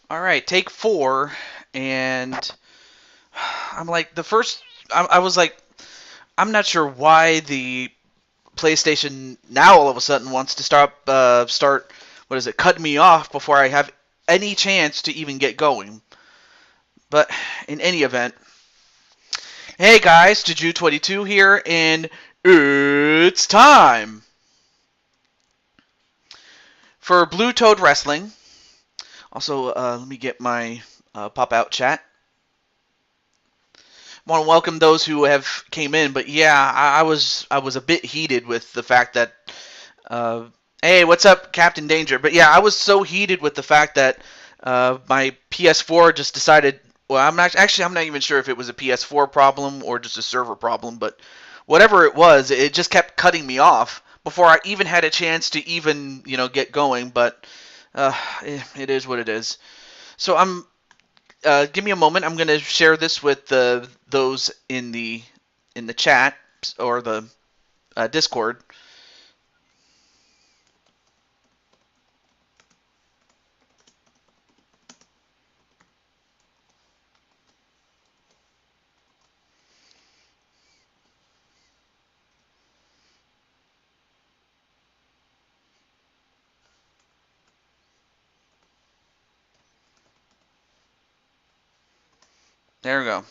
All right, take 4, and I'm like I was like, I'm not sure why the PlayStation now all of a sudden wants to start what is it, cutting me off before I have any chance to even get going. But in any event, hey guys, Juju22 here, and it's time for Blue Toad Wrestling. Also, let me get my pop-out chat. I want to welcome those who have came in, but yeah, I was a bit heated with the fact that hey, what's up, Captain Danger? But yeah, I was so heated with the fact that my PS4 just decided. Well, I'm not even sure if it was a PS4 problem or just a server problem, but whatever it was, it just kept cutting me off before I even had a chance to even get going. But it is what it is. So give me a moment. I'm going to share this with those in the chat or the Discord. There we go.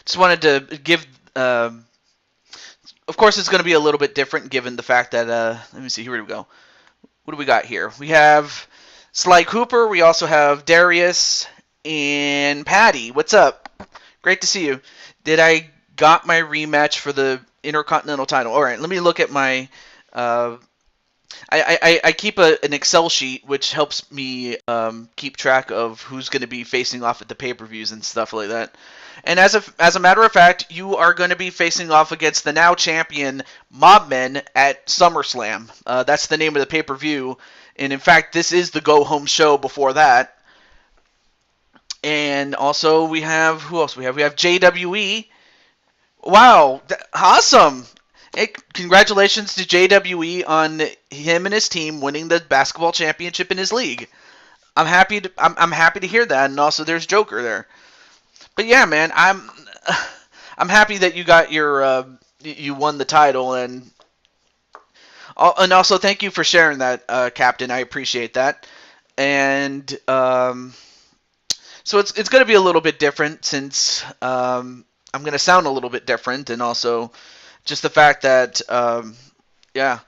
Just wanted to give. Of course, it's going to be a little bit different given the fact that. Let me see. Here we go. What do we got here? We have Sly Cooper. We also have Darius and Patty. What's up? Great to see you. Did I got my rematch for the Intercontinental title? All right. Let me look at my. I keep an Excel sheet which helps me keep track of who's going to be facing off at the pay-per-views and stuff like that. And as a matter of fact, you are going to be facing off against the now champion Mobmen at SummerSlam. That's the name of the pay-per-view. And in fact, this is the go-home show before that. And also we have, who else we have? We have JWE. Wow, awesome. Hey, congratulations to JWE on him and his team winning the basketball championship in his league. I'm happy to hear that, and also there's Joker there. But yeah, man, I'm happy that you got your you won the title, and also thank you for sharing that, Captain. I appreciate that. And so it's going to be a little bit different since I'm going to sound a little bit different, and also just the fact that yeah.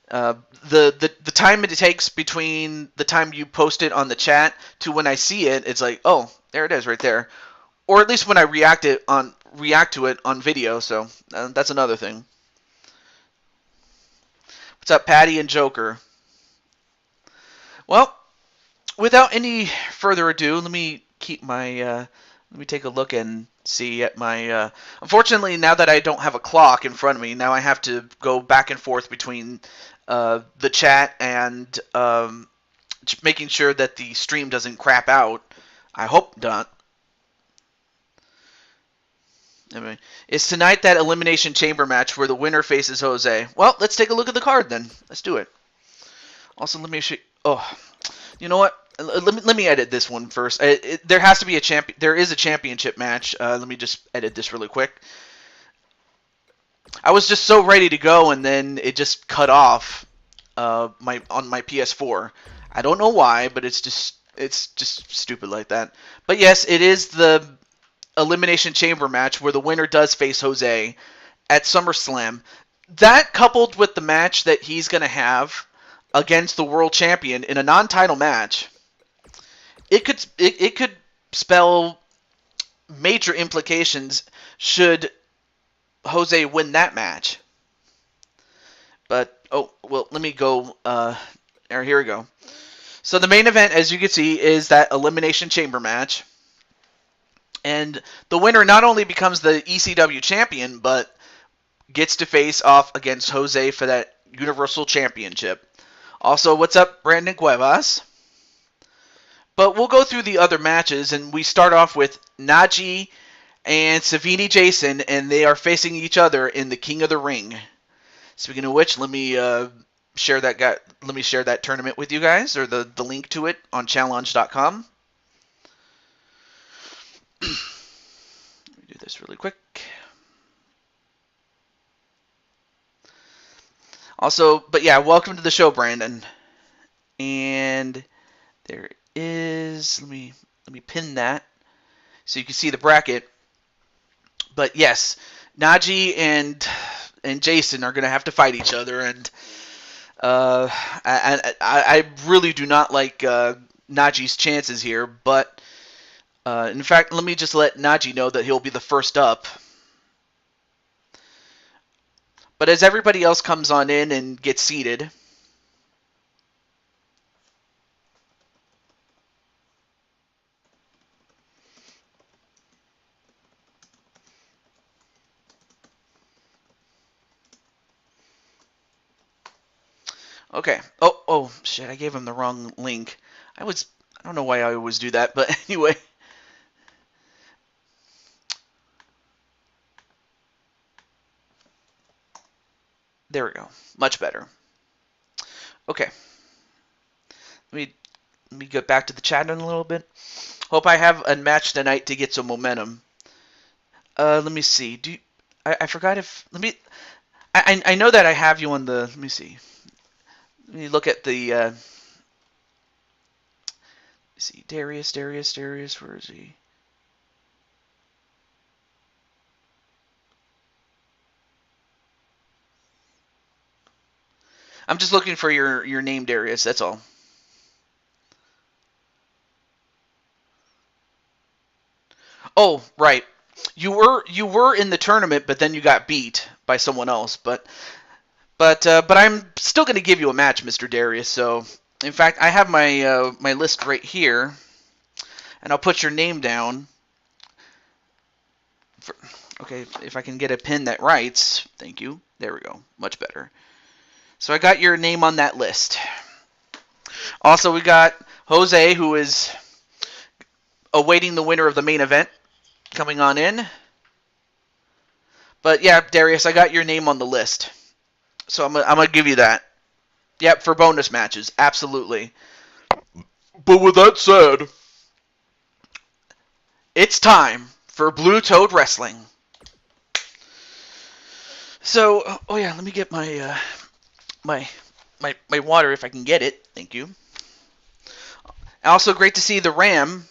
The time it takes between the time you post it on the chat to when I see it, it's like, oh, there it is right there. Or at least when I react to it on video, so that's another thing. What's up, Patty and Joker? Well, without any further ado, let me keep my let me take a look and see at my unfortunately, now that I don't have a clock in front of me, now I have to go back and forth between the chat and making sure that the stream doesn't crap out. I hope not. Anyway, it's tonight that Elimination Chamber match where the winner faces Jose. Well, let's take a look at the card then. Let's do it. Also, let me show. Oh, you know what? Let me edit this one first. There has to be a champion. There is a championship match. Let me just edit this really quick. I was just so ready to go, and then it just cut off on my PS4. I don't know why, but it's just stupid like that. But yes, it is the Elimination Chamber match where the winner does face Jose at SummerSlam. That coupled with the match that he's going to have against the world champion in a non-title match, it could spell major implications should Jose win that match. But oh well, let me go. Here we go. So the main event, as you can see, is that Elimination Chamber match. And the winner not only becomes the ECW champion, but gets to face off against Jose for that Universal Championship. Also, what's up, Brandon Cuevas? But we'll go through the other matches, and we start off with Najee and Savini Jason, and they are facing each other in the King of the Ring. Speaking of which, let me share that tournament with you guys, or the link to it on challenge.com. Let me do this really quick. Also, but yeah, welcome to the show, Brandon. And there is. Let me pin that so you can see the bracket. But yes, Najee and Jason are gonna have to fight each other, and I really do not like Najee's chances here. But in fact, let me just let Najee know that he'll be the first up. But as everybody else comes on in and gets seated. Okay. Oh, shit, I gave him the wrong link. I don't know why I always do that, but anyway. There we go. Much better. Okay. Let me get back to the chat in a little bit. Hope I have a match tonight to get some momentum. Let me see. I forgot if I know that I have you on the. Let me see. Let me look at the. See, Darius. Where is he? I'm just looking for your name, Darius. That's all. Oh, right. You were in the tournament, but then you got beat by someone else. But I'm still going to give you a match, Mr. Darius. So, in fact, I have my list right here, and I'll put your name down. Okay, if I can get a pin that writes, thank you. There we go, much better. So I got your name on that list. Also, we got Jose, who is awaiting the winner of the main event, coming on in. But yeah, Darius, I got your name on the list. So I'm gonna give you that. Yep, for bonus matches, absolutely. But with that said, it's time for Blue Toad Wrestling. So, oh yeah, let me get my my water if I can get it. Thank you. Also, great to see the Ram.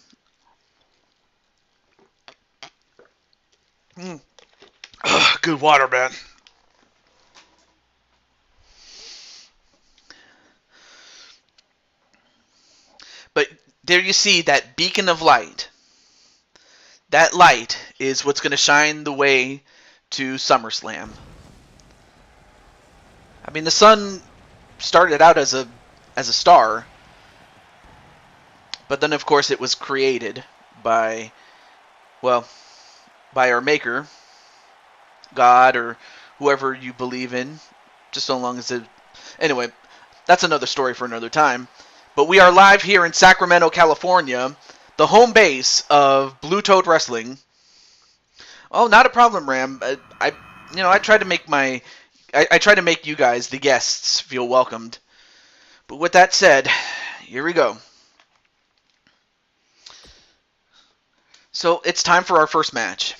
Good water, man. But there you see that beacon of light. That light is what's going to shine the way to SummerSlam. I mean, the sun started out as a star, but then of course it was created by our maker, God, or whoever you believe in, just so long as it... Anyway, that's another story for another time. But we are live here in Sacramento, California, the home base of Blue Toad Wrestling. Oh, not a problem, Ram. I try to make I try to make you guys, the guests, feel welcomed. But with that said, here we go. So it's time for our first match.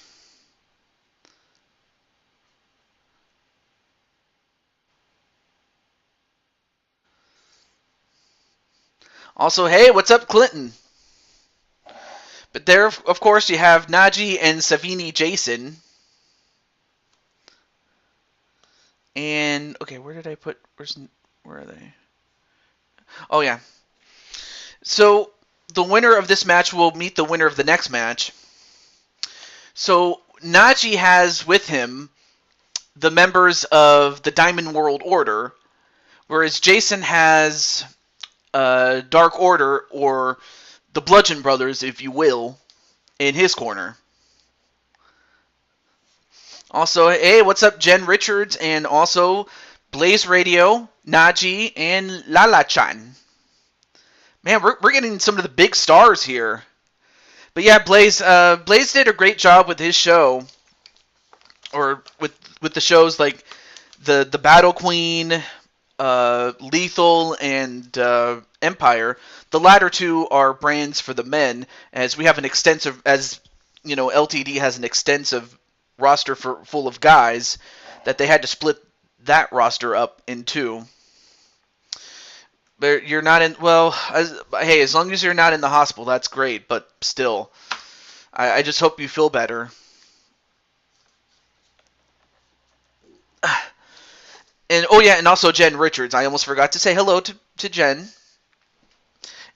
Also, hey, what's up, Clinton? But there, of course, you have Najee and Savini Jason. And, okay, where did I put... Where are they? Oh, yeah. So, the winner of this match will meet the winner of the next match. So, Najee has with him the members of the Diamond World Order, whereas Jason has Dark Order, or the Bludgeon Brothers, if you will, in his corner. Also, hey, what's up, Jen Richards, and also Blaze Radio, Najee, and Lala-chan. Man, we're getting some of the big stars here. But yeah, Blaze did a great job with his show, or with the shows like the Battle Queen, Lethal, and Empire. The latter two are brands for the men, as we have an extensive, as LTD has an extensive roster full of guys, that they had to split that roster up in two. But you're not in. Well, hey, as long as you're not in the hospital, that's great. But still, I just hope you feel better. And oh yeah, and also Jen Richards. I almost forgot to say hello to Jen.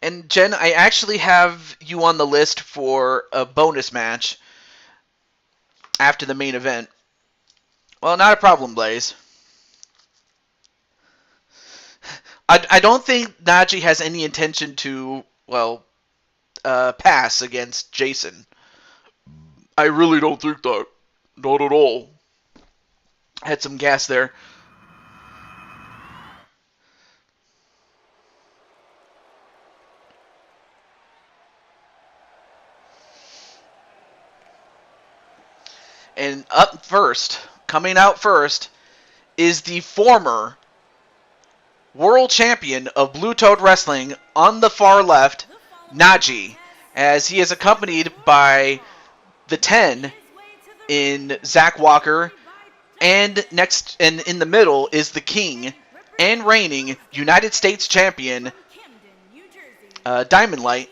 And Jen, I actually have you on the list for a bonus match after the main event. Well, not a problem, Blaze. I don't think Najee has any intention to, pass against Jason. I really don't think that. Not at all. Had some gas there. And coming out first, is the former world champion of Blue Toad Wrestling on the far left, Najee, as he is accompanied by the 10 in Zach Walker, and in the middle is the King and reigning United States champion, Diamond Light.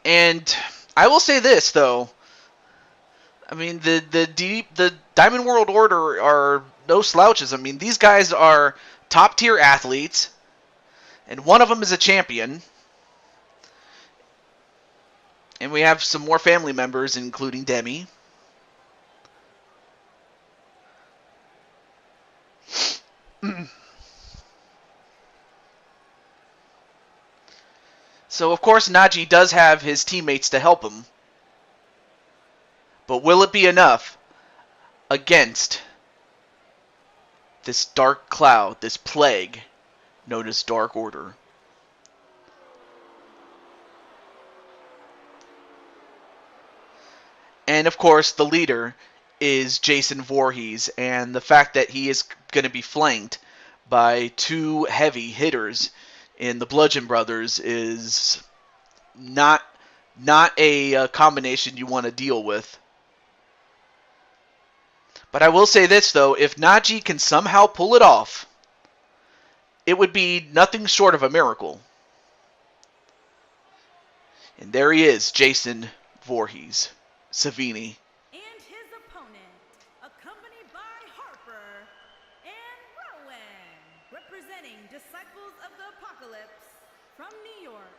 And I will say this though, I mean the Diamond World Order are no slouches. I mean, these guys are top tier athletes, and one of them is a champion. And we have some more family members, including Demi. So, of course, Najee does have his teammates to help him. But will it be enough against this dark cloud, this plague known as Dark Order? And, of course, the leader is Jason Voorhees, and the fact that he is going to be flanked by two heavy hitters in the Bludgeon Brothers is not a combination you want to deal with. But I will say this, though, if Najee can somehow pull it off, it would be nothing short of a miracle. And there he is, Jason Voorhees, Savini. And his opponent, accompanied by Harper and Rowan, representing Disciples of the Apocalypse from New York,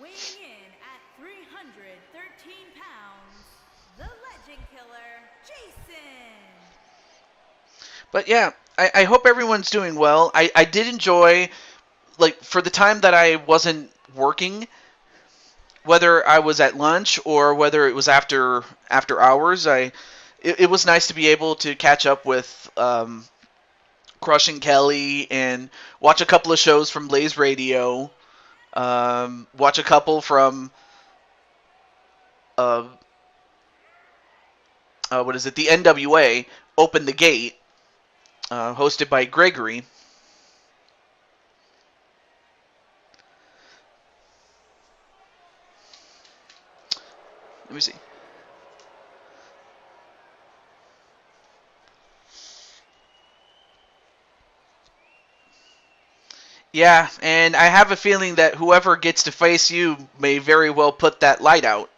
weighing in at 313 pounds, the Legend Killer, Jason. But yeah, I hope everyone's doing well. I did enjoy, for the time that I wasn't working, whether I was at lunch or whether it was after hours, it was nice to be able to catch up with Crushing Kelly and watch a couple of shows from Blaze Radio, watch a couple from the NWA, Open the Gate, hosted by Gregory. Let me see. Yeah, and I have a feeling that whoever gets to face you may very well put that light out.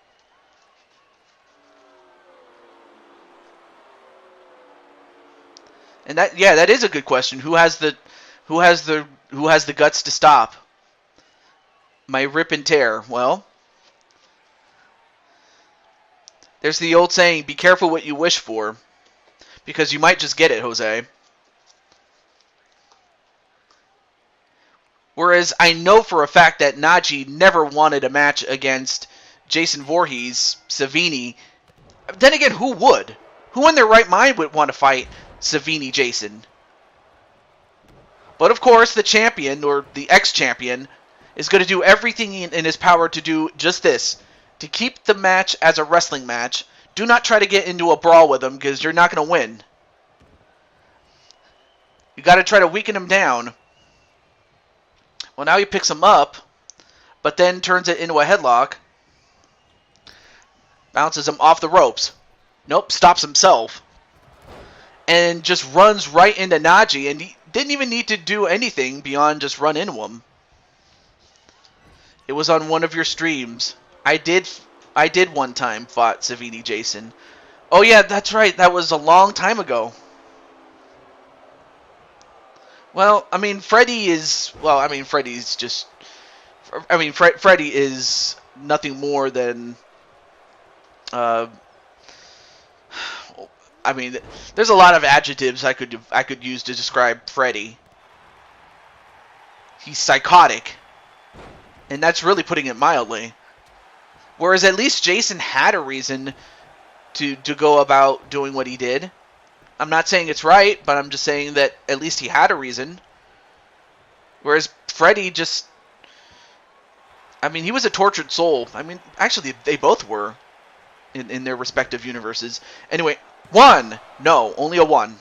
And that is a good question. Who has the guts to stop my rip and tear? Well, there's the old saying, be careful what you wish for, because you might just get it, Jose. Whereas I know for a fact that Najee never wanted a match against Jason Voorhees, Savini. Then again, who would? Who in their right mind would want to fight Savini Jason? But of course, the champion, or the ex-champion, is going to do everything in his power to do just this. To keep the match as a wrestling match. Do not try to get into a brawl with him, because you're not going to win. You got to try to weaken him down. Well, now he picks him up. but then turns it into a headlock. Bounces him off the ropes. Nope, stops himself. And just runs right into Najee, and he didn't even need to do anything beyond just run into him. It was on one of your streams. I did one time fought Savini Jason. Oh yeah, that's right. That was a long time ago. Well, I mean, Freddy is nothing more than I mean, there's a lot of adjectives I could use to describe Freddy. He's psychotic, and that's really putting it mildly. Whereas at least Jason had a reason to go about doing what he did. I'm not saying it's right, but I'm just saying that at least he had a reason. Whereas Freddy just... I mean, he was a tortured soul. I mean, actually, they both were in their respective universes. Anyway, 1! No, only a 1.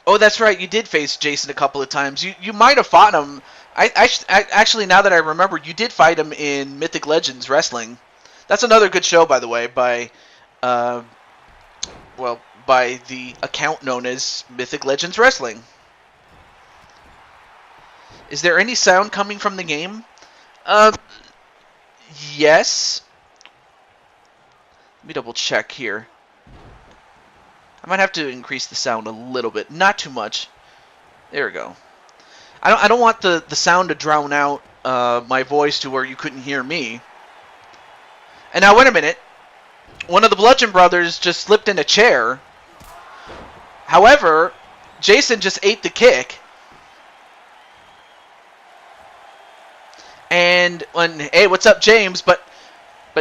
Oh, that's right, you did face Jason a couple of times. You might have fought him. Actually, now that I remember, you did fight him in Mythic Legends Wrestling. That's another good show, by the way, by the account known as Mythic Legends Wrestling. Is there any sound coming from the game? Yes. Let me double check here. I might have to increase the sound a little bit, not too much. There we go. I don't want the sound to drown out my voice to where you couldn't hear me. And now wait a minute. One of the Bludgeon Brothers just slipped in a chair. However, Jason just ate the kick. And hey, what's up, James? But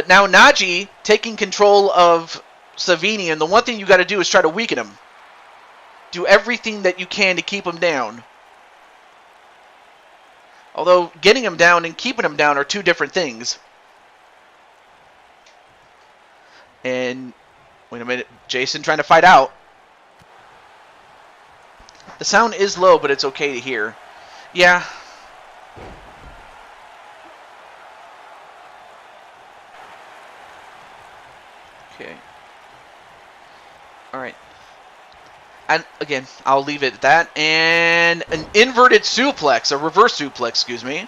now Najee taking control of Savini, and the one thing you got to do is try to weaken him. Do everything that you can to keep him down. Although getting him down and keeping him down are two different things. And wait a minute, Jason trying to fight out. The sound is low, but it's okay to hear. Yeah. Okay. Alright. And again, I'll leave it at that. And an inverted suplex, a reverse suplex, excuse me.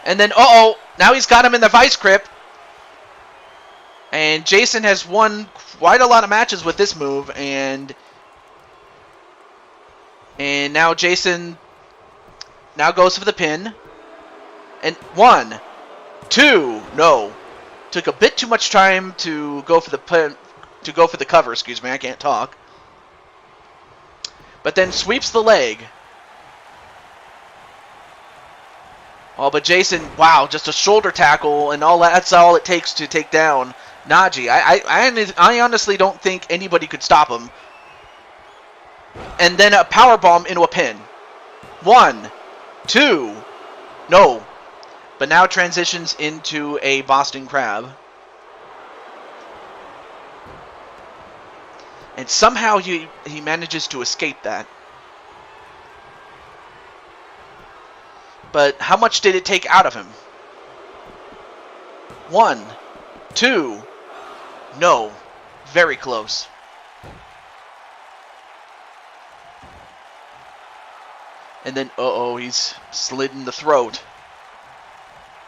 And then, uh-oh, now he's got him in the vice grip. And Jason has won quite a lot of matches with this move. And now Jason now goes for the pin. And 1, 2, no. Took a bit too much time to go for the pin, to go for the cover, excuse me, I can't talk. But then sweeps the leg. Oh, but Jason, wow, just a shoulder tackle, and all that's all it takes to take down Najee. I honestly don't think anybody could stop him. And then a powerbomb into a pin. 1, 2, no. But now transitions into a Boston Crab. And somehow he manages to escape that. But how much did it take out of him? 1, 2, no. Very close. And then, uh-oh, he's slid in the throat.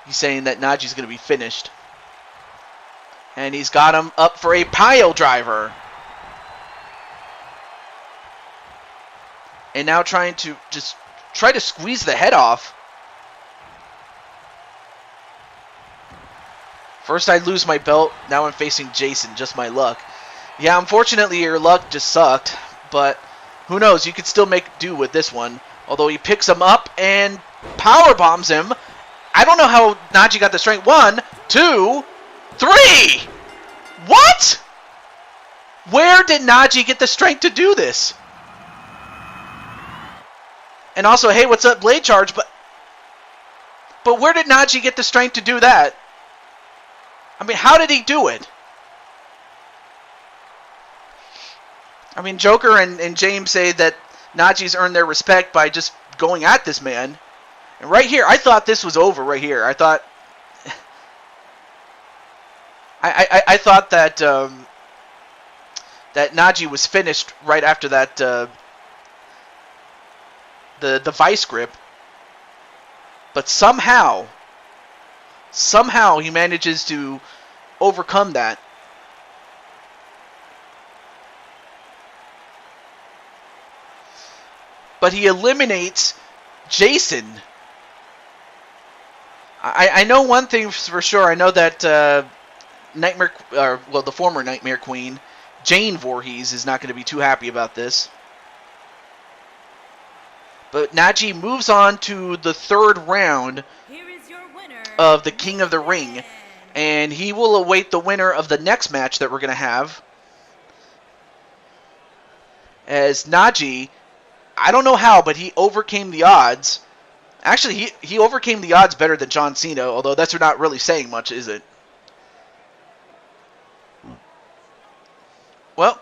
He's saying that Najee's going to be finished. And he's got him up for a pile driver. And now trying to just try to squeeze the head off. First I lose my belt, now I'm facing Jason, just my luck. Yeah, unfortunately your luck just sucked, but who knows, you could still make do with this one. Although he picks him up and power bombs him. I don't know how Najee got the strength. 1, 2, 3! What? Where did Najee get the strength to do this? And also, hey, what's up, Blade Charge? But where did Najee get the strength to do that? I mean, how did he do it? I mean, Joker and James say that Naji's earned their respect by just going at this man. And right here, I thought this was over right here. I thought... I thought that that Naji was finished right after that the vice grip. But somehow he manages to overcome that. But he eliminates Jason. I know one thing for sure. I know that the former Nightmare Queen, Jane Voorhees, is not going to be too happy about this. But Naji moves on to the third round of the King of the Ring. And he will await the winner of the next match that we're going to have. As Naji, I don't know how, but he overcame the odds. Actually, he overcame the odds better than John Cena, although that's not really saying much, is it? Well,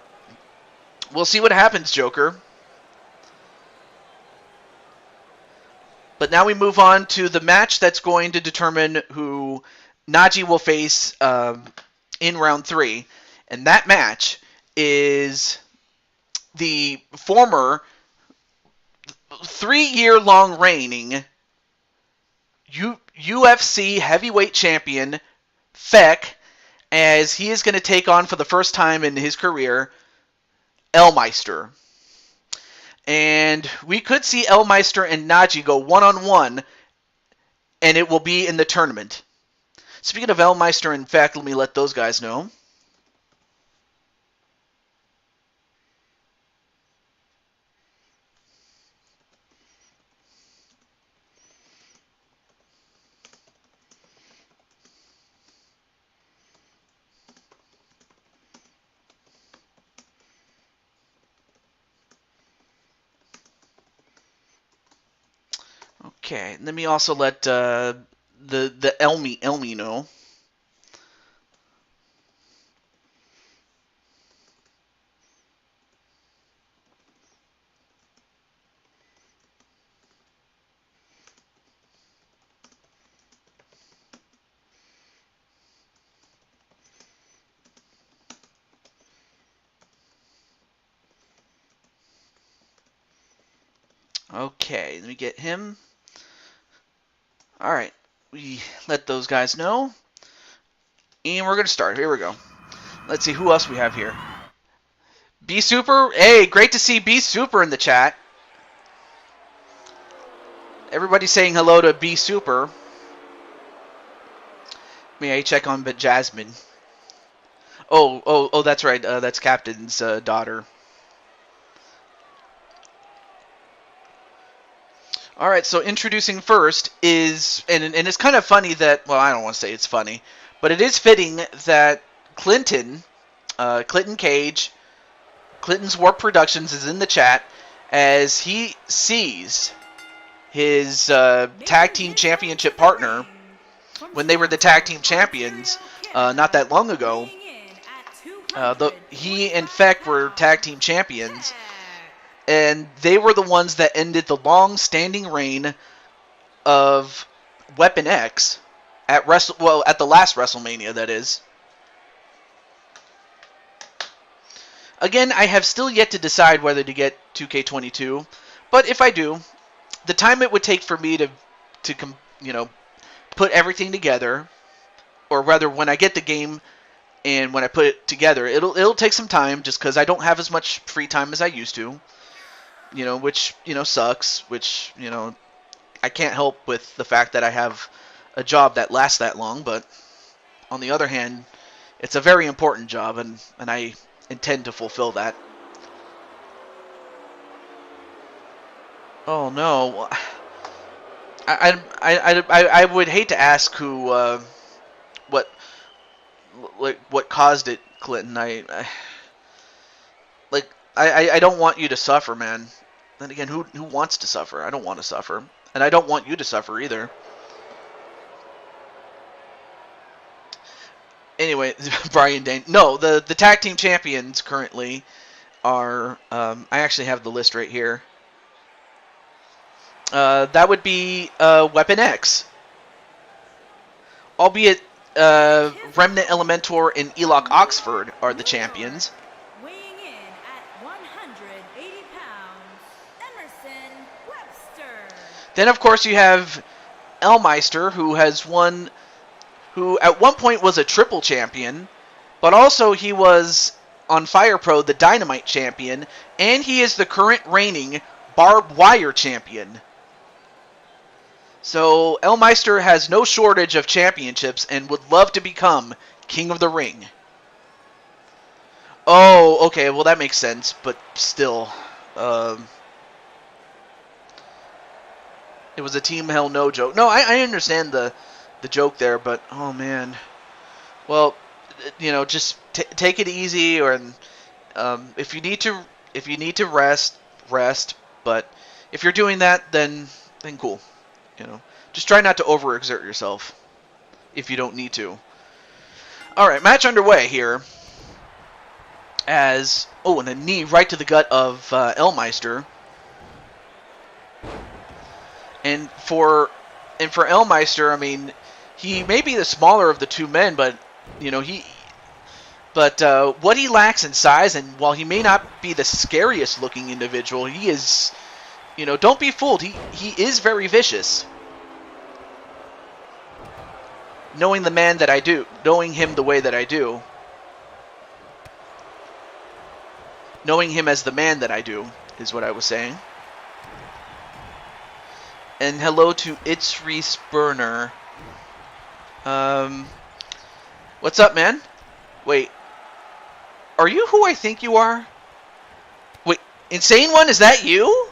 we'll see what happens, Joker. But now we move on to the match that's going to determine who Naji will face in round 3. And that match is the former 3-year-long reigning UFC heavyweight champion, Feck, as he is going to take on for the first time in his career, Elmeister. And we could see Elmeister and Naji go one-on-one, and it will be in the tournament. Speaking of Elmeister and Feck, let me let those guys know. Okay, let me also let the Elmi know. Okay, let me get him. Alright, we let those guys know. And we're going to start. Here we go. Let's see who else we have here. B Super. Hey, great to see B Super in the chat. Everybody's saying hello to B Super. May I check on Jasmine? Oh, that's right. That's Captain's daughter. All right, so introducing first is, and it's kind of funny that, well, I don't want to say it's funny, but it is fitting that Clinton Cage, Clinton's Warp Productions is in the chat as he sees his tag team championship partner when they were the tag team champions not that long ago. He and Feck were tag team champions. And they were the ones that ended the long-standing reign of Weapon X at the last WrestleMania, that is. Again, I have still yet to decide whether to get 2K22, but if I do, the time it would take for me to put everything together, or rather, when I get the game and when I put it together, it'll take some time just because I don't have as much free time as I used to. Which, sucks, which, I can't help with the fact that I have a job that lasts that long, but on the other hand, it's a very important job, and I intend to fulfill that. Oh, no. I would hate to ask who, what caused it, Clinton. I don't want you to suffer, man. Then again, who wants to suffer? I don't want to suffer. And I don't want you to suffer either. Anyway, Brian Dane. No, the tag team champions currently are... I actually have the list right here. That would be Weapon X. Albeit Remnant Elementor and Eloc Oxford are the champions. Weighing in at 180 pounds, Emerson Webster. Then, of course, you have Elmeister, who at one point was a triple champion, but also he was on Fire Pro the Dynamite champion, and he is the current reigning Barbed Wire champion. So Elmeister has no shortage of championships and would love to become King of the Ring. Oh, okay, well that makes sense, but still. It was a Team Hell No joke. No, I understand the joke there, but oh man. Well, just take it easy, or if you need to rest. But if you're doing that, then cool. Just try not to overexert yourself if you don't need to. All right, match underway here. And a knee right to the gut of Elmeister. And for Elmeister, I mean, he may be the smaller of the two men, but what he lacks in size, and while he may not be the scariest looking individual, he is, don't be fooled. He is very vicious. Knowing him the way that I do, knowing him as the man that I do, is what I was saying. And hello to It's Reese Burner. What's up, man? Wait, are you who I think you are? Wait, Insane One, is that you?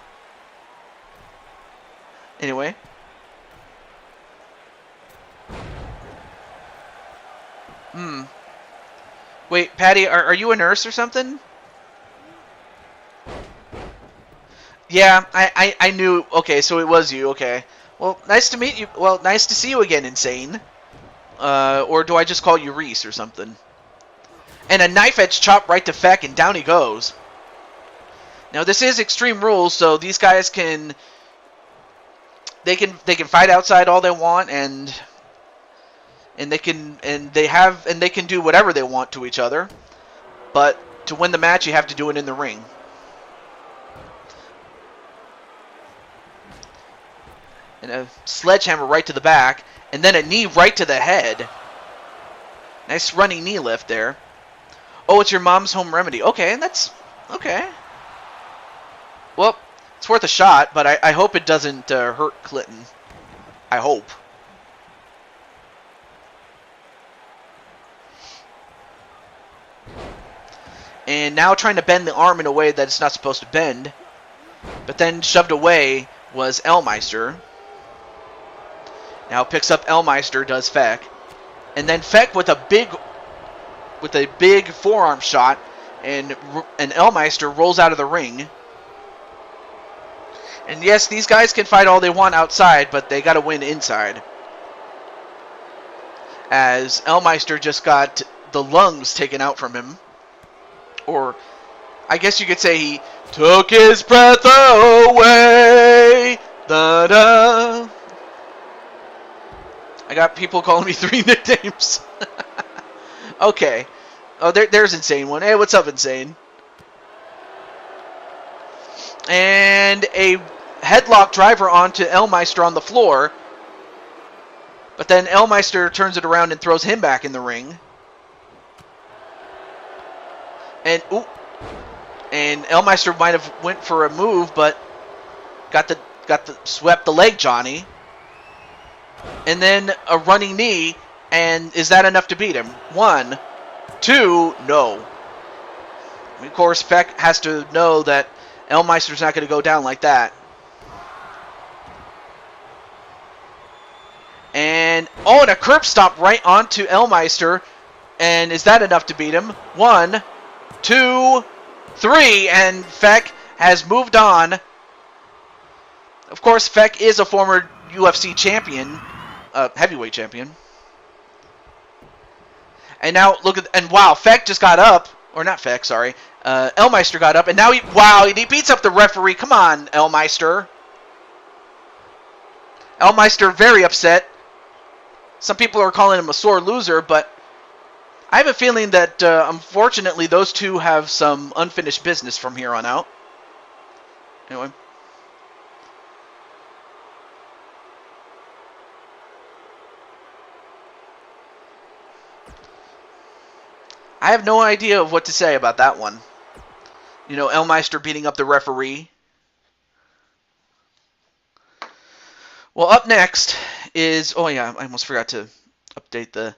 Anyway. Wait, Patty, are you a nurse or something? Yeah, I knew. Okay, so it was you. Okay. Well, nice to meet you. Well, nice to see you again, Insane. Or do I just call you Reese or something? And a knife edge chop right to Feck, and down he goes. Now this is Extreme Rules, so these guys can fight outside all they want, and they can do whatever they want to each other. But to win the match, you have to do it in the ring. And a sledgehammer right to the back, and then a knee right to the head. Nice running knee lift there. Oh, it's your mom's home remedy. Okay, that's okay. Well, it's worth a shot, but I hope it doesn't hurt Clinton. I hope. And now trying to bend the arm in a way that it's not supposed to bend. But then shoved away was Elmeister. Now picks up Elmeister, does Feck. And then Feck with a big forearm shot. And Elmeister rolls out of the ring. And yes, these guys can fight all they want outside, but they got to win inside. As Elmeister just got the lungs taken out from him. Or, I guess you could say he took his breath away. Da-da. I got people calling me 3 nicknames. Okay. Oh, there's Insane One. Hey, what's up, Insane? And a headlock driver onto Elmeister on the floor. But then Elmeister turns it around and throws him back in the ring. And Elmeister might have went for a move, but swept the leg Johnny. And then a running knee, and is that enough to beat him? 1, 2, no. Of course, Feck has to know that Elmeister's not going to go down like that. And a curb stomp right onto Elmeister, and is that enough to beat him? 1, 2, 3, and Feck has moved on. Of course, Feck is a former UFC champion, heavyweight champion. And now look wow, Feck just got up, or not Feck, sorry. Elmeister got up, and now he beats up the referee. Come on, Elmeister. Elmeister very upset. Some people are calling him a sore loser, but I have a feeling that, unfortunately, those two have some unfinished business from here on out. Anyway. I have no idea of what to say about that one. You know, Elmeister beating up the referee. Well, up next is... Oh, yeah, I almost forgot to update the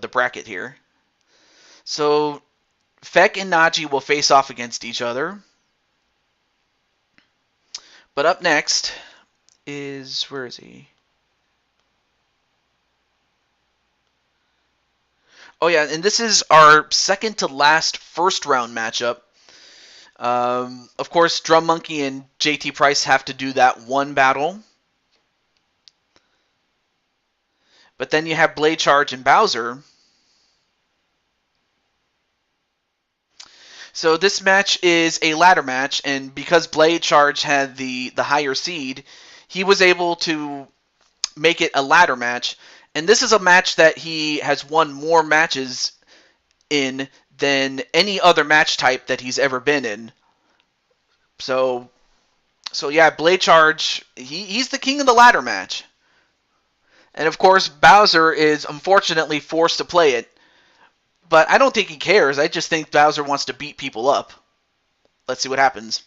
bracket here. So, Feck and Naji will face off against each other. But up next is... Where is he? Oh, yeah, and this is our second to last first round matchup. Of course, Drum Monkey and JT Price have to do that one battle. But then you have Blade Charge and Bowser. So this match is a ladder match, and because Blade Charge had the higher seed, he was able to make it a ladder match. And this is a match that he has won more matches in than any other match type that he's ever been in. So yeah, Blade Charge, he's the king of the ladder match. And of course, Bowser is unfortunately forced to play it. But I don't think he cares. I just think Bowser wants to beat people up. Let's see what happens.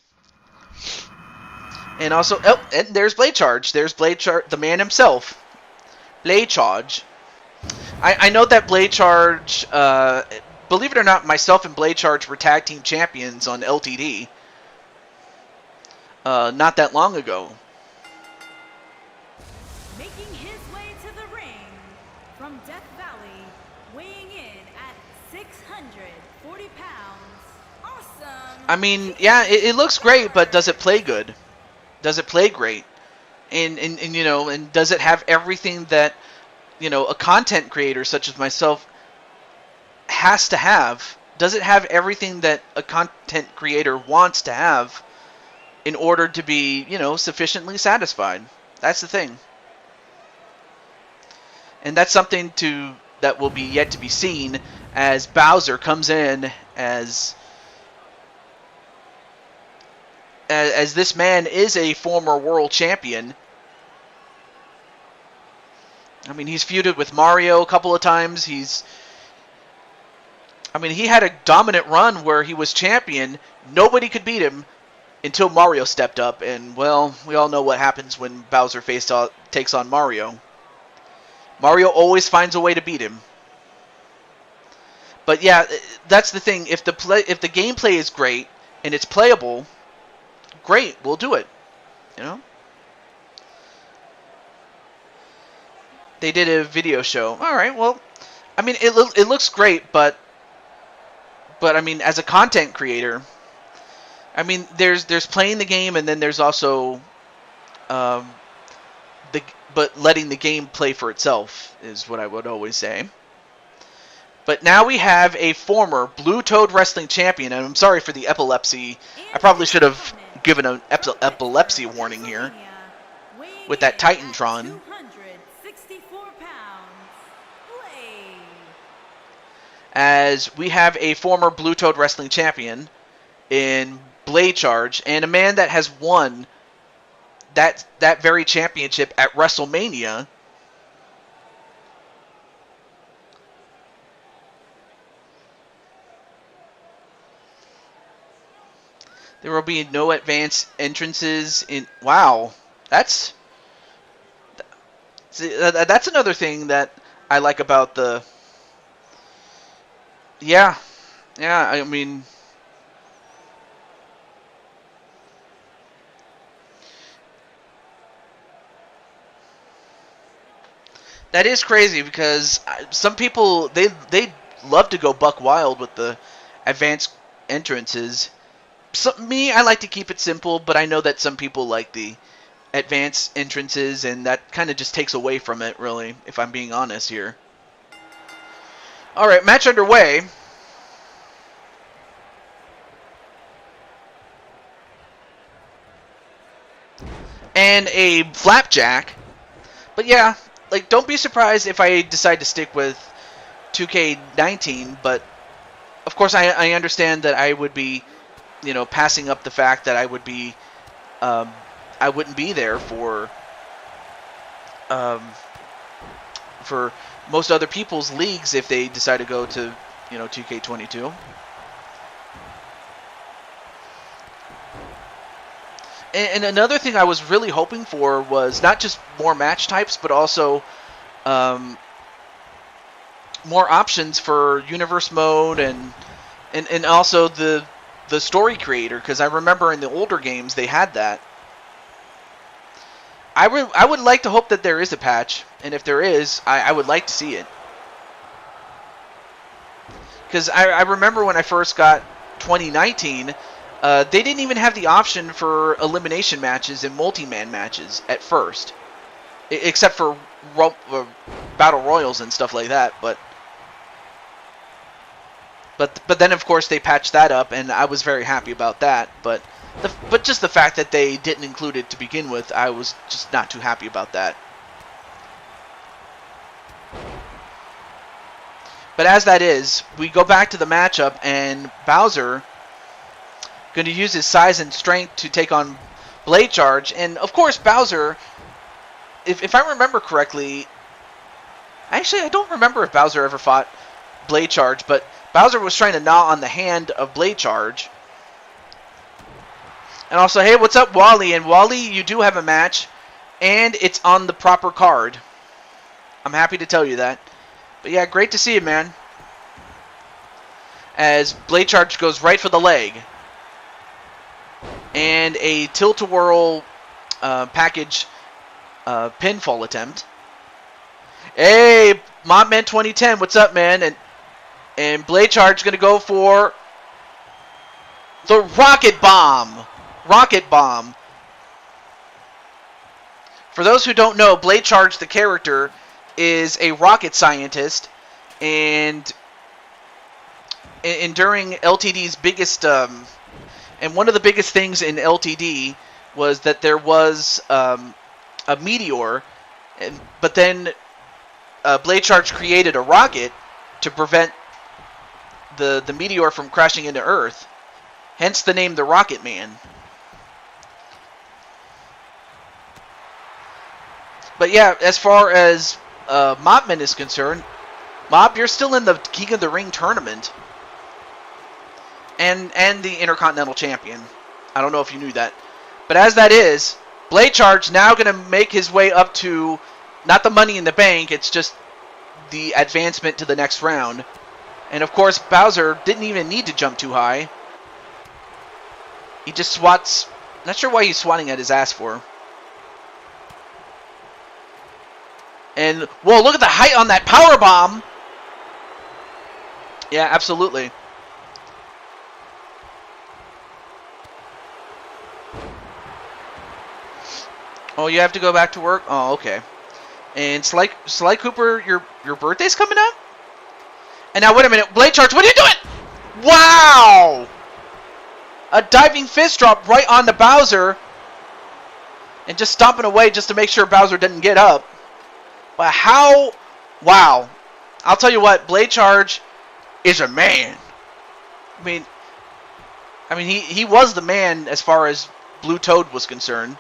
And also, oh, and there's Blade Charge. There's Blade Charge, the man himself. Blade Charge. I know that Blade Charge, believe it or not, myself and Blade Charge were tag team champions on LTD. Not that long ago. Making his way to the ring from Death Valley, weighing in at 640 pounds. Awesome. I mean, yeah, it looks great, but does it play good? Does it play great? And you know, and does it have everything that, you know, a content creator such as myself has to have? Does it have everything that a content creator wants to have in order to be, you know, sufficiently satisfied? That's the thing. And that's something that will be yet to be seen as Bowser comes in as this man is a former world champion. I mean, he's feuded with Mario a couple of times. He had a dominant run where he was champion. Nobody could beat him until Mario stepped up. And, well, we all know what happens when Bowser takes on Mario. Mario always finds a way to beat him. But, yeah, that's the thing. If the gameplay is great and it's playable, great, we'll do it. You know? They did a video show. All right, well, I mean, it looks great, but I mean, as a content creator, I mean, there's playing the game, and then there's also but letting the game play for itself is what I would always say. But now we have a former Blue Toad Wrestling Champion, and I'm sorry for the epilepsy. I probably should have given an epilepsy warning here with that Titantron. As we have a former Blue Toad Wrestling Champion in Blade Charge, and a man that has won that very championship at WrestleMania. There will be no advanced entrances in... Wow, that's another thing that I like about the... Yeah, I mean... That is crazy because some people, they love to go buck wild with the advanced entrances. Me, I like to keep it simple, but I know that some people like the advanced entrances, and that kind of just takes away from it, really, if I'm being honest here. Alright, match underway. and a flapjack. But yeah, like, don't be surprised if I decide to stick with 2K19, but of course I understand that I would be, passing up the fact that I would be, I wouldn't be there for most other people's leagues if they decide to go to, 2K22. And another thing I was really hoping for was not just more match types, but also more options for universe mode and also the story creator, because I remember in the older games they had that. I would like to hope that there is a patch, and if there is, I would like to see it. Because I remember when I first got 2019, they didn't even have the option for elimination matches and multi-man matches at first, except for battle royals and stuff like that. But then of course they patched that up, and I was very happy about that. But just the fact that they didn't include it to begin with, I was just not too happy about that. But as that is, we go back to the matchup, and Bowser going to use his size and strength to take on Blade Charge. And of course Bowser, if I remember correctly, actually I don't remember if Bowser ever fought Blade Charge, but Bowser was trying to gnaw on the hand of Blade Charge. And also, hey, what's up, Wally? And Wally, you do have a match, and it's on the proper card. I'm happy to tell you that. But yeah, great to see you, man. As Blade Charge goes right for the leg. And a tilt-a-whirl package pinfall attempt. Hey, Mobman 2010, what's up, man? And Blade Charge going to go for the Rocket Bomb. Rocket Bomb. For those who don't know, Blade Charge, the character, is a rocket scientist, and during LTD's biggest, and one of the biggest things in LTD was that there was a meteor, but then Blade Charge created a rocket to prevent the meteor from crashing into Earth. Hence the name the Rocket Man. But yeah, as far as Mobman is concerned, Mob, you're still in the King of the Ring tournament. And the Intercontinental Champion. I don't know if you knew that. But as that is, Blade Charge now going to make his way up to, not the Money in the Bank, it's just the advancement to the next round. And of course, Bowser didn't even need to jump too high. He just swats. Not sure why he's swatting at his ass for. And, whoa, look at the height on that power bomb. Yeah, absolutely. Oh, you have to go back to work? Oh, okay. And Sly Cooper, your birthday's coming up? And now, wait a minute. Blade Charge, what are you doing? Wow! A diving fist drop right onto Bowser. And just stomping away just to make sure Bowser didn't get up. But how... Wow. I'll tell you what, Blade Charge is a man. I mean, he was the man as far as Blue Toad was concerned.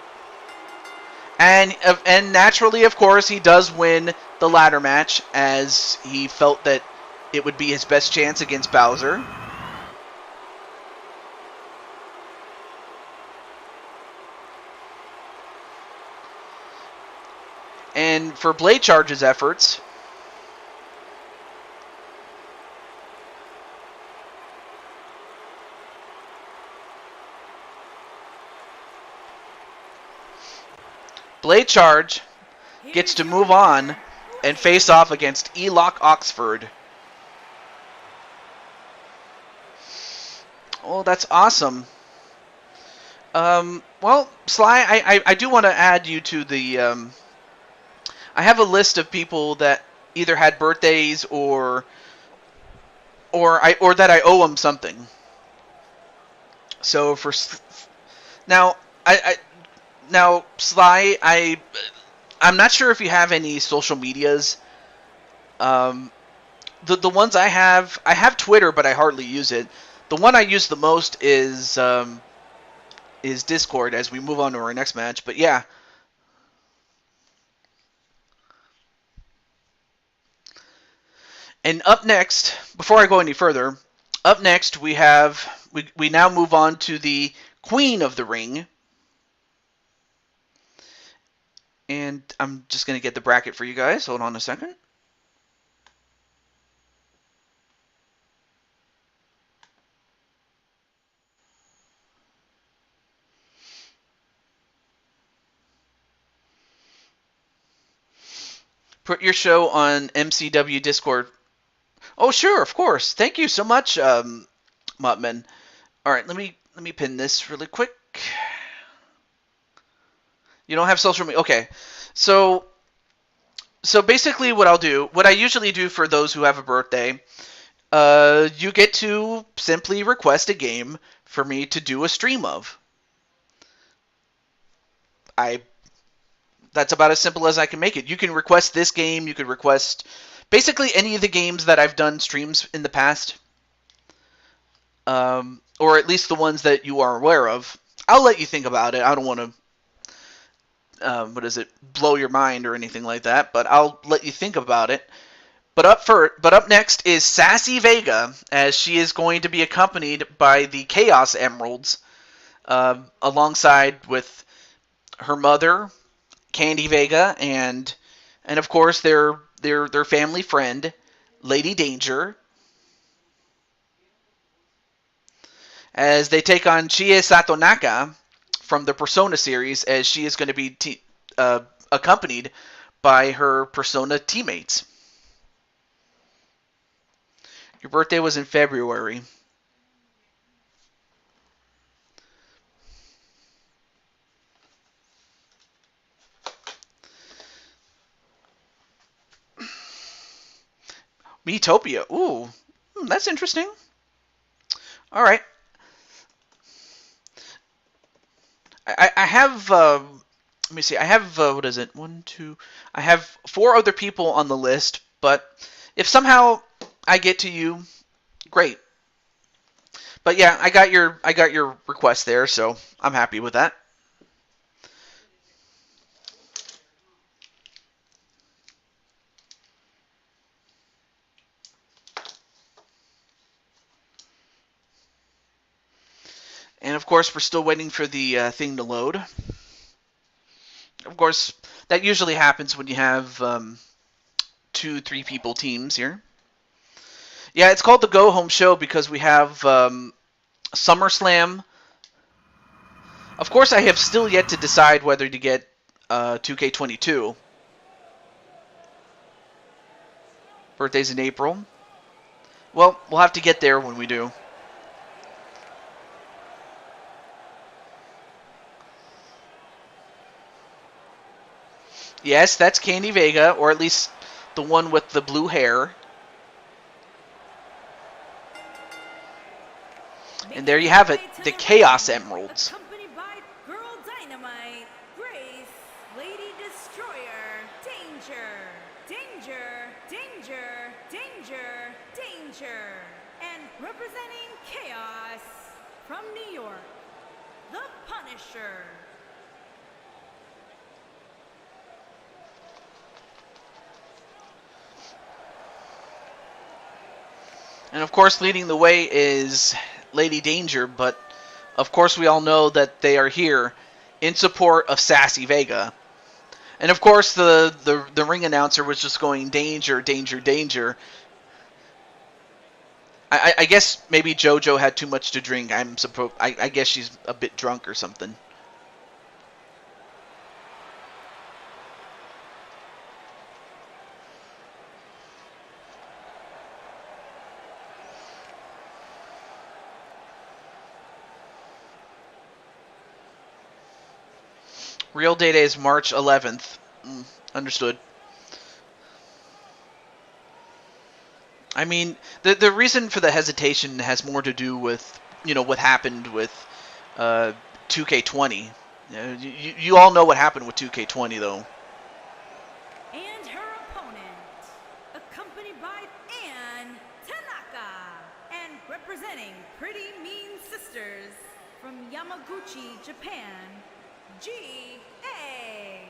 And naturally, of course, he does win the ladder match, as he felt that it would be his best chance against Bowser. And for Blade Charge's efforts, Blade Charge gets to move on and face off against Elock Oxford. Oh, that's awesome. Well, Sly, I do want to add you to the... I have a list of people that either had birthdays or that I owe them something. So now Now, Sly, I'm not sure if you have any social medias. Um, the ones I have Twitter, but I hardly use it. The one I use the most is Discord. As we move on to our next match, but yeah. And up next, before I go any further, up next we now move on to the Queen of the Ring. And I'm just going to get the bracket for you guys. Hold on a second. Put your show on MCW Discord. Oh, sure, of course. Thank you so much, Muttman. All right, let me pin this really quick. You don't have social media. Okay. So basically what I usually do for those who have a birthday, you get to simply request a game for me to do a stream of. That's about as simple as I can make it. You can request this game, you could request basically any of the games that I've done streams in the past. Or at least the ones that you are aware of. I'll let you think about it. I don't want to blow your mind or anything like that, but I'll let you think about it. But up next is Sassy Vega, as she is going to be accompanied by the Chaos Emeralds, alongside with her mother, Candy Vega, and of course their family friend, Lady Danger, as they take on Chie Satonaka from the Persona series, as she is going to be accompanied by her Persona teammates. Your birthday was in February. Metopia. Ooh, that's interesting. All right. I have. Let me see. I have. What is it? One, two. I have 4 other people on the list, but if somehow I get to you, great. But yeah, I got your request there, so I'm happy with that. And of course, we're still waiting for the thing to load. Of course, that usually happens when you have 2-3 people teams here. Yeah, it's called the Go Home Show because we have SummerSlam. Of course, I have still yet to decide whether to get 2K22. Birthday's in April. Well, we'll have to get there when we do. Yes, that's Candy Vega, or at least the one with the blue hair. And there you have it, the Chaos Emeralds. Accompanied by Girl Dynamite, Grace, Lady Destroyer, Danger, Danger, Danger, Danger, Danger, and representing Chaos from New York, the Punisher. And of course, leading the way is Lady Danger, but of course we all know that they are here in support of Sassy Vega. And of course, the ring announcer was just going, Danger, Danger, Danger. I guess maybe JoJo had too much to drink. I guess she's a bit drunk or something. Real date is March 11th. Understood. I mean, the reason for the hesitation has more to do with, what happened with 2K20. You all know what happened with 2K20 though. And her opponent, accompanied by Ann Tanaka, and representing Pretty Mean Sisters from Yamaguchi, Japan, G.A.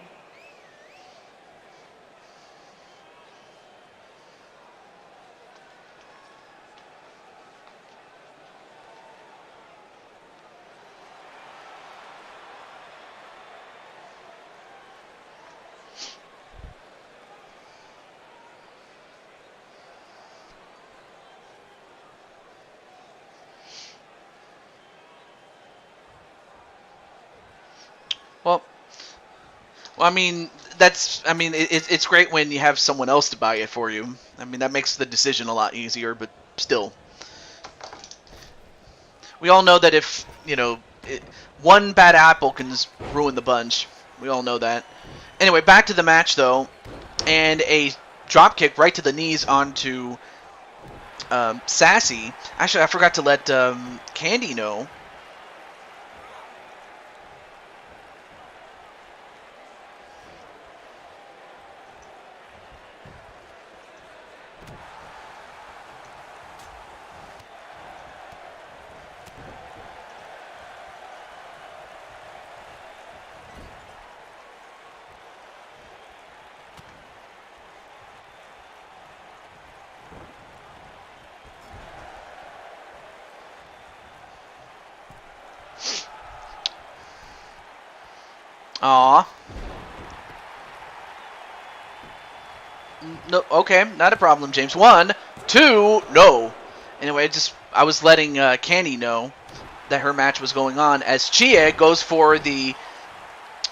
Well, I mean, it's great when you have someone else to buy it for you. I mean, that makes the decision a lot easier, but still. We all know that if, one bad apple can just ruin the bunch. We all know that. Anyway, back to the match, though. And a drop kick right to the knees onto Sassy. Actually, I forgot to let Candy know. Aw. No, okay, not a problem, James. 1, 2, no. Anyway, I was letting Candy know that her match was going on as Chie goes for the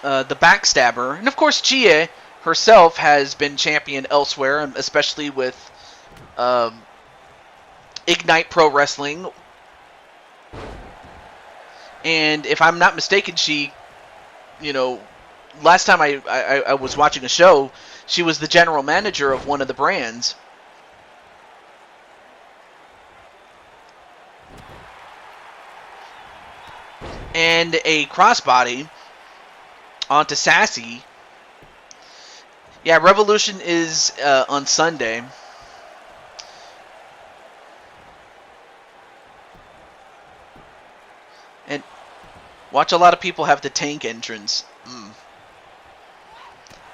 backstabber, and of course Chie herself has been champion elsewhere, especially with Ignite Pro Wrestling. And if I'm not mistaken, she, last time I was watching a show, she was the general manager of one of the brands. And a crossbody onto Sassy. Yeah, Revolution is on Sunday. And watch a lot of people have the tank entrance.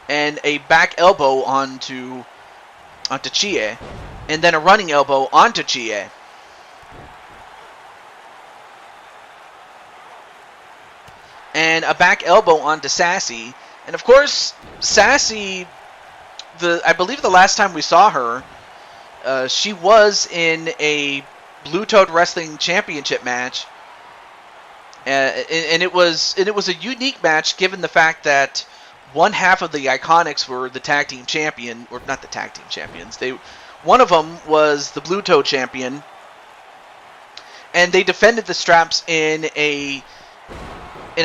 And a back elbow onto Chie. And then a running elbow onto Chie. And a back elbow onto Sassy. And of course, Sassy, I believe the last time we saw her, she was in a Blue Toad Wrestling Championship match. And it was a unique match given the fact that one half of the Iconics were the tag team champion, or not the tag team champions. One of them was the Blue Toad champion, and they defended the straps in a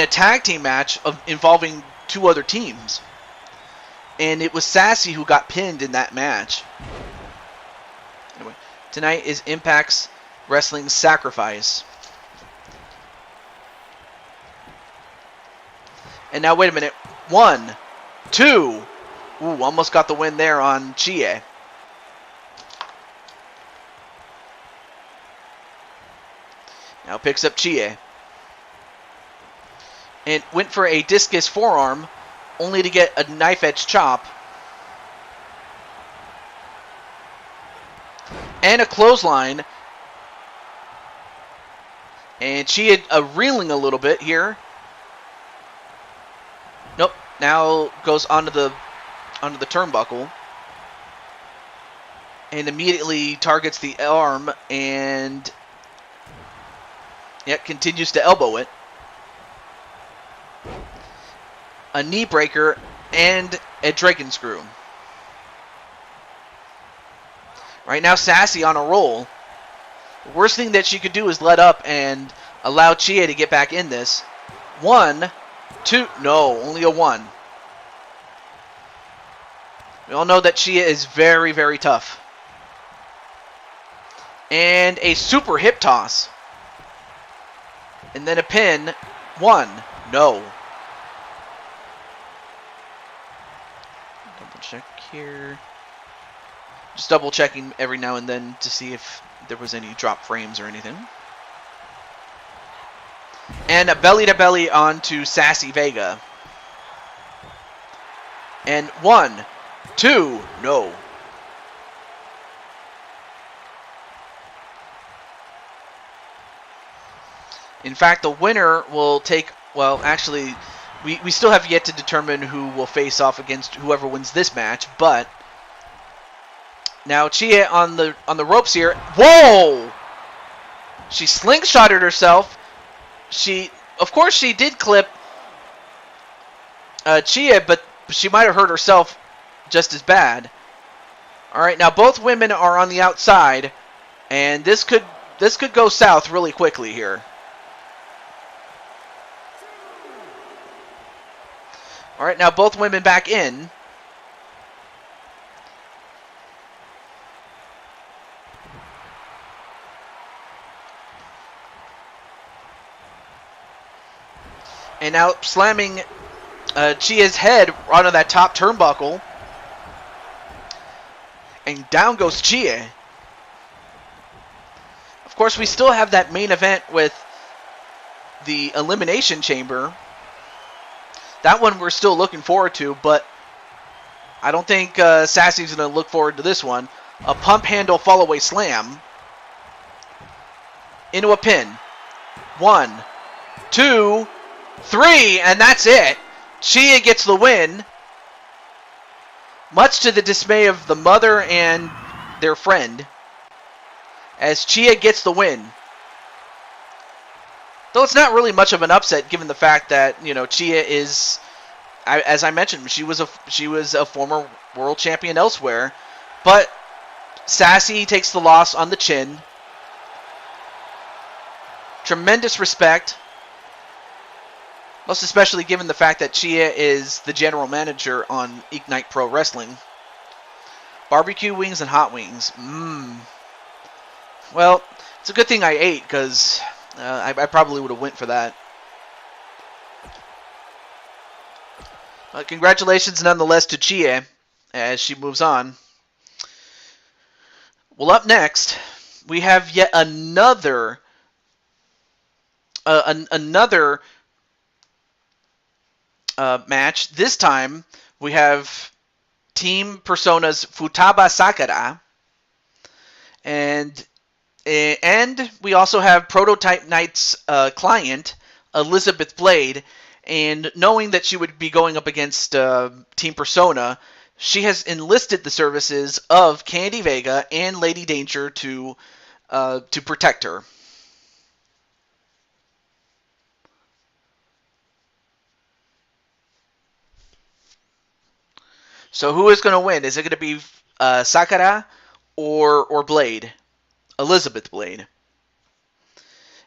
tag team match involving two other teams. And it was Sassy who got pinned in that match. Anyway, tonight is Impact's Wrestling Sacrifice. And now, wait a minute. 1, 2. Ooh, almost got the win there on Chie. Now picks up Chie. And went for a discus forearm, only to get a knife edge chop. And a clothesline. And Chie reeling a little bit here. Nope. Now goes onto the turnbuckle. And immediately targets the arm and continues to elbow it. A knee breaker and a dragon screw. Right now Sassy on a roll. The worst thing that she could do is let up and allow Chie to get back in this. 1, 2, no, only a 1. We all know that Chie is very, very tough. And a super hip toss. And then a pin. 1, no. here. Just double checking every now and then to see if there was any drop frames or anything. And a belly to belly onto Sassy Vega. And 1, 2, no. In fact, the winner will take, well, actually, we still have yet to determine who will face off against whoever wins this match, but now Chia on the ropes here. Whoa! She slingshotted herself. Of course she did clip Chia, but she might have hurt herself just as bad. All right, now both women are on the outside, and this could go south really quickly here. All right, now both women back in. And now slamming Chia's head onto that top turnbuckle. And down goes Chia. Of course, we still have that main event with the Elimination Chamber. That one we're still looking forward to, but I don't think Sassy's going to look forward to this one. A pump handle fall-away slam. Into a pin. 1, 2, 3, and that's it. Chia gets the win. Much to the dismay of the mother and their friend, as Chia gets the win. Though it's not really much of an upset, given the fact that, you know, Chia is, as I mentioned, she was a former world champion elsewhere. But Sassy takes the loss on the chin. Tremendous respect. Most especially given the fact that Chia is the general manager on Ignite Pro Wrestling. Barbecue wings and hot wings. Well, it's a good thing I ate, because I probably would have went for that. Congratulations nonetheless to Chia as she moves on. Well, up next, we have yet another match. This time, we have Team Persona's Futaba Sakura, and we also have Prototype Knight's client, Elizabeth Blade, and knowing that she would be going up against Team Persona, she has enlisted the services of Candy Vega and Lady Danger to protect her. So who is going to win? Is it going to be Sakura or Blade? Elizabeth Blade.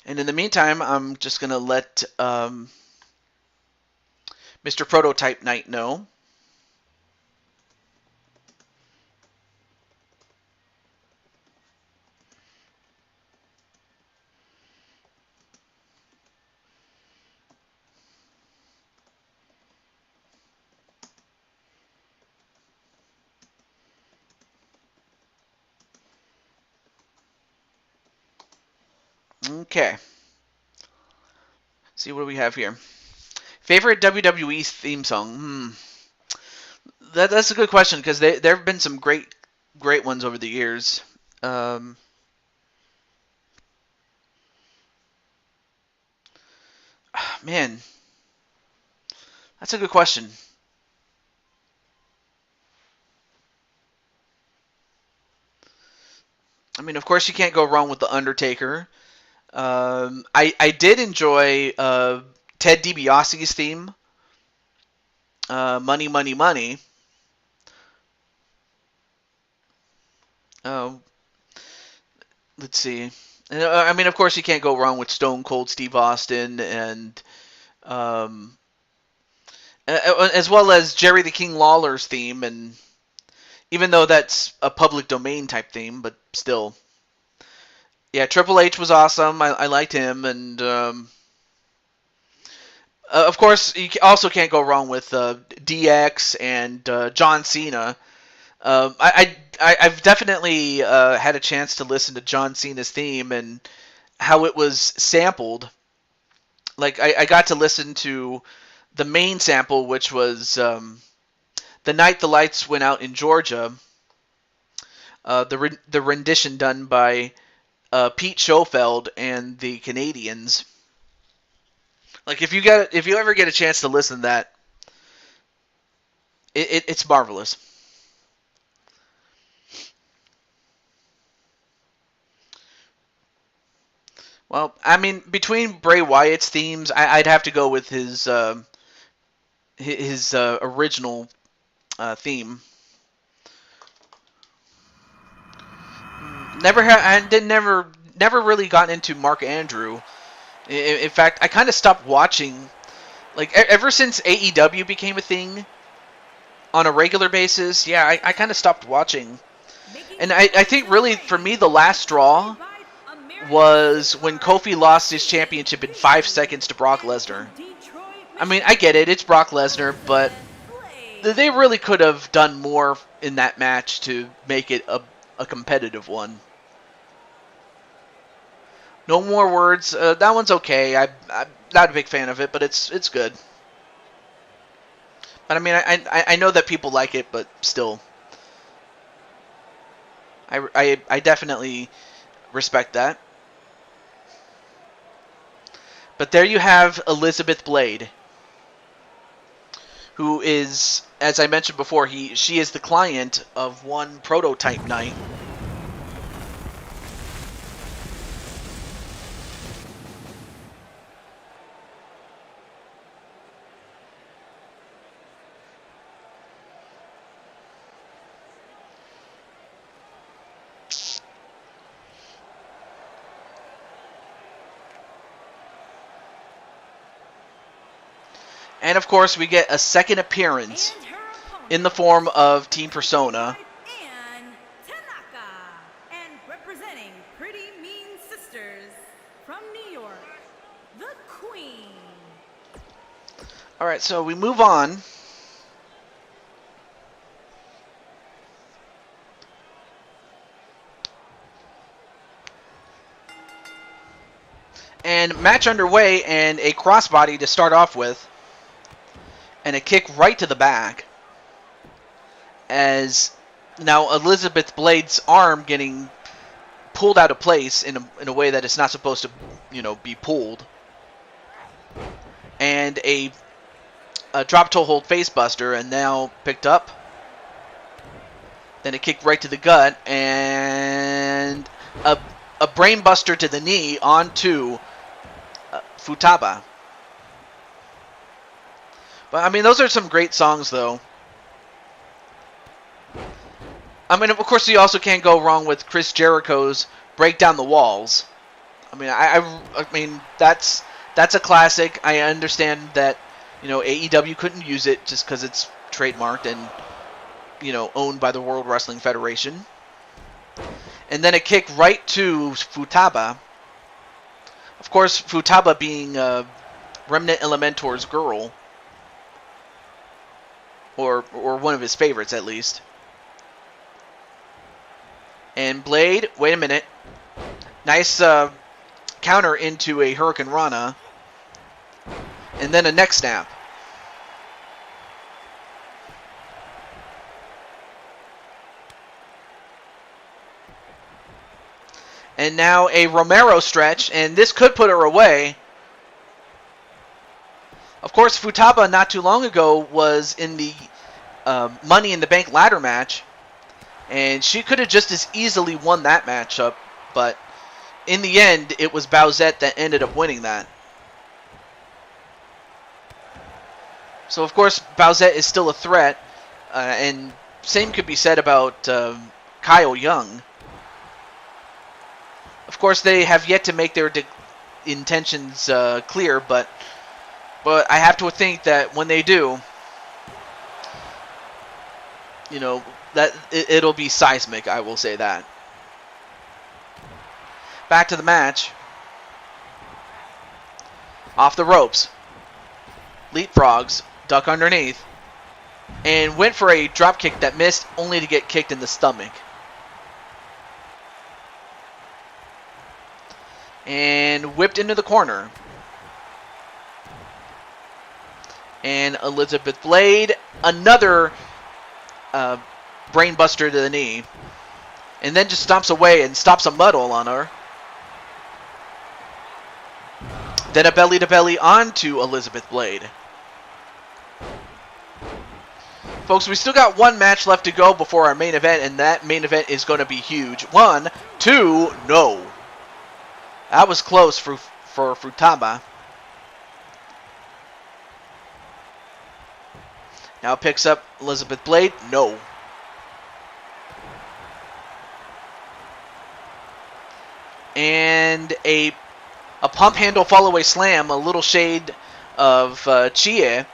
And in the meantime, I'm just going to let Mr. Prototype Knight know. Okay. See what do we have here. Favorite WWE theme song? That's a good question, because there have been some great ones over the years. Man, that's a good question. I mean, of course, you can't go wrong with The Undertaker. I did enjoy Ted DiBiase's theme, Money, Money, Money. Let's see. I mean, of course, you can't go wrong with Stone Cold Steve Austin, and as well as Jerry the King Lawler's theme, and even though that's a public domain type theme, but still. Yeah, Triple H was awesome. I liked him, and of course, you also can't go wrong with DX and John Cena. I've definitely had a chance to listen to John Cena's theme and how it was sampled. Like I got to listen to the main sample, which was "The Night the Lights Went Out in Georgia," the rendition done by Pete Schofeld and the Canadians. Like if you ever get a chance to listen to that, it's marvelous. Well, I mean, between Bray Wyatt's themes, I'd have to go with his original theme. Never really gotten into Mark Andrew. In fact, I kind of stopped watching. Like ever since AEW became a thing on a regular basis, yeah, I kind of stopped watching. And I think really for me the last straw was when Kofi lost his championship in 5 seconds to Brock Lesnar. I mean, I get it, it's Brock Lesnar, but they really could have done more in that match to make it a competitive one. No More Words, that one's okay. I'm not a big fan of it, but it's good. But I mean, I know that people like it, but still. I definitely respect that. But there you have Elizabeth Blade, who is, as I mentioned before, she is the client of one Prototype Night. And of course, we get a second appearance in the form of Team Persona. And Tanaka, and representing Pretty Mean Sisters from New York, the Queen. All right, so we move on. And match underway, and a crossbody to start off with. And a kick right to the back. As now Elizabeth Blade's arm getting pulled out of place in a way that it's not supposed to, be pulled. And a drop toe hold face buster, and now picked up. Then a kick right to the gut, and a brain buster to the knee onto Futaba. But, I mean, those are some great songs, though. I mean, of course, you also can't go wrong with Chris Jericho's Break Down the Walls. I mean, I mean, that's a classic. I understand that, AEW couldn't use it just because it's trademarked and, owned by the World Wrestling Federation. And then a kick right to Futaba. Of course, Futaba being Remnant Elementor's girl. Or one of his favorites, at least. And Blade, wait a minute. Nice counter into a Hurricane Rana. And then a neck snap. And now a Romero stretch, and this could put her away. Of course, Futaba not too long ago was in the Money in the Bank ladder match, and she could have just as easily won that matchup, but in the end, it was Bowsette that ended up winning that. So, of course, Bowsette is still a threat, and same could be said about Kyle Young. Of course, they have yet to make their intentions clear, but I have to think that when they do, that it'll be seismic, I will say that. Back to the match. Off the ropes. Leapfrogs. Duck underneath. and went for a drop kick that missed, only to get kicked in the stomach. And whipped into the corner. And Elizabeth Blade, another brainbuster to the knee. And then just stomps away and stops a muddle on her. Then a belly-to-belly onto Elizabeth Blade. Folks, we still got one match left to go before our main event, and that main event is going to be huge. 1, 2, no. That was close for Futaba. Now picks up Elizabeth Blade. No. And a pump handle follow-away slam, a little shade of Chie.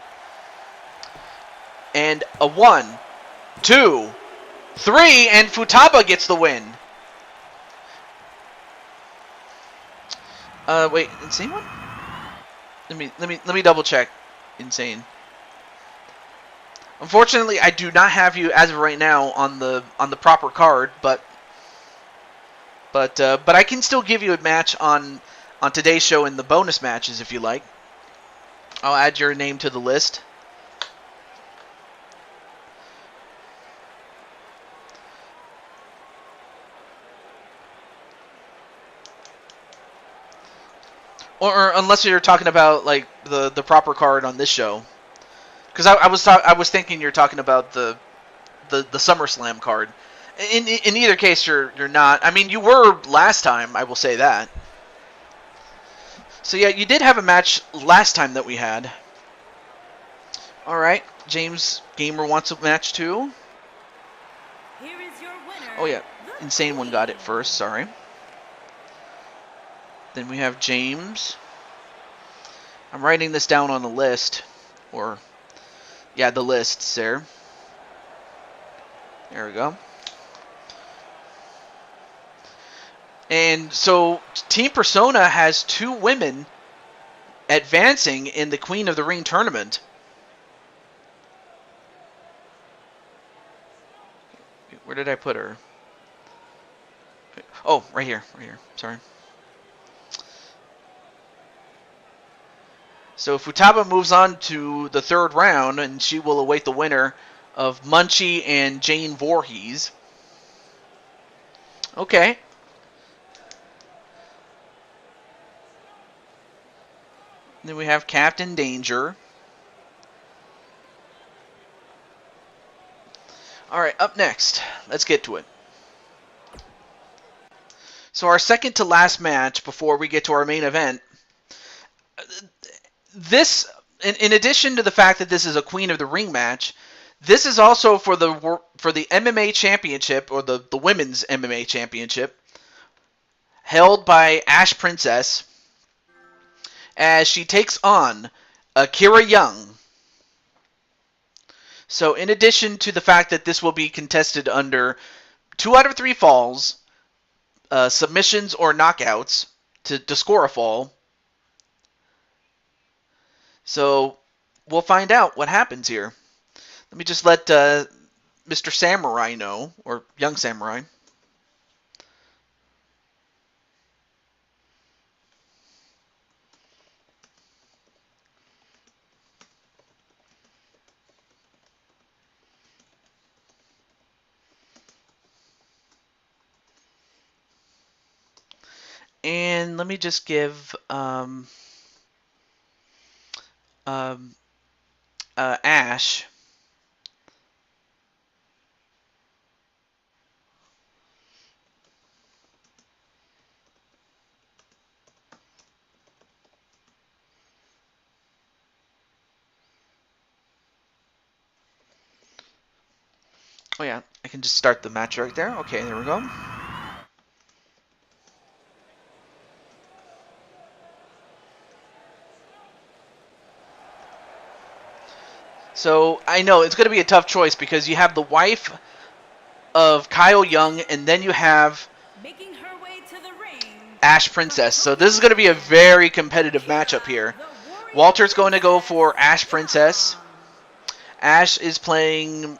And a 1, 2, 3, and Futaba gets the win. Wait, Insane one? Let me double check. Insane. Unfortunately, I do not have you as of right now on the proper card, but I can still give you a match on today's show in the bonus matches if you like. I'll add your name to the list. Or unless you're talking about like the proper card on this show, because I was thinking you're talking about the SummerSlam card. In either case, you're not. I mean, you were last time. I will say that. So yeah, you did have a match last time that we had. All right, James Gamer wants a match too. Here is your winner. Oh yeah, Insane one got it first. Sorry. Then we have James. I'm writing this down on the list. Or, yeah, the lists there. There we go. And so, Team Persona has 2 women advancing in the Queen of the Ring tournament. Where did I put her? Oh, right here. Right here. Sorry. So Futaba moves on to the 3rd round, and she will await the winner of Munchie and Jane Voorhees. Okay. Then we have Captain Danger. Alright, up next. Let's get to it. So our second to last match before we get to our main event. This, in addition to the fact that this is a Queen of the Ring match, this is also for the MMA Championship, or the Women's MMA Championship, held by Ash Princess, as she takes on Akira Young. So in addition to the fact that this will be contested under 2 out of 3 falls, submissions or knockouts to score a fall. So we'll find out what happens here. Let me just let Mr. Samurai know, or Young Samurai. And let me just give Ash oh yeah, I can just start the match right there. Okay, there we go. So I know it's going to be a tough choice because you have the wife of Kyle Young, and then you have Making her way to the ring. Ash Princess. So this is going to be a very competitive matchup here. Walter's going to go for Ash Princess. Ash is playing.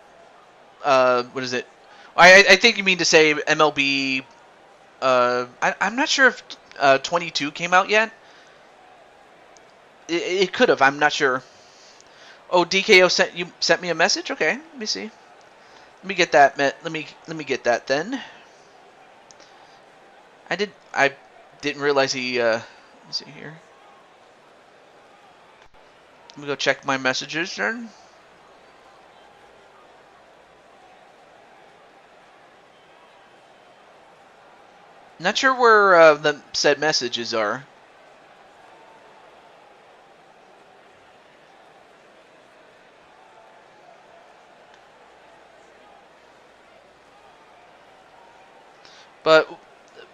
What is it? I think you mean to say MLB. I'm not sure if 22 came out yet. It could have. I'm not sure. Oh, DKO sent me a message. Okay, let me see. Let me get that. Let me get that then. I didn't realize he. Let me see here. Let me go check my messages then. Not sure where the said messages are. But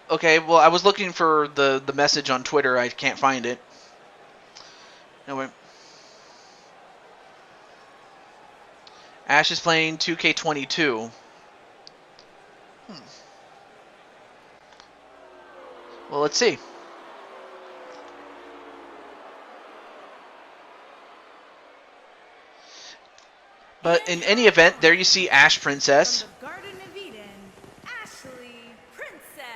okay, well, I was looking for the message on Twitter. I can't find it. Anyway, Ash is playing 2K22. Well, let's see. But in any event, there you see Ash Princess. From the Garden of Eden, Ashley Princess.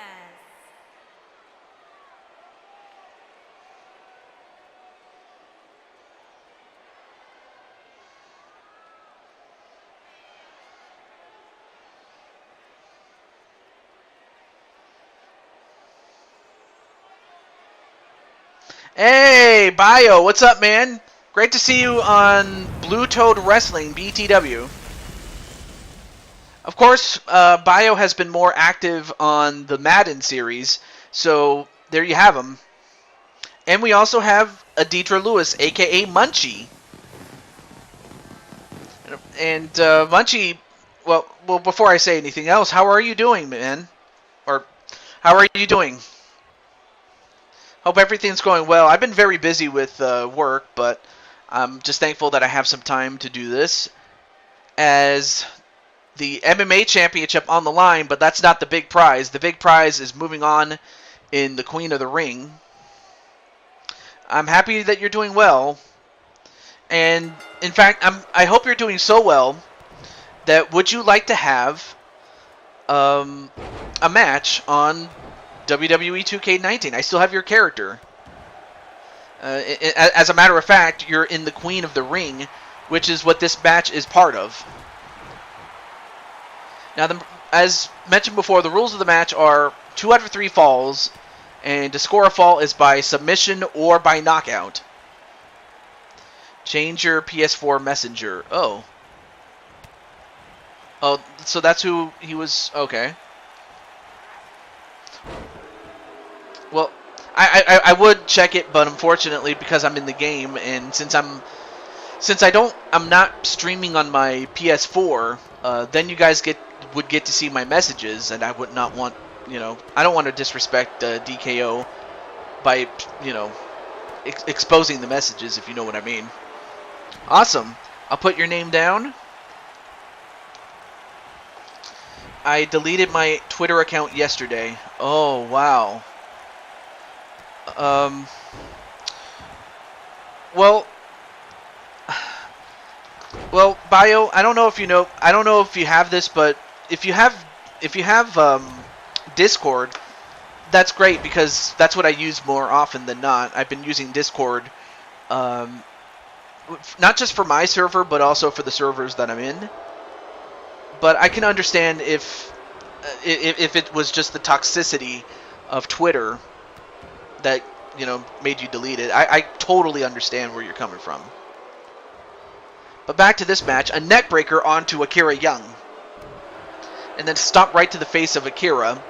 Hey, Bio, what's up, man? Great to see you on Blue Toad Wrestling, BTW. Of course, Bio has been more active on the Madden series, so there you have him. And we also have Adida Lewis, aka Munchie. And Munchie, well, before I say anything else, how are you doing, man? Or how are you doing? Hope everything's going well. I've been very busy with work, but I'm just thankful that I have some time to do this. As the MMA championship on the line, but that's not the big prize. The big prize is moving on in the Queen of the Ring. I'm happy that you're doing well. And in fact, I hope you're doing so well that would you like to have a match on WWE 2K19. I still have your character. As a matter of fact, you're in the Queen of the Ring, which is what this match is part of. Now, as mentioned before, the rules of the match are 2 out of 3 falls, and to score a fall is by submission or by knockout. Change your PS4 messenger. Oh. Oh, so that's who he was. Okay. Well, I would check it, but unfortunately, because I'm in the game, and since I'm not streaming on my PS4, then you guys would get to see my messages, and I would not want, I don't want to disrespect DKO by, exposing the messages, if you know what I mean. Awesome. I'll put your name down. I deleted my Twitter account yesterday. Oh, wow. Well, Bio, I don't know if you know, I don't know if you have this, but if you have Discord, that's great, because that's what I use more often than not. I've been using Discord, not just for my server, but also for the servers that I'm in. But I can understand if it was just the toxicity of Twitter that, made you delete it. I totally understand where you're coming from. But back to this match, a neck breaker onto Akira Young. And then stomp right to the face of Akira.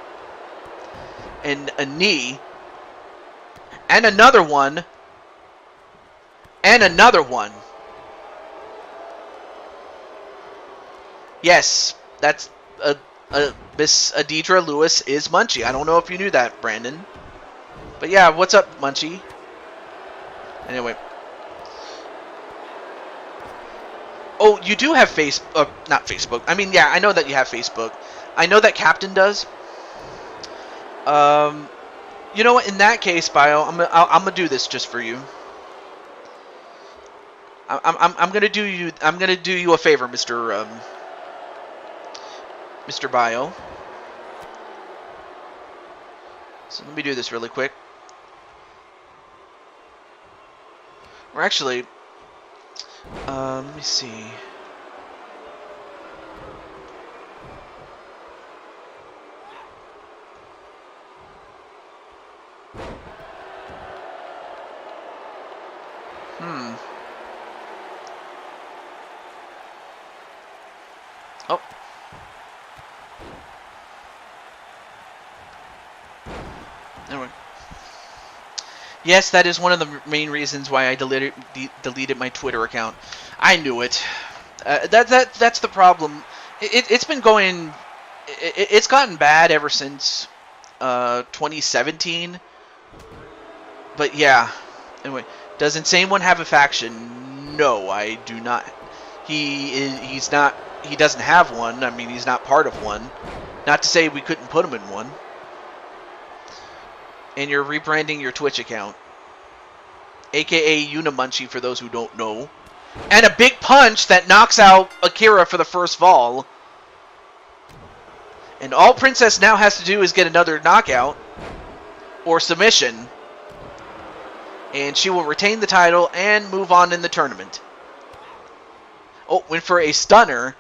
And a knee. And another one. And another one. Yes, that's Miss Adida Lewis is Munchie. I don't know if you knew that, Brandon. But yeah, what's up, Munchie? Anyway. Oh, you do have not Facebook. I mean, yeah, I know that you have Facebook. I know that Captain does. You know what? In that case, Bio, I'm gonna do this just for you. I'm gonna do you. I'm gonna do you a favor, Mr. Bio. So let me do this really quick. Or actually, let me see. Oh. Anyway. Yes, that is one of the main reasons why I deleted my Twitter account. I knew it. That's the problem. It's been going. It's gotten bad ever since 2017. But yeah. Anyway, does Insane One have a faction? No, I do not. He's not. He doesn't have one. I mean, he's not part of one. Not to say we couldn't put him in one. And you're rebranding your Twitch account, aka Munchie for those who don't know, and a big punch that knocks out Akira for the first fall. And all Princess now has to do is get another knockout or submission, and she will retain the title and move on in the tournament. Oh, went for a stunner.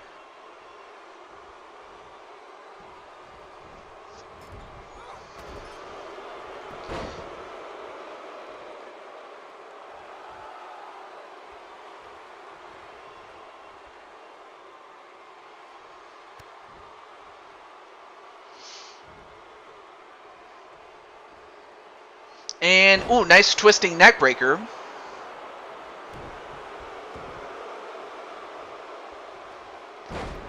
And, ooh, nice twisting neck breaker.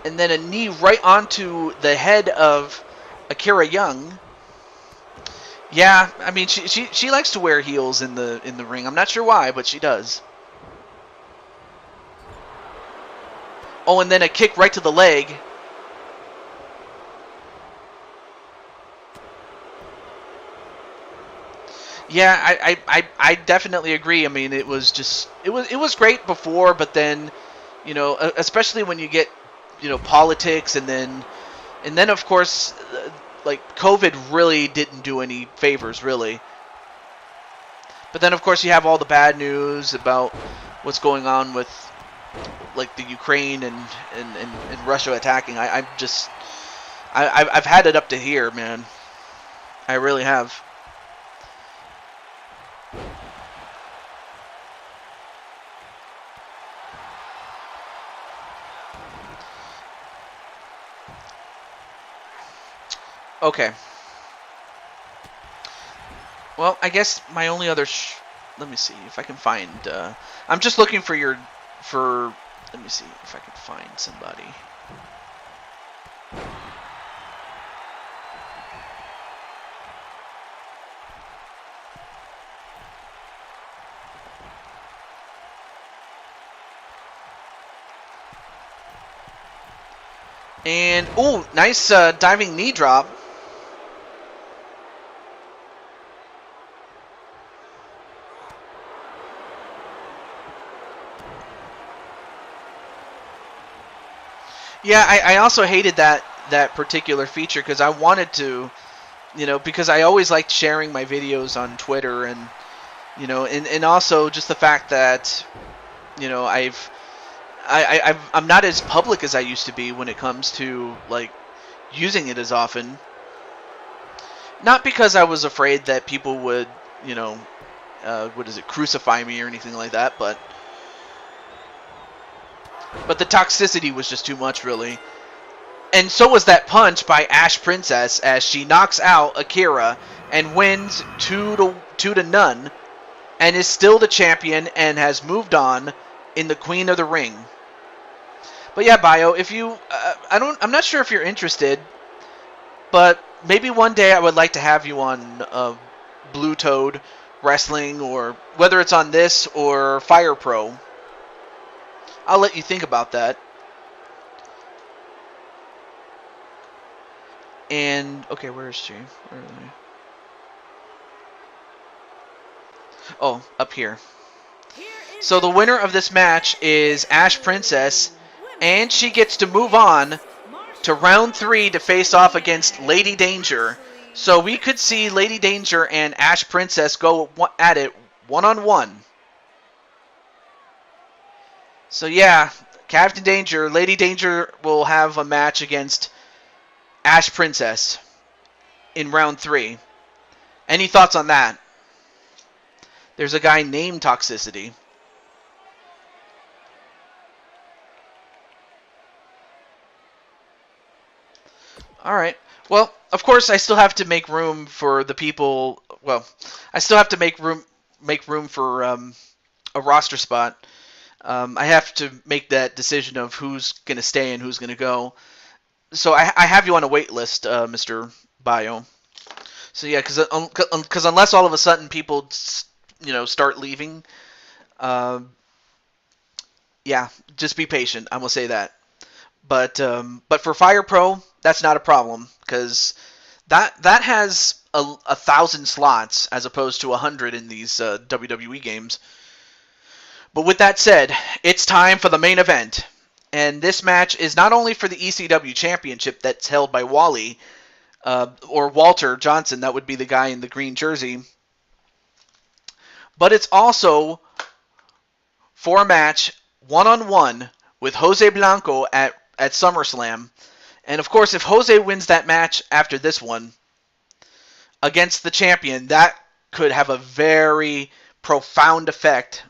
And then a knee right onto the head of Akira Young. Yeah, I mean, she likes to wear heels in the ring. I'm not sure why, but she does. Oh, and then a kick right to the leg. Yeah, I definitely agree. I mean, it was great before, but then, you know, especially when you get, you know, politics, and then of course, like COVID really didn't do any favors, really. But then of course you have all the bad news about what's going on with like the Ukraine and Russia attacking. I've had it up to here, man. I really have. Okay. Well, I guess my only other let me see if I can find I'm just looking for let me see if I can find somebody. And ooh, nice diving knee drop. Yeah, I also hated that particular feature because I wanted to, you know, because I always liked sharing my videos on Twitter, and you know, and also just the fact that, you know, I'm not as public as I used to be when it comes to like using it as often. Not because I was afraid that people would, you know, crucify me or anything like that, but the toxicity was just too much, really. And so was that punch by Ash Princess as she knocks out Akira and wins 2-0, and is still the champion and has moved on in the Queen of the Ring. But yeah, Bio, if you, I'm not sure if you're interested, but maybe one day I would like to have you on Blue Toad Wrestling, or whether it's on this or Fire Pro. I'll let you think about that. And okay, where is she? Where are they? Oh, up here. So the winner of this match is Ash Princess, and she gets to move on to round 3 to face off against Lady Danger. So we could see Lady Danger and Ash Princess go at it one-on-one. So yeah, Captain Danger, Lady Danger will have a match against Ash Princess in round 3. Any thoughts on that? There's a guy named Toxicity. Alright. Well, of course, I still have to make room for the people. Well, I still have to make room for a roster spot. I have to make that decision of who's going to stay and who's going to go. So I have you on a wait list, Mr. Bio. So yeah, because unless all of a sudden people start leaving, yeah, just be patient. I will say that. But for Fire Pro, that's not a problem because that has 1,000 slots as opposed to 100 in these WWE games. But with that said, it's time for the main event. And this match is not only for the ECW Championship that's held by Wally, or Walter Johnson, that would be the guy in the green jersey, but it's also for a match one-on-one with Jose Blanco at SummerSlam. And of course, if Jose wins that match after this one against the champion, that could have a very profound effect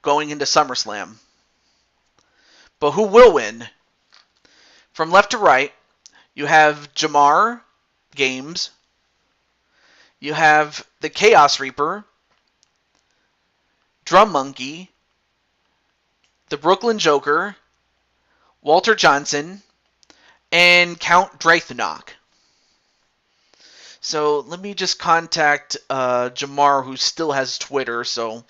going into SummerSlam. But who will win? From left to right, you have Jamar Games. You have the Chaos Reaper, Drum Monkey, the Brooklyn Joker, Walter Johnson, and Count Drathnock. So let me just contact Jamar, who still has Twitter, so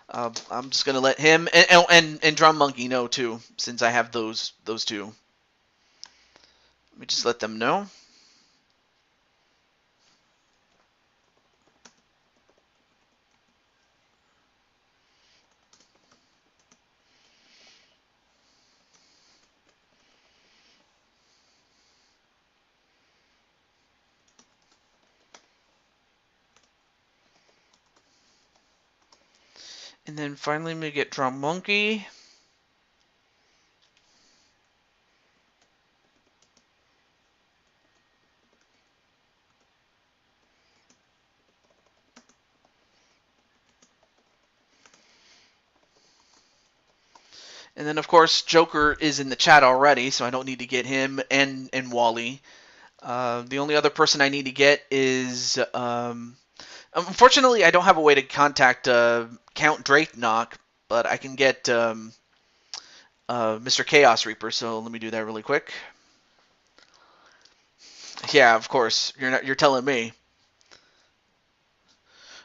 I'm just going to let him and Drum Monkey know too, since I have those two. Let me just let them know. And then finally, we get Drum Monkey. And then, of course, Joker is in the chat already, so I don't need to get him and Wally. The only other person I need to get is... unfortunately, I don't have a way to contact Count Drathnock, but I can get Mr. Chaos Reaper, so let me do that really quick. Yeah, of course. You're telling me.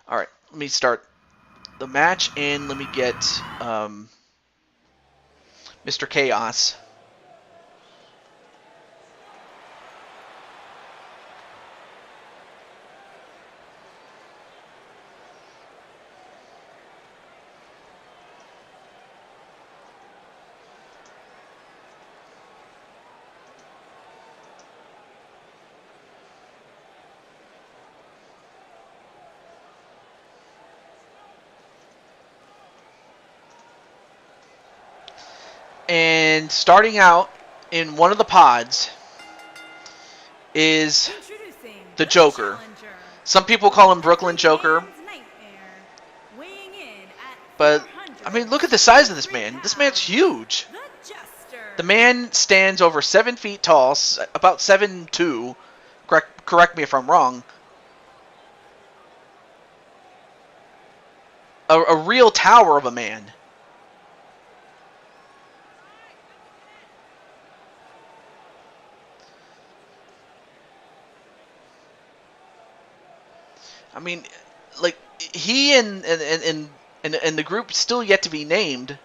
Alright, let me start the match, and let me get Mr. Chaos. And starting out in one of the pods is the Joker. Some people call him Brooklyn Joker. But, I mean, look at the size of this man. This man's huge. The man stands over 7 feet tall, about 7'2". Correct me if I'm wrong. A real tower of a man. I mean, like, he and the group still yet to be named.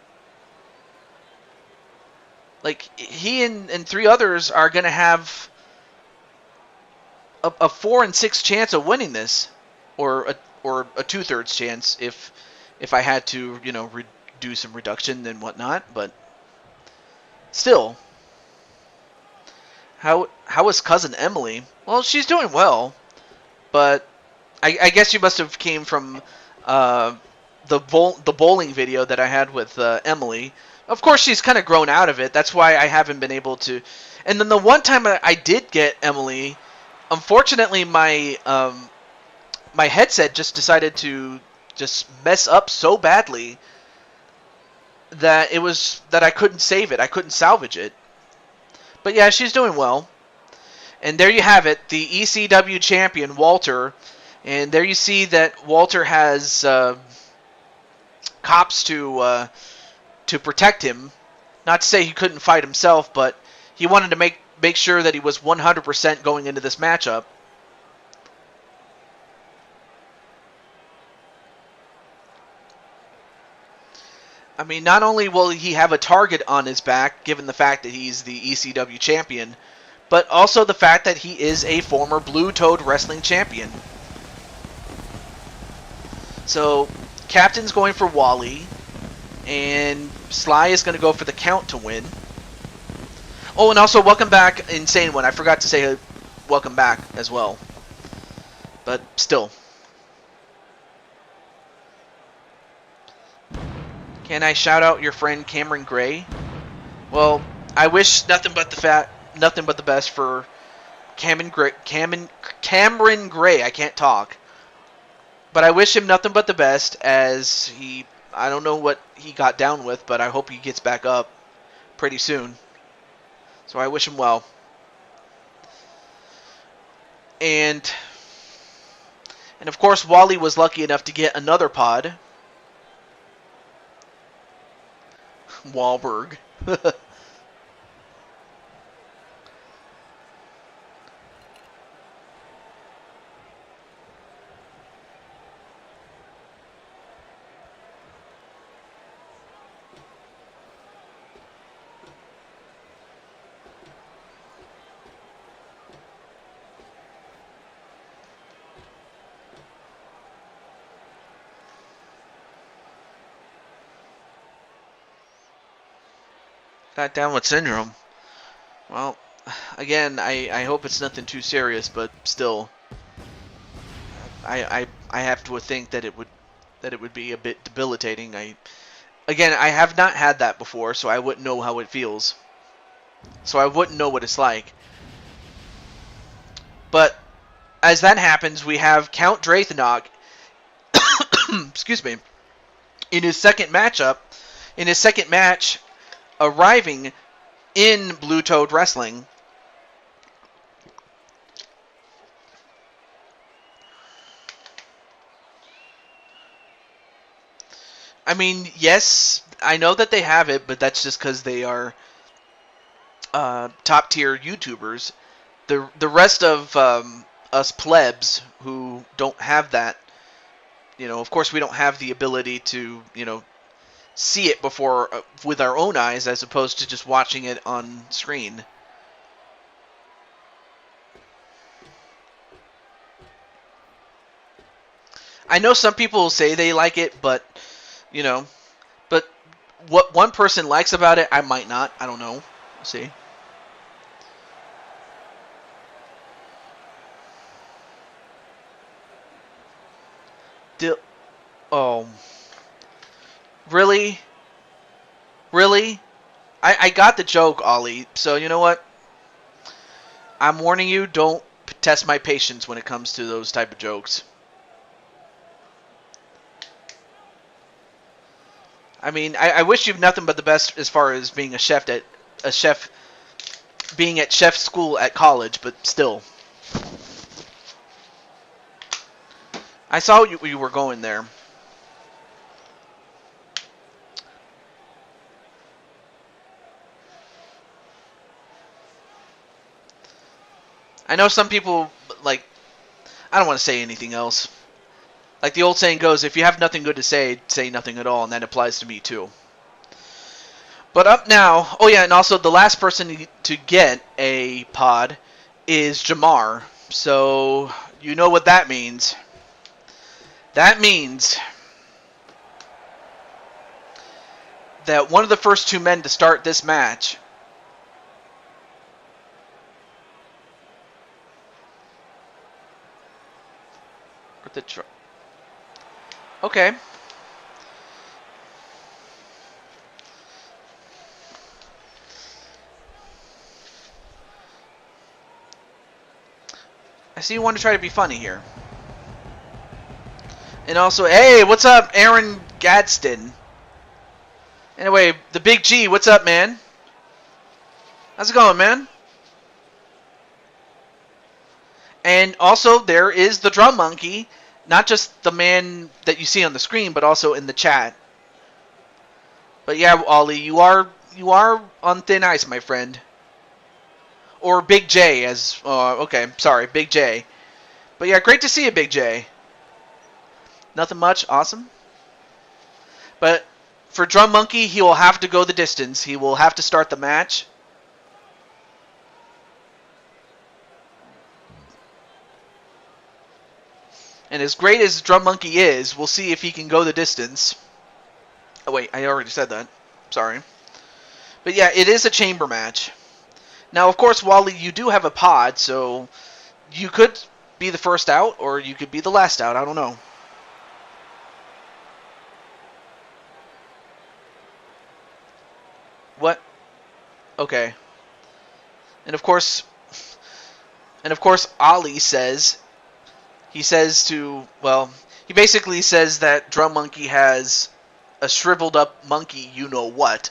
Like, he and 3 others are going to have a 4 and 6 chance of winning this, or a 2/3 chance if I had to, do some reduction and whatnot, but still. How is cousin Emily? Well, she's doing well, but I guess you must have came from the bowling video that I had with Emily. Of course, she's kind of grown out of it. That's why I haven't been able to. And then the one time I did get Emily, unfortunately, my headset just decided to just mess up so badly that I couldn't save it. I couldn't salvage it. But yeah, she's doing well. And there you have it, the ECW champion, Walter. And there you see that Walter has cops to protect him. Not to say he couldn't fight himself, but he wanted to make sure that he was 100% going into this matchup. I mean, not only will he have a target on his back, given the fact that he's the ECW champion, but also the fact that he is a former Blue Toad Wrestling champion. So, Captain's going for Wally, and Sly is going to go for the count to win. Oh, and also welcome back, Insane One. I forgot to say welcome back as well. But still. Can I shout out your friend Cameron Gray? Well, I wish nothing but the best for Cameron Gray. I can't talk. But I wish him nothing but the best, as I don't know what he got down with, but I hope he gets back up pretty soon. So I wish him well. And of course, Wally was lucky enough to get another pod. Wahlberg. Got downward syndrome. Well, again, I hope it's nothing too serious, but still, I have to think that it would be a bit debilitating. I have not had that before, so I wouldn't know how it feels. So I wouldn't know what it's like. But as that happens, we have Count Drathenock, excuse me, in his second match, arriving in Blue Toad Wrestling. I mean, yes, I know that they have it, but that's just because they are top tier YouTubers. The rest of us plebs who don't have that, of course we don't have the ability to, see it before with our own eyes as opposed to just watching it on screen. I know some people say they like it, but but what one person likes about it, I might not. I don't know. We'll see. Oh. Really? Really? I got the joke, Ollie. So, you know what? I'm warning you, don't test my patience when it comes to those type of jokes. I mean, I wish you nothing but the best as far as being being at chef school at college, but still. I saw you were going there. I know some people, I don't want to say anything else. Like the old saying goes, if you have nothing good to say nothing at all, and that applies to me too. But up now, oh yeah, and also the last person to get a pod is Jamar. So, you know what that means. That means that one of the first two men to start this match okay. I see you want to try to be funny here. And also, hey, what's up, Aaron Gadsden? Anyway, the Big G, what's up, man? How's it going, man? And also, there is the Drum Monkey. Not just the man that you see on the screen, but also in the chat. But yeah, Ollie, you are on thin ice, my friend. Or Big J, as... okay, sorry, Big J. But yeah, great to see you, Big J. Nothing much, awesome. But for Drum Monkey, he will have to go the distance. He will have to start the match. And as great as Drum Monkey is, we'll see if he can go the distance. Oh wait, I already said that. Sorry. But yeah, it is a chamber match. Now, of course, Wally, you do have a pod, so you could be the first out, or you could be the last out. I don't know. What? Okay. And of course, Ollie says, he basically says that Drum Monkey has a shriveled up monkey, you know what,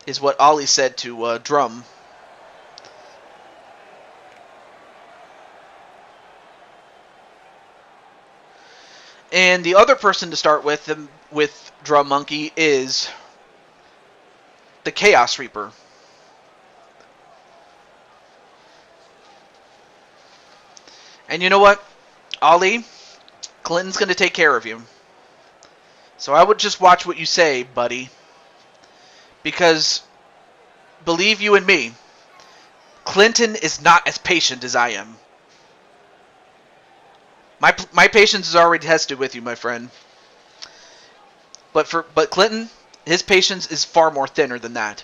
is what Ollie said to Drum. And the other person to start with Drum Monkey is the Chaos Reaper. And you know what, Ollie? Clinton's going to take care of you. So I would just watch what you say, buddy. Because, believe you and me, Clinton is not as patient as I am. My patience is already tested with you, my friend. But Clinton, his patience is far more thinner than that.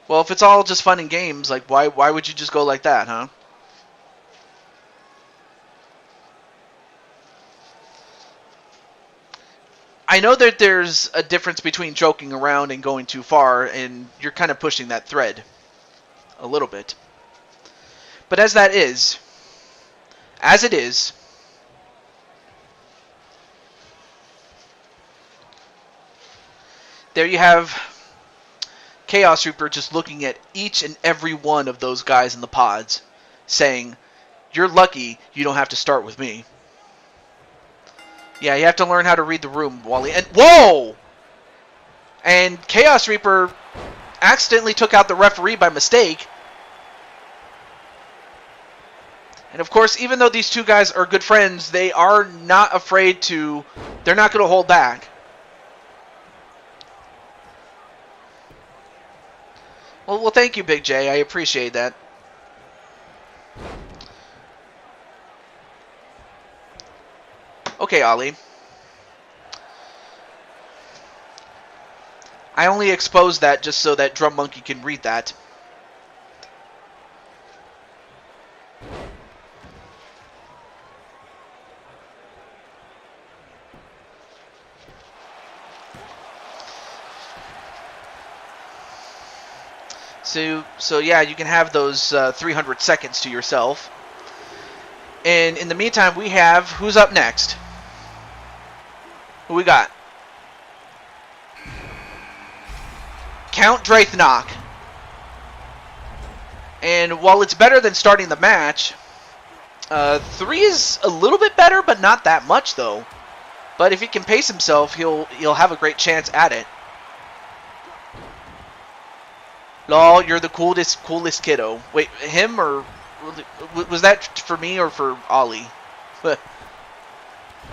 Well, if it's all just fun and games, like why would you just go like that, huh? I know that there's a difference between joking around and going too far, and you're kind of pushing that thread a little bit. But as it is, there you have Chaos Reaper just looking at each and every one of those guys in the pods, saying, "You're lucky you don't have to start with me." Yeah, you have to learn how to read the room, Wally. And whoa! And Chaos Reaper accidentally took out the referee by mistake. And of course, even though these two guys are good friends, they are not afraid to... They're not going to hold back. Well, thank you, Big J. I appreciate that. Okay, Ollie. I only exposed that just so that Drum Monkey can read that. So yeah, you can have those 300 seconds to yourself. And in the meantime, we have... Who's up next? Who we got? Count Drathnock. And while it's better than starting the match, 3 is a little bit better, but not that much, though. But if he can pace himself, he'll have a great chance at it. Lol, you're the coolest kiddo. Wait, him or... Was that for me or for Ollie? I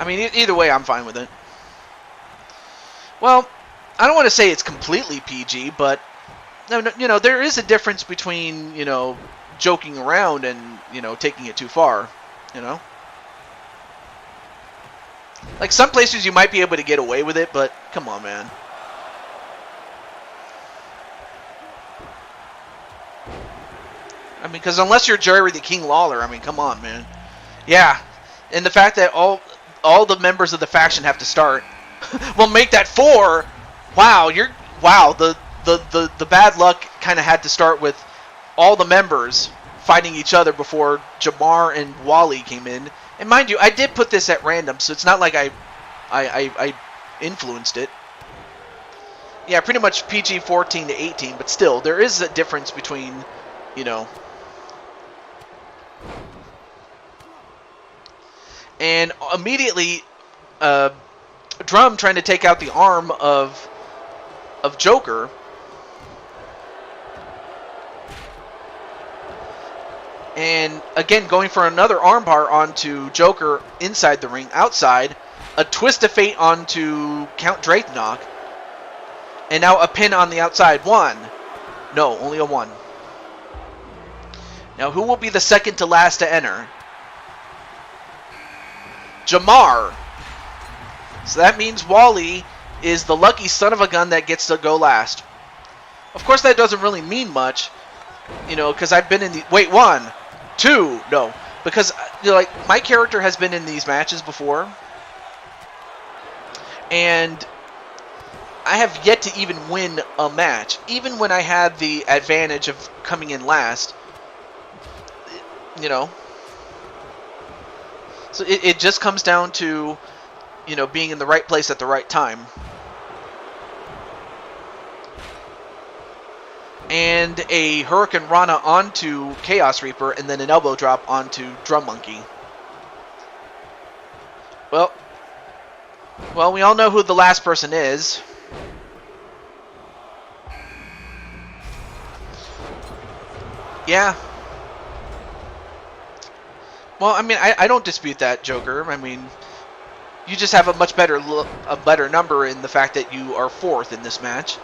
mean, either way, I'm fine with it. Well, I don't want to say it's completely PG, but you know, there is a difference between, you know, joking around and, you know, taking it too far, you know. Like, some places you might be able to get away with it, but come on, man. I mean, because unless you're Jerry the King Lawler, I mean, come on, man. Yeah, and the fact that all the members of the faction have to start will make that 4. Wow, the bad luck kind of had to start with all the members fighting each other before Jamar and Wally came in. And mind you, I did put this at random, so it's not like I influenced it. Yeah, pretty much PG-14 to 18, but still, there is a difference between, you know. And immediately, Drum trying to take out the arm of Joker. And again, going for another armbar onto Joker inside the ring. Outside, a twist of fate onto Count Drakenok. And now a pin on the outside. 1. No, only a 1. Now, who will be the second to last to enter? Jamar. So that means Wally is the lucky son of a gun that gets to go last. Of course, that doesn't really mean much, you know, because I've been in the... Wait, 1, 2, no. Because, you know, like, my character has been in these matches before. And I have yet to even win a match. Even when I had the advantage of coming in last, you know. So it just comes down to, you know, being in the right place at the right time. And a Hurricane Rana onto Chaos Reaper, and then an elbow drop onto Drum Monkey. Well, we all know who the last person is. Yeah. Well, I mean, I don't dispute that, Joker. I mean, you just have a much better number in the fact that you are 4th in this match.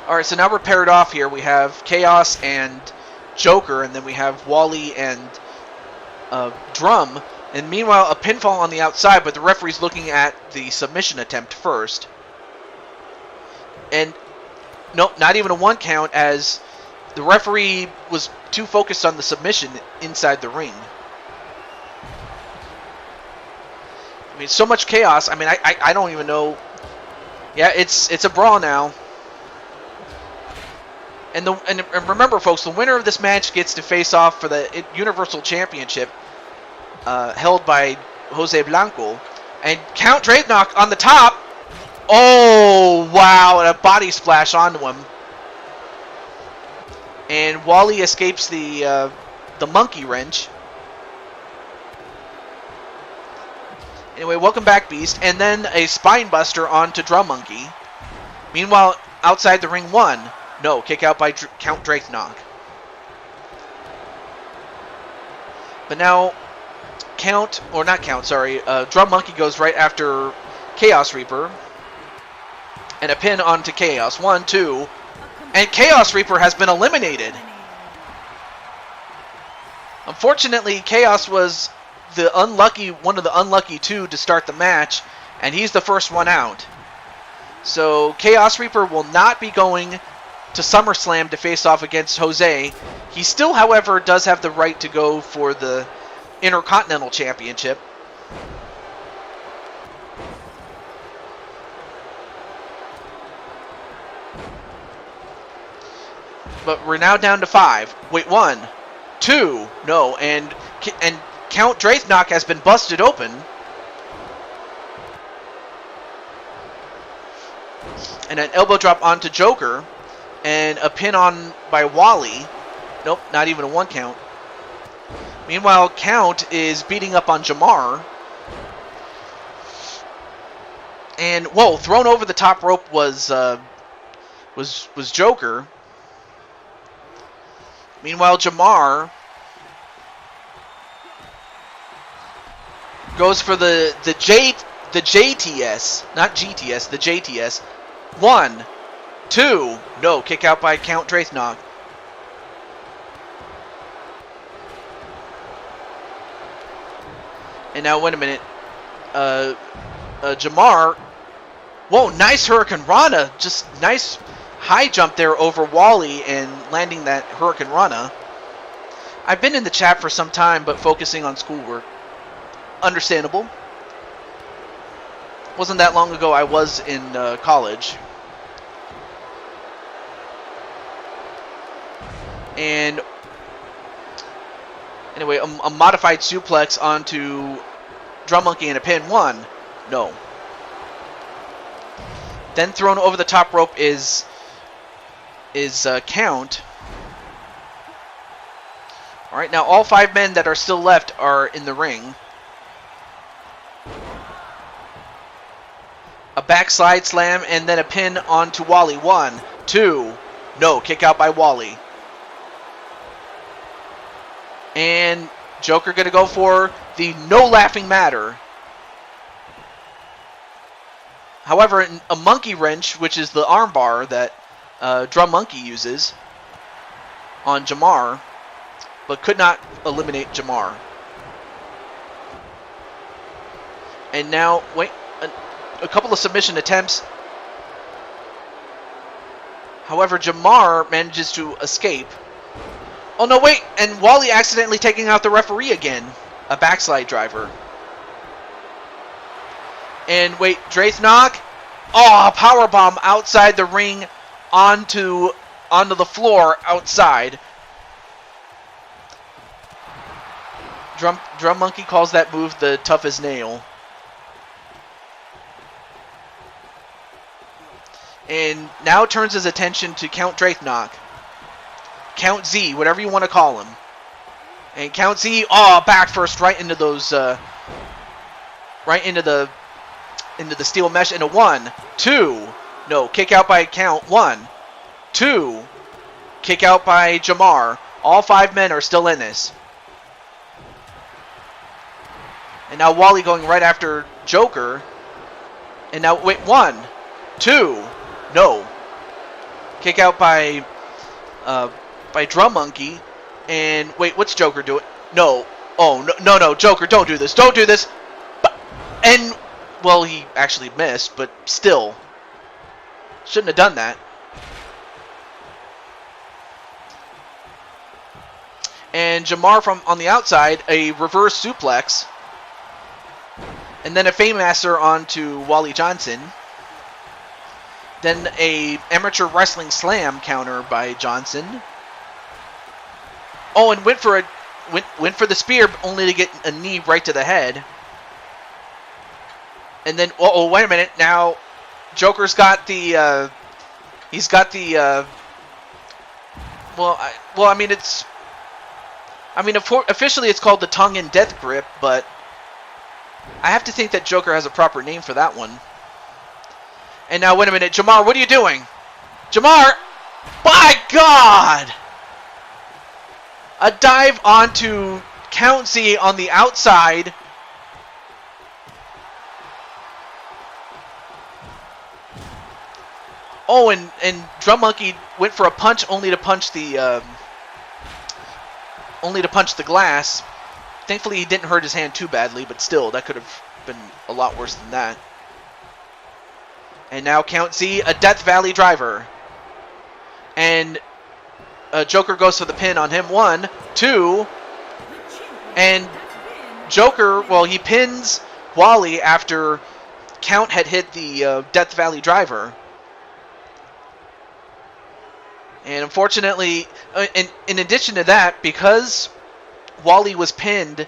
All right, so now we're paired off here. We have Chaos and Joker, and then we have Wally and Drum. And meanwhile, a pinfall on the outside, but the referee's looking at the submission attempt first. And nope, not even a 1 count, as the referee was too focused on the submission inside the ring. I mean, so much chaos. I mean, I don't even know. Yeah, it's a brawl now. And remember, folks, the winner of this match gets to face off for the Universal Championship, held by Jose Blanco. And Count Drakenok on the top. Oh, wow, and a body splash onto him. And Wally escapes the monkey wrench. Anyway, welcome back, Beast. And then a spine buster onto Drum Monkey. Meanwhile, outside the ring, 1. No, kick out by Count Drakenok. But now, Drum Monkey goes right after Chaos Reaper. And a pin onto Chaos. 1, 2. And Chaos Reaper has been eliminated. Unfortunately, Chaos was one of the unlucky 2 to start the match, and he's the first one out. So Chaos Reaper will not be going to SummerSlam to face off against Jose. He still, however, does have the right to go for the Intercontinental Championship. But we're now down to 5. Wait, 1, 2, no, and Count Drakenok has been busted open. And an elbow drop onto Joker, and a pin on by Wally. Nope, not even a 1 count. Meanwhile, Count is beating up on Jamar. And whoa, thrown over the top rope was Joker. Meanwhile, Jamar goes for the JTS, not GTS, the JTS. 1, 2, no, kick out by Count Drakenok. And now, wait a minute. Jamar. Whoa, nice Hurricane Rana. Just nice high jump there over Wally and landing that Hurricane Rana. I've been in the chat for some time, but focusing on schoolwork. Understandable. Wasn't that long ago I was in college. And anyway, a modified suplex onto Drum Monkey and a pin. 1. No. Then thrown over the top rope is Count. All right, now all 5 men that are still left are in the ring. A backslide slam and then a pin onto Wally. 1, 2, no, kick out by Wally. And Joker gonna go for the no laughing matter. However, a monkey wrench, which is the armbar that Drum Monkey uses on Jamar, but could not eliminate Jamar. And now, wait, a couple of submission attempts. However, Jamar manages to escape. Oh no, wait, and Wally accidentally taking out the referee again. A backslide driver. And wait, Drath knock. Oh, powerbomb outside the ring onto the floor outside. Drum Monkey calls that move the tough as nail. And now turns his attention to Count Drathnock. Count Z, whatever you want to call him. And Count Z, oh, back first right into those, right into the steel mesh. And a 1, 2, no, kick out by Count. 1, 2, kick out by Jamar. All 5 men are still in this. And now Wally going right after Joker. And now, wait, 1, 2, no. Kick out by Drum Monkey. And wait, what's Joker doing? No. Oh, no, Joker, don't do this. Don't do this. And, well, he actually missed, but still. Shouldn't have done that. And Jamar from on the outside, a reverse suplex. And then a Fame-Master onto Wally Johnson. Then a amateur wrestling slam counter by Johnson. Oh, and went for the spear, only to get a knee right to the head. And then, oh, wait a minute. Now, Joker's got the, he's got the, officially it's called the tongue and death grip, but I have to think that Joker has a proper name for that one. And now, wait a minute, Jamar, what are you doing? Jamar! By God! A dive onto Count Z on the outside. Oh, and Drum Monkey went for a punch, only to punch the glass. Thankfully, he didn't hurt his hand too badly, but still, that could have been a lot worse than that. And now Count Z, a Death Valley driver. And Joker goes for the pin on him. 1, 2. And Joker, well, he pins Wally after Count had hit the Death Valley driver. And unfortunately, in addition to that, because Wally was pinned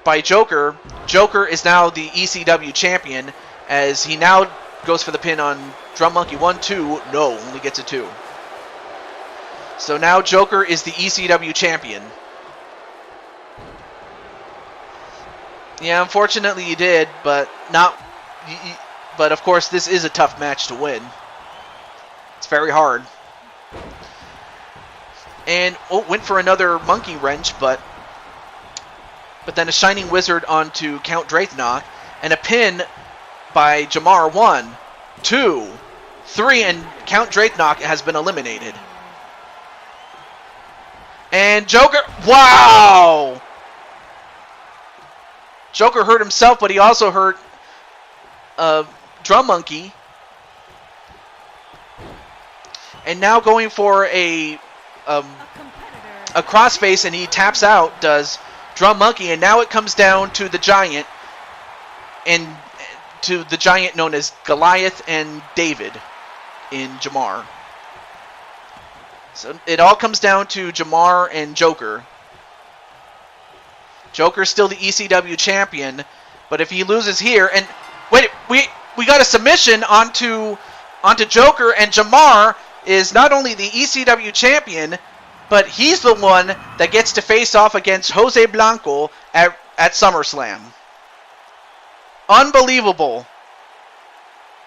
by Joker, Joker is now the ECW champion, as he now goes for the pin on Drum Monkey. 1, 2, no, only gets a 2. So now Joker is the ECW champion. Yeah, unfortunately you did, but not. But of course, this is a tough match to win. It's very hard. And went for another monkey wrench, but then a Shining Wizard onto Count Drathnock, and a pin by Jamar. 1, 2, 3, and Count Drathnock has been eliminated. And Joker, wow! Joker hurt himself, but he also hurt Drum Monkey. And now going for a crossface, and he taps out, does Drum Monkey, and now it comes down to the Giant, and to the Giant known as Goliath and David in Jamar. So it all comes down to Jamar and Joker. Joker's still the ECW champion, but if he loses here, and wait, we got a submission onto Joker, and Jamar is not only the ECW champion, but he's the one that gets to face off against Jose Blanco at SummerSlam. Unbelievable.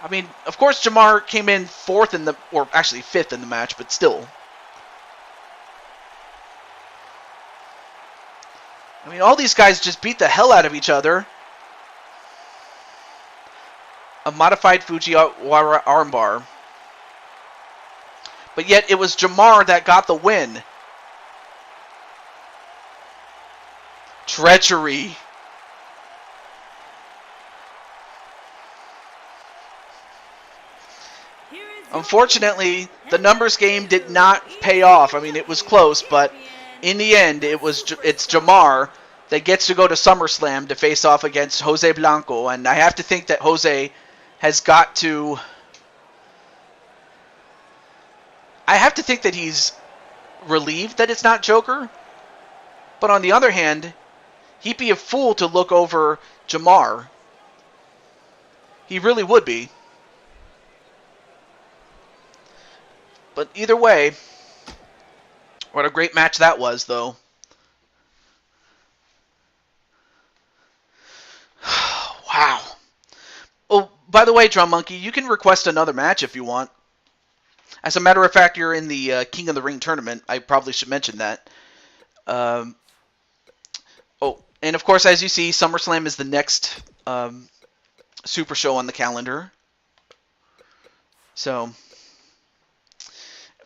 I mean, of course Jamar came in fifth in the match, but still. I mean, all these guys just beat the hell out of each other. A modified Fujiwara armbar. But yet it was Jamar that got the win. Treachery. Unfortunately, the numbers game did not pay off. I mean, it was close, but in the end, it's Jamar that gets to go to SummerSlam to face off against Jose Blanco, and I have to think that Jose has got to... I have to think that he's relieved that it's not Joker, but on the other hand, he'd be a fool to look over Jamar. He really would be. But either way, what a great match that was, though. Wow. Oh, by the way, Drum Monkey, you can request another match if you want. As a matter of fact, you're in the King of the Ring tournament. I probably should mention that. Oh, and of course, as you see, SummerSlam is the next Super Show on the calendar. So,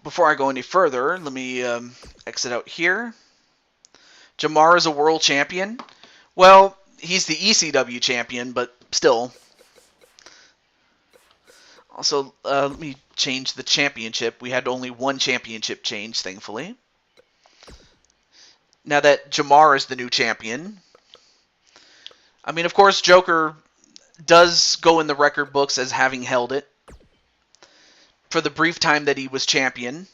before I go any further, let me exit out here. Jamar is a world champion. Well, he's the ECW champion, but still. Also, let me change the championship. We had only one championship change, thankfully. Now that Jamar is the new champion. I mean, of course, Joker does go in the record books as having held it for the brief time that he was champion.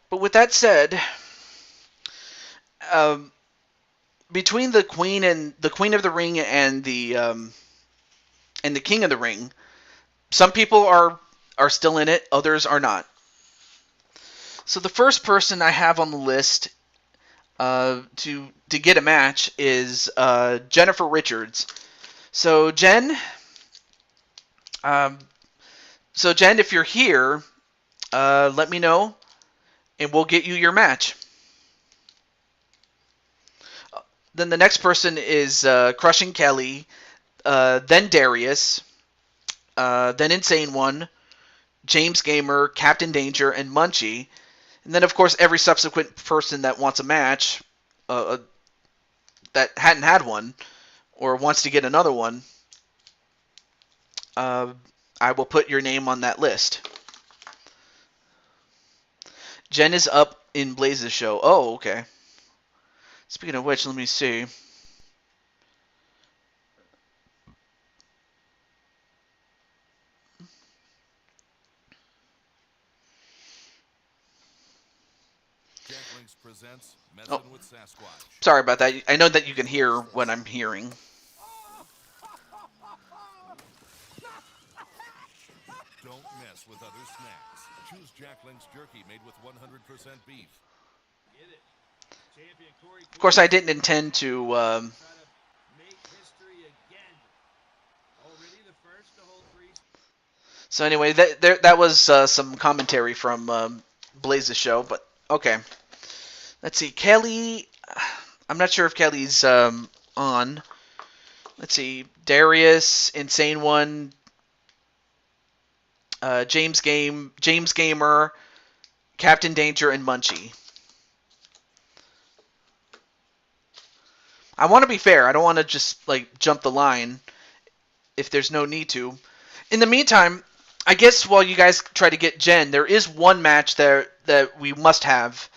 But with that said, between the Queen of the Ring and the King of the Ring, some people are still in it, others are not. So the first person I have on the list to get a match is Jennifer Richards. So Jen, if you're here, let me know, and we'll get you your match. Then the next person is Crushing Kelly, then Darius, then Insane One, James Gamer, Captain Danger, and Munchie. And then, of course, every subsequent person that wants a match, that hadn't had one, or wants to get another one, I will put your name on that list. Jen is up in Blaze's show. Oh, okay. Speaking of which, let me see. Oh, sorry about that. I know that you can hear what I'm hearing. Don't mess with other snacks. Choose Jack Link's jerky made with 100% beef. Of course, I didn't intend to. So anyway, that was some commentary from Blaze's show, but okay. Let's see, Kelly. I'm not sure if Kelly's on. Let's see, Darius, Insane One, James Gamer, Captain Danger, and Munchie. I want to be fair. I don't want to just like jump the line if there's no need to. In the meantime, I guess while you guys try to get Jen, there is one match there that we must have.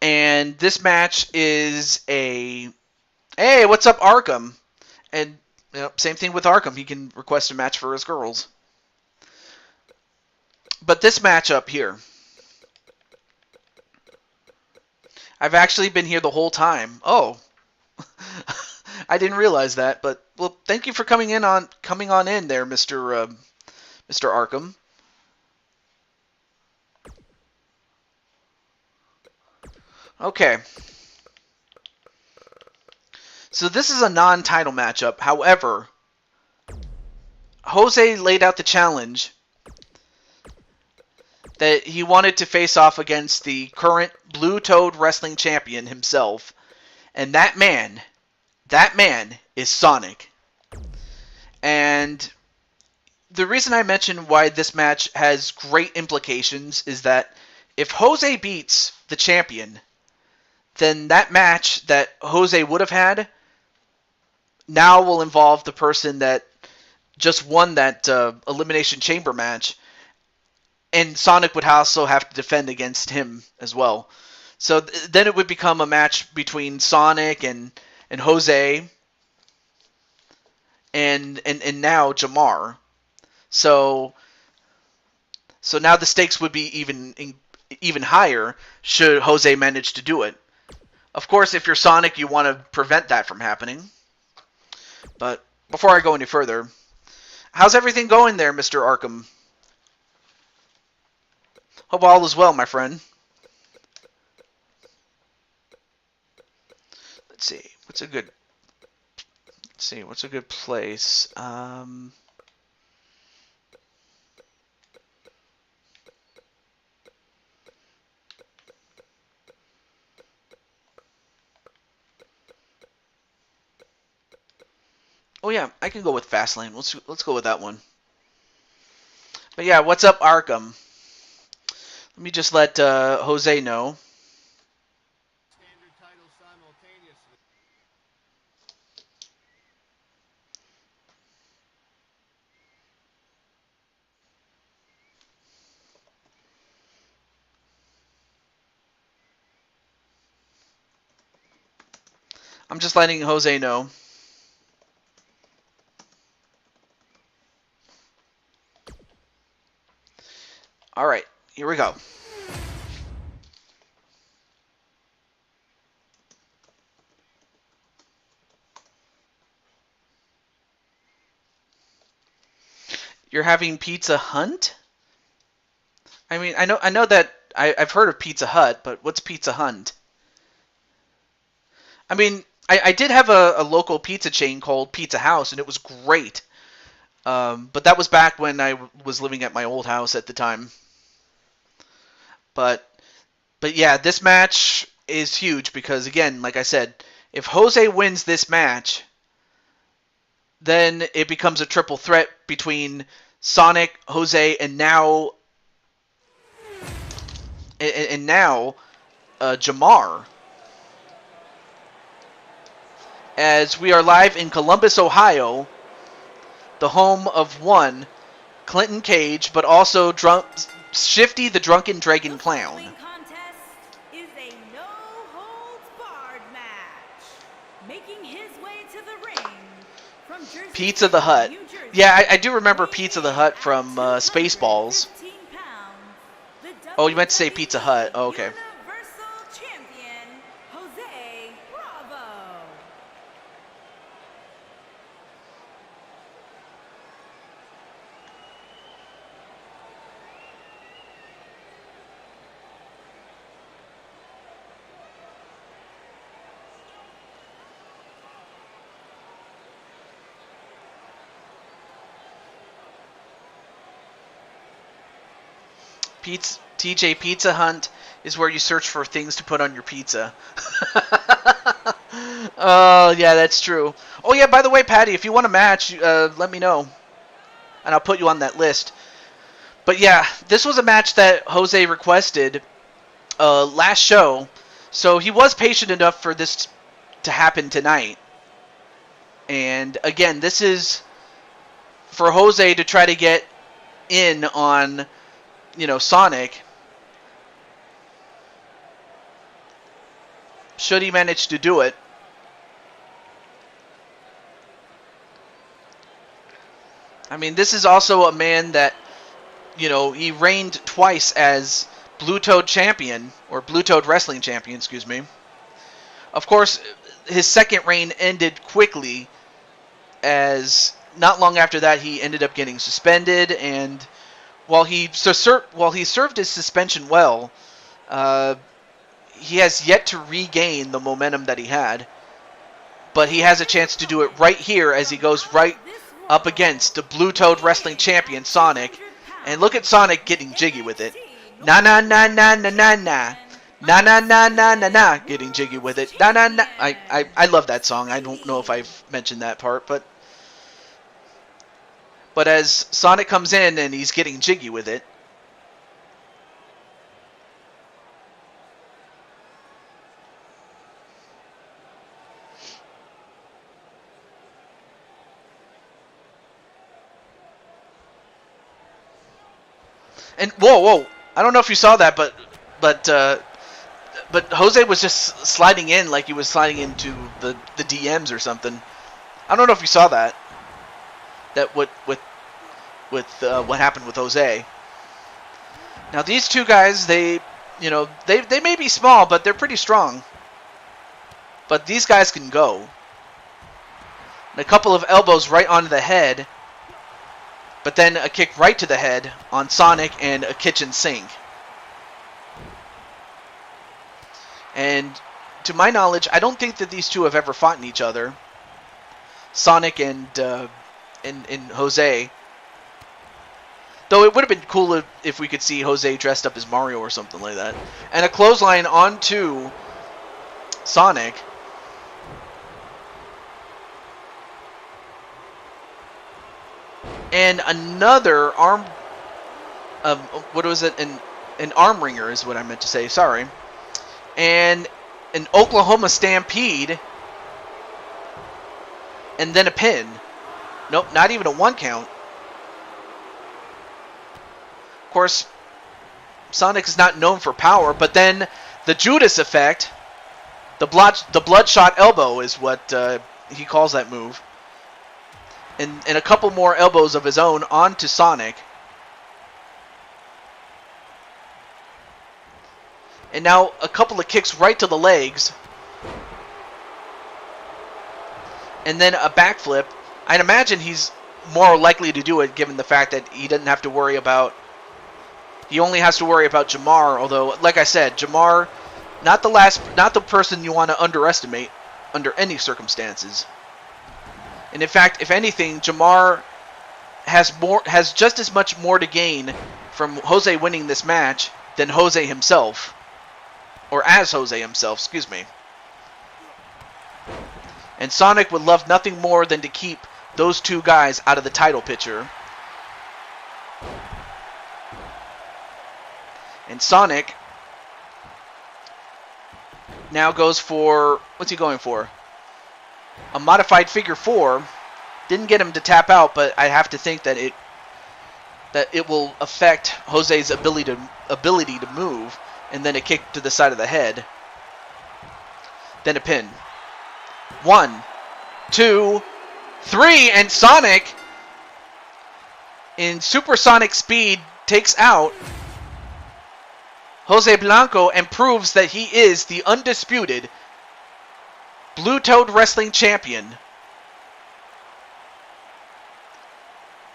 And this match is a... Hey, what's up, Arkham? And same thing with Arkham. He can request a match for his girls. But this match up here... I've actually been here the whole time. Oh. I didn't realize that, but well, thank you for coming on in there, Mr. Arkham. Okay. So this is a non-title matchup. However, Jose laid out the challenge that he wanted to face off against the current Blue Toad Wrestling Champion himself. And that man is Sonic. And the reason I mention why this match has great implications is that if Jose beats the champion, then that match that Jose would have had now will involve the person that just won that Elimination Chamber match. And Sonic would also have to defend against him as well. So then it would become a match between Sonic and Jose and now Jamar. So now the stakes would be even higher should Jose manage to do it. Of course, if you're Sonic, you want to prevent that from happening. But before I go any further, how's everything going there, Mr. Arkham? Hope all is well, my friend. Let's see. What's a good place? Oh yeah, I can go with Fastlane. Let's go with that one. But yeah, what's up, Arkham? Let me just let Jose know. I'm just letting Jose know. All right, here we go. You're having Pizza Hunt? I mean, I know that I've heard of Pizza Hut, but what's Pizza Hunt? I mean, I did have a local pizza chain called Pizza House, and it was great. But that was back when I was living at my old house at the time. But yeah, this match is huge because, again, like I said, if Jose wins this match, then it becomes a triple threat between Sonic, Jose, and now Jamar. As we are live in Columbus, Ohio, the home of one, Clinton Cage, but also Shifty the Drunken Dragon Clown. The contest is a no-holds-barred match. Making his way to the ring from Jersey Pizza the Hut. New Jersey, Yeah, I do remember Pizza the Hut from Spaceballs. 215 pounds, the Oh, you meant to say Pizza Hut. Oh, okay. Universal Champion, Jose Bravo. TJ Pizza Hunt is where you search for things to put on your pizza. Oh, yeah, that's true. Oh, yeah, by the way, Patty, if you want a match, let me know. And I'll put you on that list. But yeah, this was a match that Jose requested. last show, so he was patient enough for this to happen tonight. And again, this is for Jose to try to get in on, Sonic. Should he manage to do it? I mean, this is also a man that, he reigned twice as Blue Toad champion, or Blue Toad wrestling champion, excuse me. Of course, his second reign ended quickly, as not long after that he ended up getting suspended, and while he served his suspension well, he has yet to regain the momentum that he had. But he has a chance to do it right here as he goes right up against the Blue Toad wrestling champion, Sonic. And look at Sonic getting jiggy with it. Na na na na na na na. Na na na na na na. Getting jiggy with it. Na na na. I love that song. I don't know if I've mentioned that part, but as Sonic comes in and he's getting jiggy with it, and whoa, I don't know if you saw that, but Jose was just sliding in like he was sliding into the DMs or something. I don't know if you saw that. That with what happened with Jose. Now these two guys, they may be small, but they're pretty strong. But these guys can go. And a couple of elbows right onto the head. But then a kick right to the head on Sonic and a kitchen sink. And to my knowledge, I don't think that these two have ever fought in each other. Sonic and Jose. Though it would have been cool if we could see Jose dressed up as Mario or something like that. And a clothesline onto Sonic. And another arm... what was it? An arm wringer is what I meant to say. Sorry. And an Oklahoma Stampede. And then a pin. Nope, not even a 1 count. Of course, Sonic is not known for power, but then the Judas effect, the bloodshot elbow is what he calls that move. And a couple more elbows of his own onto Sonic. And now a couple of kicks right to the legs. And then a backflip. I'd imagine he's more likely to do it given the fact that he doesn't have to worry about... He only has to worry about Jamar, although, like I said, Jamar, not the person you want to underestimate under any circumstances. And in fact, if anything, Jamar has just as much more to gain from Jose winning this match than Jose himself. Or as Jose himself, excuse me. And Sonic would love nothing more than to keep those two guys out of the title picture. And Sonic now goes for... What's he going for? A modified figure 4. Didn't get him to tap out, but I have to think that it will affect Jose's ability to move. And then a kick to the side of the head. Then a pin. 1, 2, 3, and Sonic, in supersonic speed, takes out Jose Blanco and proves that he is the undisputed Blue Toad Wrestling Champion.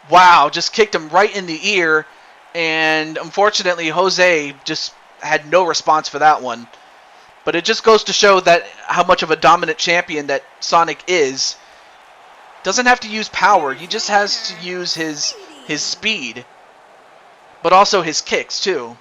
Wow, just kicked him right in the ear, and unfortunately Jose just had no response for that one. But it just goes to show that how much of a dominant champion that Sonic is. Doesn't have to use power, he just has to use his speed. But also his kicks too.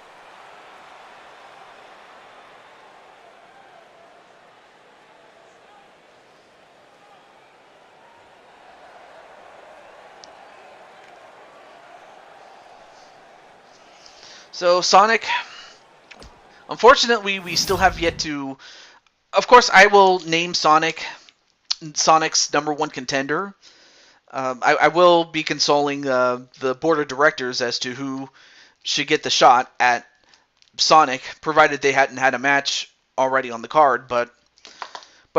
So Sonic Unfortunately, we still have yet to. Of course, I will name Sonic's #1 contender. I will be consoling the board of directors as to who should get the shot at Sonic, provided they hadn't had a match already on the card. But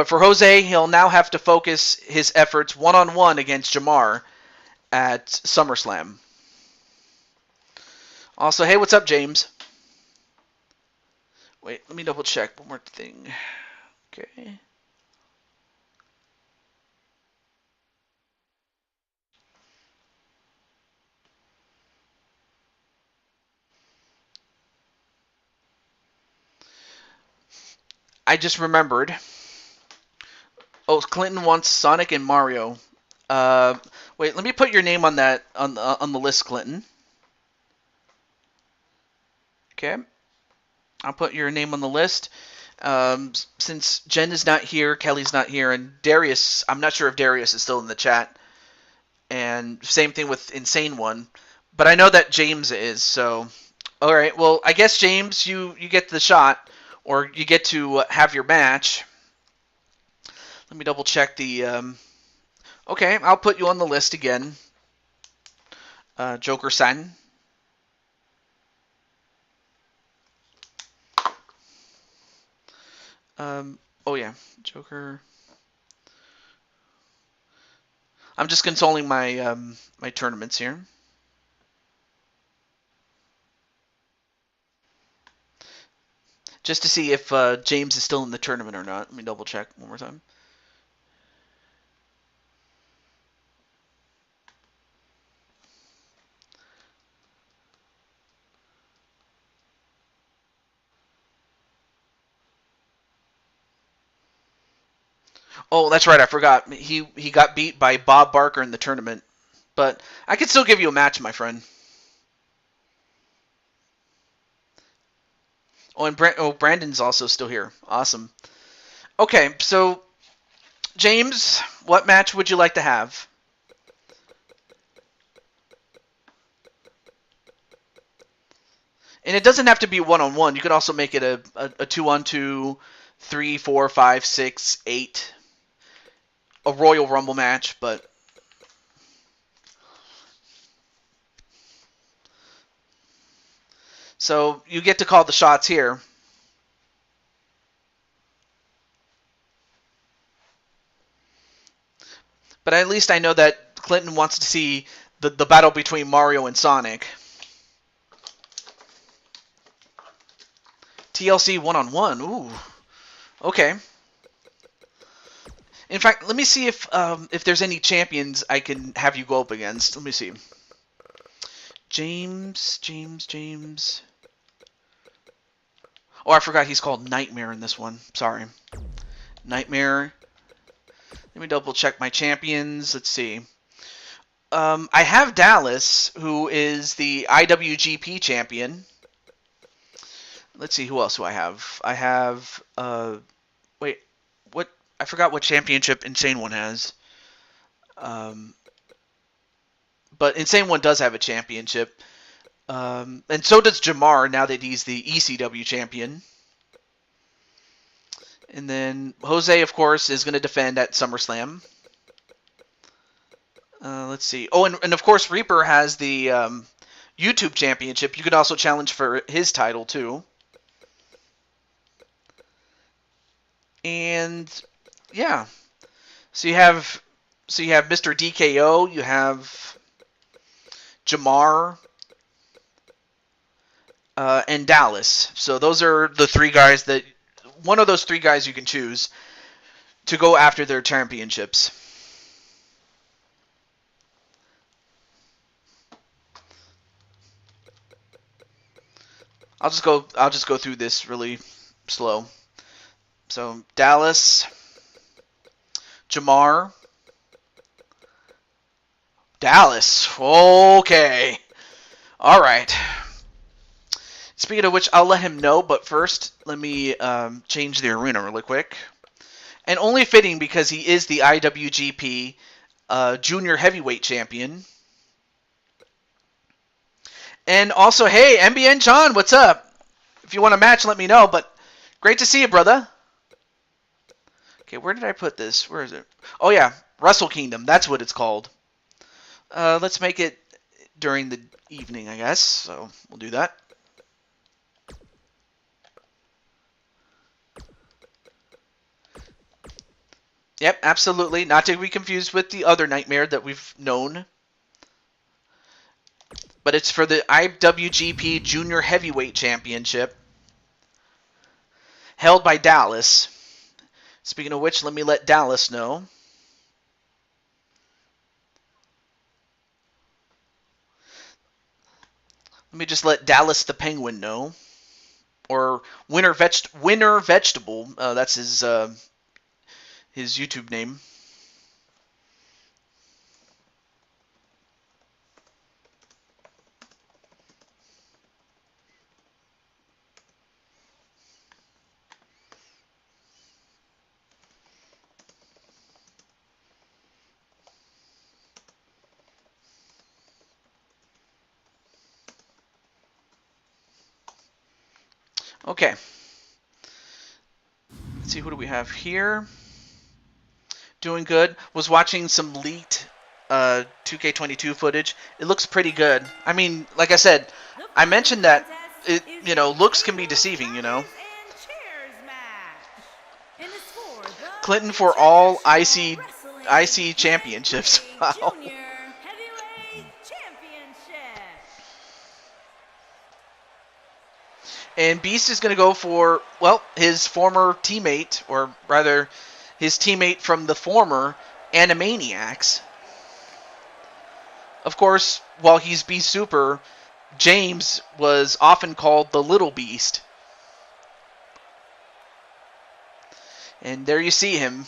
for Jose, he'll now have to focus his efforts one-on-one against Jamar at SummerSlam. Also, hey, what's up, James? Wait, let me double check one more thing. Okay. I just remembered. Oh, Clinton wants Sonic and Mario. Wait, let me put your name on that on the list, Clinton. Okay, I'll put your name on the list. Since Jen is not here, Kelly's not here, and Darius, I'm not sure if Darius is still in the chat. And same thing with Insane One, but I know that James is. So, all right. Well, I guess James, you get the shot, or you get to have your match. Let me double check the. Okay, I'll put you on the list again. Joker-san. Oh yeah, Joker. I'm just consoling my my tournaments here. Just to see if James is still in the tournament or not. Let me double check one more time. Oh, that's right. I forgot. He got beat by Bob Barker in the tournament. But I could still give you a match, my friend. Oh, and Brandon's also still here. Awesome. Okay, so James, what match would you like to have? And it doesn't have to be one-on-one. You could also make it a 2-on-2, 3, 4, 5, 6, 8. A Royal Rumble match, but so you get to call the shots here. But at least I know that Clinton wants to see the battle between Mario and Sonic. TLC one-on-one. Ooh. Okay. In fact, let me see if there's any champions I can have you go up against. Let me see. James. Oh, I forgot he's called Nightmare in this one. Sorry. Nightmare. Let me double check my champions. Let's see. I have Dallas, who is the IWGP champion. Let's see, who else do I have? I have, wait, what? I forgot what championship Insane One has. But Insane One does have a championship. And so does Jamar, now that he's the ECW champion. And then Jose, of course, is going to defend at SummerSlam. Let's see. Oh, and of course, Reaper has the YouTube championship. You can also challenge for his title, too. And yeah, so you have Mr. DKO, you have Jamar, and Dallas. So those are the three guys that one of those three guys you can choose to go after their championships. I'll just go through this really slow. So Dallas, Jamar, Dallas. Okay. All right. Speaking of which, I'll let him know, but first, let me change the arena really quick. And only fitting because he is the IWGP Junior Heavyweight Champion. And also, hey, MBN John, what's up? If you want a match, let me know. But great to see you, brother. Okay, where did I put this? Where is it? Oh yeah, Wrestle Kingdom. That's what it's called. Let's make it during the evening, I guess. So we'll do that. Yep, absolutely. Not to be confused with the other Nightmare that we've known. But it's for the IWGP Junior Heavyweight Championship. Held by Dallas. Speaking of which, let me let Dallas know. Let me just let Dallas the Penguin know. Or Winter Vegetable. That's his YouTube name. Okay. Let's see, who do we have here? Doing good. Was watching some leaked 2K22 footage. It looks pretty good. I mean, like I said, I mentioned that it, looks can be deceiving, Clinton for all IC championships. Wow. And Beast is going to go for, well, his former teammate, or rather, his teammate from the former Animaniacs. Of course, while he's Beast Super, James was often called the Little Beast. And there you see him.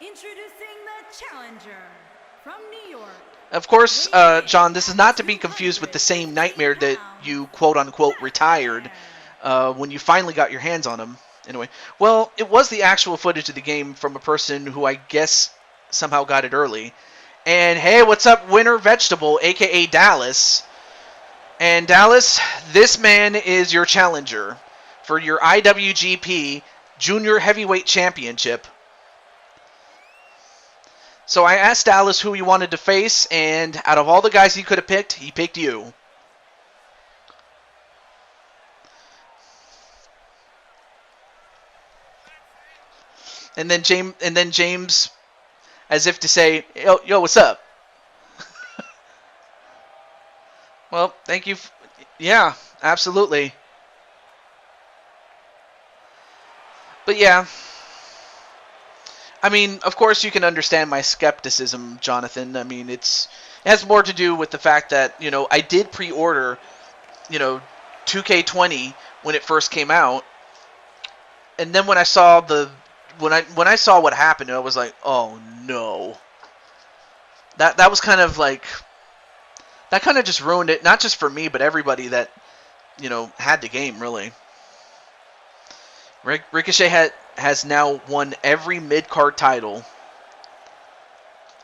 Introducing the challenger from New York. Of course, John, this is not to be confused with the same Nightmare that you quote-unquote retired when you finally got your hands on him. Anyway, well, it was the actual footage of the game from a person who I guess somehow got it early. And hey, what's up, Winter Vegetable, a.k.a. Dallas. And Dallas, this man is your challenger for your IWGP Junior Heavyweight Championship. So I asked Dallas who he wanted to face, and out of all the guys he could have picked, he picked you. And then James, as if to say, yo, what's up? Well, thank you. Yeah, absolutely. But yeah. I mean, of course you can understand my skepticism, Jonathan. I mean, it has more to do with the fact that, I did pre-order, 2K20 when it first came out. And then when I saw when I saw what happened, I was like, "Oh no." That was kind of like that kind of just ruined it, not just for me, but everybody that, had the game, really. Ricochet has now won every mid-card title.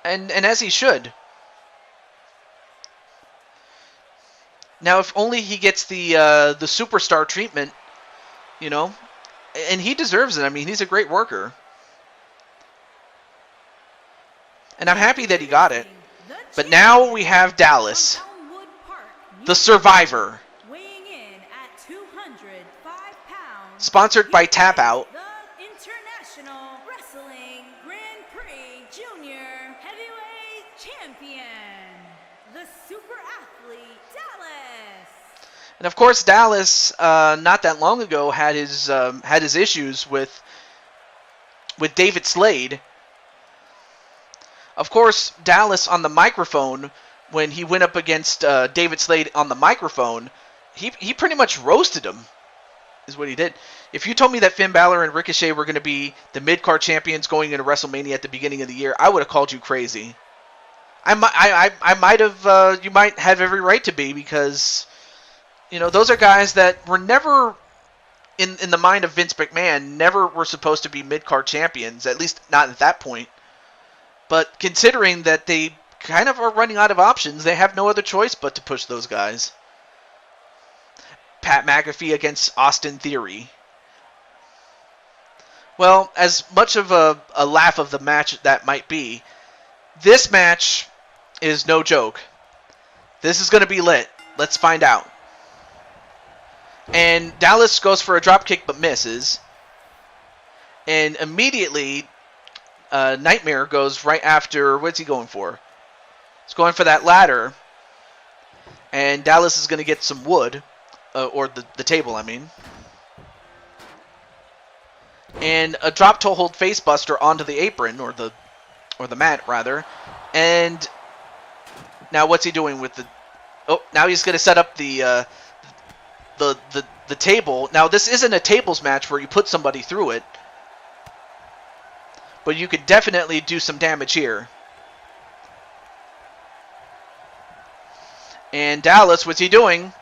And as he should. Now, if only he gets the superstar treatment, and he deserves it. I mean, he's a great worker. And I'm happy that he got it. But now we have Dallas, the Survivor. Sponsored by Tap Out. The International Wrestling Grand Prix Junior Heavyweight Champion, the super athlete Dallas. And of course, Dallas, not that long ago, had his issues with David Slade. Of course, Dallas on the microphone, when he went up against David Slade on the microphone, he pretty much roasted him. Is what he did. If you told me that Finn Balor and Ricochet were going to be the mid-card champions going into WrestleMania at the beginning of the year, I would have called you crazy. I might have. You might have every right to be, because those are guys that were never in the mind of Vince McMahon. Never were supposed to be mid-card champions, at least not at that point. But considering that they kind of are running out of options, they have no other choice but to push those guys. Pat McAfee against Austin Theory. Well, as much of a laugh of the match that might be, this match is no joke. This is going to be lit. Let's find out. And Dallas goes for a dropkick but misses. And immediately, Nightmare goes right after... What's he going for? He's going for that ladder. And Dallas is going to get some wood. Or the table, I mean. And a drop toe hold facebuster onto the apron, or the mat, rather. And now what's he doing with the... Oh, now he's going to set up the table. Now, this isn't a tables match where you put somebody through it. But you could definitely do some damage here. And Dallas, what's he doing?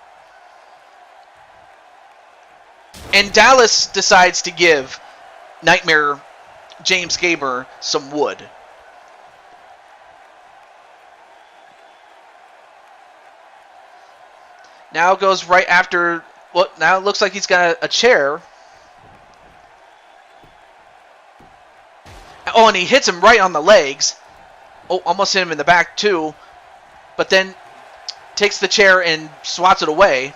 And Dallas decides to give Nightmare James Gamer some wood. Now goes right after... Well, now it looks like he's got a chair. Oh, and he hits him right on the legs. Oh, almost hit him in the back, too. But then takes the chair and swats it away.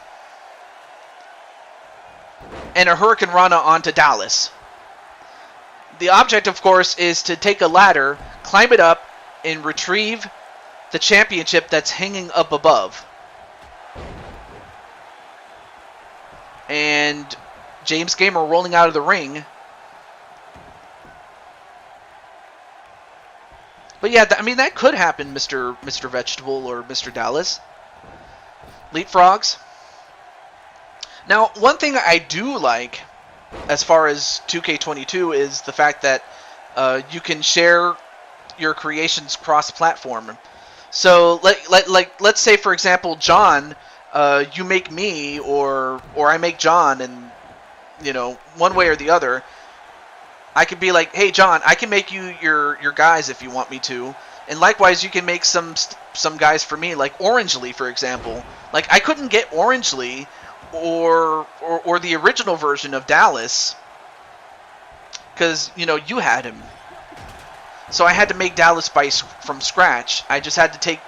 And a Hurricane Rana onto Dallas. The object, of course, is to take a ladder, climb it up, and retrieve the championship that's hanging up above. And James Gamer rolling out of the ring. But yeah, I mean, that could happen, Mr. Vegetable or Mr. Dallas. Leapfrogs. Now, one thing I do like, as far as 2K22, is the fact that you can share your creations cross-platform. So, let's say, for example, John, you make me, or I make John, and, you know, one way or the other, I could be like, hey, John, I can make you your guys if you want me to. And likewise, you can make some guys for me, like Orange Lee, for example. Like, I couldn't get Orange Lee or the original version of Dallas because, you know, you had him. So I had to make Dallas from scratch. I just had to take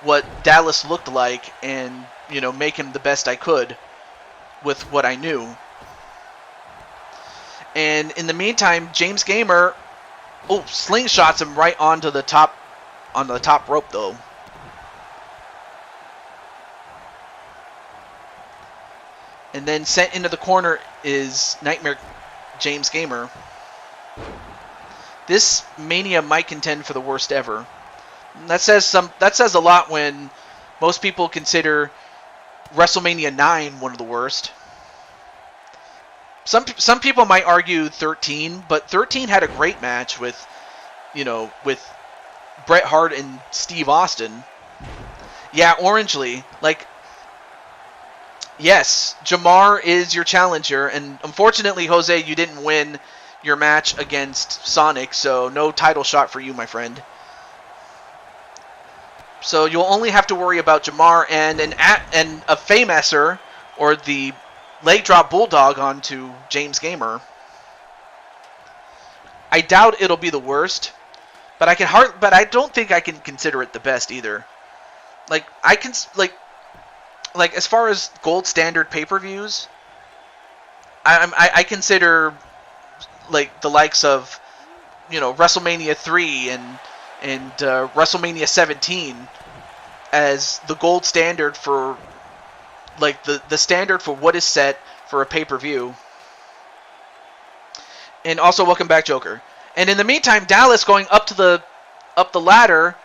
what Dallas looked like and, you know, make him the best I could with what I knew. And in the meantime, James Gamer, slingshots him right onto the top rope, though. And then sent into the corner is Nightmare James Gamer. This Mania might contend for the worst ever. And that says a lot when most people consider WrestleMania 9 one of the worst. Some people might argue 13, but 13 had a great match with Bret Hart and Steve Austin. Yeah, Orange Lee. Like, yes, Jamar is your challenger, and unfortunately, Jose, you didn't win your match against Sonic, so no title shot for you, my friend. So you'll only have to worry about Jamar and a Famouser, or the leg drop bulldog onto James Gamer. I doubt it'll be the worst, but I don't think I can consider it the best either. Like, like as far as gold standard pay-per-views, I consider like the likes of, you know, WrestleMania 3 and WrestleMania 17 as the gold standard for, like, the standard for what is set for a pay-per-view. And also, welcome back, Joker. And in the meantime, Dallas going up the ladder.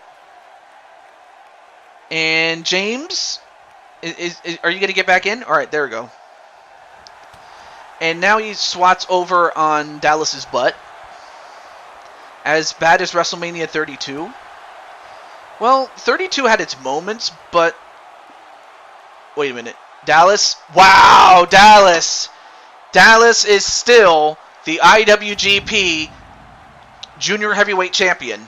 And James, are you going to get back in? All right, there we go. And now he swats over on Dallas's butt. As bad as WrestleMania 32. Well, 32 had its moments, but wait a minute. Dallas? Wow, Dallas! Dallas is still the IWGP Junior Heavyweight Champion.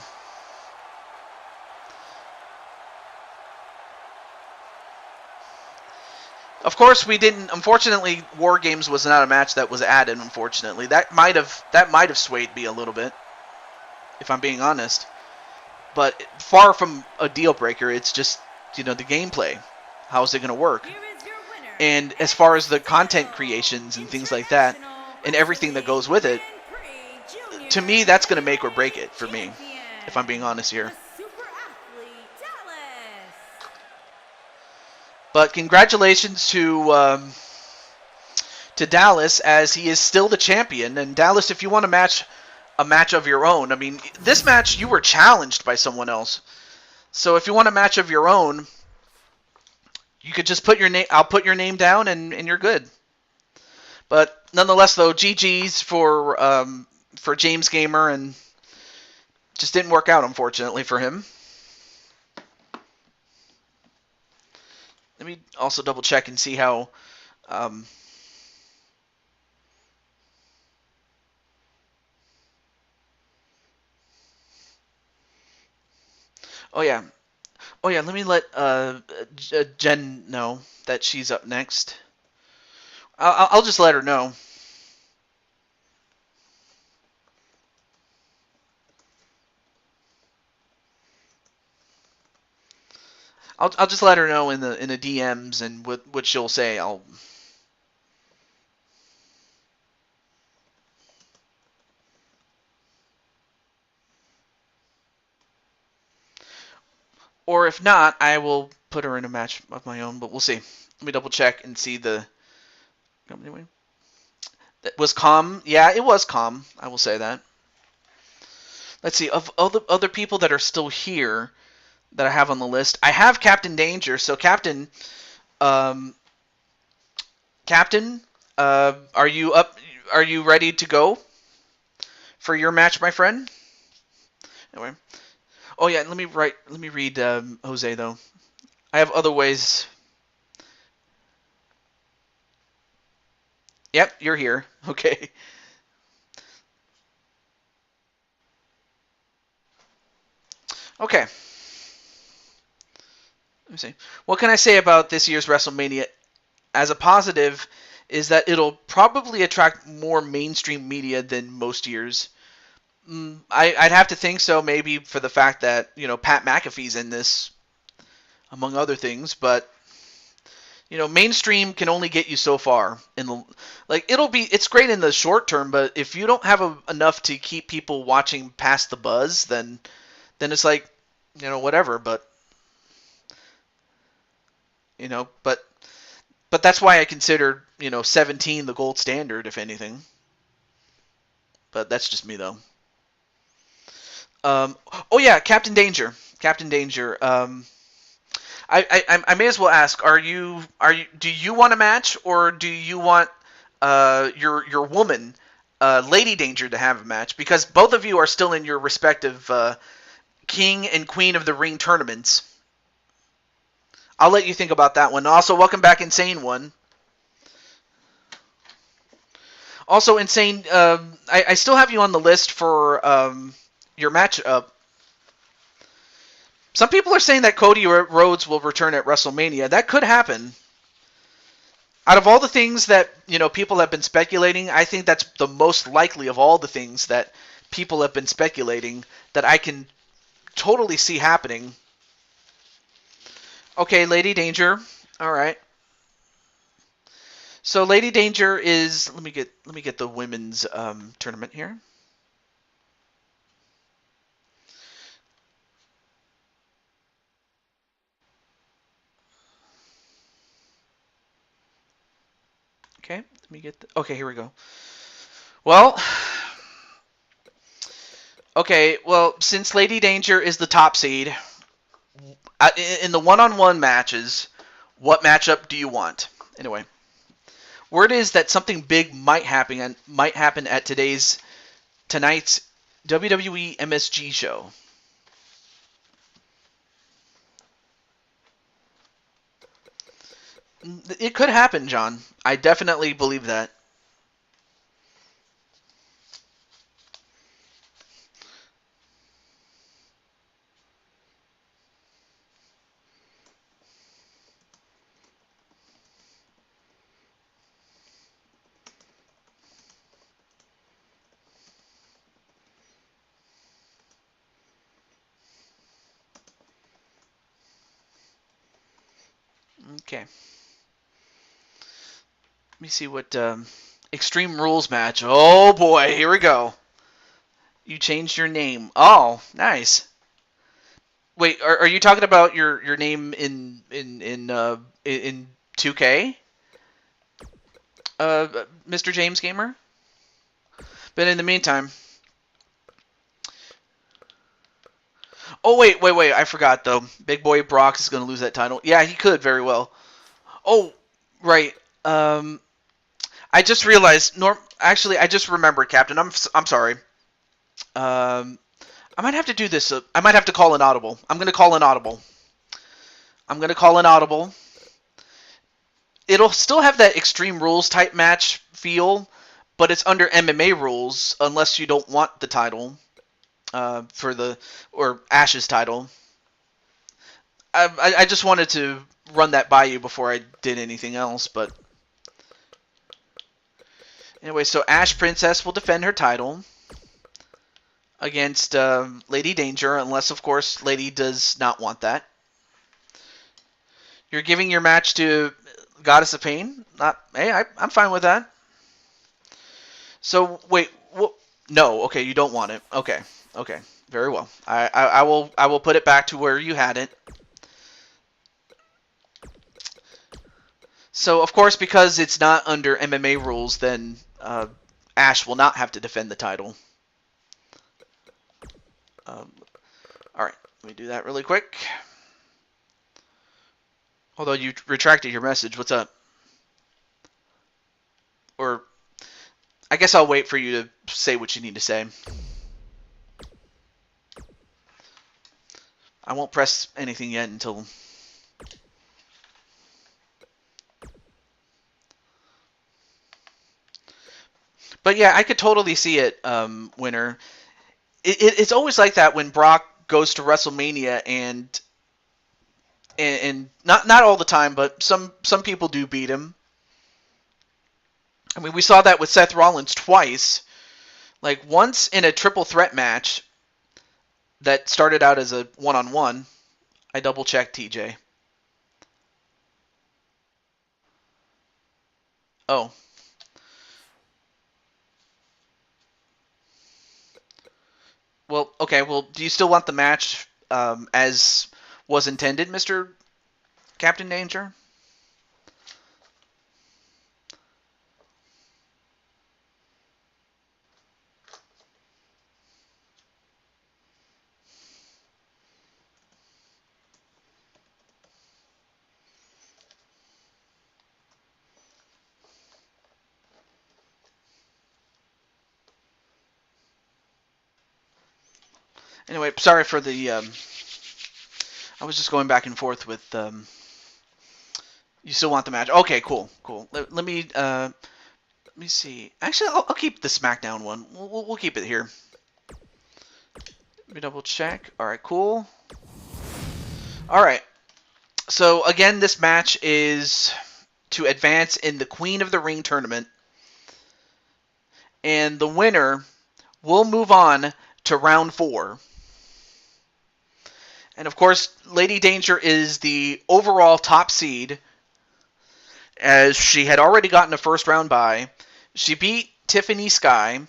Of course, we didn't. Unfortunately, War Games was not a match that was added. Unfortunately, that might have swayed me a little bit, if I'm being honest. But far from a deal breaker. It's just the gameplay. How's it going to work? Here is your winner, And as and far as the content still creations and things like that, International and everything that goes Wrestling with it, Grand Prix to Junior me, that's going to make or Heavyweight break it for me, Champion, if I'm being honest the here. super athlete Dallas. But congratulations to Dallas, as he is still the champion. And Dallas, if you want a match of your own, I mean, this match you were challenged by someone else. So if you want a match of your own, you could just put your name. I'll put your name down, and you're good. But nonetheless, though, GG's for James Gamer, and just didn't work out, unfortunately, for him. Let me also double check and see how. Oh yeah, Let me let Jen know that she's up next. I'll just let her know. I'll just let her know in the DMs, and what she'll say. Or if not, I will put her in a match of my own. But we'll see. Let me double check and see the. Anyway, that was calm. Yeah, it was calm. I will say that. Let's see, of other people that are still here that I have on the list. I have Captain Danger. So Captain, um, Captain, are you up? Are you ready to go for your match, my friend? Anyway. Oh yeah, Let me read Jose though. I have other ways. Yep, you're here. Okay. Okay. Let me see. What can I say about this year's WrestleMania as a positive is that it'll probably attract more mainstream media than most years. I'd have to think so, maybe for the fact that Pat McAfee's in this, among other things. But mainstream can only get you so far. It's great in the short term, but if you don't have enough to keep people watching past the buzz, then it's like whatever. But but that's why I consider 17 the gold standard, if anything. But that's just me though. Oh yeah, Captain Danger. Captain Danger. I may as well ask: Do you want a match, or do you want your woman, Lady Danger, to have a match? Because both of you are still in your respective King and Queen of the Ring tournaments. I'll let you think about that one. Also, welcome back, Insane One. Also, Insane, I still have you on the list for your match. Some people are saying that Cody Rhodes will return at WrestleMania. That could happen. Out of all the things that people have been speculating, I think that's the most likely of all the things that people have been speculating that I can totally see happening. Okay, Lady Danger. All right. So Lady Danger is let me get the women's tournament here. Okay, let me get okay, here we go. Well, okay, since Lady Danger is the top seed in the one-on-one matches, what matchup do you want? Anyway, word is that something big might happen at tonight's WWE MSG show. It could happen, John. I definitely believe that. Okay. Let me see what Extreme Rules match. Oh boy, here we go. You changed your name. Oh, nice. Wait, are you talking about your name in 2K? Mr. James Gamer? But in the meantime, oh wait, I forgot though. Big Boy Brock is going to lose that title. Yeah, he could very well. Oh, right. I just realized. Actually, I just remembered, Captain. I'm sorry. I might have to do this. I might have to call an audible. I'm going to call an audible. It'll still have that Extreme Rules type match feel, but it's under MMA rules unless you don't want the title or Ash's title. I just wanted to run that by you before I did anything else, but anyway, so Ash Princess will defend her title against Lady Danger, unless, of course, Lady does not want that. You're giving your match to Goddess of Pain? I'm fine with that. So, wait, no, okay, you don't want it. Okay, very well. I will put it back to where you had it. So, of course, because it's not under MMA rules, then Ash will not have to defend the title. Alright, let me do that really quick. Although you retracted your message, what's up? Or, I guess I'll wait for you to say what you need to say. I won't press anything yet until... But yeah, I could totally see it, Winner. It's always like that when Brock goes to WrestleMania and not all the time, but some people do beat him. I mean, we saw that with Seth Rollins twice. Like, once in a triple threat match that started out as a one-on-one. I double-checked TJ. Oh. Well, okay, well, do you still want the match as was intended, Mr. Captain Danger? Anyway, sorry for the... I was just going back and forth with... you still want the match? Okay, cool. Let me see. Actually, I'll keep the SmackDown one. We'll keep it here. Let me double check. Alright, cool. Alright. So, again, this match is to advance in the Queen of the Ring tournament. And the winner will move on to round 4. And of course, Lady Danger is the overall top seed, as she had already gotten a first round bye. She beat Tiffany Sky.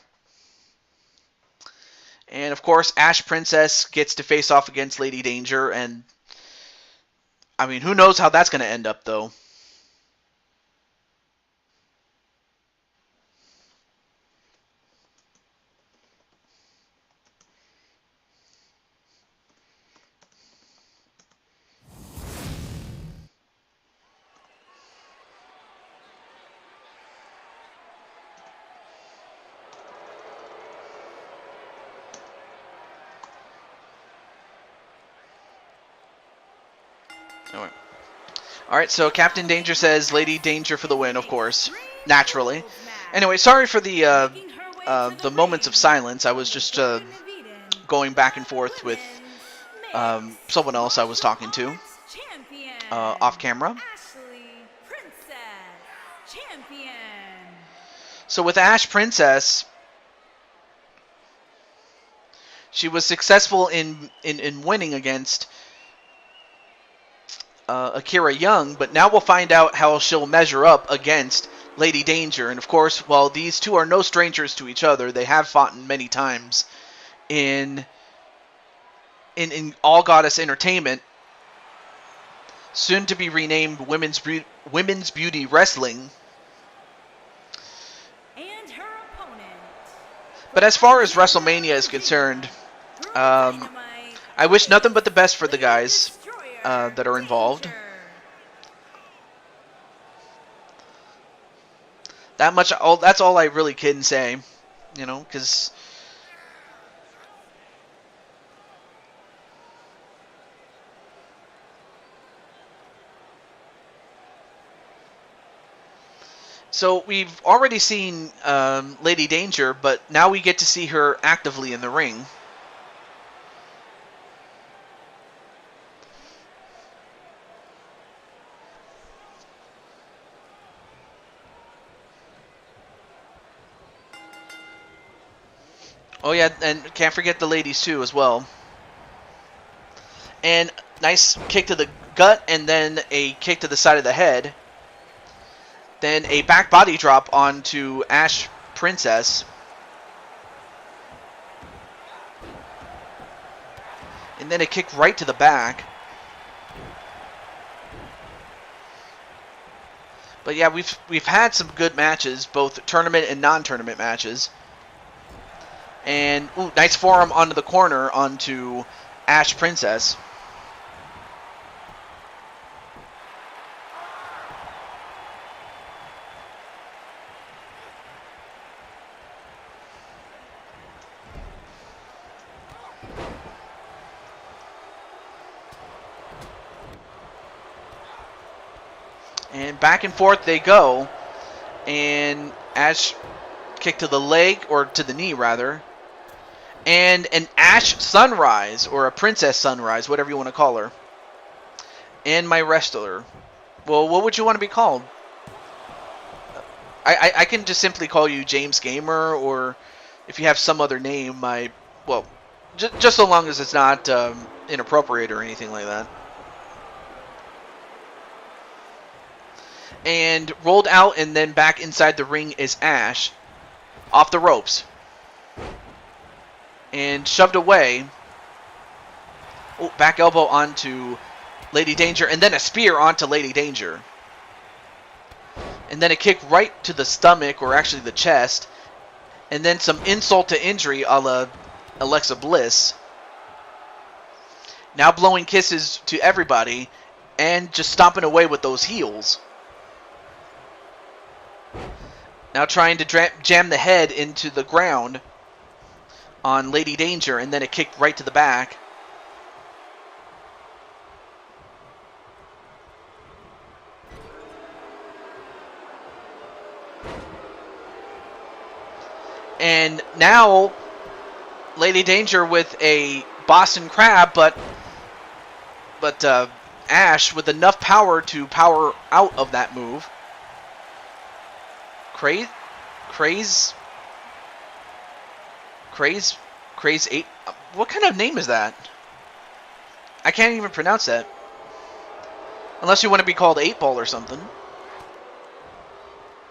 And of course, Ash Princess gets to face off against Lady Danger. And I mean, who knows how that's going to end up, though. Alright, so Captain Danger says Lady Danger for the win, of course. Naturally. Anyway, sorry for the moments of silence. I was just going back and forth with someone else I was talking to off camera. So with Ash Princess, she was successful in winning against Akira Young, but now we'll find out how she'll measure up against Lady Danger. And of course, while these two are no strangers to each other, they have fought many times in All Goddess Entertainment, soon to be renamed Women's Beauty Wrestling. And her opponent. But as far as WrestleMania is concerned, I wish nothing but the best for the guys that are involved. That's all I really can say, you know, because so we've already seen Lady Danger, but now we get to see her actively in the ring. Oh yeah, and can't forget the ladies too as well. And nice kick to the gut, and then a kick to the side of the head. Then a back body drop onto Ash Princess. And then a kick right to the back. But yeah, we've had some good matches, both tournament and non-tournament matches. And, ooh, nice forearm onto the corner onto Ash Princess. And back and forth they go. And Ash kick to the leg, or to the knee rather. And an Ash Sunrise, or a Princess Sunrise, whatever you want to call her. And my wrestler. Well, what would you want to be called? I can just simply call you James Gamer, or if you have some other name, just so long as it's not inappropriate or anything like that. And rolled out and then back inside the ring is Ash. Off the ropes. And shoved away. Oh, back elbow onto Lady Danger. And then a spear onto Lady Danger. And then a kick right to the stomach, or actually the chest. And then some insult to injury a la Alexa Bliss. Now blowing kisses to everybody. And just stomping away with those heels. Now trying to jam the head into the ground on Lady Danger, and then a kick right to the back. And now Lady Danger with a Boston Crab, but Ash with enough power to power out of that move. Craze 8. What kind of name is that? I can't even pronounce that. Unless you want to be called 8 Ball or something.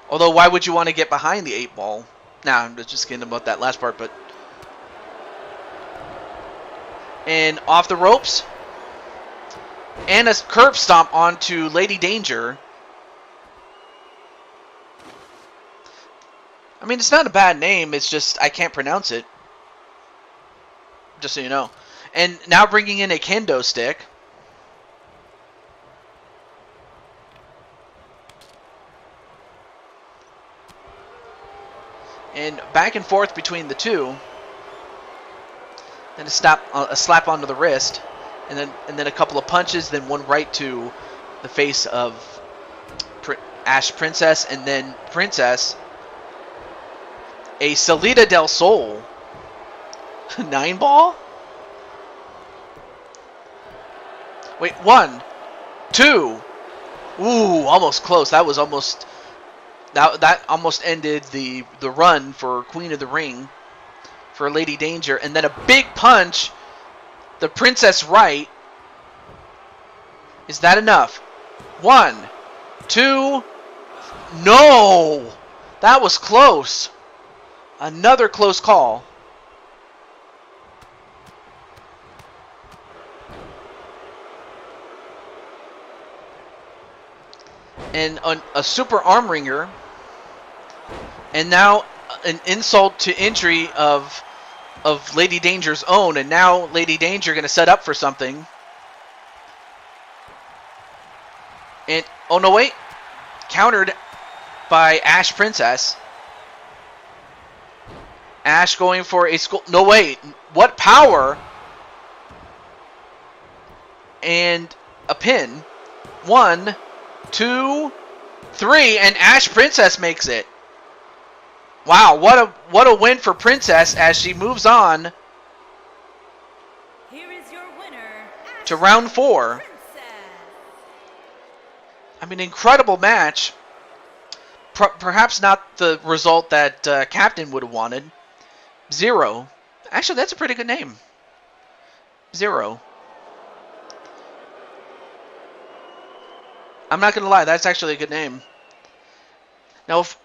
Although, why would you want to get behind the 8 Ball? Nah, I'm just kidding about that last part, but... And off the ropes. And a curb stomp onto Lady Danger. I mean, it's not a bad name, it's just I can't pronounce it. Just so you know. And now bringing in a kendo stick. And back and forth between the two. Then a slap onto the wrist. And then a couple of punches, then one right to the face of Ash Princess, and then Princess. A Salida del Sol. 9 Ball? Wait, 1, 2. Ooh, almost close. That was almost... That almost ended the run for Queen of the Ring for Lady Danger. And then a big punch. The Princess right. Is that enough? 1, 2. No! That was close. Another close call. And a super arm ringer. And now an insult to injury of Lady Danger's own. And now Lady Danger going to set up for something. And, oh no, wait. Countered by Ash Princess. Ash going for a skull. No, wait. What power? And a pin. 1, 2, 3. And Ash Princess makes it. Wow, what a win for Princess as she moves on Here is your winner, to round 4. Princess. I mean, incredible match. Perhaps not the result that Captain would have wanted. 0. Actually, that's a pretty good name. 0. I'm not gonna lie, that's actually a good name. Now, of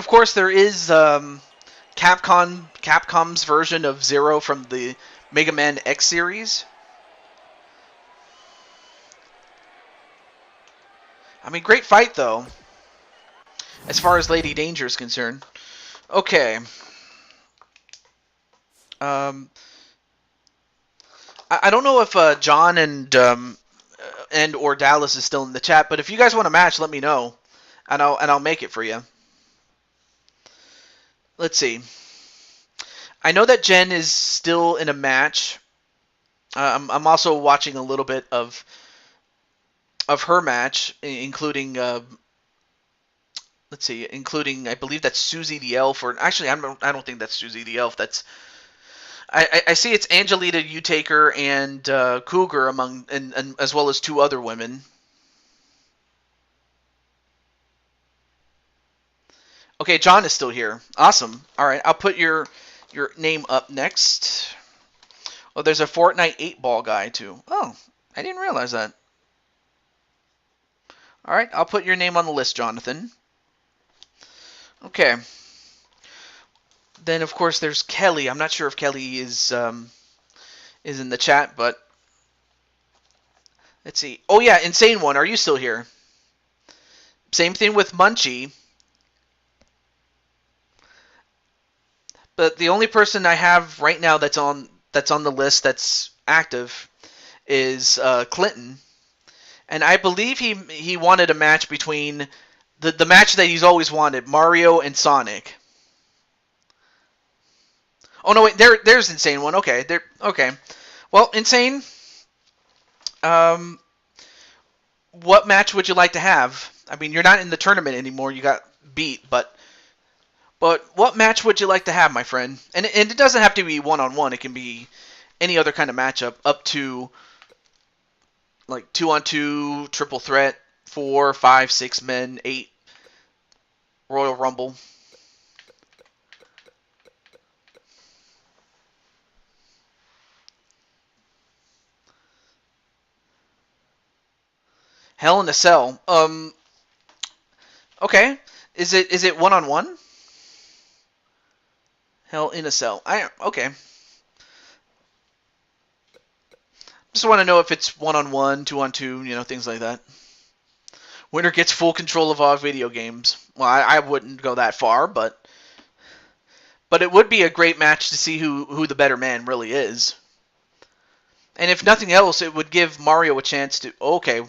course, there is Capcom's version of Zero from the Mega Man X series. I mean, great fight, though, as far as Lady Danger is concerned. Okay. I don't know if John and or Dallas is still in the chat, but if you guys want a match, let me know, and I'll make it for you. Let's see. I know that Jen is still in a match. I'm also watching a little bit of her match, including let's see, including I believe that's Susie the Elf, or actually I don't think that's Susie the Elf. That's I see it's Angelita Utaker and Cougar among and as well as 2 other women. Okay, John is still here. Awesome. All right, I'll put your name up next. Oh, there's a Fortnite 8-ball guy too. Oh, I didn't realize that. All right, I'll put your name on the list, Jonathan. Okay. Then of course there's Kelly. I'm not sure if Kelly is in the chat, but let's see. Oh yeah, Insane One, are you still here? Same thing with Munchie. But the only person I have right now that's on the list that's active is Clinton, and I believe he wanted a match between the match that he's always wanted, Mario and Sonic. Oh no, wait, there's Insane One. Okay, okay. Well, Insane, what match would you like to have? I mean, you're not in the tournament anymore. You got beat, but what match would you like to have, my friend? And it doesn't have to be one-on-one. It can be any other kind of matchup, up to like 2-on-2, triple threat, 4, 5, 6 men, 8, Royal Rumble. Hell in a Cell. Okay. Is it one-on-one? Hell in a Cell. Okay. Just want to know if it's 1-on-1, 2-on-2, things like that. Winner gets full control of all video games. Well, I wouldn't go that far, but it would be a great match to see who the better man really is. And if nothing else, it would give Mario a chance to... Okay.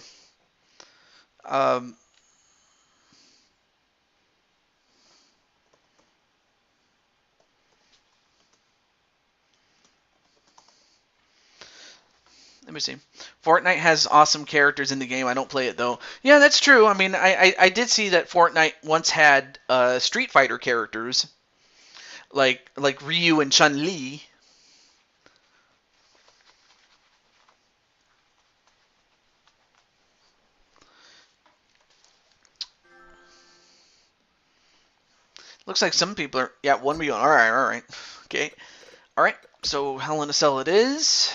Let me see. Fortnite has awesome characters in the game. I don't play it, though. Yeah, that's true. I mean, I did see that Fortnite once had Street Fighter characters, like Ryu and Chun-Li. Looks like some people are... Yeah, 1v1. All right. Okay. All right. So, Hell in a Cell it is.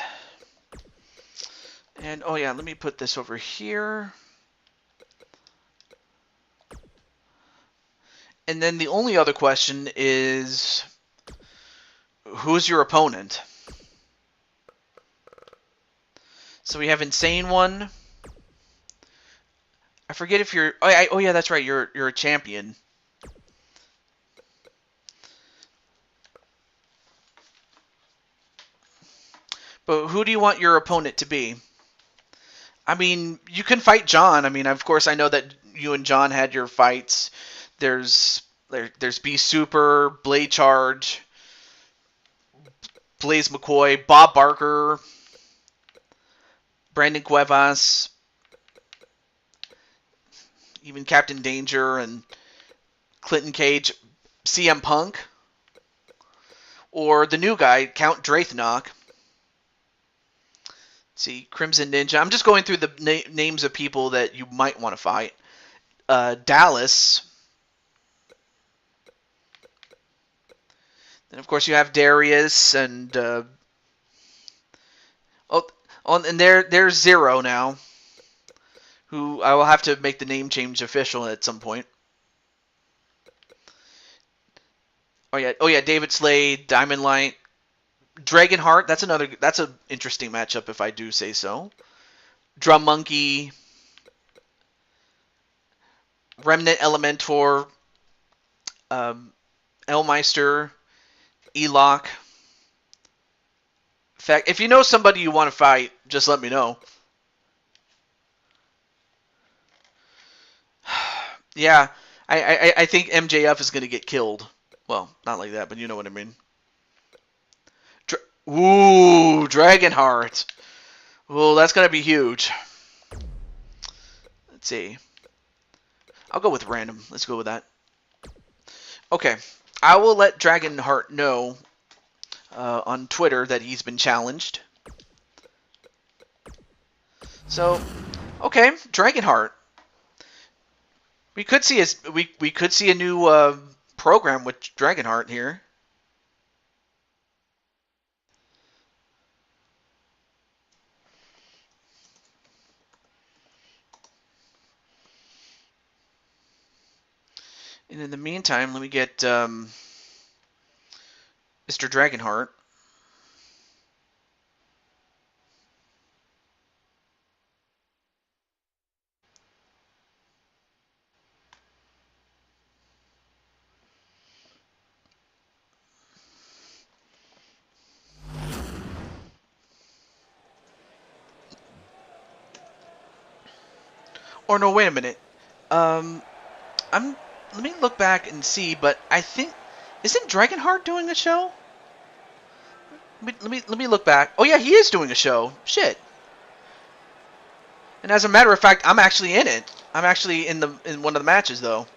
And, oh yeah, let me put this over here. And then the only other question is, who's your opponent? So we have Insane One. I forget if you're... Oh yeah, that's right. You're a champion. But who do you want your opponent to be? I mean, you can fight John. I mean, of course, I know that you and John had your fights. There's B Super, Blade Charge, Blaze McCoy, Bob Barker, Brandon Cuevas, even Captain Danger and Clinton Cage, CM Punk, or the new guy, Count Drathnock. See, Crimson Ninja. I'm just going through the names of people that you might want to fight. Dallas. Then, of course, you have Darius and... and there's Zero now, who I will have to make the name change official at some point. Oh yeah, David Slade, Diamond Light, Dragonheart. That's an interesting matchup if I do say so. Drum Monkey, Remnant Elementor, Elmeister, Elock. In fact, if you know somebody you want to fight, just let me know. Yeah, I think MJF is going to get killed. Well, not like that, but you know what I mean. Ooh, Dragonheart. Well, that's going to be huge. Let's see. I'll go with random. Let's go with that. Okay. I will let Dragonheart know on Twitter that he's been challenged. So, okay, Dragonheart. We could see we could see a new program with Dragonheart here. And in the meantime, let me get Mr. Dragonheart. Or no, wait a minute. Let me look back and see, but I think isn't Dragonheart doing a show? Let me look back. Oh yeah, he is doing a show. Shit. And as a matter of fact, I'm actually in it. I'm actually in one of the matches though.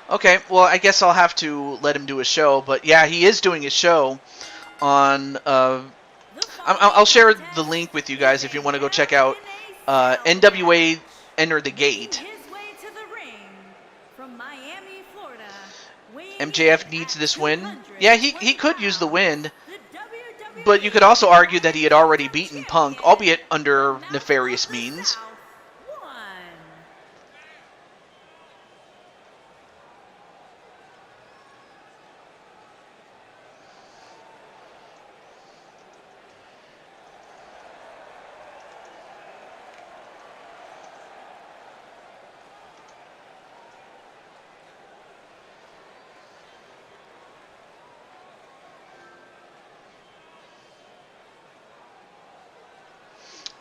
Okay, well I guess I'll have to let him do a show, but yeah, he is doing his show on I'll share the link with you guys if you want to go check out NWA Enter the Gate. MJF needs this win. Yeah, he could use the win, but you could also argue that he had already beaten Punk, albeit under nefarious means.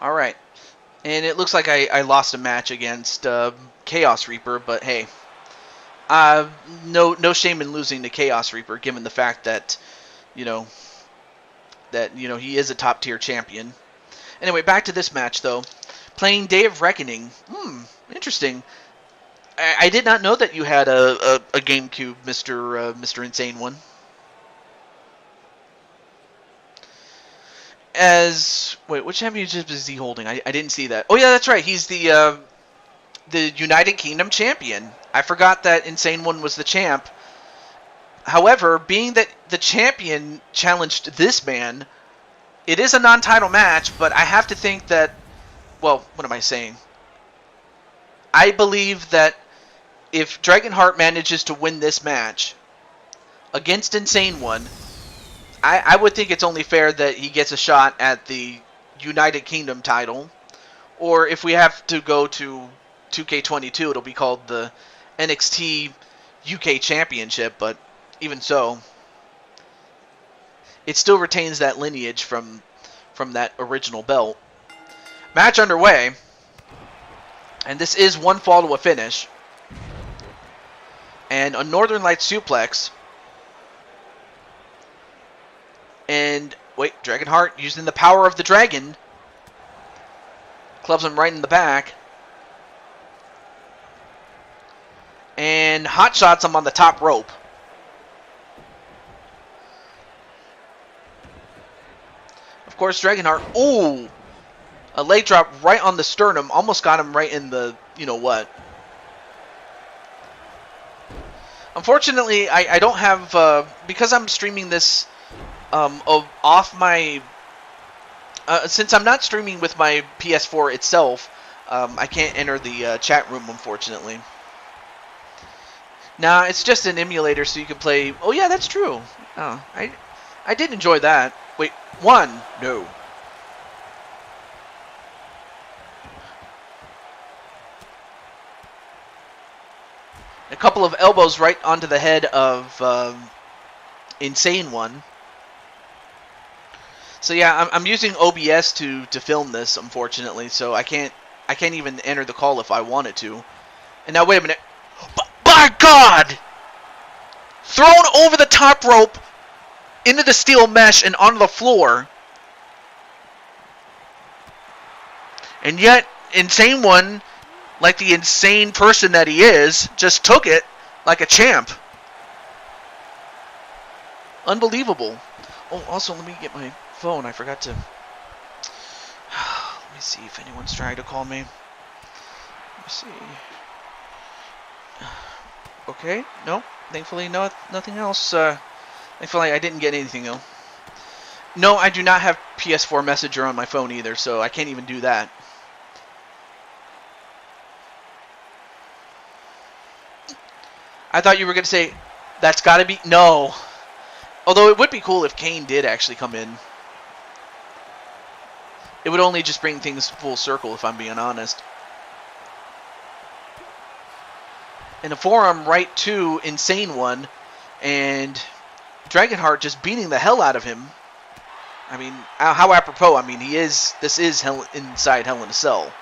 All right, and it looks like I lost a match against Chaos Reaper, but hey, no shame in losing to Chaos Reaper, given the fact that he is a top tier champion. Anyway, back to this match though. Playing Day of Reckoning. Interesting. I did not know that you had a GameCube, Mr. Insane One. Wait, what championship is he holding? I didn't see that. Oh yeah, that's right. He's the United Kingdom champion. I forgot that Insane One was the champ. However, being that the champion challenged this man, it is a non-title match, but I have to think that, well, what am I saying? I believe that if Dragonheart manages to win this match against Insane One, I would think it's only fair that he gets a shot at the United Kingdom title. Or if we have to go to 2K22, it'll be called the NXT UK Championship, but even so, it still retains that lineage from that original belt. Match underway, and this is one fall to a finish. And a Northern Light suplex. And, wait, Dragonheart using the power of the dragon. Clubs him right in the back. And hot shots him on the top rope. Of course, Dragonheart, ooh! A leg drop right on the sternum. Almost got him right in the, you know what. Unfortunately, I don't have, because I'm streaming this off my, since I'm not streaming with my PS4 itself, I can't enter the chat room, unfortunately. Nah, it's just an emulator, so you can play, oh yeah, that's true. Oh, I did enjoy that. Wait, one, no. A couple of elbows right onto the head of Insane One. So yeah, I'm using OBS to film this, unfortunately. So I can't even enter the call if I wanted to. And now wait a minute. By God! Thrown over the top rope into the steel mesh and onto the floor. And yet Insane One, like the insane person that he is, just took it like a champ. Unbelievable. Oh, also, let me get my phone. I forgot to... Let me see if anyone's trying to call me. Let me see. Okay, no. Thankfully, no, nothing else. Thankfully, I didn't get anything, though. No, I do not have PS4 Messenger on my phone either, so I can't even do that. I thought you were going to say, that's got to be... No. Although it would be cool if Kane did actually come in. It would only just bring things full circle, if I'm being honest. And a forearm right to Insane One. And Dragonheart just beating the hell out of him. I mean, how apropos. I mean, this is inside Hell in a Cell.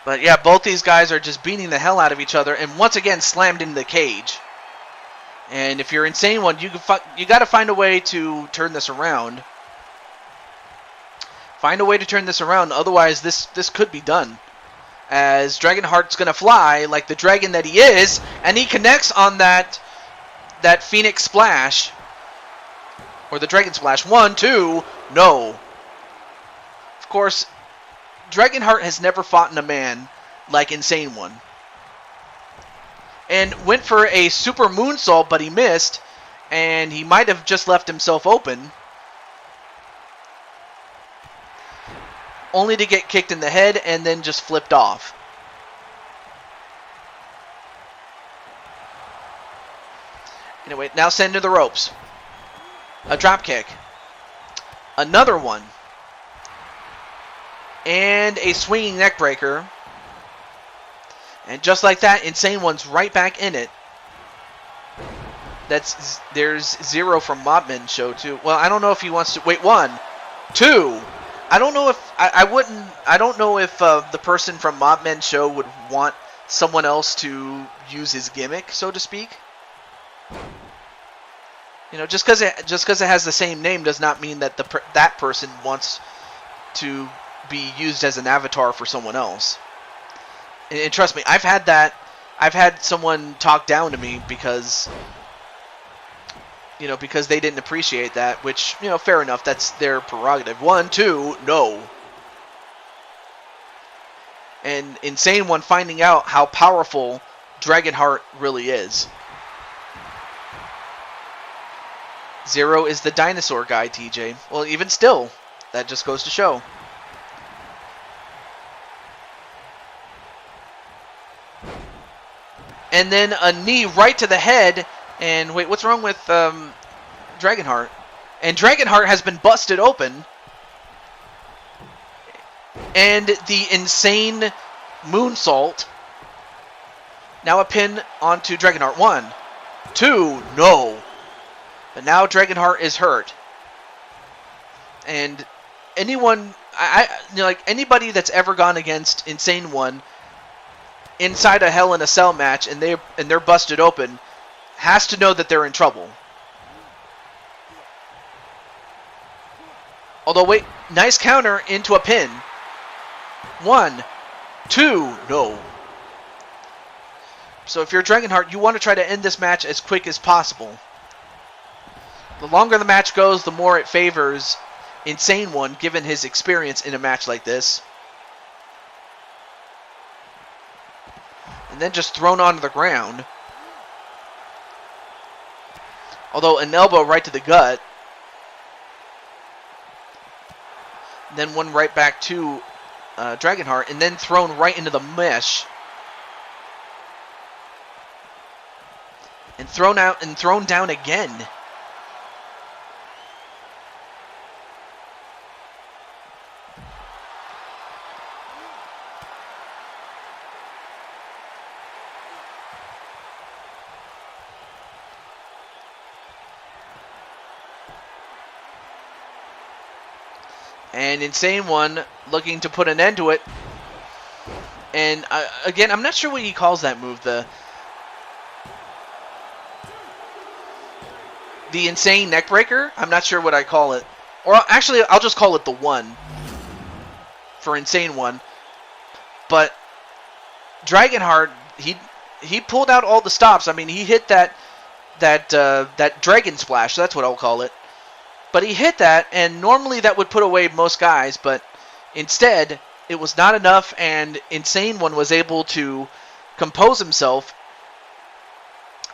But yeah, both these guys are just beating the hell out of each other, and once again slammed into the cage. And if you're Insane One, you got to find a way to turn this around. Find a way to turn this around, otherwise this could be done. As Dragonheart's gonna fly like the dragon that he is, and he connects on that Phoenix Splash, or the Dragon Splash. 1, 2, no. Of course, Dragonheart has never fought in a man like Insane One. And went for a super moonsault, but he missed. And he might have just left himself open. Only to get kicked in the head and then just flipped off. Anyway, now send to the ropes. A drop kick. Another one. And a swinging neck breaker. And just like that, Insane One's right back in it. There's 0 from Mobman Show too. Well, I don't know if he wants to wait. 1, 2. I don't know if I don't know if the person from Mobman Show would want someone else to use his gimmick, so to speak. You know, just because it has the same name does not mean that that person wants to be used as an avatar for someone else. And trust me, I've had that. I've had someone talk down to me because, because they didn't appreciate that, which, fair enough, that's their prerogative. 1, 2, no. And Insane One finding out how powerful Dragonheart really is. 0 is the dinosaur guy, TJ. Well, even still, that just goes to show. And then a knee right to the head. And wait, what's wrong with Dragonheart? And Dragonheart has been busted open. And the insane moonsault. Now a pin onto Dragonheart. 1, 2, no. But now Dragonheart is hurt. And anyone, anybody that's ever gone against Insane One inside a Hell in a Cell match and they're busted open has to know that they're in trouble. Although wait, nice counter into a pin. 1, 2, no. So if you're Dragonheart, you want to try to end this match as quick as possible. The longer the match goes, the more it favors Insane One, given his experience in a match like this. And then just thrown onto the ground. Although an elbow right to the gut. And then one right back to Dragonheart, and then thrown right into the mesh. And thrown out and thrown down again. And Insane One looking to put an end to it. And again, I'm not sure what he calls that move. The Insane Neckbreaker? I'm not sure what I call it. Or actually, I'll just call it the 1 for Insane One. But Dragonheart, he pulled out all the stops. I mean, he hit that Dragon Splash. That's what I'll call it. But he hit that, and normally that would put away most guys, but instead, it was not enough, and Insane One was able to compose himself,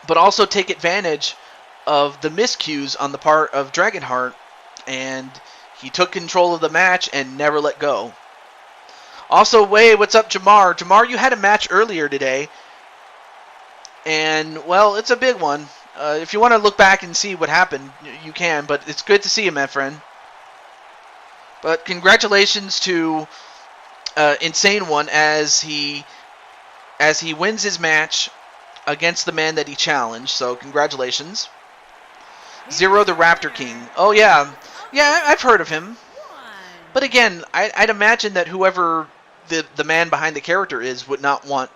but also take advantage of the miscues on the part of Dragonheart, and he took control of the match and never let go. Also, what's up, Jamar? Jamar, you had a match earlier today, and, well, it's a big one. If you want to look back and see what happened, you can, but it's good to see you, my friend. But congratulations to Insane One as he wins his match against the man that he challenged. So congratulations. 0 the Raptor King. Oh yeah, I've heard of him. But again, I'd imagine that whoever the man behind the character is would not want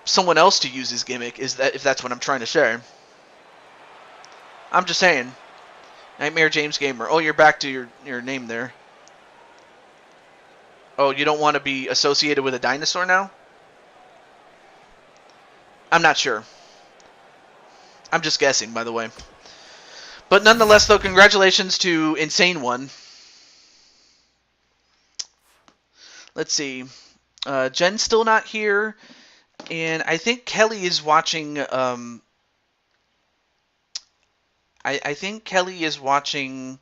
someone else to use his gimmick. If that's what I'm trying to say. I'm just saying. Nightmare James Gamer. Oh, you're back to your name there. Oh, you don't want to be associated with a dinosaur now? I'm not sure. I'm just guessing, by the way. But nonetheless, though, congratulations to Insane One. Let's see. Jen's still not here. And I think Kelly is watching... I think Kelly is watching,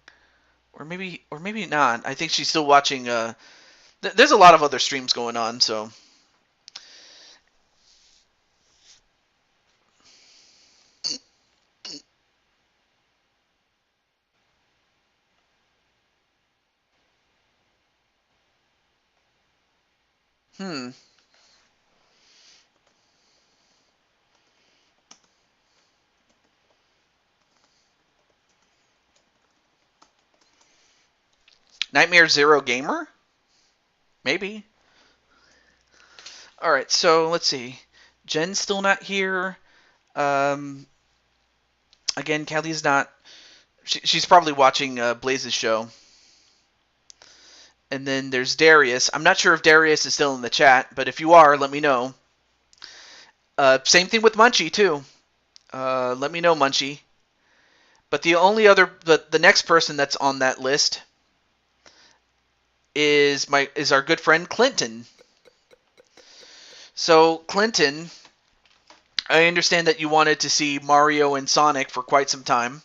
or maybe not. I think she's still watching. There's a lot of other streams going on, so. Nightmare Zero Gamer? Maybe. Alright, so let's see. Jen's still not here. Again, Kelly's not... She's probably watching Blaze's show. And then there's Darius. I'm not sure if Darius is still in the chat, but if you are, let me know. Same thing with Munchie, too. Let me know, Munchie. But the next person that's on that list is our good friend Clinton. So, Clinton, I understand that you wanted to see Mario and Sonic for quite some time.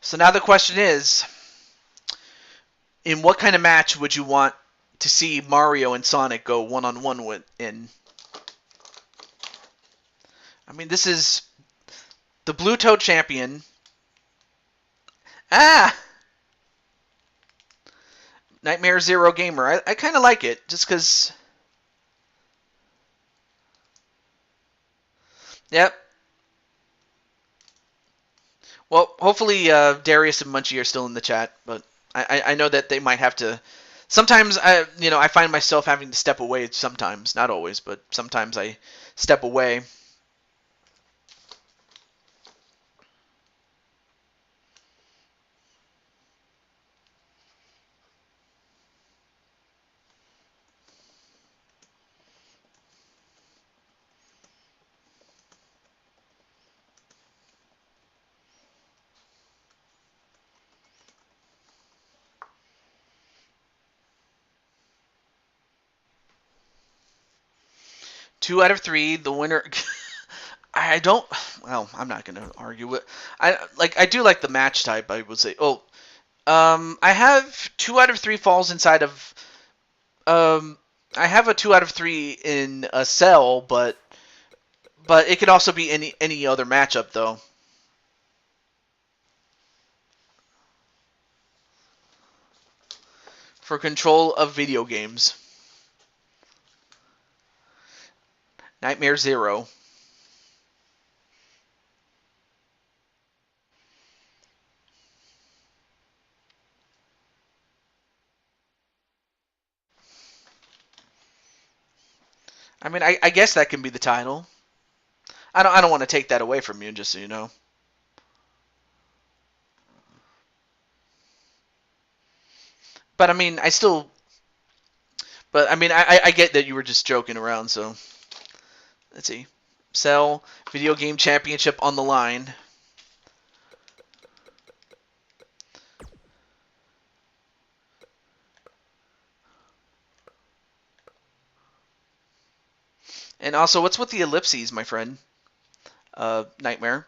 So now the question is, in what kind of match would you want to see Mario and Sonic go one-on-one in? I mean, this is the Blue Toad champion. Nightmare Zero Gamer. I kind of like it, just because... Yep. Well, hopefully Darius and Munchie are still in the chat, but I know that they might have to... Sometimes, I find myself having to step away sometimes. Not always, but sometimes I step away. Two out of three, the winner... I don't... Well, I'm not going to argue it. I do like the match type, I would say. Oh, I have 2 out of 3 falls inside of... I have a 2 out of 3 in a cell, but it could also be any other matchup, though. For control of video games. Nightmare Zero. I mean, I guess that can be the title. I don't want to take that away from you, just so you know. But I mean, I get that you were just joking around, so let's see. Cell Video Game Championship on the line. And also, what's with the ellipses, my friend? Nightmare.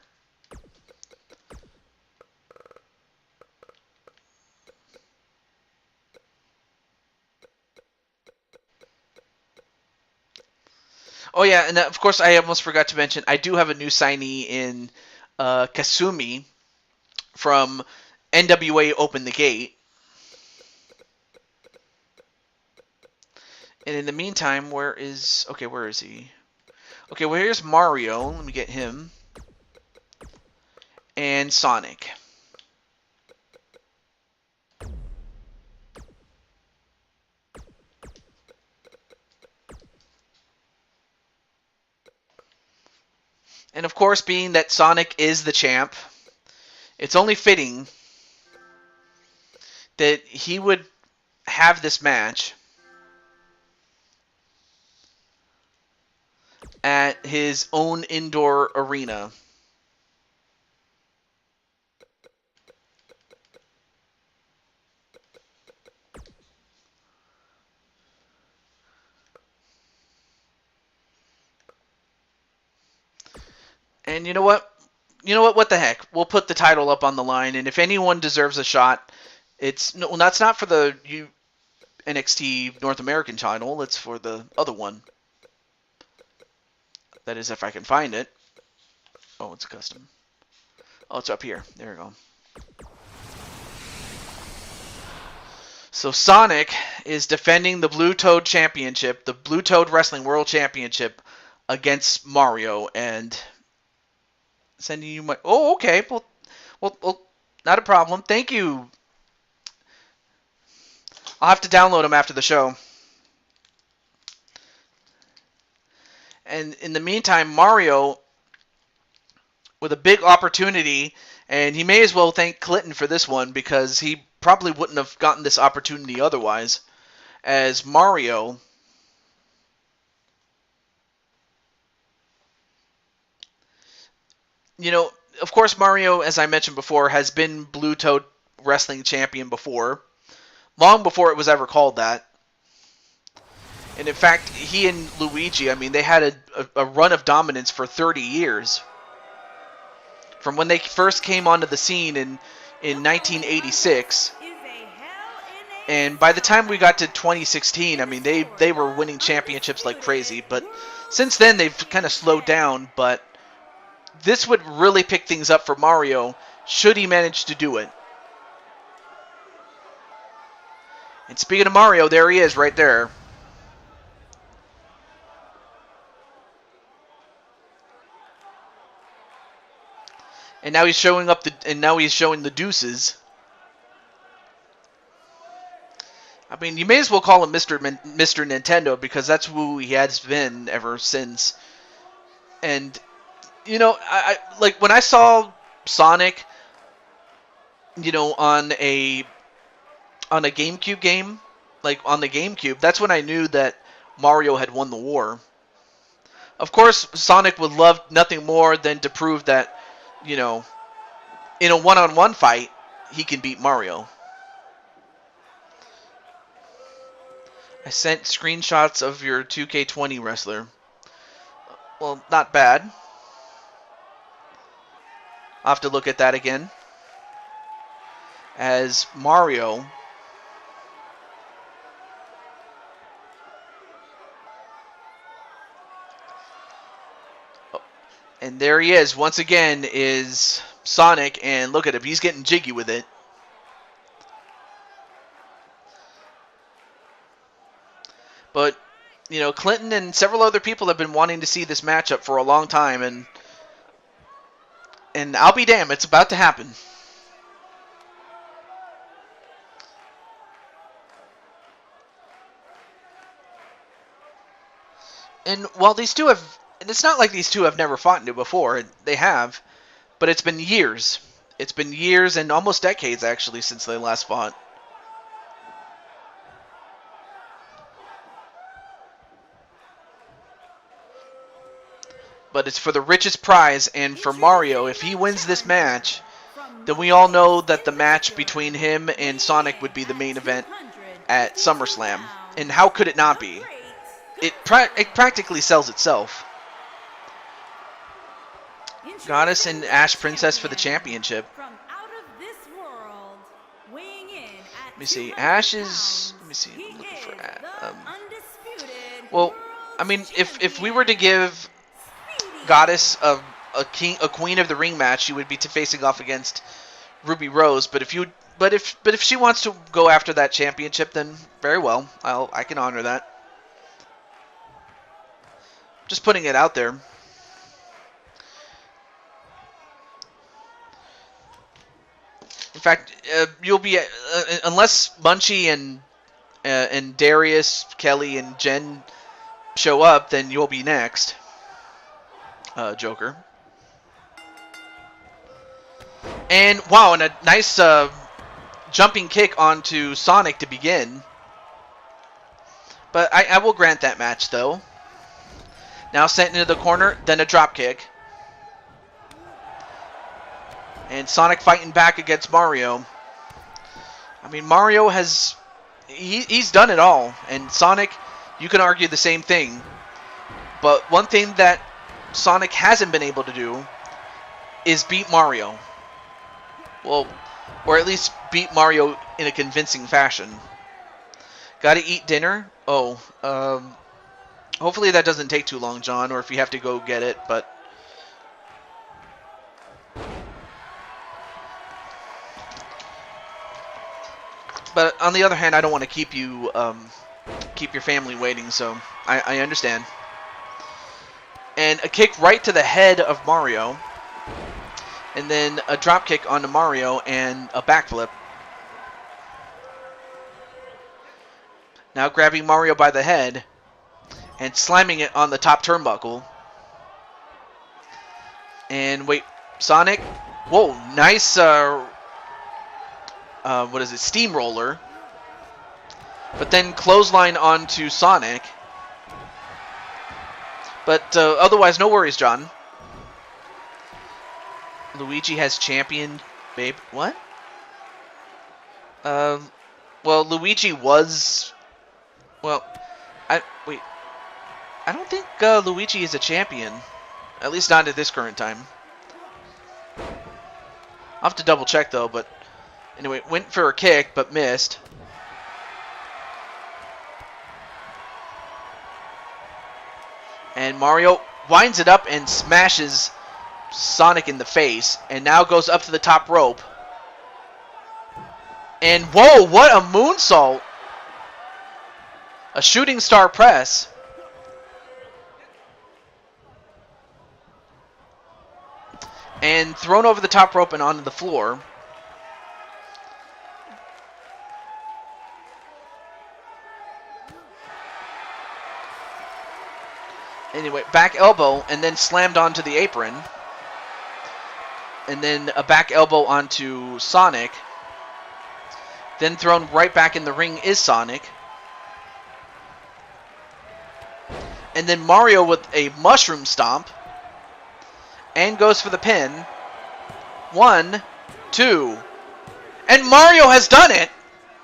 Oh yeah, and of course I almost forgot to mention, I do have a new signee in Kasumi from NWA Open the Gate. And in the meantime, where is he? Okay, well here's Mario. Let me get him. And Sonic. And of course, being that Sonic is the champ, it's only fitting that he would have this match at his own indoor arena. And you know what? What the heck? We'll put the title up on the line, and if anyone deserves a shot, that's not for the NXT North American title. It's for the other one. That is, if I can find it. Oh, it's custom. Oh, it's up here. There we go. So Sonic is defending the Blue Toad Championship, the Blue Toad Wrestling World Championship, against Mario, and sending you my... Oh, okay. Well, not a problem. Thank you. I'll have to download them after the show. And in the meantime, Mario, with a big opportunity, and he may as well thank Clinton for this one, because he probably wouldn't have gotten this opportunity otherwise. as Mario of course, Mario, as I mentioned before, has been Blue Toad Wrestling Champion before, long before it was ever called that. And in fact, he and Luigi, I mean, they had a run of dominance for 30 years. From when they first came onto the scene in 1986. And by the time we got to 2016, I mean, they were winning championships like crazy. But since then, they've kind of slowed down. But this would really pick things up for Mario, should he manage to do it. And speaking of Mario, there he is right there. And now he's showing the deuces. I mean, you may as well call him Mr. Nintendo, because that's who he has been ever since. And I like when I saw Sonic, on a GameCube game, like on the GameCube, that's when I knew that Mario had won the war. Of course, Sonic would love nothing more than to prove that, in a one-on-one fight, he can beat Mario. I sent screenshots of your 2K20 wrestler. Well, not bad. I'll have to look at that again. As Mario and there he is once again, is Sonic, and look at him, he's getting jiggy with it. But Clinton and several other people have been wanting to see this matchup for a long time, and I'll be damned, it's about to happen. And while these two have, and it's not like these two have never fought into before, they have, but it's been years. It's been years and almost decades, actually, since they last fought. But it's for the richest prize, and for Mario, if he wins this match, then we all know that the match between him and Sonic would be the main event at SummerSlam. And how could it not be? It practically sells itself. Goddess and Ash Princess for the championship. Let me see. Ash is... Let me see. I'm looking for Ash. Well, I mean, if we were to give Goddess a Queen of the Ring match, she would be facing off against Ruby Rose. But if she wants to go after that championship, then very well. I can honor that. Just putting it out there. In fact, you'll be unless Munchie and Darius, Kelly, and Jen show up, then you'll be next, Joker. And wow, and a nice jumping kick onto Sonic to begin. But I will grant that match though. Now sent into the corner, then a drop kick. And Sonic fighting back against Mario. I mean, Mario has... He's done it all. And Sonic, you can argue the same thing. But one thing that Sonic hasn't been able to do is beat Mario. Well, or at least beat Mario in a convincing fashion. Gotta eat dinner? Oh, hopefully that doesn't take too long, John, or if you have to go get it, but... But on the other hand, I don't want to keep you, keep your family waiting, so I understand. And a kick right to the head of Mario. And then a drop kick onto Mario and a backflip. Now grabbing Mario by the head and slamming it on the top turnbuckle. And wait, Sonic. Whoa, nice, what is it, steamroller. But then clothesline onto Sonic. But otherwise, no worries, John. Luigi has champion, babe. What? Well, Luigi was... Well, wait. I don't think Luigi is a champion. At least not at this current time. I'll have to double check, though, but... Anyway, went for a kick, but missed. And Mario winds it up and smashes Sonic in the face. And now goes up to the top rope. And whoa, what a moonsault! A shooting star press. And thrown over the top rope and onto the floor. Anyway, back elbow and then slammed onto the apron. And then a back elbow onto Sonic. Then thrown right back in the ring is Sonic. And then Mario with a mushroom stomp. And goes for the pin. 1, 2. And Mario has done it!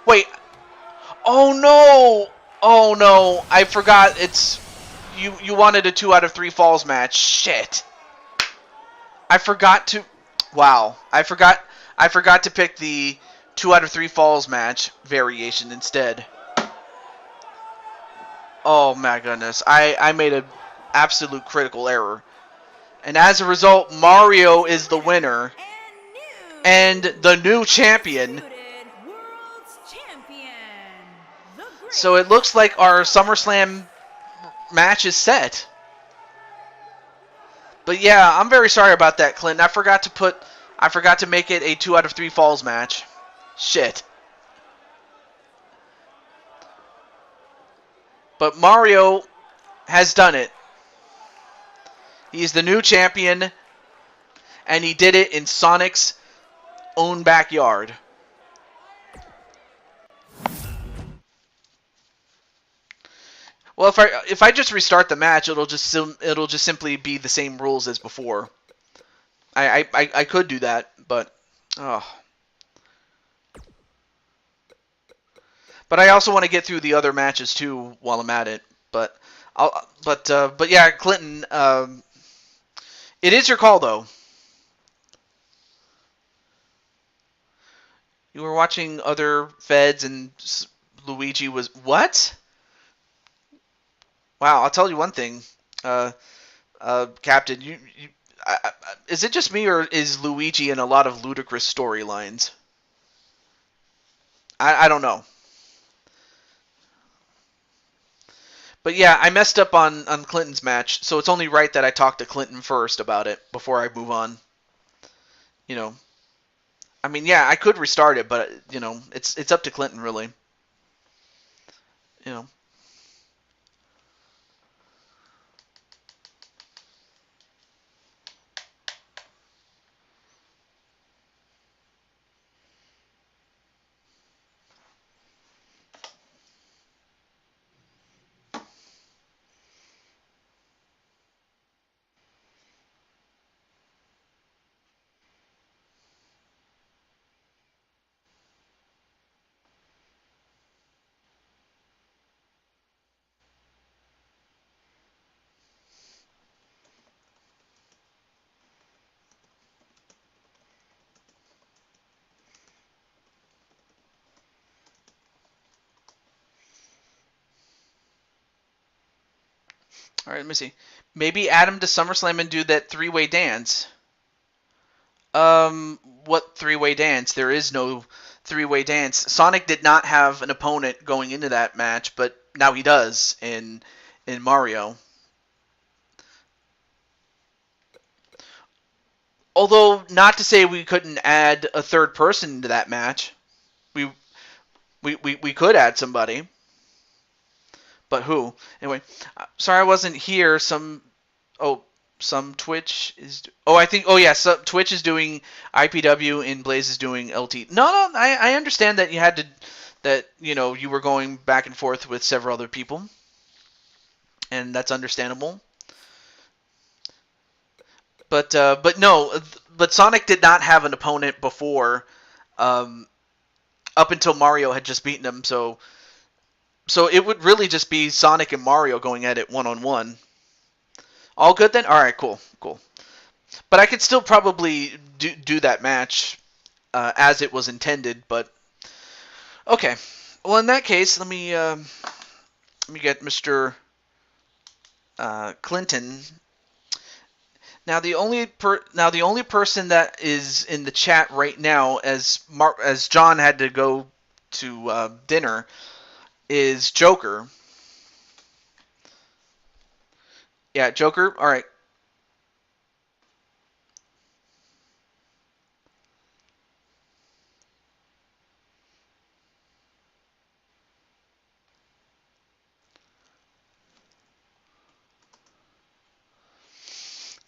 Wait. Oh no! Oh no. I forgot it's... You wanted a 2 out of 3 falls match. Shit. I forgot to... Wow. I forgot to pick the 2 out of 3 falls match variation instead. Oh my goodness. I made an absolute critical error. And as a result, Mario is the winner. And the new champion. So it looks like our SummerSlam match is set. But yeah, I'm very sorry about that, Clint. I forgot to make it a 2 out of 3 falls match. Shit. But Mario has done it. He's the new champion, and he did it in Sonic's own backyard. Well, if I just restart the match, it'll just simply be the same rules as before. I could do that, but oh. But I also want to get through the other matches too while I'm at it. But yeah, Clinton. It is your call, though. You were watching other feds, and Luigi was what? Wow, I'll tell you one thing, Captain. Is it just me, or is Luigi in a lot of ludicrous storylines? I don't know. But yeah, I messed up on Clinton's match, so it's only right that I talk to Clinton first about it before I move on. You know. I mean, yeah, I could restart it, but, you know, it's up to Clinton, really. You know. All right, let me see. Maybe add him to SummerSlam and do that 3-way dance. What 3-way dance? There is no 3-way dance. Sonic did not have an opponent going into that match, but now he does in Mario. Although, not to say we couldn't add a third person to that match. We could add somebody. But who? Anyway, sorry I wasn't here. Some Twitch is... Twitch is doing IPW and Blaze is doing LT. No, I understand that you had that you were going back and forth with several other people, and that's understandable. But no, but Sonic did not have an opponent before, um, up until Mario had just beaten him. So it would really just be Sonic and Mario going at it one-on-one. All good then? All right, cool. But I could still probably do that match as it was intended. But okay, well in that case, let me get Mr. Clinton. Now the only person that is in the chat right now, as John had to go to dinner, is Joker. Yeah, Joker. All right.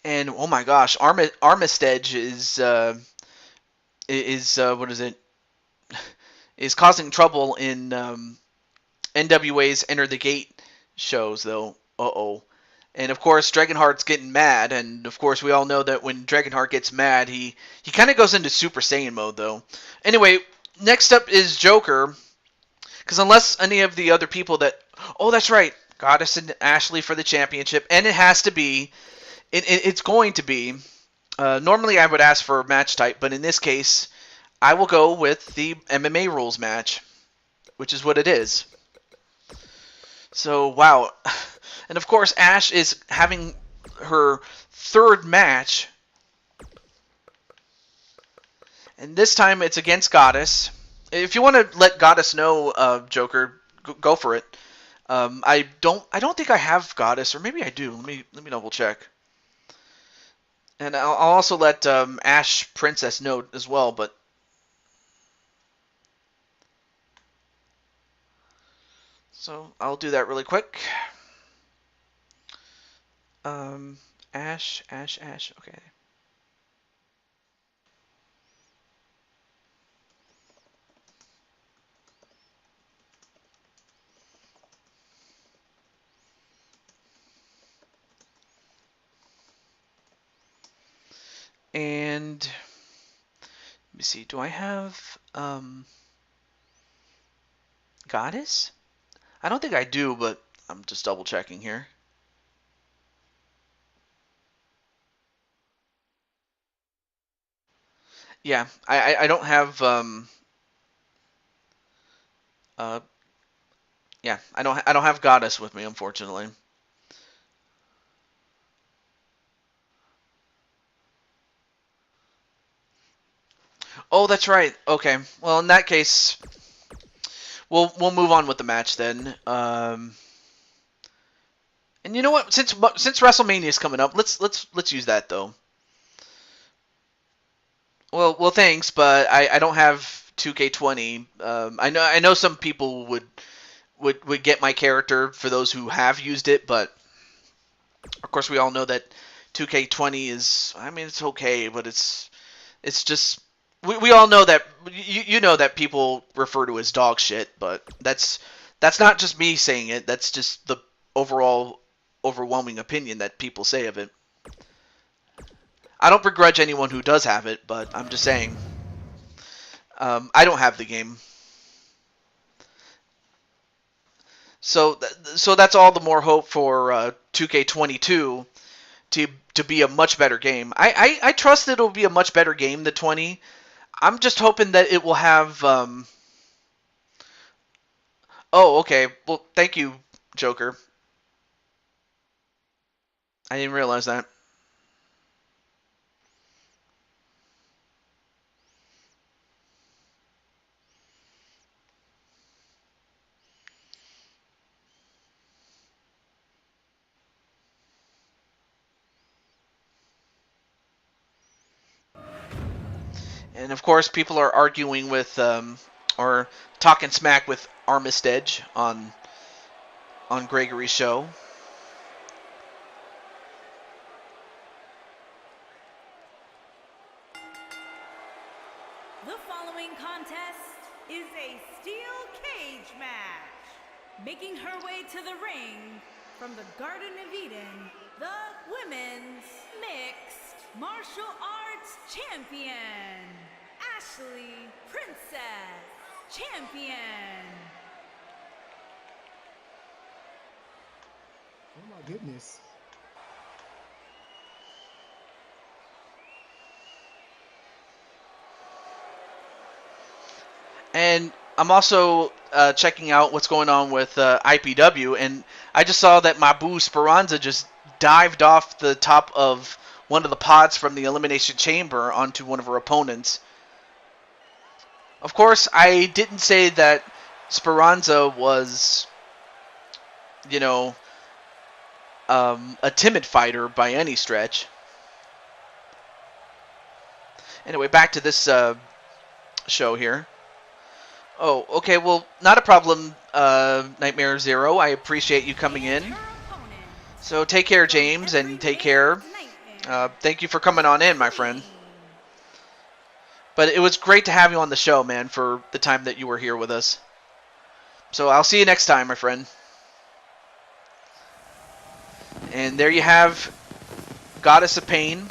And oh my gosh, Armistead is what is it? Is causing trouble in NWA's Enter the Gate shows though. Uh-oh. And of course, Dragonheart's getting mad, and of course, we all know that when Dragonheart gets mad, he kind of goes into Super Saiyan mode though. Anyway, next up is Joker, because unless any of the other people that, oh, that's right, Goddess and Ashley for the championship, and it has to be, it's going to be. Normally, I would ask for a match type, but in this case, I will go with the MMA rules match, which is what it is. So, wow. And of course, Ash is having her third match. And this time it's against Goddess. If you want to let Goddess know, Joker, go for it. I don't think I have Goddess, or maybe I do. Let me double check. And I'll also let Ash Princess know as well, but so I'll do that really quick. Ash, okay. And let me see, do I have Goddess? I don't think I do, but I'm just double checking here. Yeah, I don't have uh yeah, I don't have Goddess with me, unfortunately. Oh, that's right. Okay. Well, in that case, we'll move on with the match then. And you know what? Since WrestleMania is coming up, let's use that though. Well, thanks, but I don't have 2K20. I know some people would get my character for those who have used it, but of course we all know that 2K20 is. I mean, it's okay, but it's just. We all know that you know that people refer to as dog shit, but that's not just me saying it. That's just the overall overwhelming opinion that people say of it. I don't begrudge anyone who does have it, but I'm just saying. I don't have the game, so that's all the more hope for 2K22 to be a much better game. I trust it'll be a much better game than 20. I'm just hoping that it will have. Oh, okay. Well, thank you, Joker. I didn't realize that. And of course, people are arguing with or talking smack with Armistead on Gregory's show. The following contest is a steel cage match. Making her way to the ring from the Garden of Eden, the Women's Mixed Martial Arts Champion, Ashley Princess Champion. Oh my goodness. And I'm also checking out what's going on with IPW, and I just saw that Mabu Speranza just dived off the top of one of the pods from the Elimination Chamber onto one of her opponents. Of course, I didn't say that Speranza was, you know, a timid fighter by any stretch. Anyway, back to this show here. Oh, okay, well, not a problem, Nightmare Zero. I appreciate you coming in. So take care, James, and take care. Thank you for coming on in, my friend. But it was great to have you on the show, man, for the time that you were here with us. So I'll see you next time, my friend. And there you have Goddess of Pain.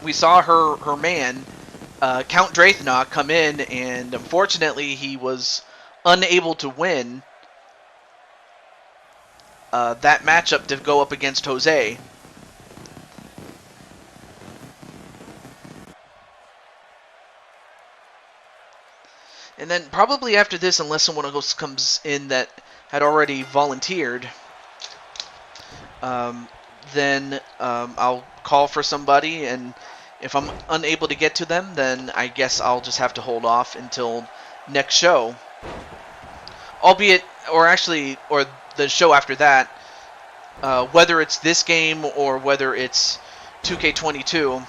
We saw her man, Count Drathnock, come in, and unfortunately he was unable to win that matchup to go up against Jose. And then probably after this, unless someone else comes in that had already volunteered, then I'll call for somebody, and if I'm unable to get to them, then I guess I'll just have to hold off until next show. Albeit, or the show after that, whether it's this game or whether it's 2K22.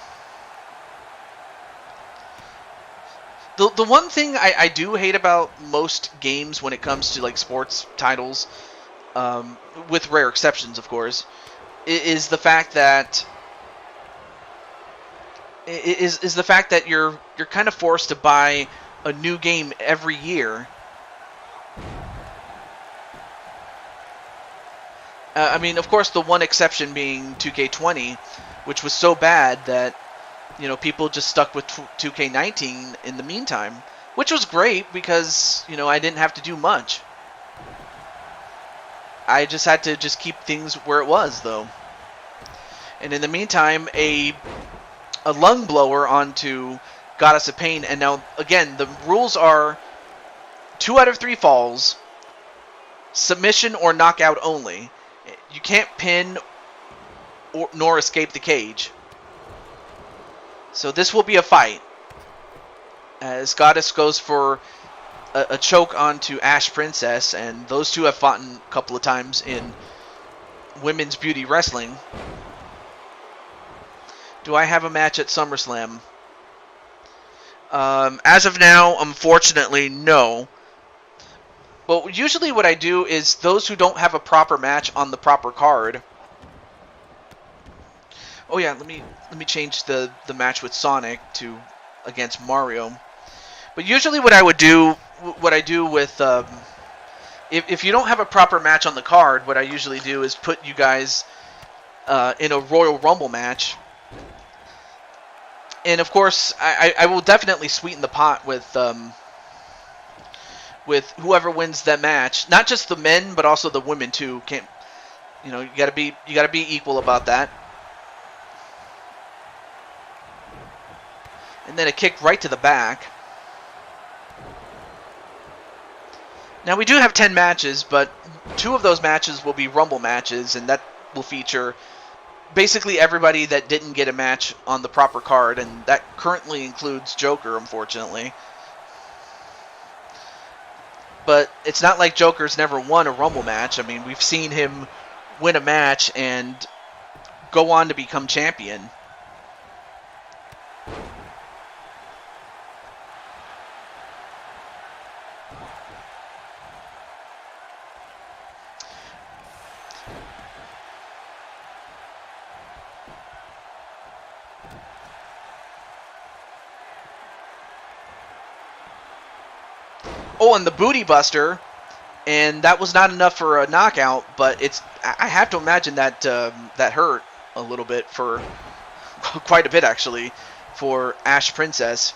The one thing I do hate about most games when it comes to like sports titles, with rare exceptions, of course, is the fact that you're kind of forced to buy a new game every year. I mean, of course, the one exception being 2K20, which was so bad that, you know, people just stuck with 2K19 in the meantime, which was great because, you know, I didn't have to do much. I just had to just keep things where it was, though. And in the meantime, a lung blower onto Goddess of Pain. And now, again, the rules are 2 out of 3 falls, submission or knockout only. You can't pin nor escape the cage. So this will be a fight, as Goddess goes for a choke onto Ash Princess, and those two have fought a couple of times in women's beauty wrestling. Do I have a match at SummerSlam? As of now, unfortunately, no. But usually what I do is those who don't have a proper match on the proper card. Oh yeah, let me change the match with Sonic to against Mario. But usually what I do with if you don't have a proper match on the card, what I usually do is put you guys in a Royal Rumble match. And of course, I will definitely sweeten the pot with whoever wins that match. Not just the men, but also the women too. Can't, you know, you gotta be equal about that. And then a kick right to the back. Now we do have 10 matches, but 2 of those matches will be Rumble matches, and that will feature basically everybody that didn't get a match on the proper card, and that currently includes Joker, unfortunately. But it's not like Joker's never won a Rumble match. I mean, we've seen him win a match and go on to become champion. Oh, and the booty buster, and that was not enough for a knockout. But I have to imagine that that hurt a little bit for quite a bit actually for Ash Princess.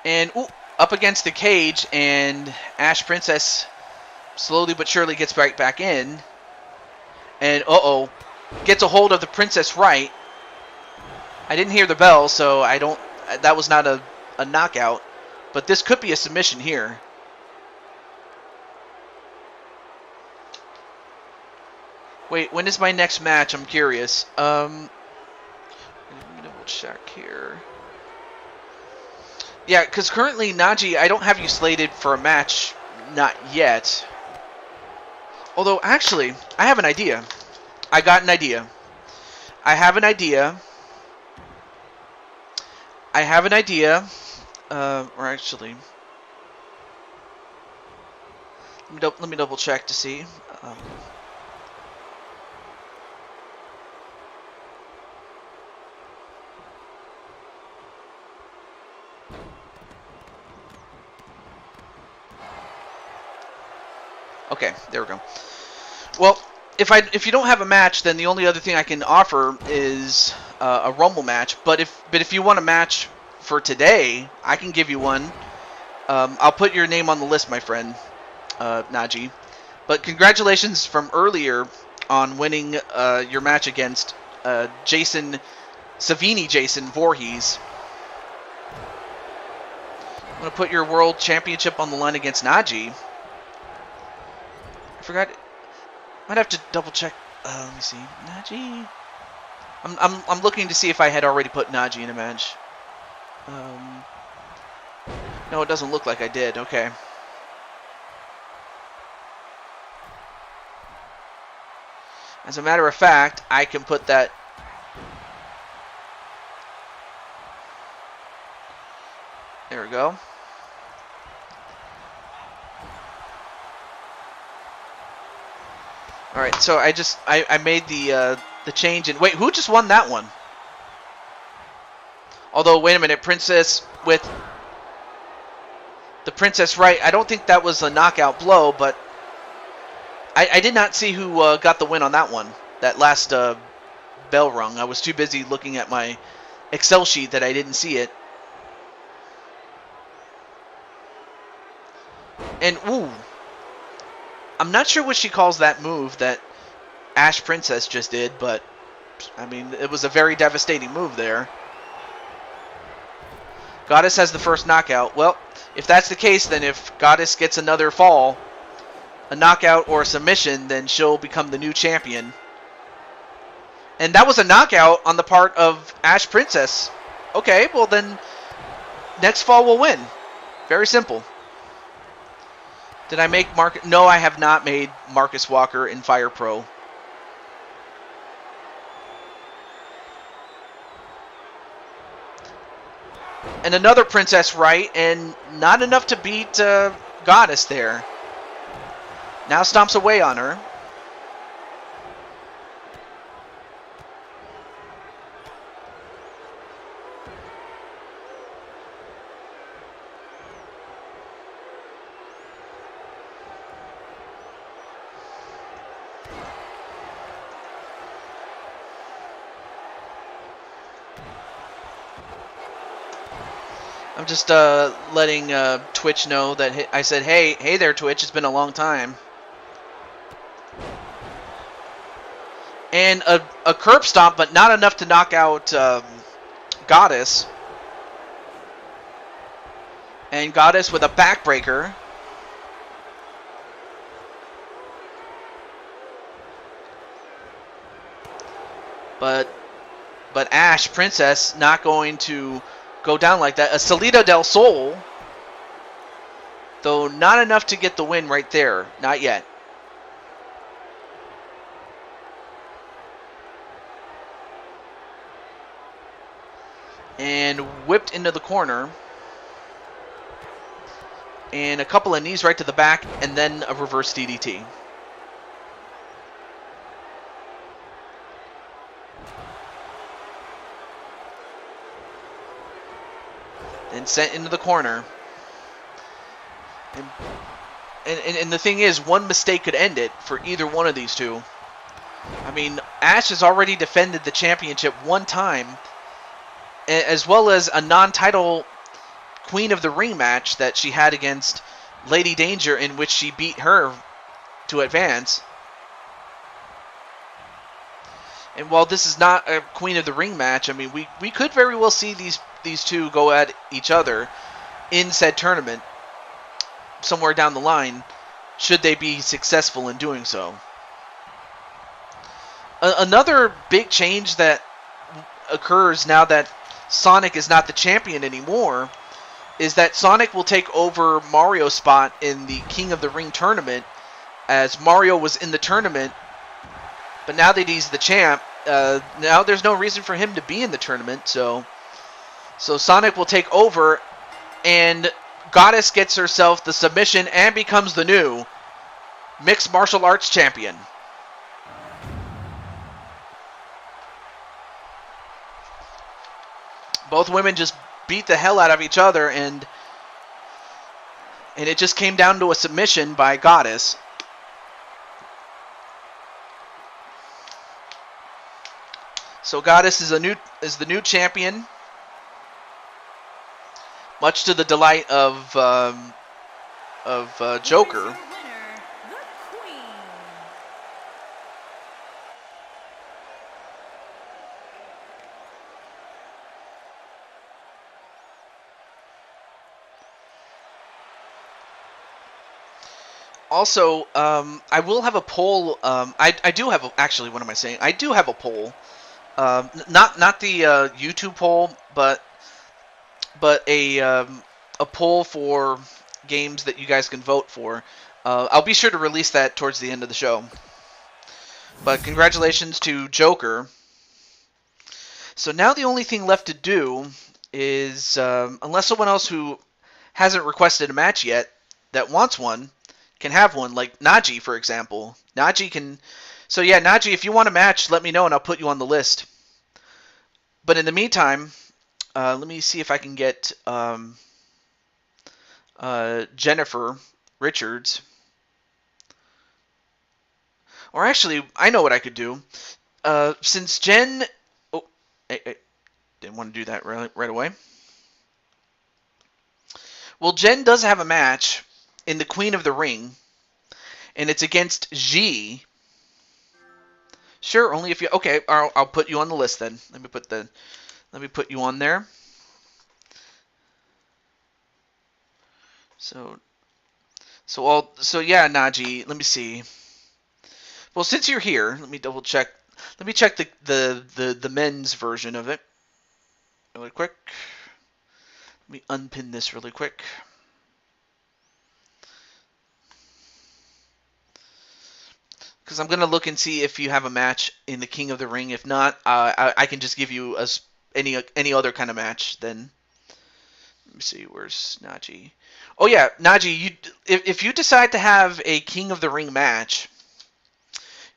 And ooh, up against the cage, and Ash Princess slowly but surely gets right back in. And uh-oh, gets a hold of the Princess right. I didn't hear the bell, so I don't. That was not a knockout, but this could be a submission here. Wait, when is my next match? I'm curious. Let me double check here. Yeah, because currently, Naji, I don't have you slated for a match. Not yet. Although, actually, I have an idea. I got an idea. I have an idea. Or actually, let me double check to see. Okay, there we go. Well, if you don't have a match, then the only other thing I can offer is a Rumble match. But if you want a match for today, I can give you one. I'll put your name on the list, my friend, Naji. But congratulations from earlier on winning your match against Jason Voorhees. I'm gonna put your World Championship on the line against Naji. I forgot. Might have to double check. Let me see. Naji. I'm looking to see if I had already put Naji in a match. No, it doesn't look like I did. Okay. As a matter of fact, I can put that. There we go. All right, so I made the change, and wait, who just won that one? Although, wait a minute, Princess with the Princess right. I don't think that was a knockout blow, but I did not see who got the win on that one. That last bell rung. I was too busy looking at my Excel sheet that I didn't see it. And ooh. I'm not sure what she calls that move that Ash Princess just did, but I mean, it was a very devastating move there. Goddess has the first knockout. Well, if that's the case, then if Goddess gets another fall, a knockout or a submission, then she'll become the new champion. And that was a knockout on the part of Ash Princess. Okay, well then, next fall we'll win. Very simple. Did I make Marcus? No, I have not made Marcus Walker in Fire Pro. And another Princess right, and not enough to beat Goddess there. Now stomps away on her. I'm just letting Twitch know that I said, hey there, Twitch. It's been a long time. And a curb stomp, but not enough to knock out Goddess. And Goddess with a backbreaker. But Ash Princess not going to go down like that. A Salida del Sol, though not enough to get the win right there. Not yet. and whipped into the corner. And a couple of knees right to the back, and then a reverse DDT. And sent into the corner. And the thing is, one mistake could end it for either one of these two. I mean, Ash has already defended the championship one time, as well as a non-title Queen of the Ring match that she had against Lady Danger, in which she beat her to advance. And while this is not a Queen of the Ring match, I mean, we could very well see these two go at each other in said tournament somewhere down the line, should they be successful in doing so. Another big change that occurs now that Sonic is not the champion anymore is that Sonic will take over Mario's spot in the King of the Ring tournament, as Mario was in the tournament, but now that he's the champ, now there's no reason for him to be in the tournament, so Sonic will take over, and Goddess gets herself the submission and becomes the new Mixed Martial Arts Champion. Both women just beat the hell out of each other, and it just came down to a submission by Goddess. So Goddess is the new champion, much to the delight of Joker. Winner, the Queen. Also, I will have a poll. I do have actually. What am I saying? I do have a poll. Not the YouTube poll, but a poll for games that you guys can vote for. I'll be sure to release that towards the end of the show. But congratulations to Joker. So now the only thing left to do is, unless someone else who hasn't requested a match yet that wants one can have one, like Najee, for example. Najee can... So yeah, Najee, if you want a match, let me know and I'll put you on the list. But in the meantime, let me see if I can get Jennifer Richards. Or actually, I know what I could do. Since Jen... Oh, I didn't want to do that right away. Well, Jen does have a match in the Queen of the Ring, and it's against G. Sure, only if you... Okay, I'll put you on the list then. Let me put you on there. So yeah, Najee, let me see. Well, since you're here, let me double check. Let me check the men's version of it really quick. Let me unpin this really quick. Because I'm going to look and see if you have a match in the King of the Ring. If not, I can just give you any other kind of match then. Let me see, where's Najee? Oh yeah, Najee, if you decide to have a King of the Ring match,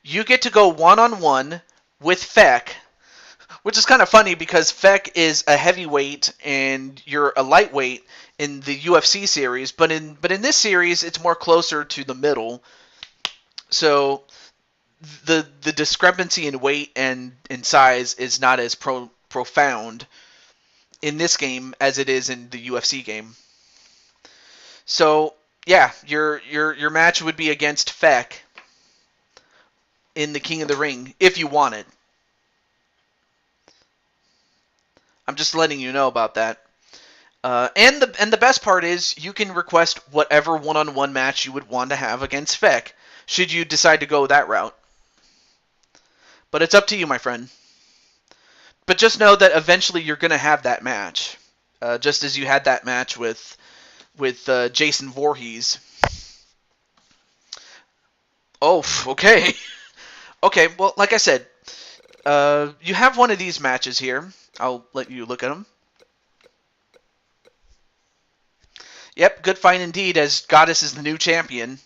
you get to go one-on-one with Feck, which is kind of funny because Feck is a heavyweight and you're a lightweight in the UFC series, but in this series it's more closer to the middle. So the discrepancy in weight and in size is not as profound in this game as it is in the UFC game. So yeah, your match would be against Feck in the King of the Ring if you want it. I'm just letting you know about that. And the best part is you can request whatever one-on-one match you would want to have against Feck, should you decide to go that route. But it's up to you, my friend. But just know that eventually you're going to have that match, just as you had that match with Jason Voorhees. Oh, okay. Okay, well, like I said, you have one of these matches here. I'll let you look at them. Yep, good fight indeed, as Goddess is the new champion.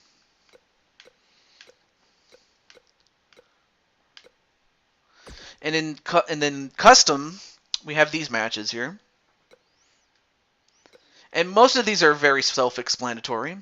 And then custom, we have these matches here. And most of these are very self-explanatory.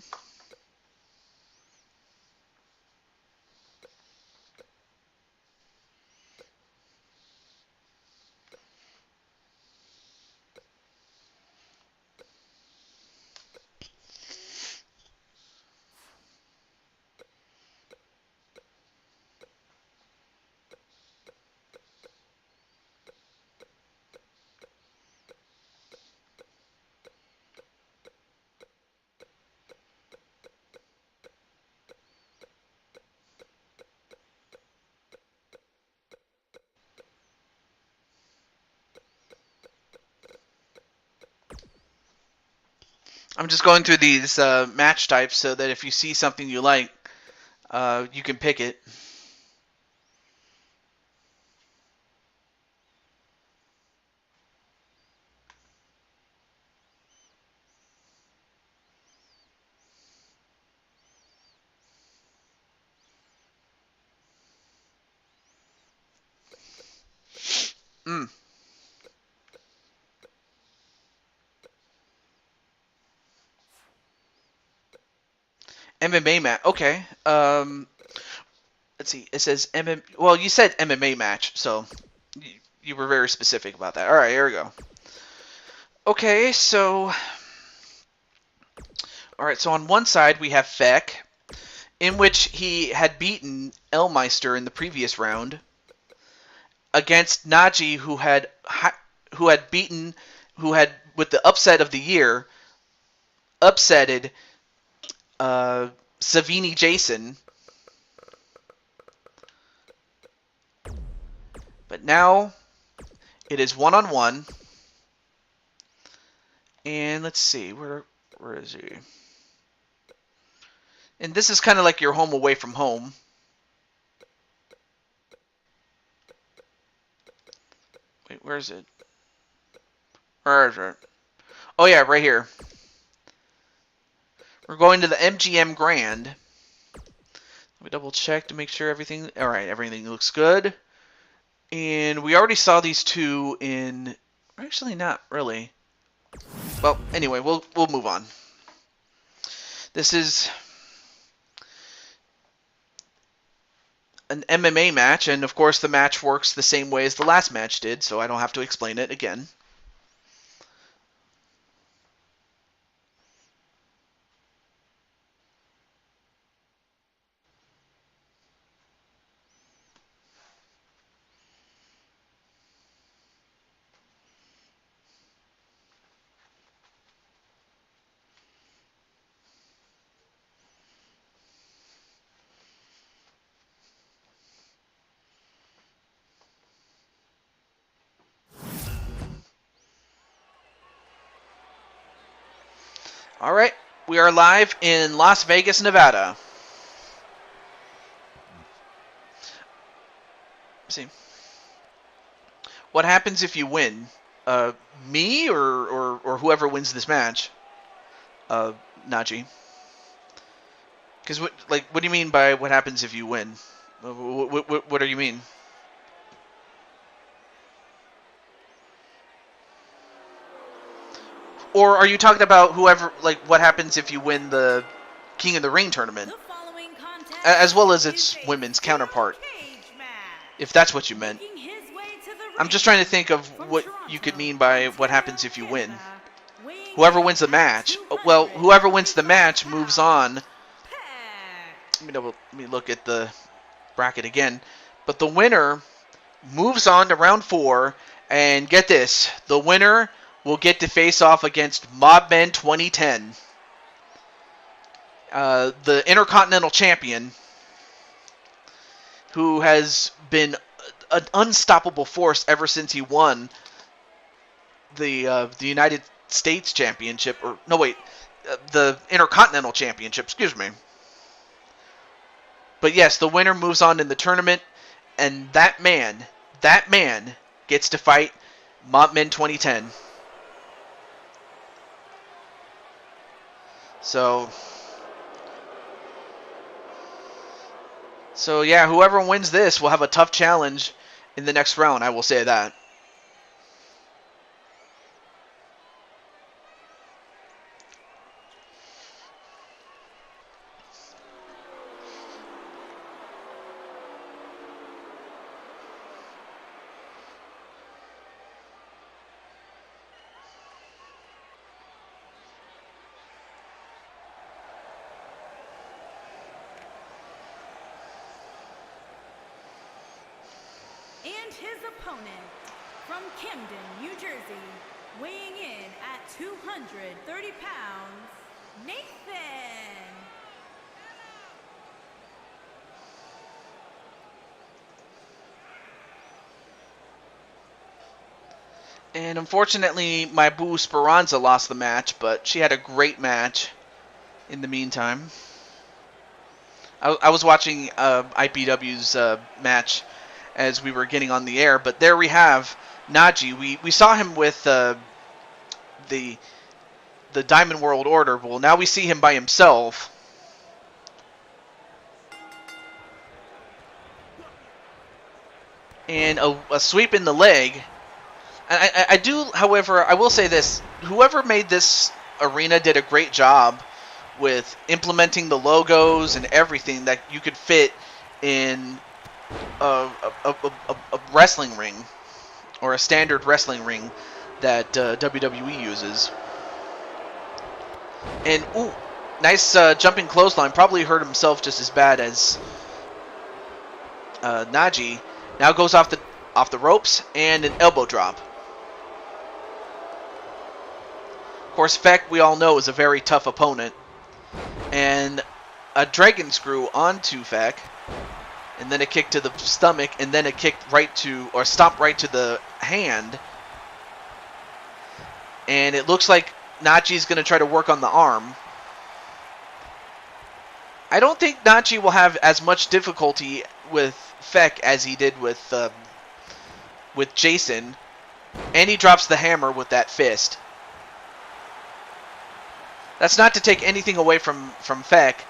I'm just going through these match types so that if you see something you like, you can pick it. Mm. MMA match. Okay. Let's see. It says MMA. Well, you said MMA match, so you were very specific about that. All right, here we go. Okay, so on one side we have Feck, in which he had beaten Elmeister in the previous round, against Naji, who had with the upset of the year, upsetted Savini Jason. But now it is one-on-one. And let's see, where is he? And this is kind of like your home away from home. Wait, where is it? Where is it? Oh yeah, right here. We're going to the MGM Grand. Let me double check to make sure everything... Alright, everything looks good. And we already saw these two in... Actually, not really. Well, anyway, we'll move on. This is an MMA match, and of course the match works the same way as the last match did, so I don't have to explain it again. All right, we are live in Las Vegas, Nevada. Let's see. What happens if you win? Me or whoever wins this match? Naji. Because what do you mean by what happens if you win? What do you mean? Or are you talking about whoever, like, what happens if you win the King of the Ring tournament? As well as its women's counterpart. If that's what you meant. I'm just trying to think of what you could mean by what happens if you win. Whoever wins the match. Well, whoever wins the match moves on. Let me look at the bracket again. But the winner moves on to round 4. And get this. The winner will get to face off against Mobmen 2010. The Intercontinental Champion, who has been an unstoppable force ever since he won the United States Championship, or no wait, the Intercontinental Championship, excuse me. But yes, the winner moves on in the tournament, and that man gets to fight Mobmen 2010. So yeah, whoever wins this will have a tough challenge in the next round. I will say that. And his opponent, from Camden, New Jersey, weighing in at 230 pounds, Nathan. And unfortunately, my boo Speranza lost the match, but she had a great match in the meantime. I was watching IPW's match as we were getting on the air, but there we have Najee. We saw him with the Diamond World Order. Well, now we see him by himself. And a sweep in the leg. I do, however, I will say this. Whoever made this arena did a great job with implementing the logos and everything that you could fit in a wrestling ring, or a standard wrestling ring that WWE uses. And, ooh, nice jumping clothesline. Probably hurt himself just as bad as Najee. Now goes off the ropes, and an elbow drop. Of course, Feck, we all know, is a very tough opponent. And a dragon screw onto Feck, and then a kick to the stomach, and then a kick right to, or stomp right to the hand. And it looks like Nachi's going to try to work on the arm. I don't think Nachi will have as much difficulty with Feck as he did with Jason. And he drops the hammer with that fist. That's not to take anything away from Feck,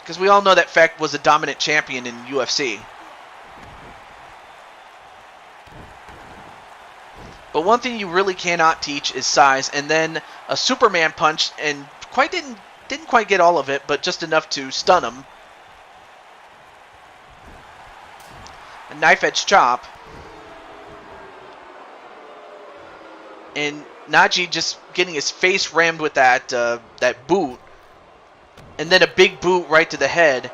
because we all know that Feck was a dominant champion in UFC. But one thing you really cannot teach is size, and then a Superman punch, and didn't quite get all of it, but just enough to stun him. A knife edge chop. And Najee just getting his face rammed with that boot. And then a big boot right to the head.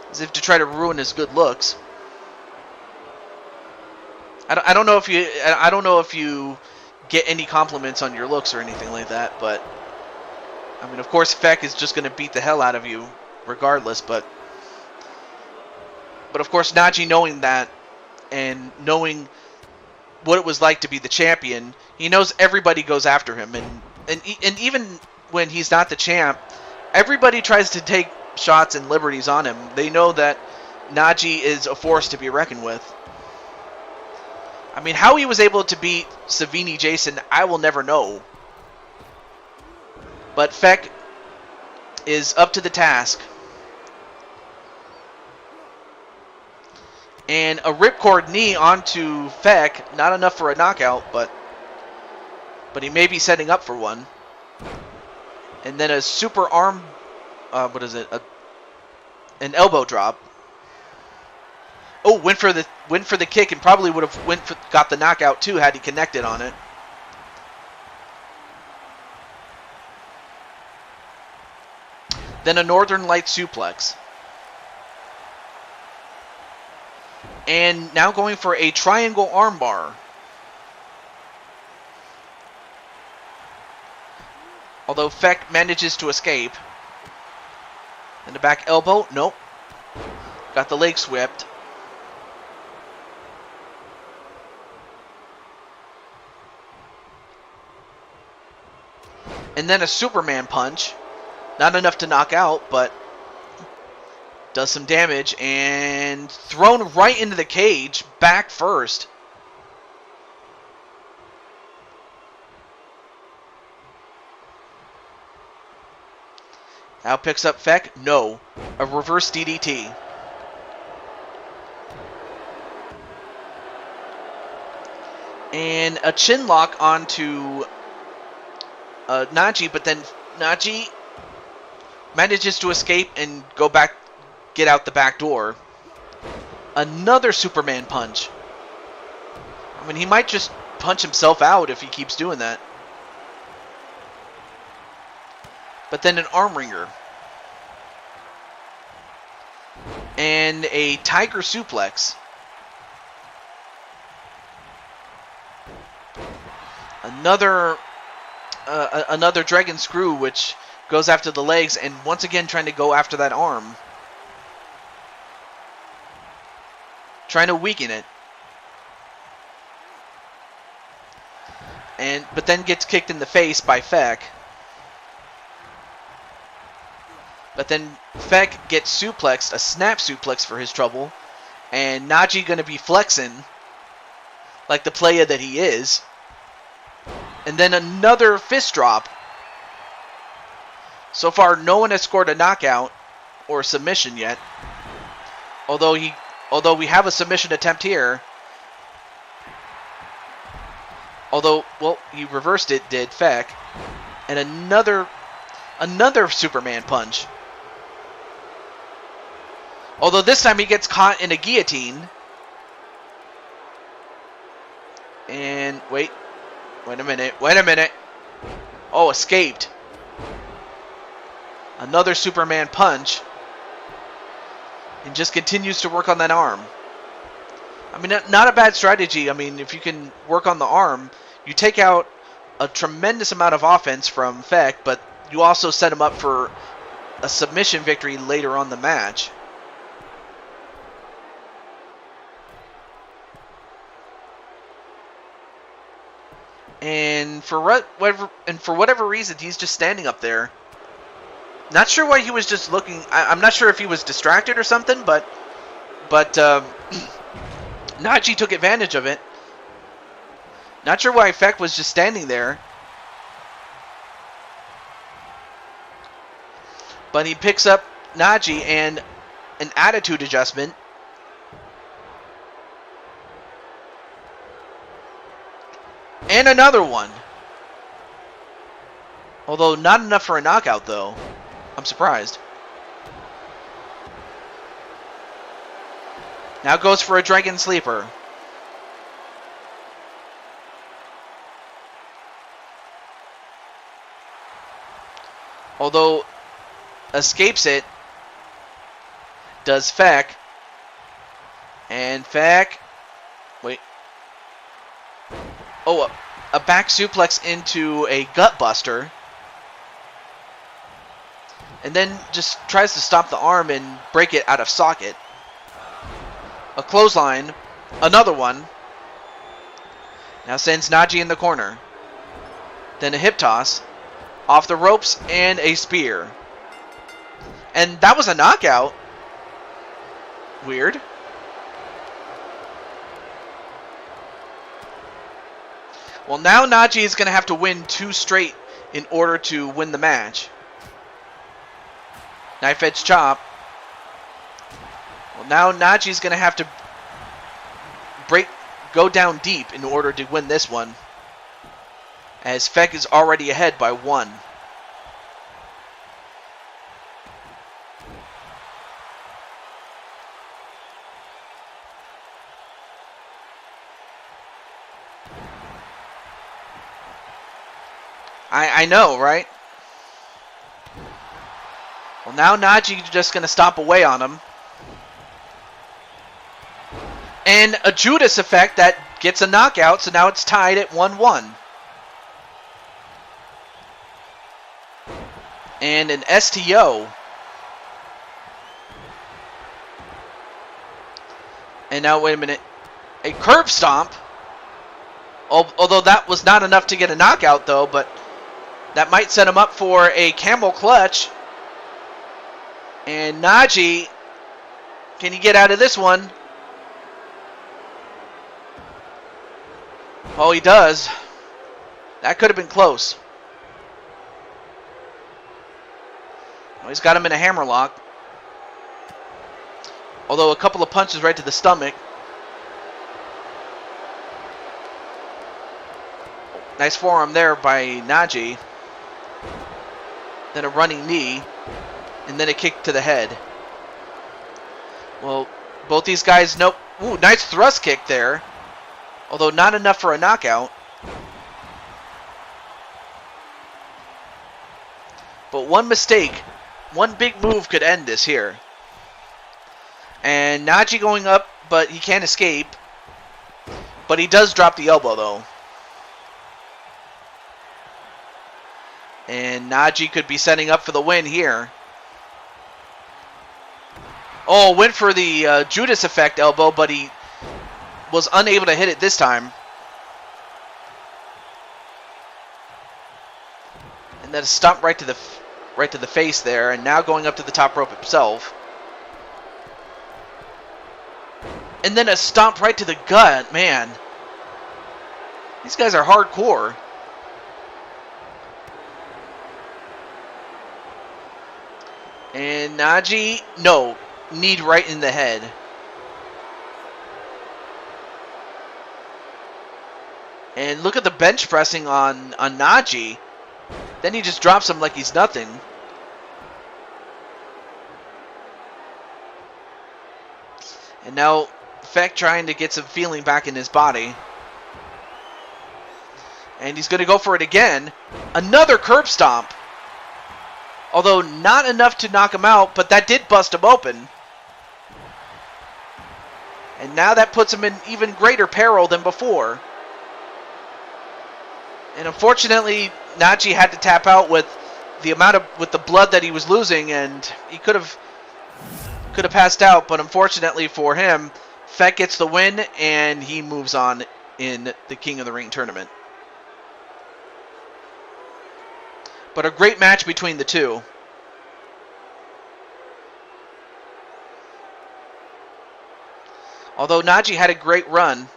As if to try to ruin his good looks. I don't know if you get any compliments on your looks or anything like that, but I mean, of course, Feck is just going to beat the hell out of you regardless, but of course, Najee, knowing that and knowing what it was like to be the champion, he knows everybody goes after him, and even when he's not the champ, everybody tries to take shots and liberties on him. They know that Najee is a force to be reckoned with. I mean, how he was able to beat Savini Jason, I will never know. But Feck is up to the task. And a ripcord knee onto Feck, not enough for a knockout, but he may be setting up for one. And then a super arm, an elbow drop. Oh, went for the kick, and probably would have got the knockout too had he connected on it. Then a Northern Light suplex. And now going for a triangle armbar. Although Feck manages to escape. And the back elbow, nope. Got the leg swept. And then a Superman punch. Not enough to knock out, but does some damage. And thrown right into the cage, back first. Now picks up Feck. No. A reverse DDT. And a chin lock onto Najee, but then Najee manages to escape and get out the back door. Another Superman punch. I mean, he might just punch himself out if he keeps doing that. But then an arm wringer. And a tiger suplex. Another dragon screw, which goes after the legs, and once again trying to go after that arm. Trying to weaken it. But then gets kicked in the face by Feck. But then Feck gets suplexed, a snap suplex for his trouble. And Najee going to be flexing like the player that he is. And then another fist drop. So far, no one has scored a knockout or submission yet. Although we have a submission attempt here. Although, well, he reversed it, did Feck. And another Superman punch. Although this time he gets caught in a guillotine. And wait a minute. Oh, escaped. Another Superman punch. And just continues to work on that arm. I mean, not a bad strategy. I mean, if you can work on the arm, you take out a tremendous amount of offense from Feck, but you also set him up for a submission victory later on the match. And for whatever reason, he's just standing up there. Not sure why he was just looking. I'm not sure if he was distracted or something, but Najee took advantage of it. Not sure why Feck was just standing there. But he picks up Najee and an attitude adjustment. And another one. Although not enough for a knockout, though. I'm surprised. Now goes for a Dragon Sleeper. Although escapes it, does Feck. And Feck, wait. Oh, a back suplex into a gut buster. And then just tries to stop the arm and break it out of socket. A clothesline. Another one. Now sends Najee in the corner. Then a hip toss. Off the ropes and a spear. And that was a knockout. Weird. Well, now Najee is going to have to win 2 straight in order to win the match. Knife edge chop. Well, now Najee's going to have to go down deep in order to win this one, as Feck is already ahead by 1. I know, right? Well, now Najee's just going to stomp away on him. And a Judas effect that gets a knockout, so now it's tied at 1-1. And an STO. And now, wait a minute. A curb stomp. Although that was not enough to get a knockout, though, but that might set him up for a camel clutch. And Najee, can he get out of this one? Oh, he does. That could have been close. Oh, he's got him in a hammerlock. Although a couple of punches right to the stomach. Nice forearm there by Naji. Then a running knee. And then a kick to the head. Well, both these guys, nope. Ooh, nice thrust kick there. Although not enough for a knockout. But one mistake, one big move could end this here. And Naji going up, but he can't escape. But he does drop the elbow, though. And Naji could be setting up for the win here. Oh, went for the Judas effect elbow, but he was unable to hit it this time. And then a stomp right to the face there, and now going up to the top rope himself. And then a stomp right to the gut, man. These guys are hardcore. And Naji, no, knee right in the head. And look at the bench pressing on Naji. Then he just drops him like he's nothing. And now Feck trying to get some feeling back in his body. And he's going to go for it again. Another curb stomp. Although not enough to knock him out, but that did bust him open. And now that puts him in even greater peril than before. And unfortunately, Naji had to tap out with the blood that he was losing, and he could have passed out, but unfortunately for him, Feck gets the win, and he moves on in the King of the Ring tournament. But a great match between the two. Although Naji had a great run.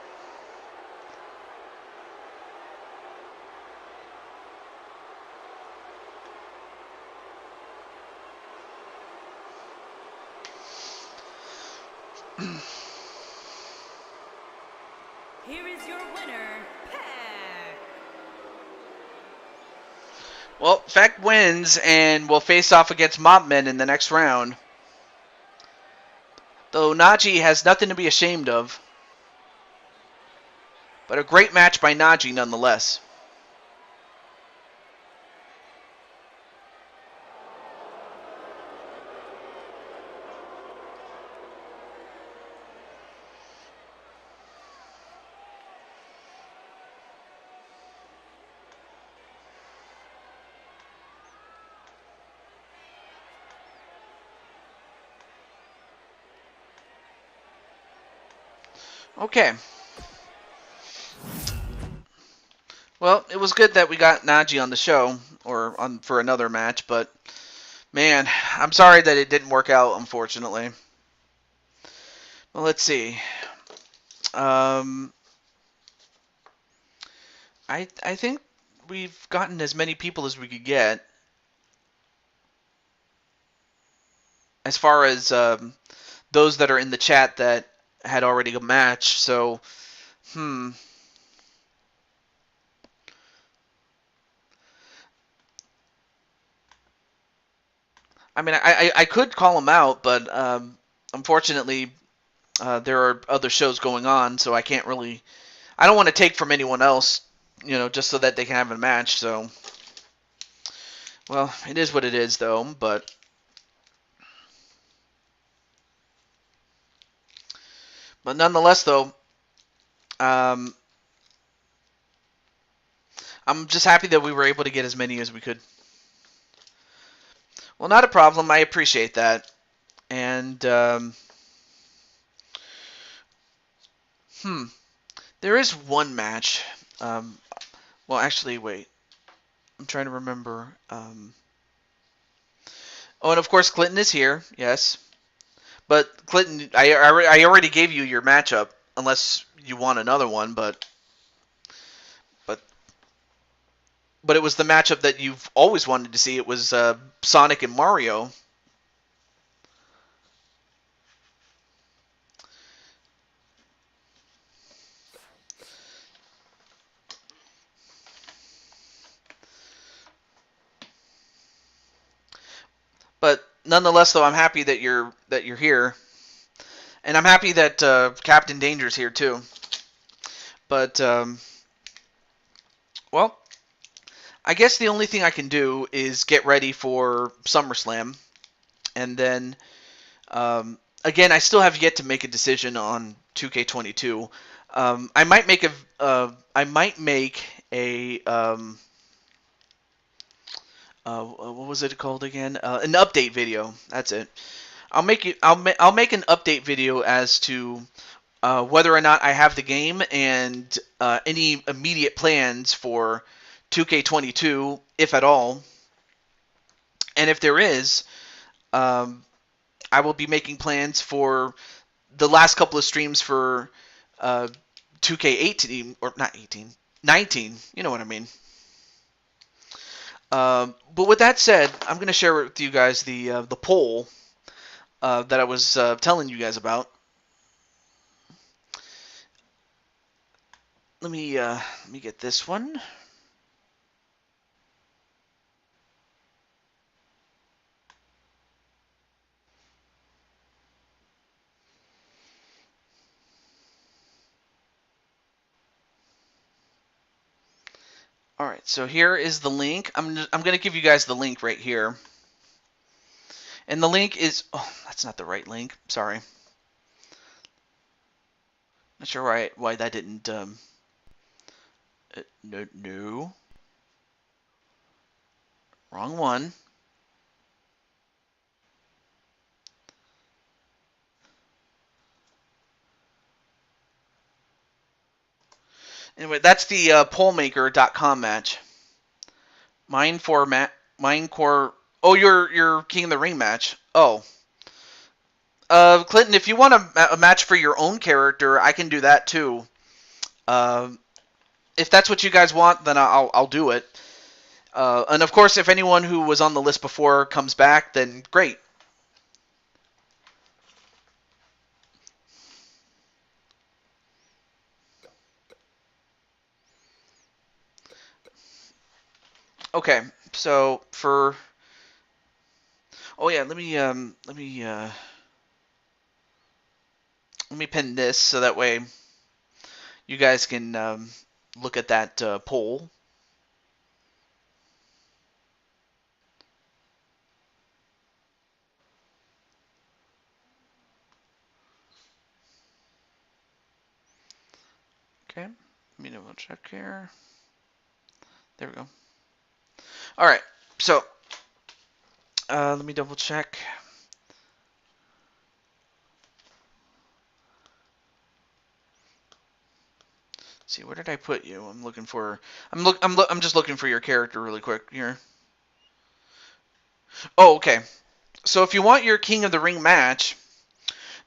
Here is your winner, Peck. Well, Feck wins and will face off against Mobman in the next round. Though Naji has nothing to be ashamed of. But a great match by Naji nonetheless. Okay. Well, it was good that we got Naji on the show, or on for another match, but man, I'm sorry that it didn't work out, unfortunately. Well, let's see. I think we've gotten as many people as we could get. As far as those that are in the chat that had already a match, so I mean, I could call them out, but unfortunately there are other shows going on, so I can't really. I don't want to take from anyone else, just so that they can have a match. So, well, it is what it is, though. But nonetheless, though, I'm just happy that we were able to get as many as we could. Well, not a problem. I appreciate that. And, there is one match. Well, actually, wait. I'm trying to remember. Oh, and of course, Clinton is here. Yes. But, Clinton, I already gave you your matchup, unless you want another one, but it was the matchup that you've always wanted to see. It was Sonic and Mario. nonetheless, though, I'm happy that you're here, and I'm happy that Captain Danger's here too. But well, I guess the only thing I can do is get ready for SummerSlam, and then again, I still have yet to make a decision on 2K22. I might make a what was it called again? An update video. That's it. I'll make an update video as to whether or not I have the game and any immediate plans for 2K22, if at all. And if there is, I will be making plans for the last couple of streams for 2K18, or not 18, 19. You know what I mean. But with that said, I'm going to share with you guys the poll that I was telling you guys about. Let me get this one. All right, so here is the link. I'm going to give you guys the link right here. And the link is, oh, that's not the right link. Sorry. Not sure why that didn't no. Wrong one. Anyway, that's the pollmaker.com match. Minecore. Oh, your King of the Ring match. Oh. Clinton, if you want a match for your own character, I can do that too. If that's what you guys want, then I'll do it. And of course, if anyone who was on the list before comes back, then great. Okay, so for let me pin this so that way you guys can look at that poll. Okay, let me double check here. There we go. All right, so let me double check. Let's see, where did I put you? I'm looking for. I'm just looking for your character really quick here. Oh, okay. So if you want your King of the Ring match,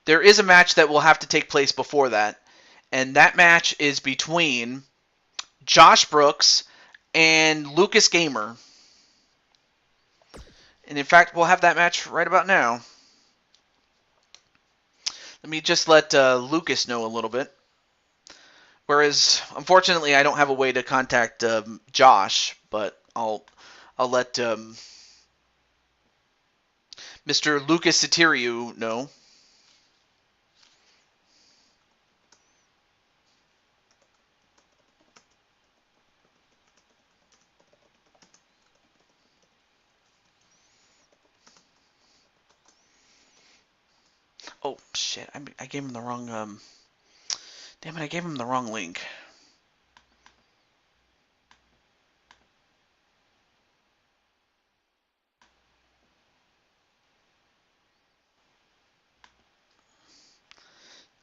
there is a match that will have to take place before that, and that match is between Josh Brooks and Lucas Gamer. And in fact, we'll have that match right about now. Let me just let Lucas know a little bit. Whereas, unfortunately, I don't have a way to contact Josh, but I'll let Mr. Lucas Satiriu know. Oh shit! I gave him the wrong. Damn it! I gave him the wrong link.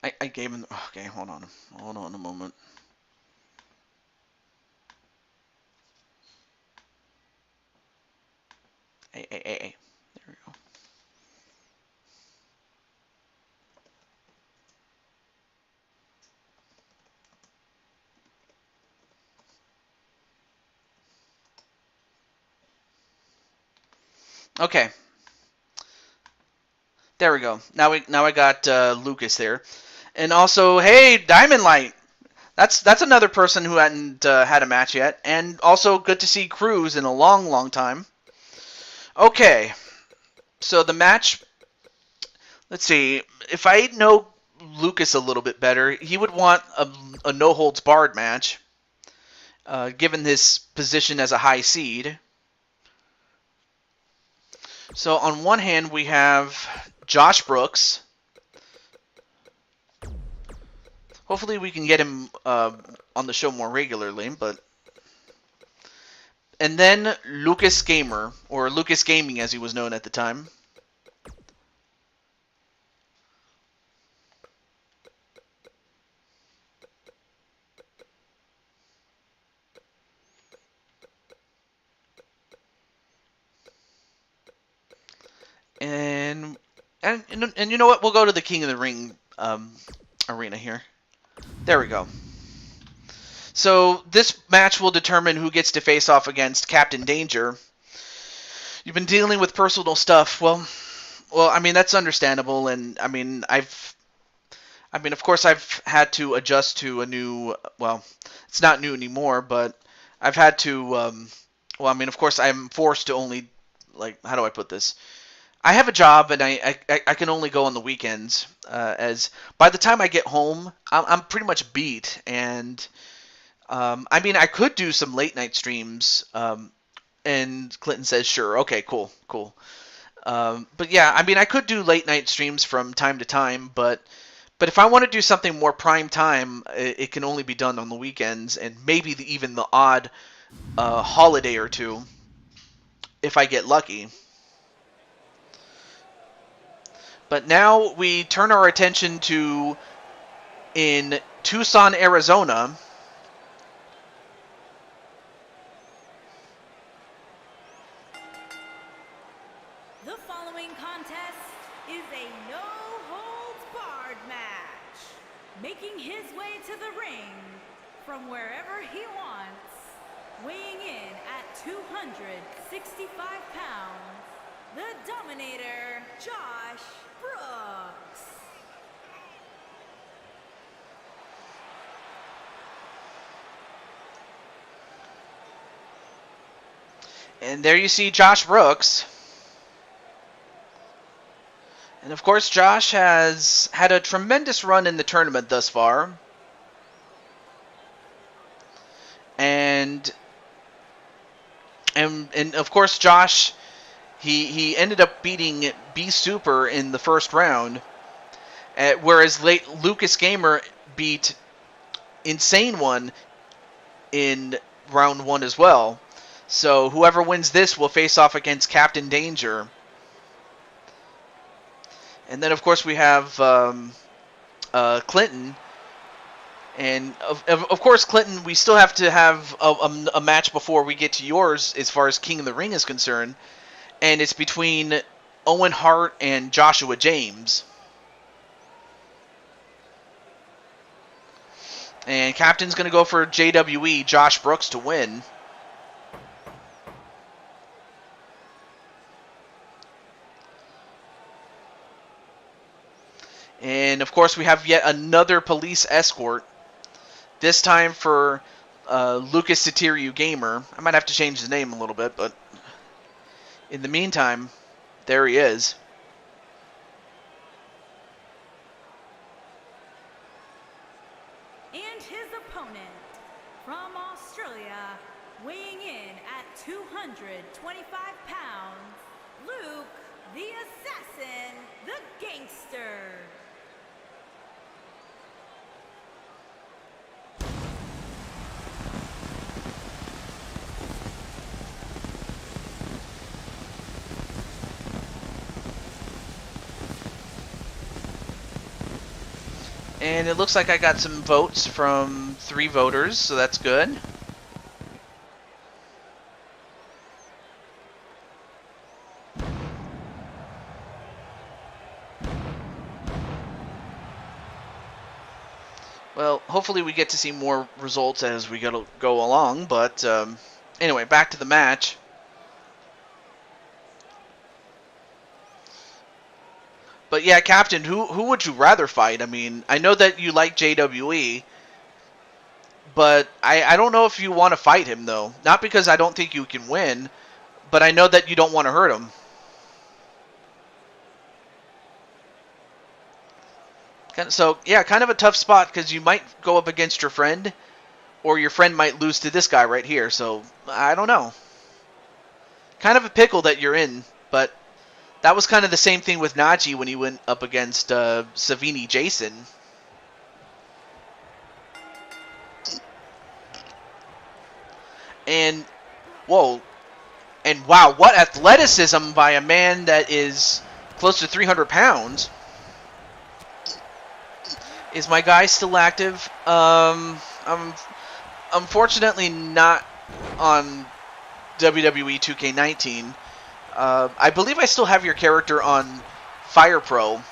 I gave him. Okay, hold on a moment. Hey. There we go. Okay. There we go. Now I got Lucas there, and also hey Diamond Light. That's another person who hadn't had a match yet, and also good to see Cruz in a long time. Okay. So the match, let's see, if I know Lucas a little bit better, he would want a no holds barred match, given his position as a high seed. So on one hand, we have Josh Brooks. Hopefully we can get him on the show more regularly, but... And then Lucas Gamer, or Lucas Gaming as he was known at the time. And you know what? We'll go to the King of the Ring arena here. There we go. So this match will determine who gets to face off against Captain Danger. You've been dealing with personal stuff. Well, I mean that's understandable, and I mean of course I've had to adjust to a new. Well, it's not new anymore, but I've had to. Well, I mean, of course I'm forced to only, like, how do I put this? I have a job, and I can only go on the weekends. As by the time I get home, I'm pretty much beat. And I mean, I could do some late night streams. And Clinton says, "Sure, okay, cool." But yeah, I mean, I could do late night streams from time to time, but if I want to do something more prime time, it can only be done on the weekends, and maybe even the odd holiday or two, if I get lucky. But now we turn our attention to in Tucson, Arizona. The following contest is a no-holds-barred match. Making his way to the ring from wherever he wants, weighing in at 265 pounds, the Dominator, Josh Brooks. And there you see Josh Brooks. And of course, Josh has had a tremendous run in the tournament thus far. And of course, Josh, he ended up beating B Super in the first round, whereas Lucas Gamer beat Insane One in round 1 as well. So whoever wins this will face off against Captain Danger. And then, of course, we have Clinton. And, of course, Clinton, we still have to have a match before we get to yours as far as King of the Ring is concerned. And it's between Owen Hart and Joshua James. And Captain's going to go for JWE, Josh Brooks, to win. And, of course, we have yet another police escort. This time for Lucas Satiriu Gamer. I might have to change his name a little bit, but in the meantime, there he is. And his opponent from Australia, weighing in at 225 pounds, Luke the Assassin, the Gangster. And it looks like I got some votes from 3 voters, so that's good. Well, hopefully we get to see more results as we go along, but anyway, back to the match. But yeah, Captain, who would you rather fight? I mean, I know that you like JWE, but I don't know if you want to fight him, though. Not because I don't think you can win, but I know that you don't want to hurt him. So, yeah, kind of a tough spot because you might go up against your friend, or your friend might lose to this guy right here. So, I don't know. Kind of a pickle that you're in, but that was kind of the same thing with Najee when he went up against Savini Jason. And, whoa. And wow, what athleticism by a man that is close to 300 pounds. Is my guy still active? I'm unfortunately not on WWE 2K19. I believe I still have your character on Fire Pro.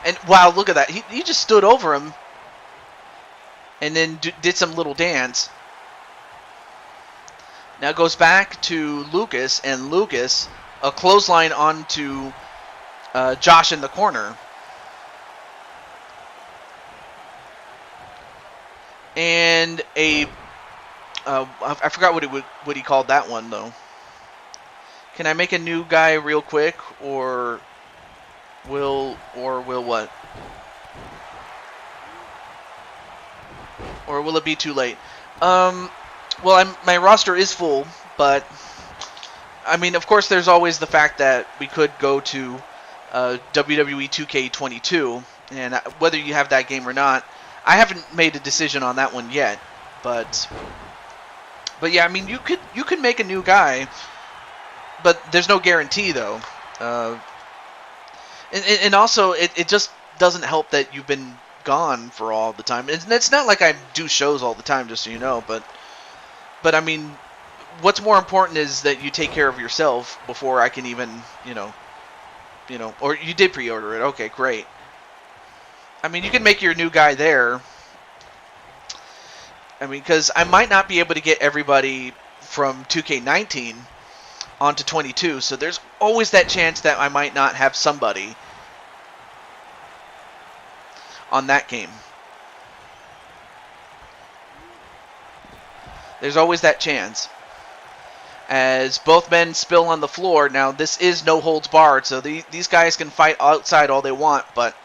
And wow, look at that. He just stood over him and then did some little dance. Now it goes back to Lucas, and Lucas, a clothesline onto Josh in the corner. And I forgot what he called that one, though. Can I make a new guy real quick, or will what? Or will it be too late? Well, my roster is full, but I mean, of course, there's always the fact that we could go to WWE 2K22, and whether you have that game or not, I haven't made a decision on that one yet. But yeah, I mean, you could make a new guy, but there's no guarantee though. And also, it just doesn't help that you've been gone for all the time. It's not like I do shows all the time, just so you know. But I mean, what's more important is that you take care of yourself before I can even, or you did pre-order it. Okay, great. I mean, you can make your new guy there. I mean, because I might not be able to get everybody from 2K19 onto 22, so there's always that chance that I might not have somebody on that game. There's always that chance. As both men spill on the floor. Now, this is no holds barred, so these guys can fight outside all they want, but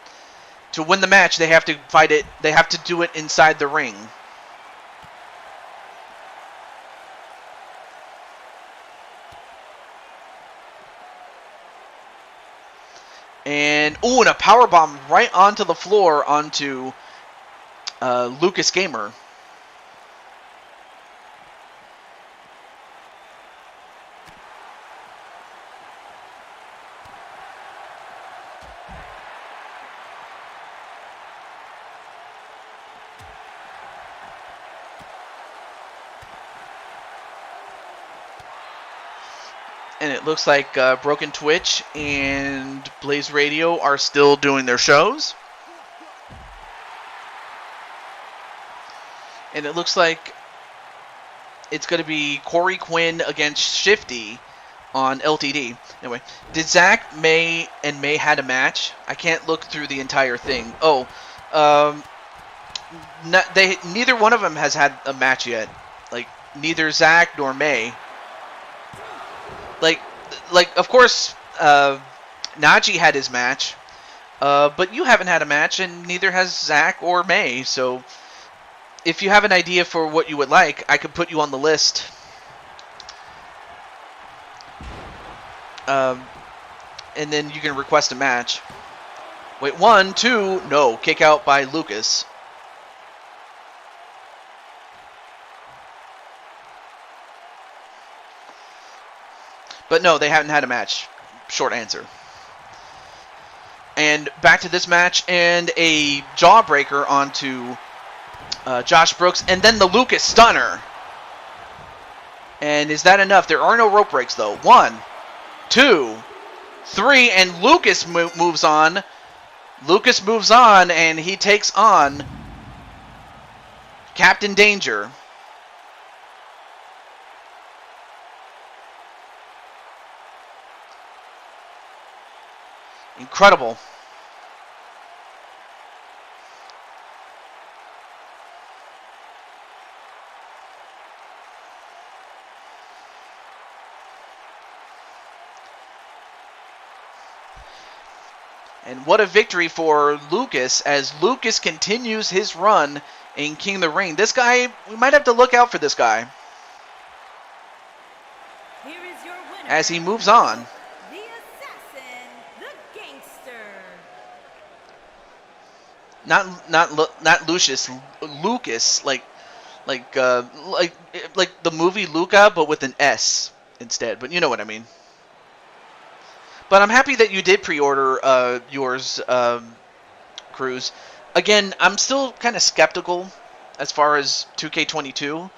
to win the match, they have to fight it. They have to do it inside the ring. And and a power bomb right onto the floor onto Lucas Gamer. And it looks like Broken Twitch and Blaze Radio are still doing their shows. And it looks like it's going to be Corey Quinn against Shifty on LTD. Anyway, did Zach, May, and May had a match? I can't look through the entire thing. Neither one of them has had a match yet. Like, neither Zach nor May. Like of course, Najee had his match, but you haven't had a match, and neither has Zach or May. So, if you have an idea for what you would like, I could put you on the list. And then you can request a match. Wait, 1, 2, no, kick out by Lucas. But no, they haven't had a match. Short answer. And back to this match, and a jawbreaker onto Josh Brooks, and then the Lucas Stunner. And is that enough? There are no rope breaks, though. 1, 2, 3, and Lucas moves on. Lucas moves on, and he takes on Captain Danger. Incredible. And what a victory for Lucas as Lucas continues his run in King of the Ring. This guy, we might have to look out for this guy Here is your winner, as he moves on. the assassin, the gangster. Not Lucius, Lucas, like the movie Luca, but with an S instead. But you know what I mean. But I'm happy that you did pre-order yours, Cruz. Again, I'm still kind of skeptical as far as 2K22.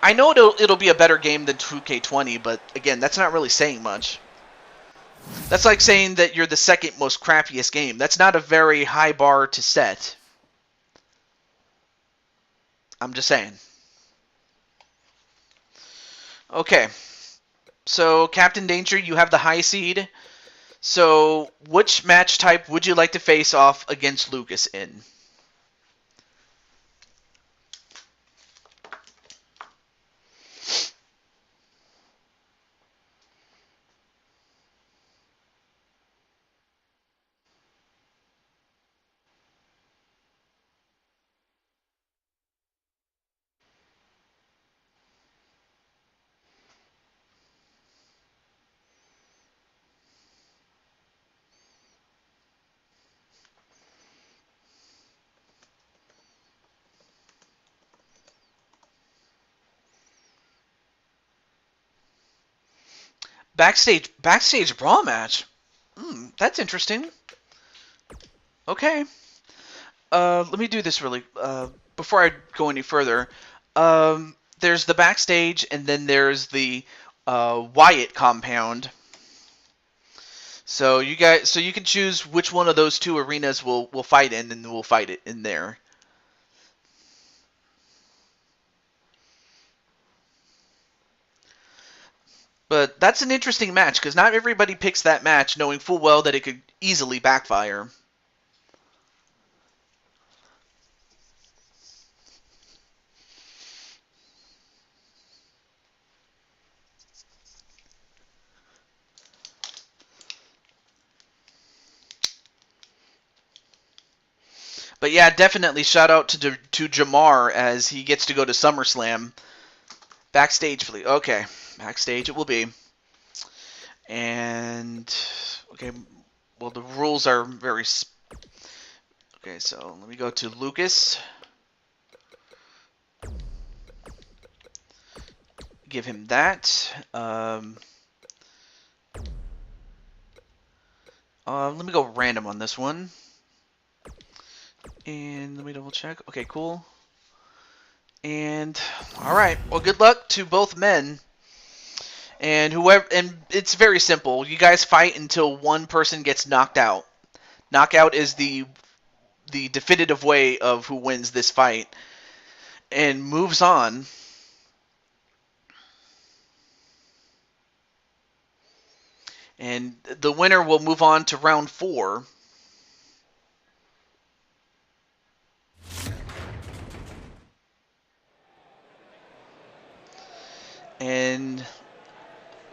I know it'll be a better game than 2K20, but again, that's not really saying much. That's like saying that you're the second most crappiest game. That's not a very high bar to set. I'm just saying. Okay. So, Captain Danger, you have the high seed. So, which match type would you like to face off against Lucas in? Backstage brawl match. That's interesting. Okay. Let me do this really before I go any further. There's the backstage, and then there's the Wyatt compound. So you can choose which one of those two arenas we'll fight in, and we'll fight it in there. But that's an interesting match, because not everybody picks that match knowing full well that it could easily backfire. But yeah, definitely shout out to Jamar as he gets to go to SummerSlam. Backstage, please. Okay, backstage it will be. And okay, well the rules are very. Okay, so let me go to Lucas. Give him that. Let me go random on this one. And let me double check. Okay, cool. And alright, well good luck to both men. And it's very simple. You guys fight until one person gets knocked out. Knockout is the definitive way of who wins this fight. And moves on. And the winner will move on to round 4.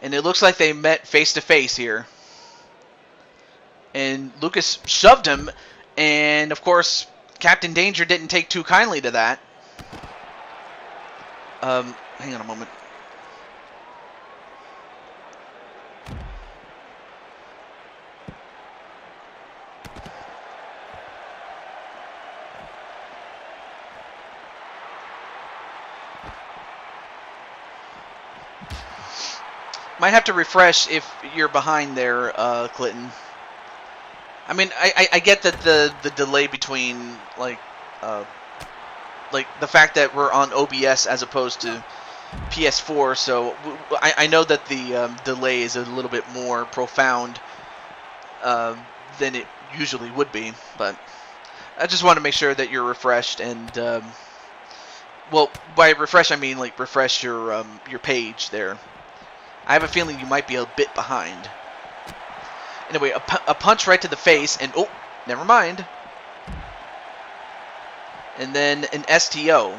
And it looks like they met face to face here. And Lucas shoved him, and of course Captain Danger didn't take too kindly to that. Hang on a moment. Might have to refresh if you're behind there, Clinton. I mean, I get that the delay between like the fact that we're on OBS as opposed to PS4, so I know that the delay is a little bit more profound than it usually would be, but I just want to make sure that you're refreshed and well, by refresh I mean like refresh your page there. I have a feeling you might be a bit behind. Anyway, a punch right to the face, and oh, never mind. And then an STO.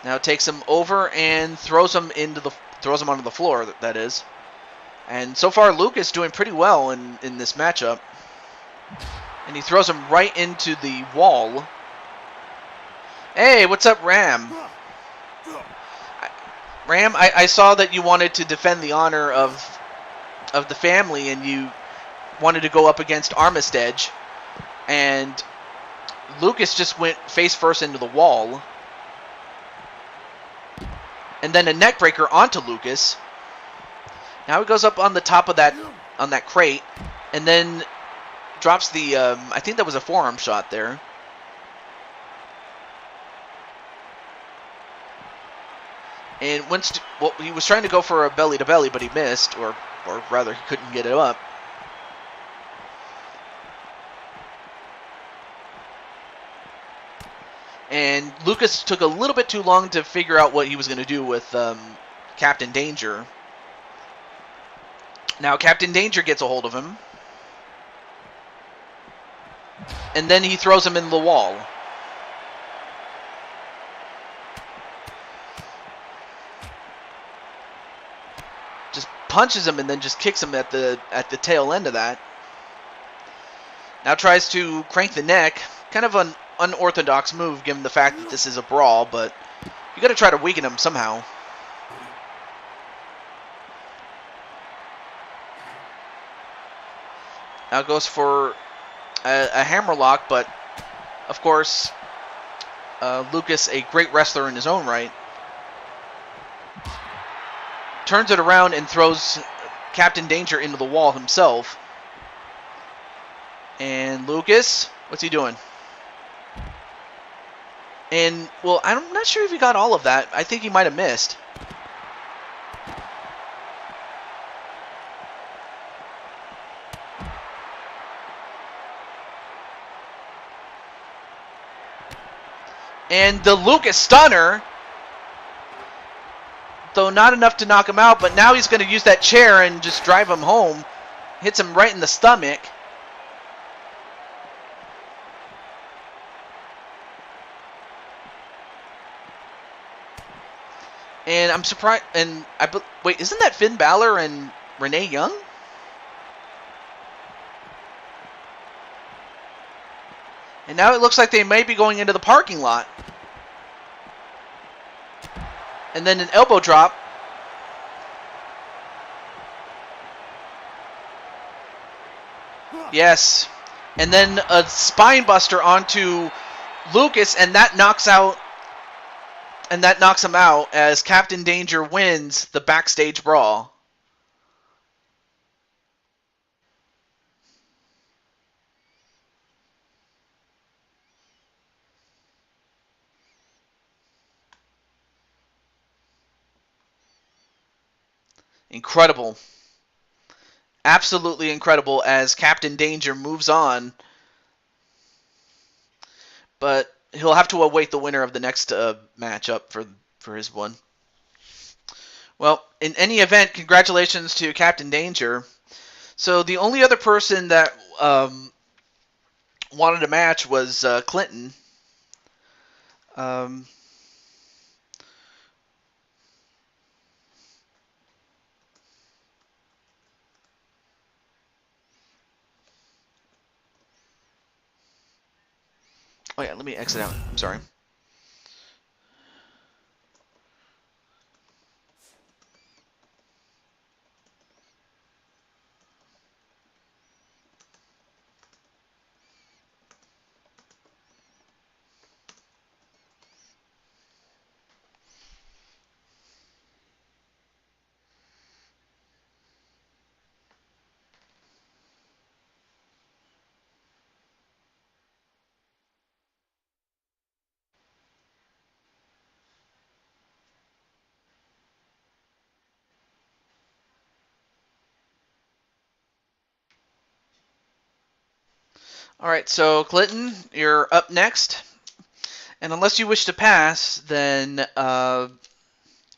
Now takes him over and throws him onto the floor. That is. And so far, Lucas doing pretty well in this matchup. And he throws him right into the wall. Hey, what's up, Ram? Ram, I saw that you wanted to defend the honor of the family, and you wanted to go up against Armistead. And Lucas just went face first into the wall. And then a neckbreaker onto Lucas. Now he goes up on the top of that crate, and then drops the I think that was a forearm shot there. And he was trying to go for a belly to belly, but he missed, or rather he couldn't get it up. And Lucas took a little bit too long to figure out what he was going to do with Captain Danger. Now Captain Danger gets a hold of him. And then he throws him in the wall. Just punches him and then just kicks him at the tail end of that. Now tries to crank the neck. Kind of an unorthodox move given the fact that this is a brawl, but you got to try to weaken him somehow. Now goes for a hammerlock, but of course, Lucas, a great wrestler in his own right, turns it around and throws Captain Danger into the wall himself. And Lucas, what's he doing? And, well, I'm not sure if he got all of that. I think he might have missed. And the Lucas Stunner, though not enough to knock him out, but now he's going to use that chair and just drive him home. Hits him right in the stomach. And I'm surprised, wait, isn't that Finn Balor and Renee Young? And now it looks like they may be going into the parking lot. And then an elbow drop. Yes. And then a spine buster onto Lucas, and that knocks him out as Captain Danger wins the backstage brawl. Incredible. Absolutely incredible as Captain Danger moves on. But he'll have to await the winner of the next matchup for his one. Well, in any event, congratulations to Captain Danger. So the only other person that wanted a match was Clinton. Oh yeah, let me exit out. I'm sorry. All right, so Clinton, you're up next. And unless you wish to pass, then let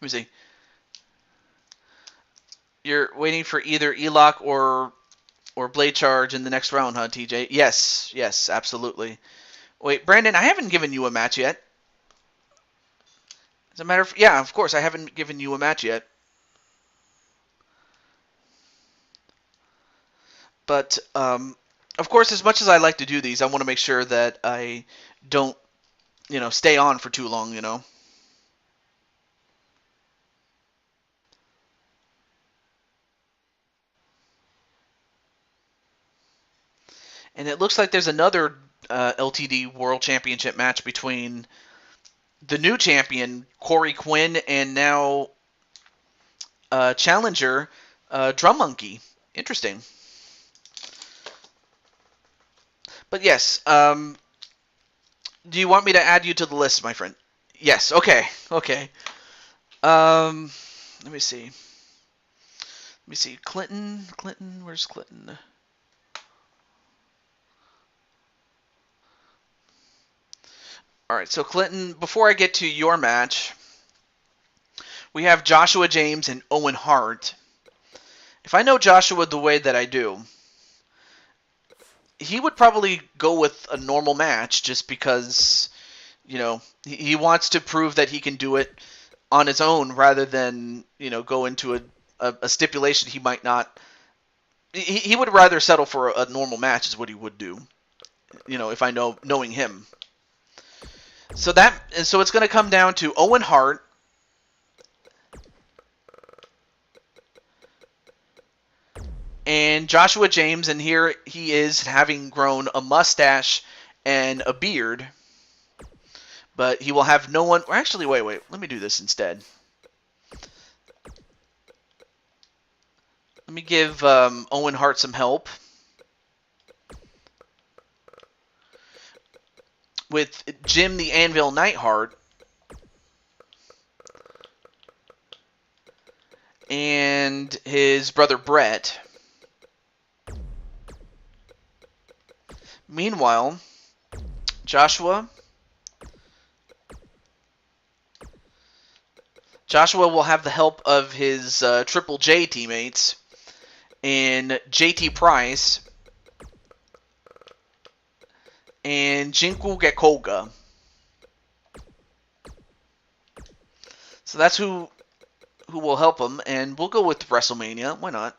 me see. You're waiting for either E-Lock or Blade Charge in the next round, huh, TJ? Yes, absolutely. Wait, Brandon, I haven't given you a match yet. As a matter of, yeah, of course, I haven't given you a match yet. But of course, as much as I like to do these, I want to make sure that I don't, stay on for too long. And it looks like there's another LTD World Championship match between the new champion, Corey Quinn, and now challenger, Drum Monkey. Interesting. But yes, do you want me to add you to the list, my friend? Yes, okay. Let me see. Clinton, where's Clinton? Alright, so Clinton, before I get to your match, we have Joshua James and Owen Hart. If I know Joshua the way that I do, he would probably go with a normal match just because, he wants to prove that he can do it on his own rather than, go into a stipulation he might not. He would rather settle for a normal match is what he would do, if I knowing him. So it's going to come down to Owen Hart and Joshua James, and here he is having grown a mustache and a beard, but he will have no one. Actually, wait, let me do this instead. Let me give Owen Hart some help with Jim the Anvil Neidhart and his brother Brett. Meanwhile, Joshua will have the help of his Triple J teammates in JT Price and Jinku Gekoga. So that's who will help him, and we'll go with WrestleMania. Why not?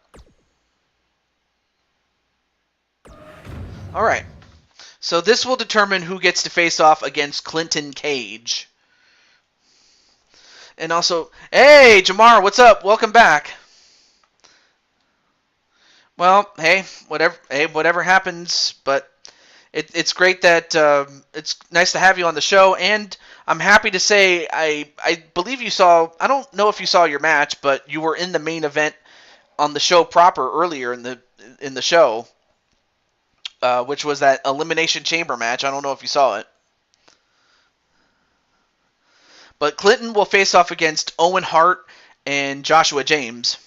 All right. So this will determine who gets to face off against Clinton Cage. And also, hey, Jamar, what's up? Welcome back. Well, hey, whatever happens, but it's great that it's nice to have you on the show, and I'm happy to say I believe you saw. I don't know if you saw your match, but you were in the main event on the show proper earlier in the show, which was that Elimination Chamber match. I don't know if you saw it. But Clinton will face off against Owen Hart and Joshua James.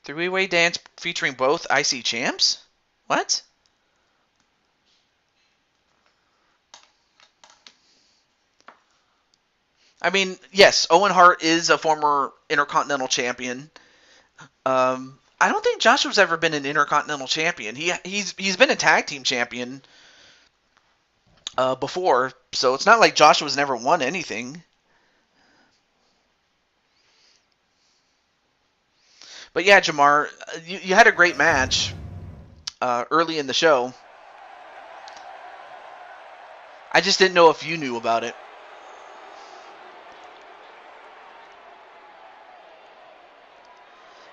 Three-way dance featuring both IC champs? What? I mean, yes, Owen Hart is a former Intercontinental Champion. I don't think Joshua's ever been an Intercontinental Champion. He's been a Tag Team Champion before, so it's not like Joshua's never won anything. But yeah, Jamar, you had a great match early in the show. I just didn't know if you knew about it.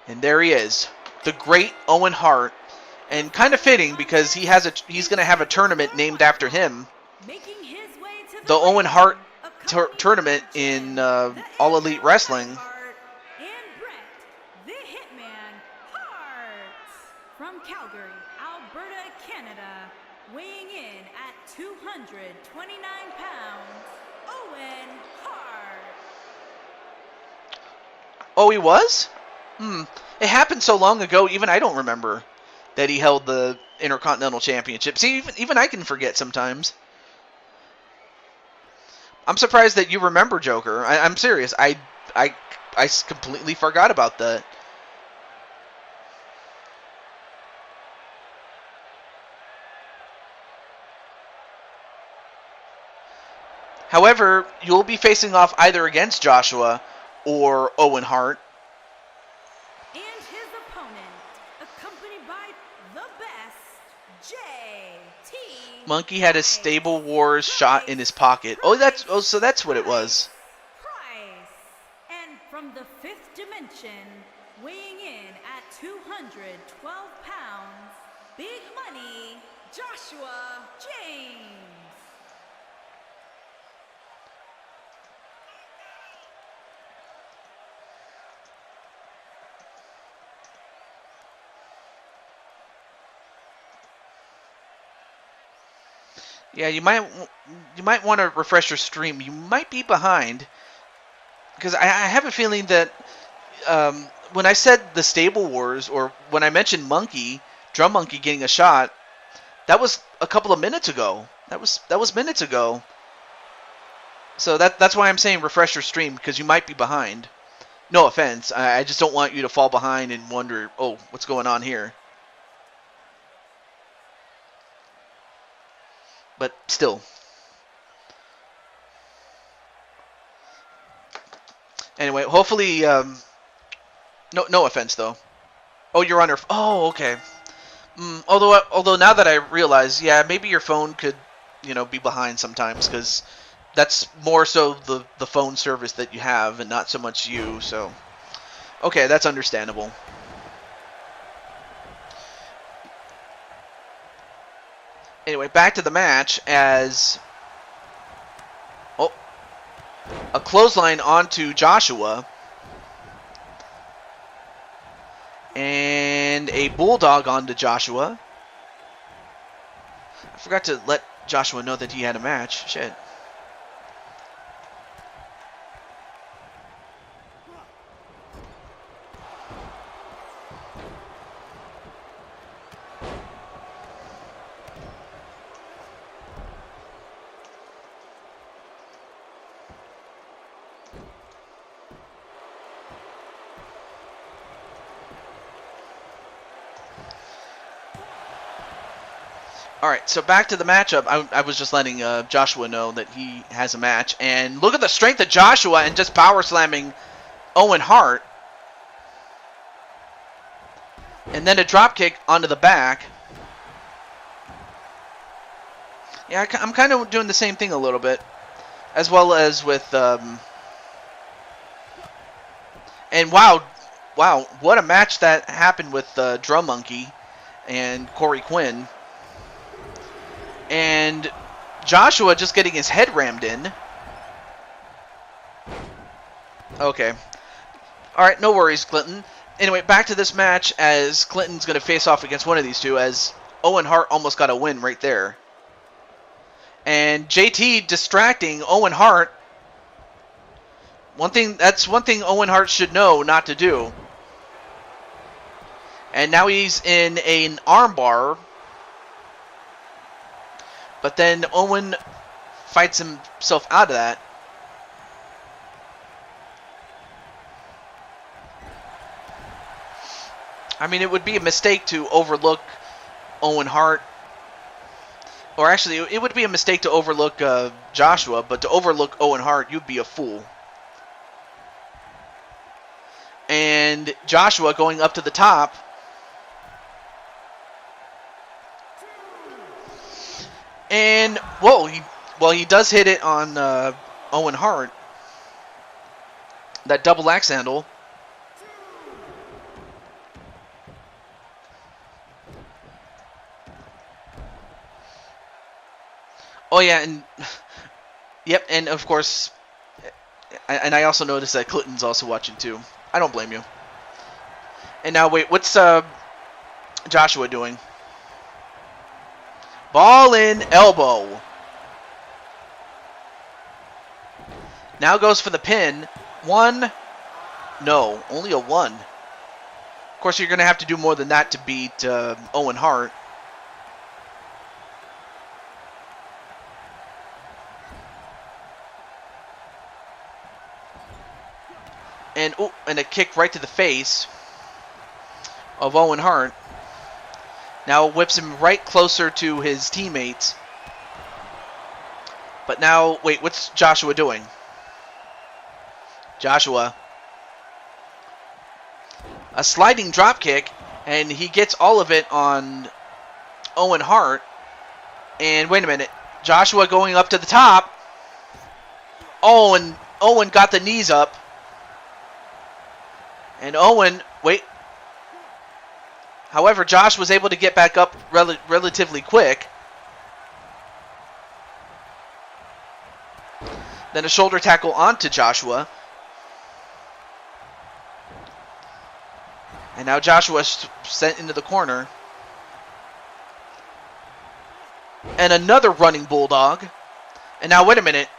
And there he is, the great Owen Hart, and kind of fitting because he's going to have a tournament named after him. The Owen Hart tournament in All Elite Wrestling. From Calgary, Alberta, Canada, weighing in at 229 pounds, Owen Hart. Oh, he was? It happened so long ago, even I don't remember that he held the Intercontinental Championship. See, even I can forget sometimes. I'm surprised that you remember Joker. I'm serious. I completely forgot about that. However, you'll be facing off either against Joshua or Owen Hart. And his opponent, accompanied by the best, JT. Monkey had a Stable Wars shot in his pocket. So that's what it was. Price. And from the fifth dimension, weighing in at 212 pounds, big money, Joshua James. Yeah, you might want to refresh your stream. You might be behind because I have a feeling that when I said the Stable Wars or when I mentioned Drum Monkey getting a shot, that was a couple of minutes ago. That was minutes ago. So that's why I'm saying refresh your stream because you might be behind. No offense, I just don't want you to fall behind and wonder, oh, what's going on here. But still. Anyway, hopefully, no offense though. Oh, you're on your. Oh, okay. Although now that I realize, yeah, maybe your phone could, be behind sometimes because that's more so the phone service that you have and not so much you. So, okay, that's understandable. Anyway, back to the match as a clothesline onto Joshua and a bulldog onto Joshua. I forgot to let Joshua know that he had a match. Shit. Alright, so back to the matchup. I was just letting Joshua know that he has a match. And look at the strength of Joshua and just power slamming Owen Hart. And then a dropkick onto the back. Yeah, I'm kind of doing the same thing a little bit. As well as with... And wow, what a match that happened with Drum Monkey and Corey Quinn. And Joshua just getting his head rammed in. Okay. Alright, no worries, Clinton. Anyway, back to this match as Clinton's going to face off against one of these two as Owen Hart almost got a win right there. And JT distracting Owen Hart. That's one thing Owen Hart should know not to do. And now he's in an armbar. But then Owen fights himself out of that. I mean, it would be a mistake to overlook Owen Hart. Or actually, it would be a mistake to overlook Joshua, but to overlook Owen Hart, you'd be a fool. And Joshua going up to the top. And, whoa, he does hit it on Owen Hart. That double axe handle. Oh, yeah, and, yep, and of course, and I also noticed that Clinton's also watching too. I don't blame you. And now, wait, what's Joshua doing? Ball in, elbow. Now goes for the pin. One. No, only a one. Of course, you're going to have to do more than that to beat Owen Hart. And, oh, and a kick right to the face of Owen Hart. Now whips him right closer to his teammates. But now, wait, what's Joshua doing? Joshua. a sliding drop kick, and he gets all of it on Owen Hart. And wait a minute, Joshua going up to the top. Oh, and Owen got the knees up. And Owen, wait. However, Josh was able to get back up relatively quick. Then a shoulder tackle onto Joshua. And now Joshua's sent into the corner. And another running bulldog. And now, wait a minute.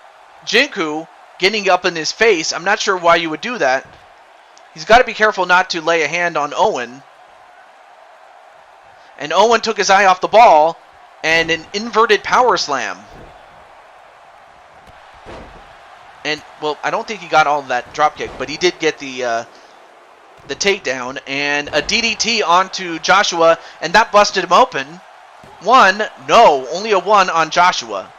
Jinku getting up in his face. I'm not sure why you would do that. He's got to be careful not to lay a hand on Owen. And Owen took his eye off the ball. And an inverted power slam. And, well, I don't think he got all of that drop kick, but he did get the takedown. And a DDT onto Joshua, and that busted him open. One, no, only a one on Joshua.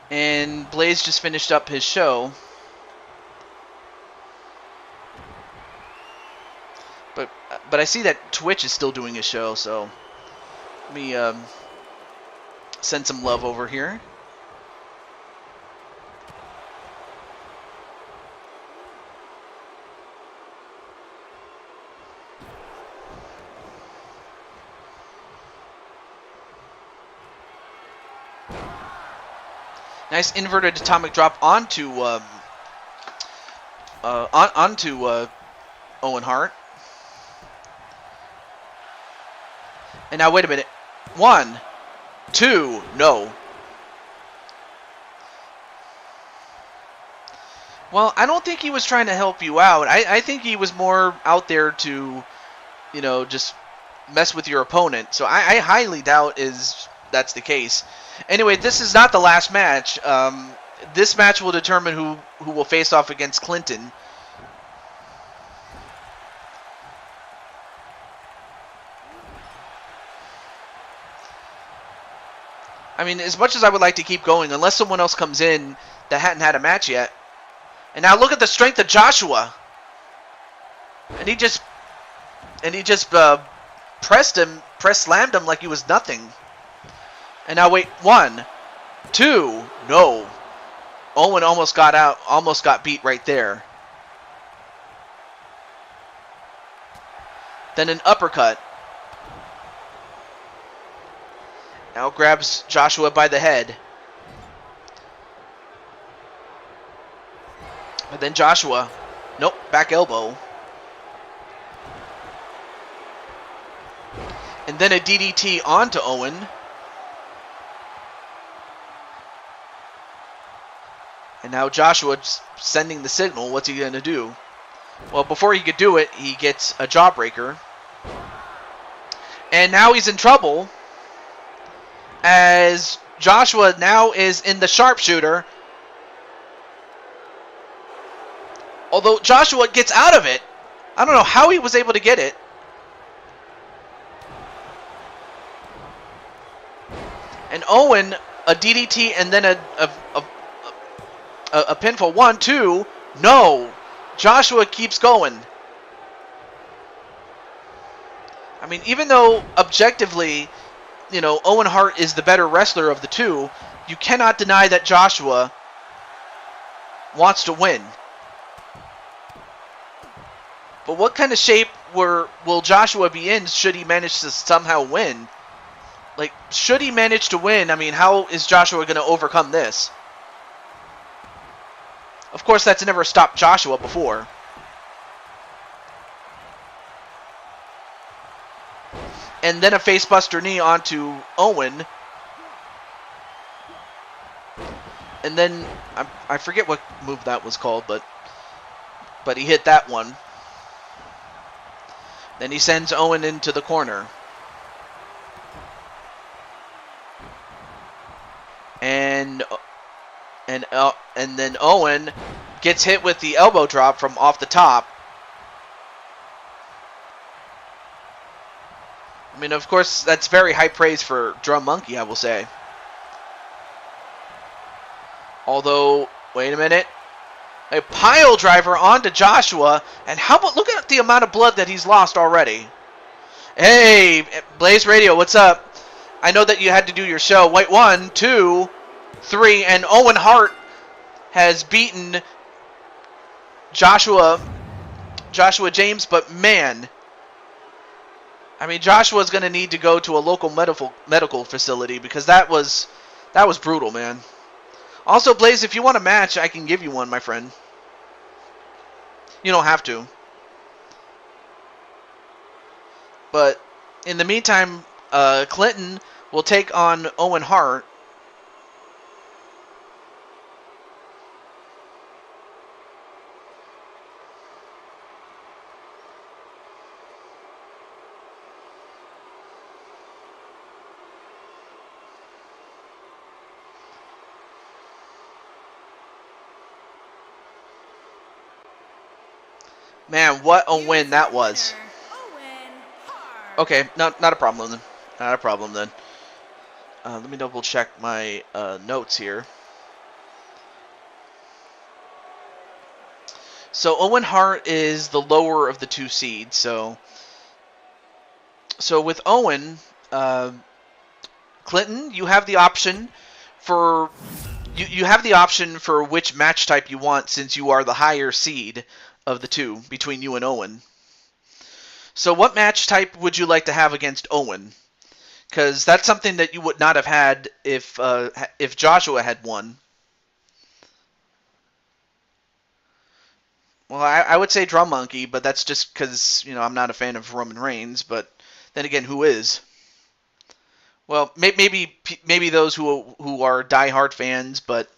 And Blaze just finished up his show. But I see that Twitch is still doing a show, so let me send some love over here. Nice inverted atomic drop onto Owen Hart. And now, wait a minute. One, two, no. Well, I don't think he was trying to help you out. I think he was more out there to, you know, just mess with your opponent. So I highly doubt that's the case. Anyway, this is not the last match. This match will determine who will face off against Clinton. I mean, as much as I would like to keep going, unless someone else comes in that hadn't had a match yet. And now look at the strength of Joshua. And he just slammed him like he was nothing. And now wait, one, two, no. Owen almost got beat right there. Then an uppercut. Now grabs Joshua by the head. But then Joshua, nope, back elbow. And then a DDT onto Owen. And now Joshua's sending the signal. What's he going to do? Well, before he could do it, he gets a jawbreaker. And now he's in trouble, as Joshua now is in the sharpshooter. Although Joshua gets out of it. I don't know how he was able to get it. And Owen, a DDT and then a pinfall. One, two, no. Joshua keeps going. I mean, even though objectively, you know, Owen Hart is the better wrestler of the two, you cannot deny that Joshua wants to win. But what kind of shape will Joshua be in should he manage to somehow win? Like, should he manage to win, I mean, how is Joshua going to overcome this? Of course, that's never stopped Joshua before. And then a facebuster knee onto Owen. And then, I forget what move that was called, but he hit that one. Then he sends Owen into the corner. And then Owen gets hit with the elbow drop from off the top. I mean, of course, that's very high praise for Drum Monkey, I will say. Although, wait a minute. A pile driver onto Joshua, and how about, look at the amount of blood that he's lost already. Hey, Blaze Radio, what's up? I know that you had to do your show. Wait, 1, 2, 3, and Owen Hart has beaten Joshua James, but man, I mean, Joshua's going to need to go to a local medical facility because that was brutal, man. Also, Blaze, if you want a match, I can give you one, my friend. You don't have to. But in the meantime, Clinton will take on Owen Hart. Man, what a win that was. Okay, no, not a problem then. Not a problem then. Let me double check my notes here. So Owen Hart is the lower of the 2 seeds. So with Owen, Clinton, you have the option for you have the option for which match type you want since you are the higher seed of the 2 between you and Owen. So what match type would you like to have against Owen? Because that's something that you would not have had if Joshua had won. Well, I would say Drum Monkey, but that's just because, you know, I'm not a fan of Roman Reigns. But then again, who is? Well, maybe those who are diehard fans, but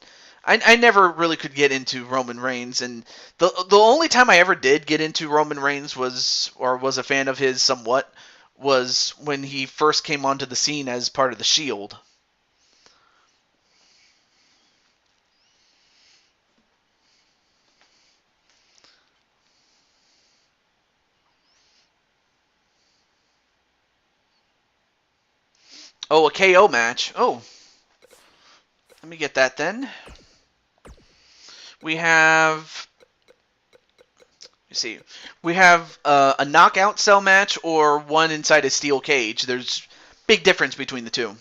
I never really could get into Roman Reigns, and the only time I ever did get into Roman Reigns was a fan of his somewhat was when he first came onto the scene as part of the Shield. Oh, a KO match. Oh, let me get that then. We have, we have a knockout cell match or one inside a steel cage. There's big difference between the two.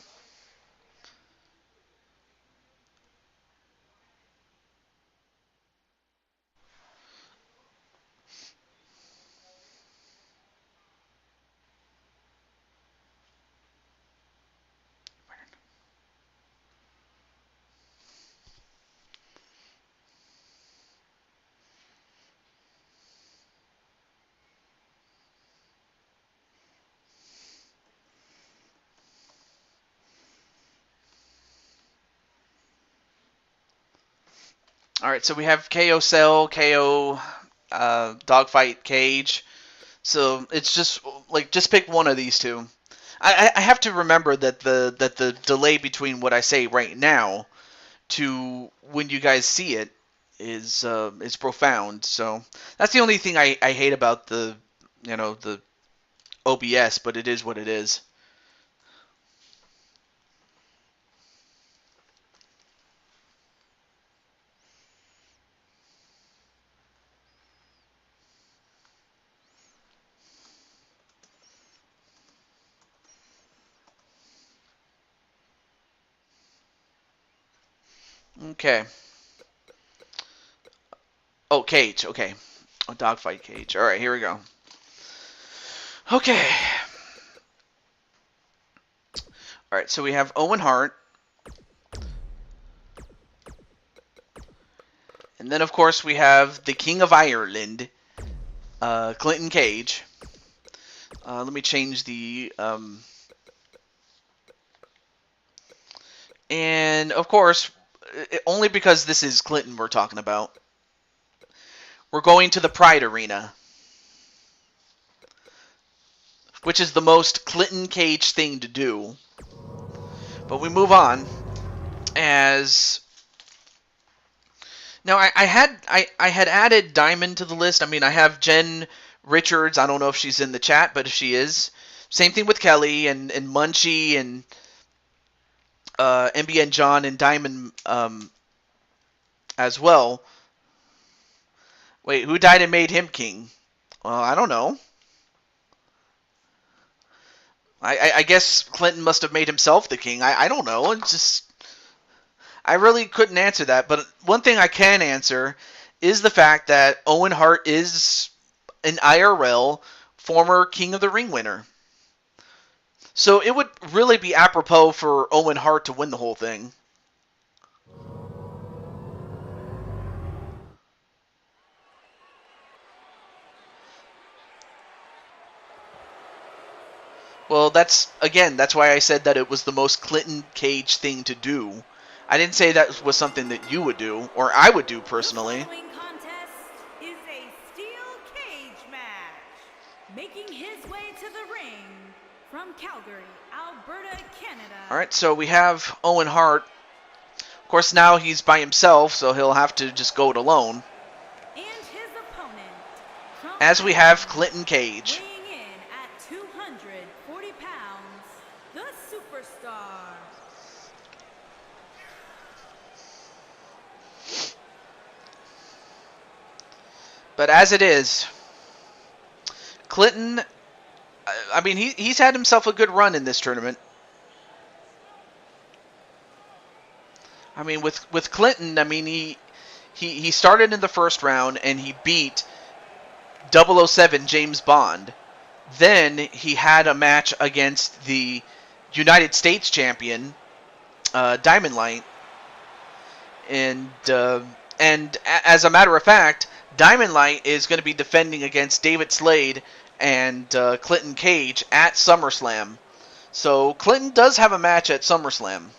All right, so we have KO cell, KO dogfight cage. So it's just pick one of these two. I have to remember that the delay between what I say right now to when you guys see it is profound. So that's the only thing I hate about the OBS, but it is what it is. Okay. Oh, cage. Okay. Oh, dogfight cage. All right, here we go. Okay. All right, so we have Owen Hart. And then, of course, we have the King of Ireland, Clinton Cage. Let me change the... And, of course, only because this is Clinton we're talking about, we're going to the Pride Arena, which is the most Clinton Cage thing to do. But we move on as... Now, I had added Diamond to the list. I mean, I have Jen Richards. I don't know if she's in the chat, but if she is, same thing with Kelly and Munchie and MBN John and Diamond as well. Wait, who died and made him king? Well, I don't know. I guess Clinton must have made himself the king. I don't know. It's just I really couldn't answer that. But one thing I can answer is the fact that Owen Hart is an IRL former King of the Ring winner. So it would really be apropos for Owen Hart to win the whole thing. Well, that's why I said that it was the most Clinton Cage thing to do. I didn't say that was something that you would do, or I would do personally. The following contest is a steel cage match. Making his way to the ring from Calgary, Alberta, Canada. Alright, so we have Owen Hart. Of course, now he's by himself, so he'll have to just go it alone. And his opponent, from As we have Clinton Cage. weighing in at 240 pounds, the superstar. But as it is, Clinton, I mean, he's had himself a good run in this tournament. I mean, with Clinton, I mean, he started in the first round and he beat 007 James Bond. Then he had a match against the United States champion, Diamond Light. And as a matter of fact, Diamond Light is going to be defending against David Slade and Clinton Cage at SummerSlam. So Clinton does have a match at SummerSlam.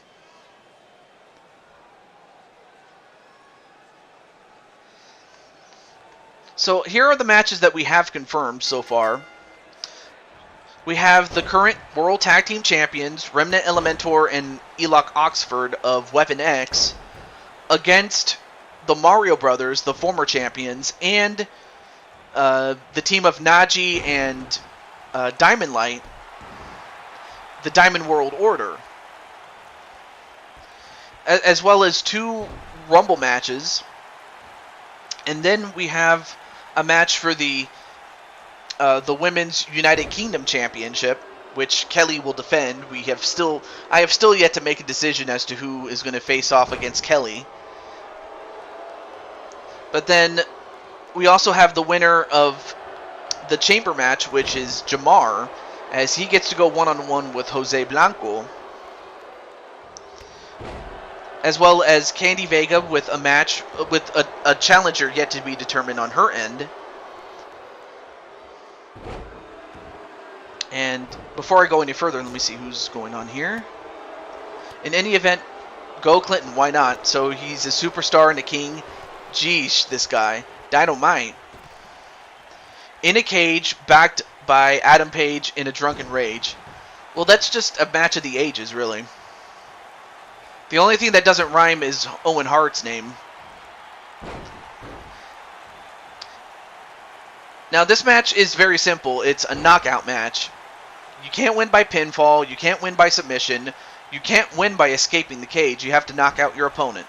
So here are the matches that we have confirmed so far. We have the current World Tag Team Champions, Remnant Elementor and Elok Oxford of Weapon X, against the Mario Brothers, the former champions, and the team of Naji and Diamond Light, the Diamond World Order, as well as 2 Rumble matches. And then we have a match for the Women's United Kingdom Championship, which Kelly will defend. I have still yet to make a decision as to who is going to face off against Kelly. But then we also have the winner of the chamber match, which is Jamar, as he gets to go one-on-one with Jose Blanco. As well as Candy Vega with a match with a challenger yet to be determined on her end. And before I go any further, let me see who's going on here. In any event, go Clinton, why not? So he's a superstar and a king. Geesh, this guy. Dynamite. In a cage, backed by Adam Page in a drunken rage. Well, that's just a match of the ages, really. The only thing that doesn't rhyme is Owen Hart's name. Now, this match is very simple. It's a knockout match. You can't win by pinfall. You can't win by submission. You can't win by escaping the cage. You have to knock out your opponent.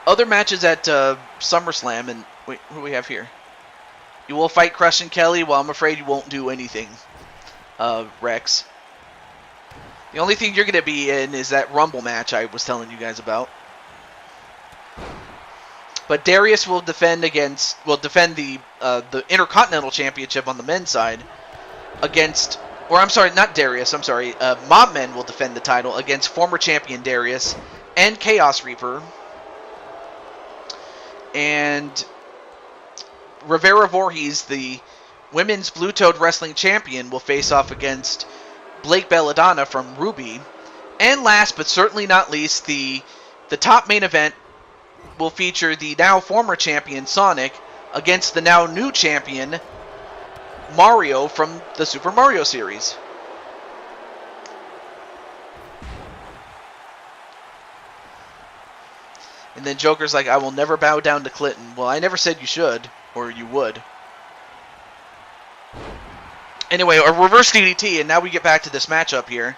Other matches at SummerSlam, and wait, what do we have here? You will fight Crush and Kelly. Well, I'm afraid you won't do anything, Rex. The only thing you're going to be in is that Rumble match I was telling you guys about. But Darius will defend the Intercontinental Championship on the men's side against, or I'm sorry, not Darius, I'm sorry, Mob Men will defend the title against former champion Darius and Chaos Reaper. And Rivera Voorhees, the women's Blue Toad Wrestling Champion, will face off against Blake Belladonna from Ruby. And last but certainly not least, the top main event will feature the now former champion Sonic against the now new champion Mario from the Super Mario series. And then Joker's like, I will never bow down to Clinton. Well, I never said you should, or you would. Anyway, a reverse DDT, and now we get back to this matchup here.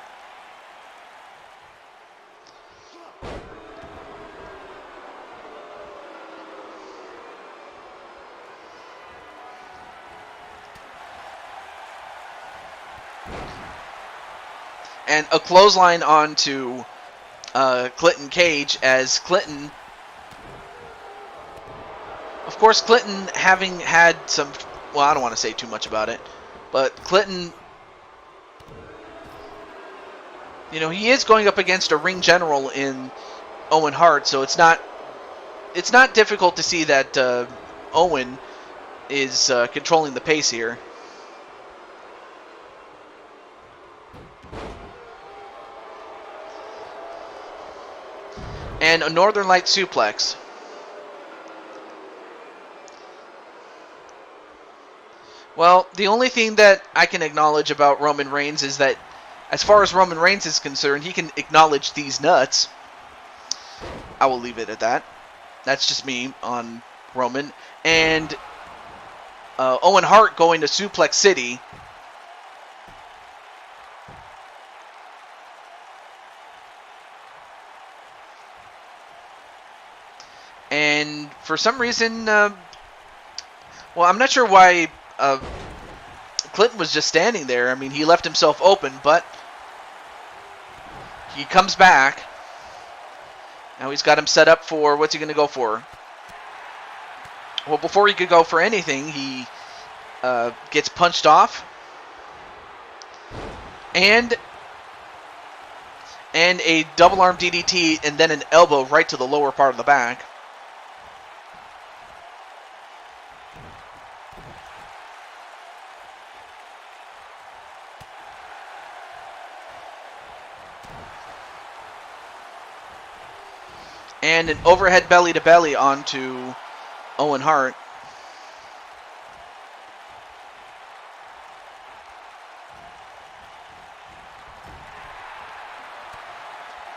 And a clothesline onto Clinton Cage as Clinton... Of course, Clinton having had some... Well, I don't want to say too much about it. But Clinton... You know, he is going up against a ring general in Owen Hart, so it's not difficult to see that Owen is controlling the pace here. And a Northern Light suplex. Well, the only thing that I can acknowledge about Roman Reigns is that as far as Roman Reigns is concerned, he can acknowledge these nuts. I will leave it at that. That's just me on Roman. And Owen Hart going to Suplex City. And for some reason, well, I'm not sure why Clinton was just standing there. I mean, he left himself open, but he comes back. Now he's got him set up for, what's he going to go for? Well, before he could go for anything, he gets punched off. And a double arm DDT, and then an elbow right to the lower part of the back. And an overhead belly-to-belly onto Owen Hart.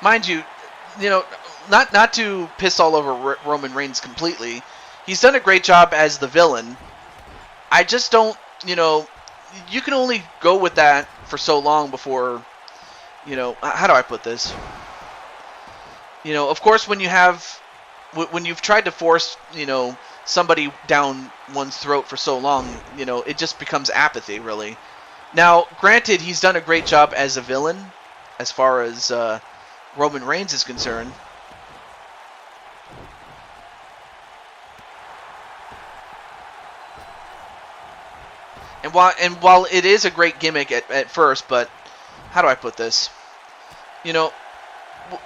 Mind you, not to piss all over Roman Reigns completely. He's done a great job as the villain. I just don't, you can only go with that for so long before, how do I put this? Of course, when you've tried to force, somebody down one's throat for so long, it just becomes apathy, really. Now, granted, he's done a great job as a villain, as far as Roman Reigns is concerned. And while it is a great gimmick at first, but how do I put this?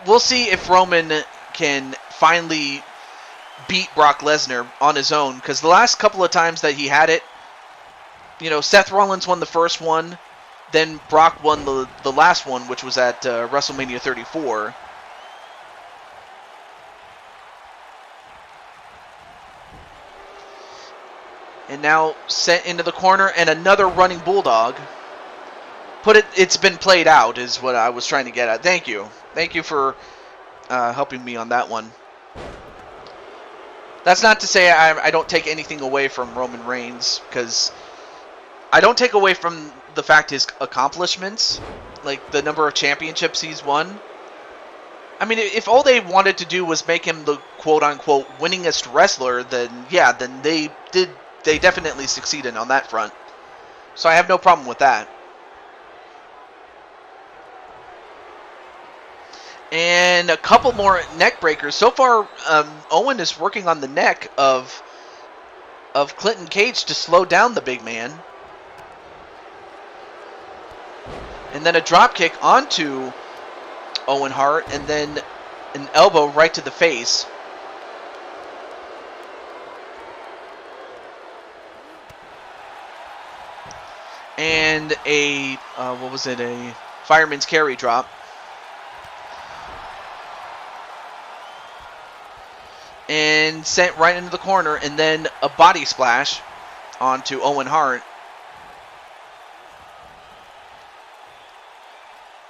We'll see if Roman can finally beat Brock Lesnar on his own, because the last couple of times that he had it, Seth Rollins won the first one, then Brock won the last one, which was at WrestleMania 34. And now sent into the corner, and another running bulldog. It's been played out, is what I was trying to get at. Thank you. Thank you for helping me on that one. That's not to say I don't take anything away from Roman Reigns, because I don't take away from the fact his accomplishments, like the number of championships he's won. I mean, if all they wanted to do was make him the quote-unquote winningest wrestler, then yeah, then they definitely succeeded on that front. So I have no problem with that. And a couple more neck breakers. So far, Owen is working on the neck of Clinton Cage to slow down the big man. And then a drop kick onto Owen Hart, and then an elbow right to the face. And a, a fireman's carry drop. And sent right into the corner, and then a body splash onto Owen Hart.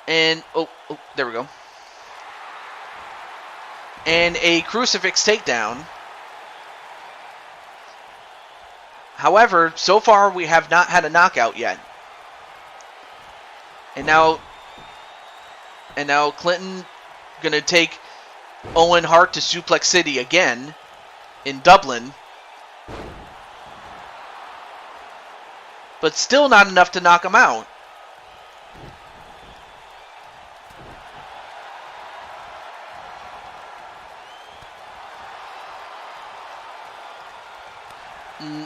And, there we go. and a crucifix takedown. However, so far we have not had a knockout yet. And now Clinton gonna take Owen Hart to Suplex City again in Dublin. But still not enough to knock him out.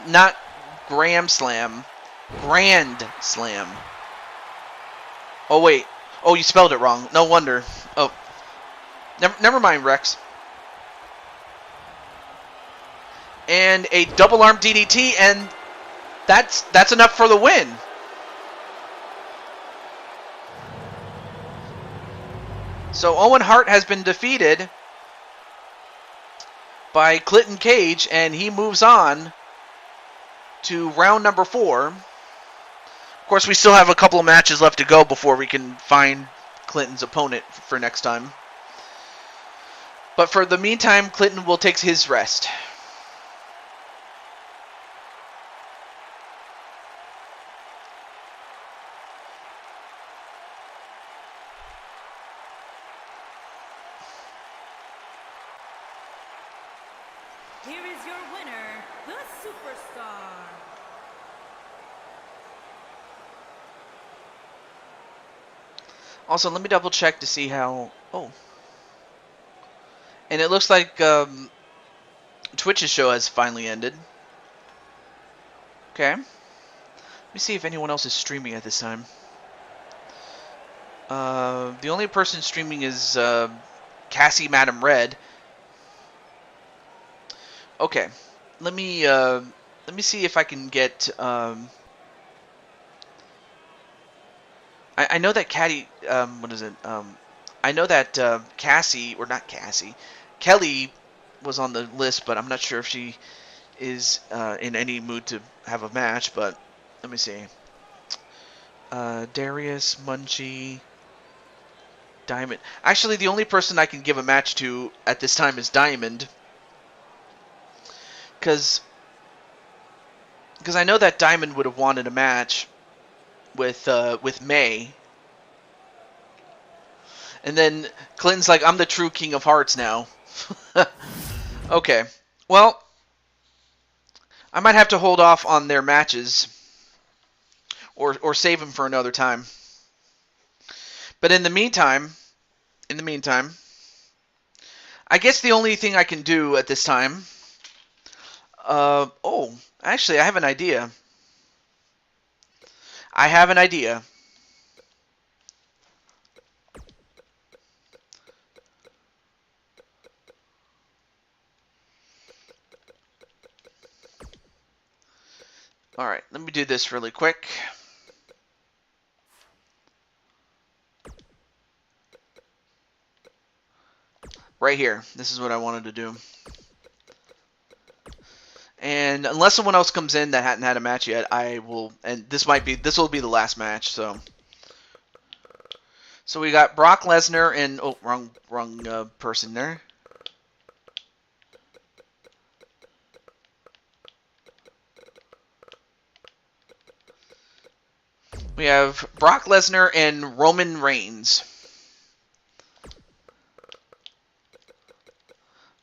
Not Grand Slam. Grand Slam. Oh, wait. Oh, you spelled it wrong. No wonder. Oh. Never mind, Rex. And a double arm DDT, and that's enough for the win. So Owen Hart has been defeated by Clinton Cage, and he moves on to round number 4. Of course, we still have a couple of matches left to go before we can find Clinton's opponent for next time. But for the meantime, Clinton will take his rest. Here is your winner, the Superstar. Also, let me double check to see how... Oh. And it looks like Twitch's show has finally ended. Okay. Let me see if anyone else is streaming at this time. The only person streaming is Cassie Madam Red. Okay. Let me see if I can get... I know that what is it? I know that Cassie, or not Cassie, Kelly was on the list, but I'm not sure if she is in any mood to have a match, but let me see. Darius, Munchie, Diamond. Actually, the only person I can give a match to at this time is Diamond. Because I know that Diamond would have wanted a match with May. And then Clinton's like, I'm the true King of Hearts now. Okay. Well, I might have to hold off on their matches. Or save them for another time. But in the meantime, I guess the only thing I can do at this time... oh, actually, I have an idea. Alright, let me do this really quick. Right here. This is what I wanted to do. And unless someone else comes in that hadn't had a match yet, I will... And this will be the last match, so... So we got Brock Lesnar and... Oh, wrong person there. We have Brock Lesnar and Roman Reigns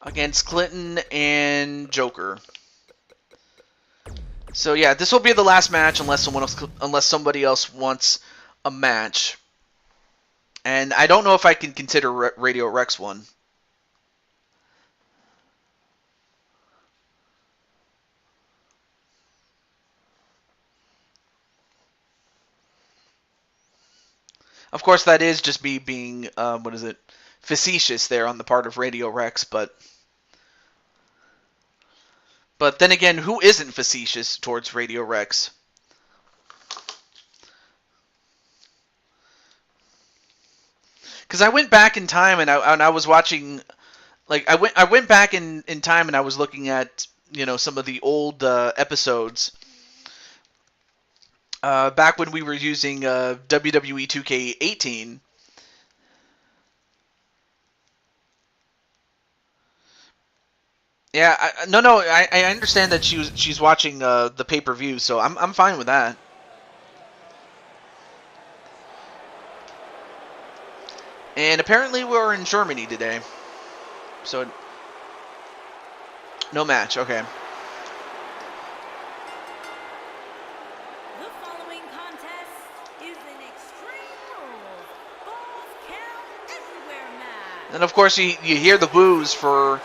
against Clinton and Joker. So yeah, this will be the last match unless somebody else wants a match. And I don't know if I can consider Radio Rex one. Of course, that is just me being, facetious there on the part of Radio Rex, but then again, who isn't facetious towards Radio Rex? Because I went back in time and I was watching, like I went back in time and I was looking at some of the old episodes. Back when we were using WWE 2K18. Yeah, no, I understand that she's watching the pay-per-view, so I'm fine with that. And apparently we're in Germany today, so no match. Okay. The following contest is an Extreme Rules Falls Count Anywhere match. And of course you hear the boos for,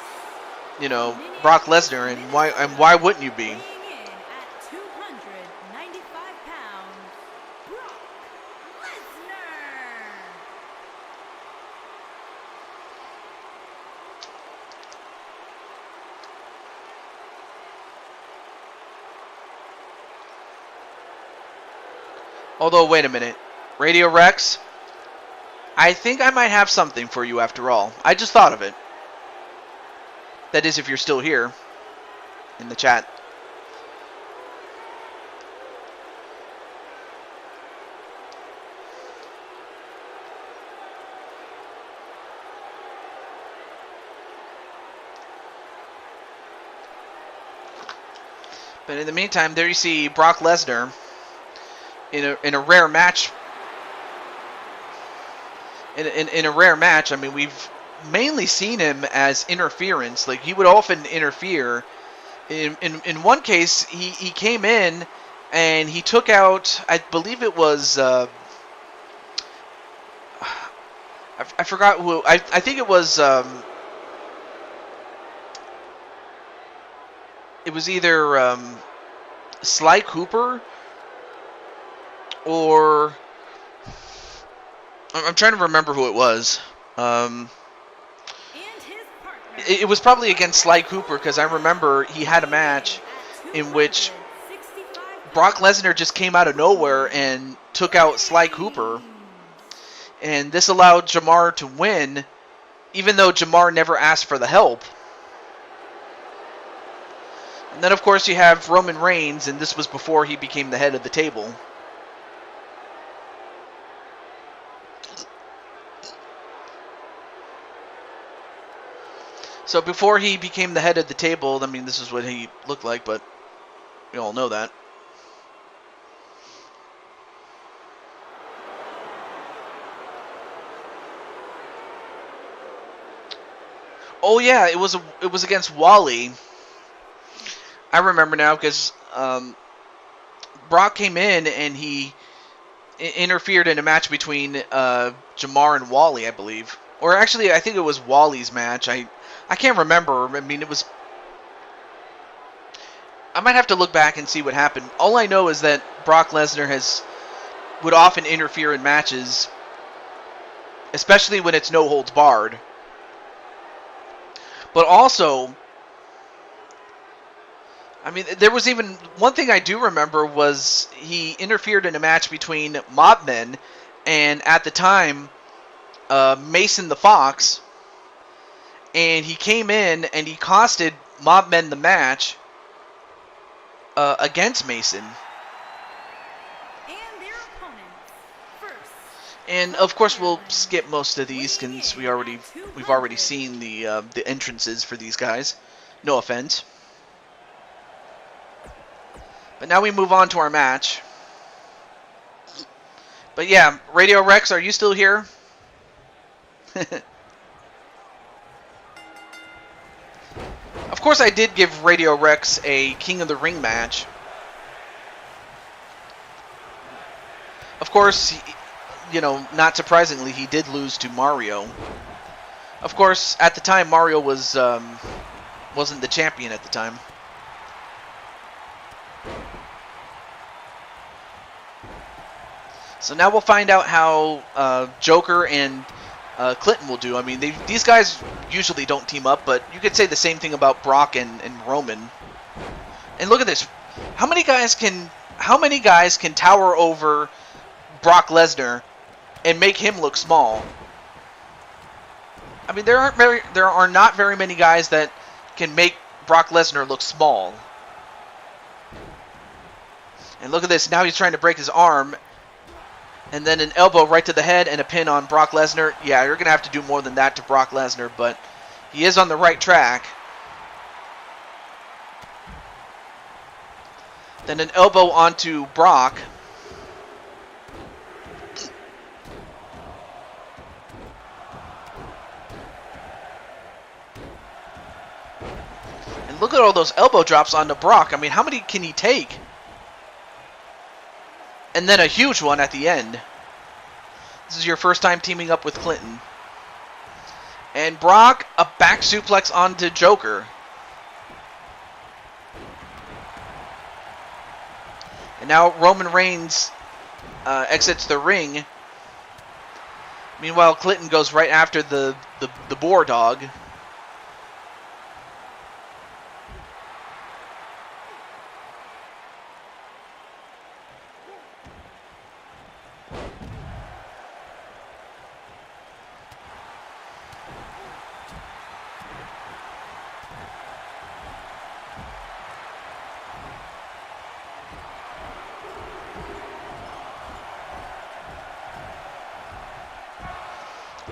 you know, Brock Lesnar, and why wouldn't you be? Weighing in at 295 pounds, Brock Lesnar. Although, wait a minute. Radio Rex, I think I might have something for you after all. I just thought of it. That is, if you're still here in the chat. But in the meantime, there you see Brock Lesnar in a rare match. In a rare match, I mean, we've mainly seen him as interference. Like, he would often interfere. In one case, he came in and he took out, I believe it was, I forgot who, I think it was either Sly Cooper or I'm trying to remember who it was. And his partner. It was probably against Sly Cooper, because I remember he had a match in which Brock Lesnar just came out of nowhere and took out Sly Cooper. And this allowed Jamar to win, even though Jamar never asked for the help. And then, of course, you have Roman Reigns, and this was before he became the head of the table. So before he became the head of the table, I mean, this is what he looked like, but we all know that. Oh yeah, it was against Wally. I remember now, because Brock came in and he interfered in a match between Jamar and Wally, I believe. Or actually, I think it was Wally's match. I can't remember. I mean, it was... I might have to look back and see what happened. All I know is that Brock Lesnar would often interfere in matches, especially when it's no holds barred. But also, I mean, there was even one thing I do remember was he interfered in a match between Mobmen and, at the time, Mason the Fox. And he came in and he costed Mobmen the match against Mason. And their opponents. First. And of course we'll skip most of these since we've already seen the entrances for these guys. No offense. But now we move on to our match. But yeah, Radio Rex, are you still here? Of course, I did give Radio Rex a King of the Ring match. Of course, you know, not surprisingly, he did lose to Mario. Of course, at the time, Mario wasn't the champion at the time. So now we'll find out how Joker and Clinton will do. I mean, these guys usually don't team up, but you could say the same thing about Brock and Roman. And look at this. How many guys can tower over Brock Lesnar and make him look small? I mean, there are not very many guys that can make Brock Lesnar look small. And look at this. Now he's trying to break his arm. And then an elbow right to the head and a pin on Brock Lesnar. Yeah, you're going to have to do more than that to Brock Lesnar, but he is on the right track. Then an elbow onto Brock. And look at all those elbow drops onto Brock. I mean, how many can he take? And then a huge one at the end. This is your first time teaming up with Clinton. And Brock, a back suplex onto Joker. And now Roman Reigns exits the ring. Meanwhile, Clinton goes right after the boar dog.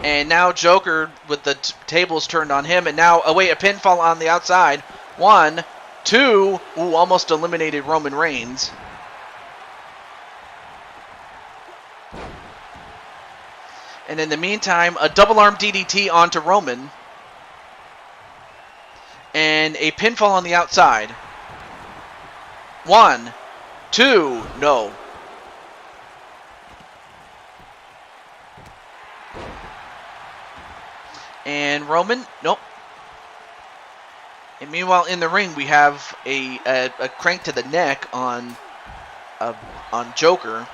And now Joker with the tables turned on him. And now, oh wait, a pinfall on the outside. 1, 2. Ooh, almost eliminated Roman Reigns. And in the meantime, a double arm DDT onto Roman. And a pinfall on the outside. 1, 2. No. And Roman, nope. And meanwhile, in the ring, we have a crank to the neck on Joker.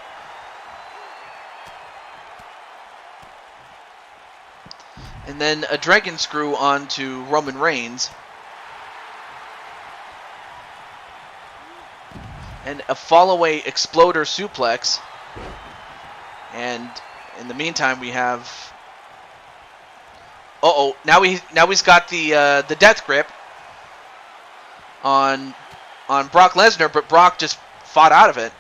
And then a dragon screw onto Roman Reigns. And a fall-away exploder suplex. And in the meantime, we have... Uh-oh, now he's got the death grip on Brock Lesnar, but Brock just fought out of it.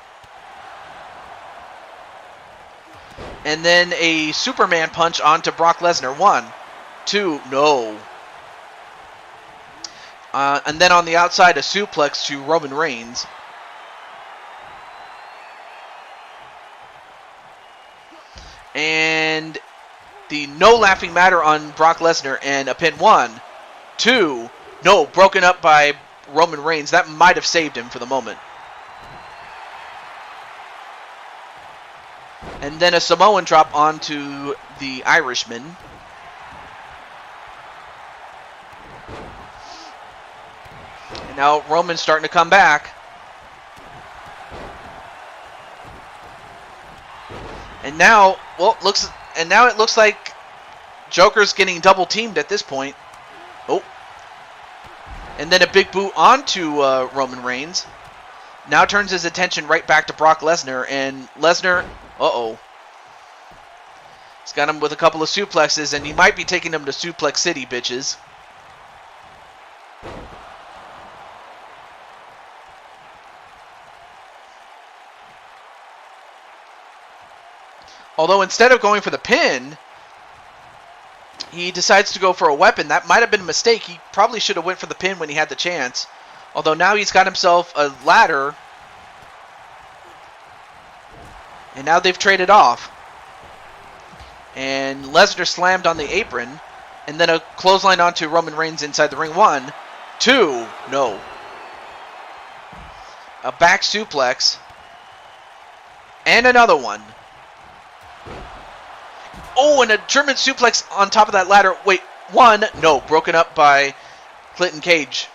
And then a Superman punch onto Brock Lesnar. 1, 2, no. And then on the outside, a suplex to Roman Reigns. And the no laughing matter on Brock Lesnar and a pin. 1, 2, no, broken up by Roman Reigns. That might have saved him for the moment. And then a Samoan drop onto the Irishman. And now Roman's starting to come back. And now, well, it looks like Joker's getting double teamed at this point. Oh. And then a big boot onto Roman Reigns. Now turns his attention right back to Brock Lesnar. And Lesnar, uh-oh. He's got him with a couple of suplexes, and he might be taking him to Suplex City, bitches. Although instead of going for the pin, he decides to go for a weapon. That might have been a mistake. He probably should have went for the pin when he had the chance. Although now he's got himself a ladder. And now they've traded off. And Lesnar slammed on the apron. And then a clothesline onto Roman Reigns inside the ring. 1, 2, no. A back suplex. And another one. Oh, and a German suplex on top of that ladder. Wait, 1, no, broken up by Clinton Cage.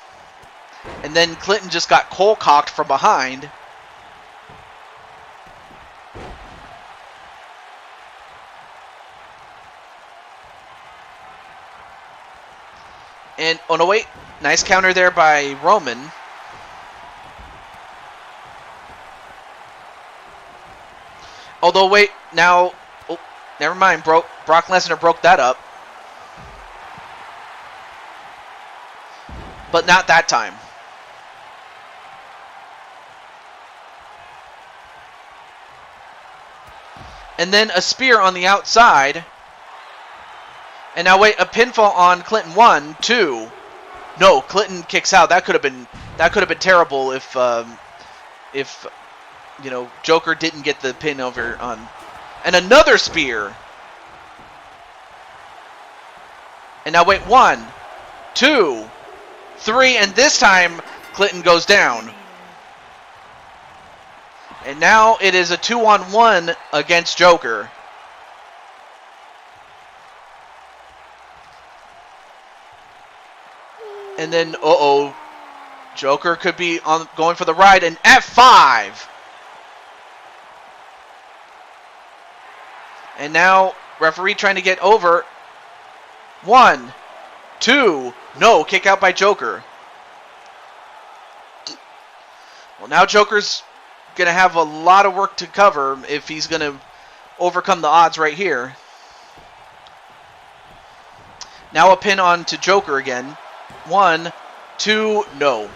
And then Clinton just got cold-cocked from behind. And, oh no, wait, nice counter there by Roman. Although, wait, now... Never mind, Brock Lesnar broke that up. But not that time. And then a spear on the outside. And now wait, a pinfall on Clinton. 1, 2. No, Clinton kicks out. That could have been terrible if if you know, Joker didn't get the pin over on. And another spear. And now wait, 1, 2, 3, and this time Clinton goes down. And now it is a 2-on-1 against Joker. And then, uh-oh, Joker could be going for the ride, and F5. And now, referee trying to get over. 1, 2, no, kick out by Joker. Well, now Joker's going to have a lot of work to cover if he's going to overcome the odds right here. Now a pin on to Joker again. 1, 2, no.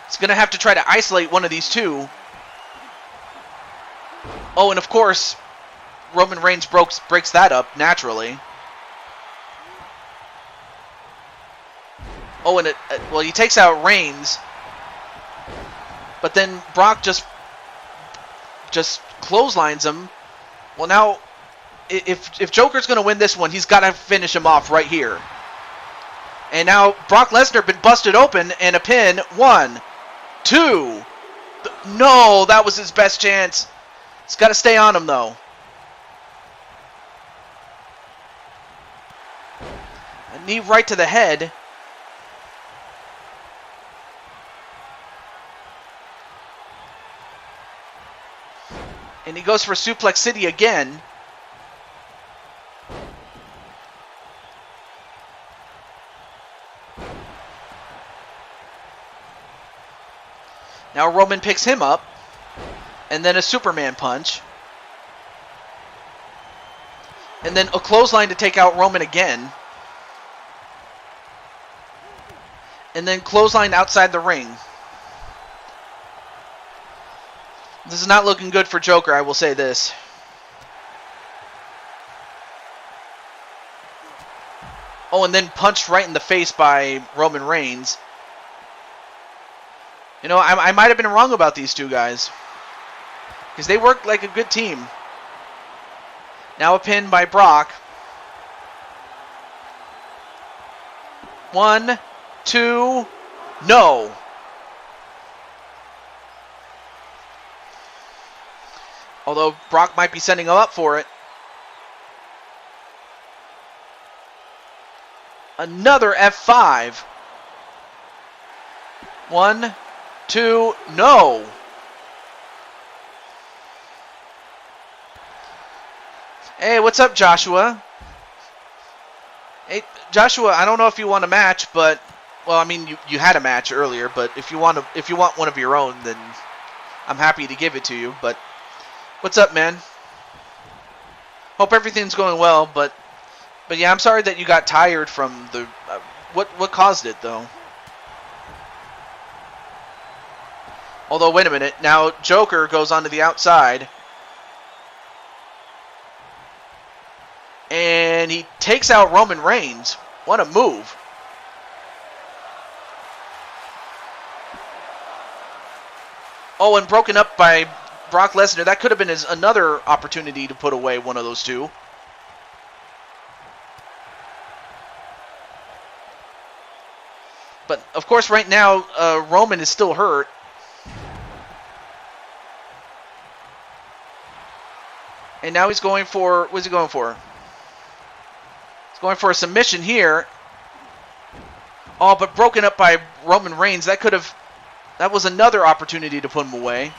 He's going to have to try to isolate one of these two. Oh, and of course, Roman Reigns breaks that up naturally. Oh, and well, he takes out Reigns. But then Brock just clotheslines him. Well, now, if Joker's going to win this one, he's got to finish him off right here. And now Brock Lesnar been busted open and a pin. 1, 2. No, that was his best chance. He's got to stay on him, though. A knee right to the head. And he goes for Suplex City again. Now Roman picks him up. And then a Superman punch. And then a clothesline to take out Roman again. And then clothesline outside the ring. This is not looking good for Joker, I will say this. Oh, and then punched right in the face by Roman Reigns. You know, I might have been wrong about these two guys. Because they work like a good team. Now a pin by Brock. 1, 2, no. Although Brock might be setting him up for it. Another F5. 1, 2, no. Hey, what's up, Joshua? Hey, Joshua, I don't know if you want a match, but well, I mean, you had a match earlier, but if you want one of your own, then I'm happy to give it to you. But what's up, man? Hope everything's going well, but yeah, I'm sorry that you got tired from the what caused it though. Although, wait a minute, now Joker goes onto the outside. And he takes out Roman Reigns. What a move. Oh, and broken up by Brock Lesnar. That could have been another opportunity to put away one of those two. But, of course, right now, Roman is still hurt. And now he's going for... What's he going for? He's going for a submission here. Oh, but broken up by Roman Reigns. That was another opportunity to put him away.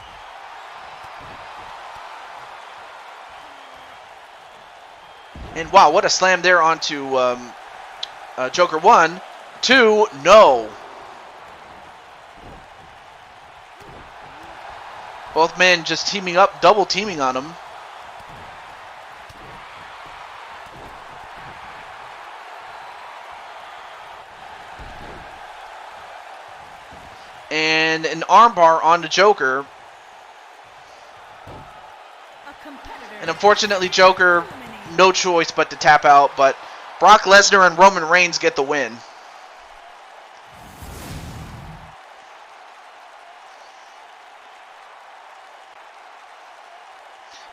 And wow, what a slam there onto Joker. 1, 2, no. Both men just teaming up, double teaming on him. And an armbar on the Joker. And unfortunately, Joker, no choice but to tap out. But Brock Lesnar and Roman Reigns get the win.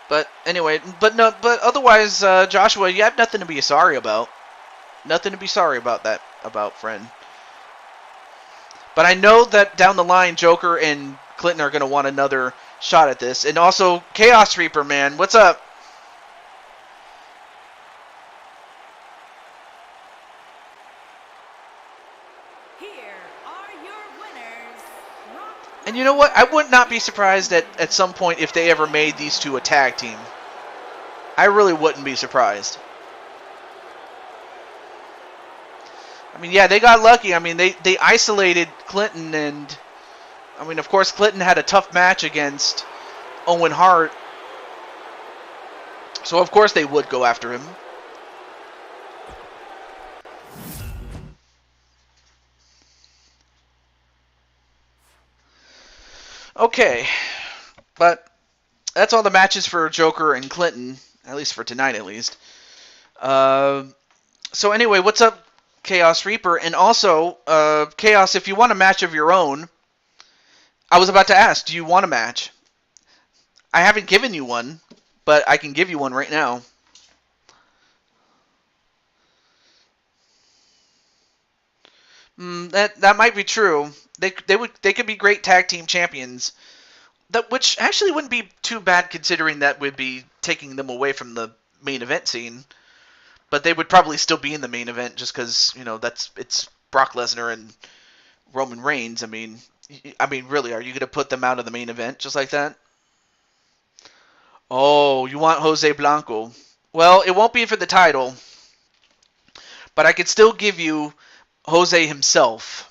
But anyway, but otherwise, Joshua, you have nothing to be sorry about. Nothing to be sorry about friend. But I know that down the line, Joker and Clinton are going to want another shot at this. And also, Chaos Reaper, man, what's up? Here are your winners. And you know what? I would not be surprised at some point if they ever made these two a tag team. I really wouldn't be surprised. I mean, yeah, they got lucky. I mean, they isolated Clinton, and I mean, of course, Clinton had a tough match against Owen Hart. So, of course, they would go after him. Okay, but that's all the matches for Joker and Clinton, at least for tonight, at least. So anyway, what's up, Chaos Reaper? And also, Chaos, if you want a match of your own, I was about to ask, do you want a match? I haven't given you one, but I can give you one right now. That might be true. They could be great tag team champions. Which actually wouldn't be too bad considering that would be taking them away from the main event scene. But they would probably still be in the main event just because, you know, it's Brock Lesnar and Roman Reigns. I mean, really, are you going to put them out of the main event just like that? Oh, you want Jose Blanco. Well, it won't be for the title. But I could still give you Jose himself.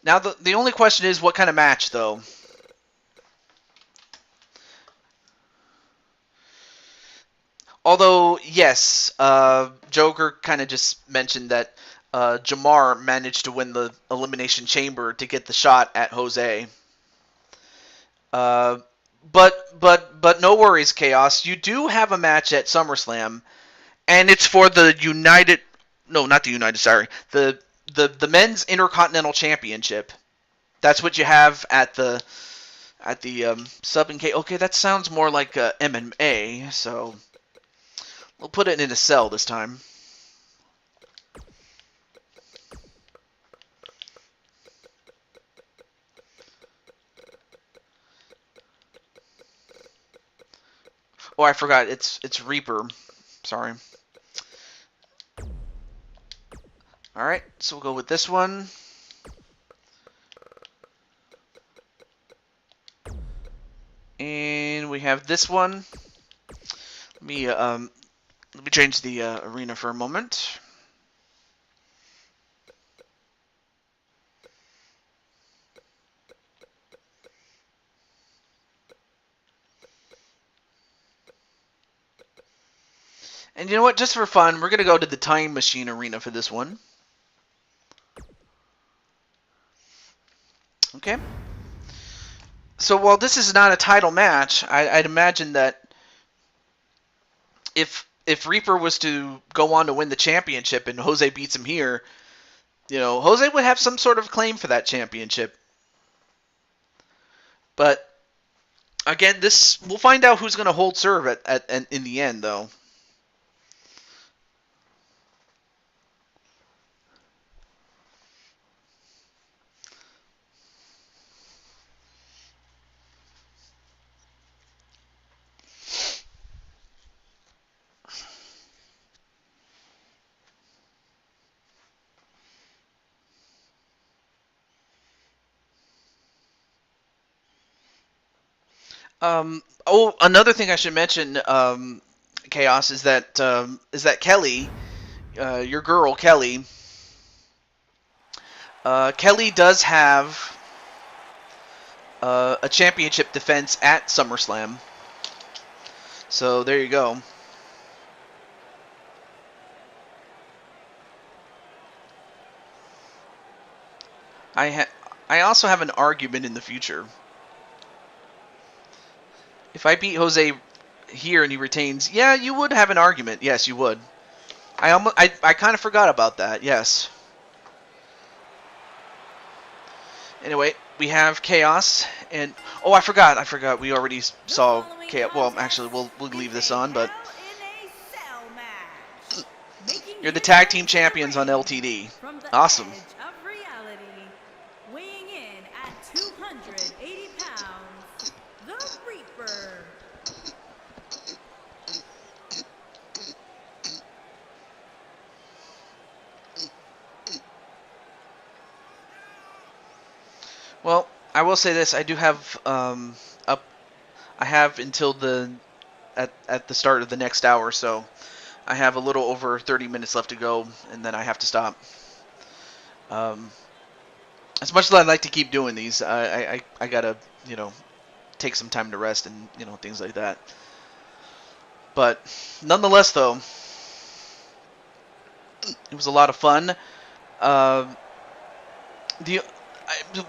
Now, the only question is what kind of match, though. Although, yes, Joker kind of just mentioned that Jamar managed to win the Elimination Chamber to get the shot at Jose. But no worries, Chaos. You do have a match at SummerSlam, and it's for the the Men's Intercontinental Championship. That's what you have at the Sub and K. Okay, that sounds more like MMA, so we'll put it in a cell this time. Oh, I forgot. It's Reaper. Sorry. All right, so we'll go with this one. And we have this one. Let me change the arena for a moment. And you know what? Just for fun, we're going to go to the Time Machine arena for this one. Okay. So while this is not a title match, I'd imagine that if Reaper was to go on to win the championship and Jose beats him here, you know, Jose would have some sort of claim for that championship. But again, we'll find out who's going to hold serve in the end, though. Another thing I should mention, Chaos, is that Kelly, your girl Kelly, Kelly does have a championship defense at SummerSlam. So there you go. I also have an argument in the future. If I beat Jose here and he retains, yeah, you would have an argument. Yes, you would. I kind of forgot about that. Yes. Anyway, we have Chaos, and oh, I forgot. We already saw Chaos. Well, actually, we'll leave this on, but you're the tag team champions on LTD. Awesome. Of reality, weighing in at 280 pounds, the Reaper. Well, I will say this: I do have I have until at the start of the next hour, so I have a little over 30 minutes left to go, and then I have to stop. As much as I'd like to keep doing these, I gotta take some time to rest and things like that. But nonetheless, though, it was a lot of fun.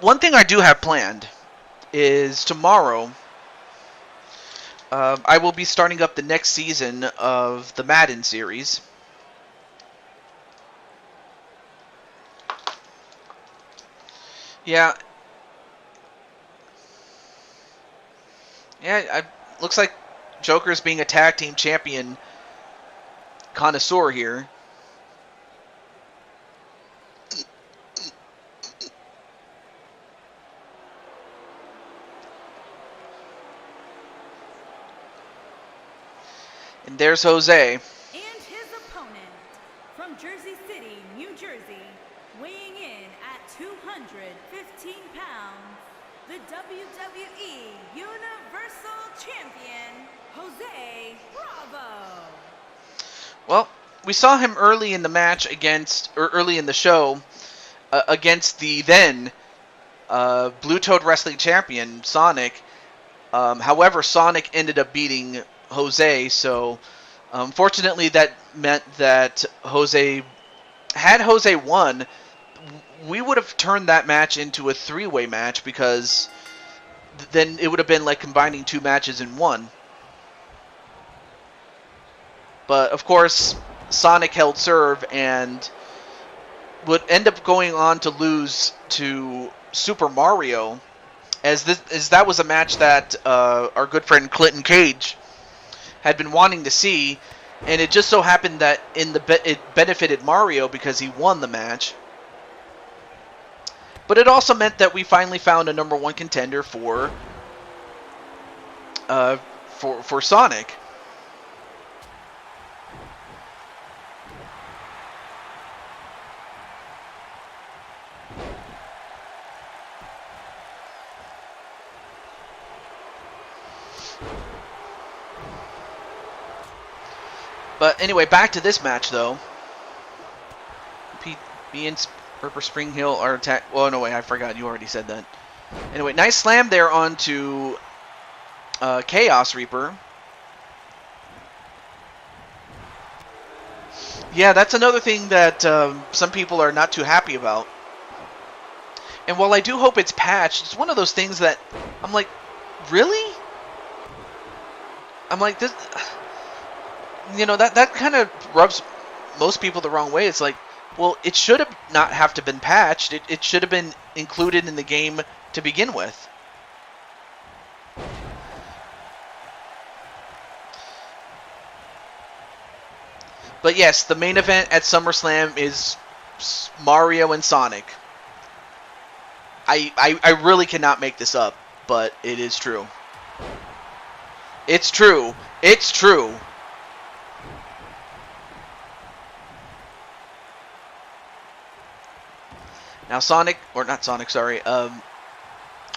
One thing I do have planned is tomorrow. I will be starting up the next season of the Madden series. Yeah. Yeah, looks like Joker's being a tag team champion connoisseur here. And there's Jose. And his opponent, from Jersey City, New Jersey, weighing in at 215 pounds, the WWE Universal Champion, Jose Bravo. Well, we saw him early in the match early in the show, against the then Blue Toad Wrestling Champion, Sonic. However, Sonic ended up beating Jose, so unfortunately that meant that had Jose won, we would have turned that match into a three-way match, because then it would have been like combining two matches in one. But of course, Sonic held serve and would end up going on to lose to Super Mario, as that was a match that our good friend Clinton Cage had been wanting to see, and it just so happened that it benefited Mario because he won the match. But it also meant that we finally found a number one contender for Sonic. But anyway, back to this match, though. Me and Purple Spring Hill are attack. Oh, no, wait, I forgot. You already said that. Anyway, nice slam there onto Chaos Reaper. Yeah, that's another thing that some people are not too happy about. And while I do hope it's patched, it's one of those things that I'm like, really? I'm like, this... that kind of rubs most people the wrong way. It's like, well, it should have not have to been patched. It should have been included in the game to begin with. But yes, the main event at SummerSlam is Mario and Sonic. I really cannot make this up, but it is true. It's true. It's true. Now Sonic, or not Sonic, sorry,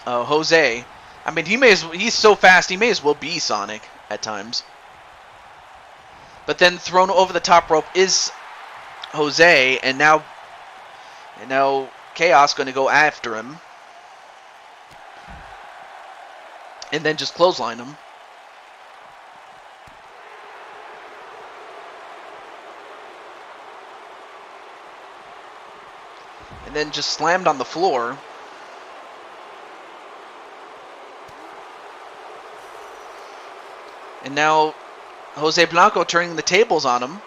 Jose. I mean, he's so fast, he may as well be Sonic at times. But then thrown over the top rope is Jose, and now Chaos going to go after him, and then just clothesline him. And then just slammed on the floor. And now Jose Blanco turning the tables on him.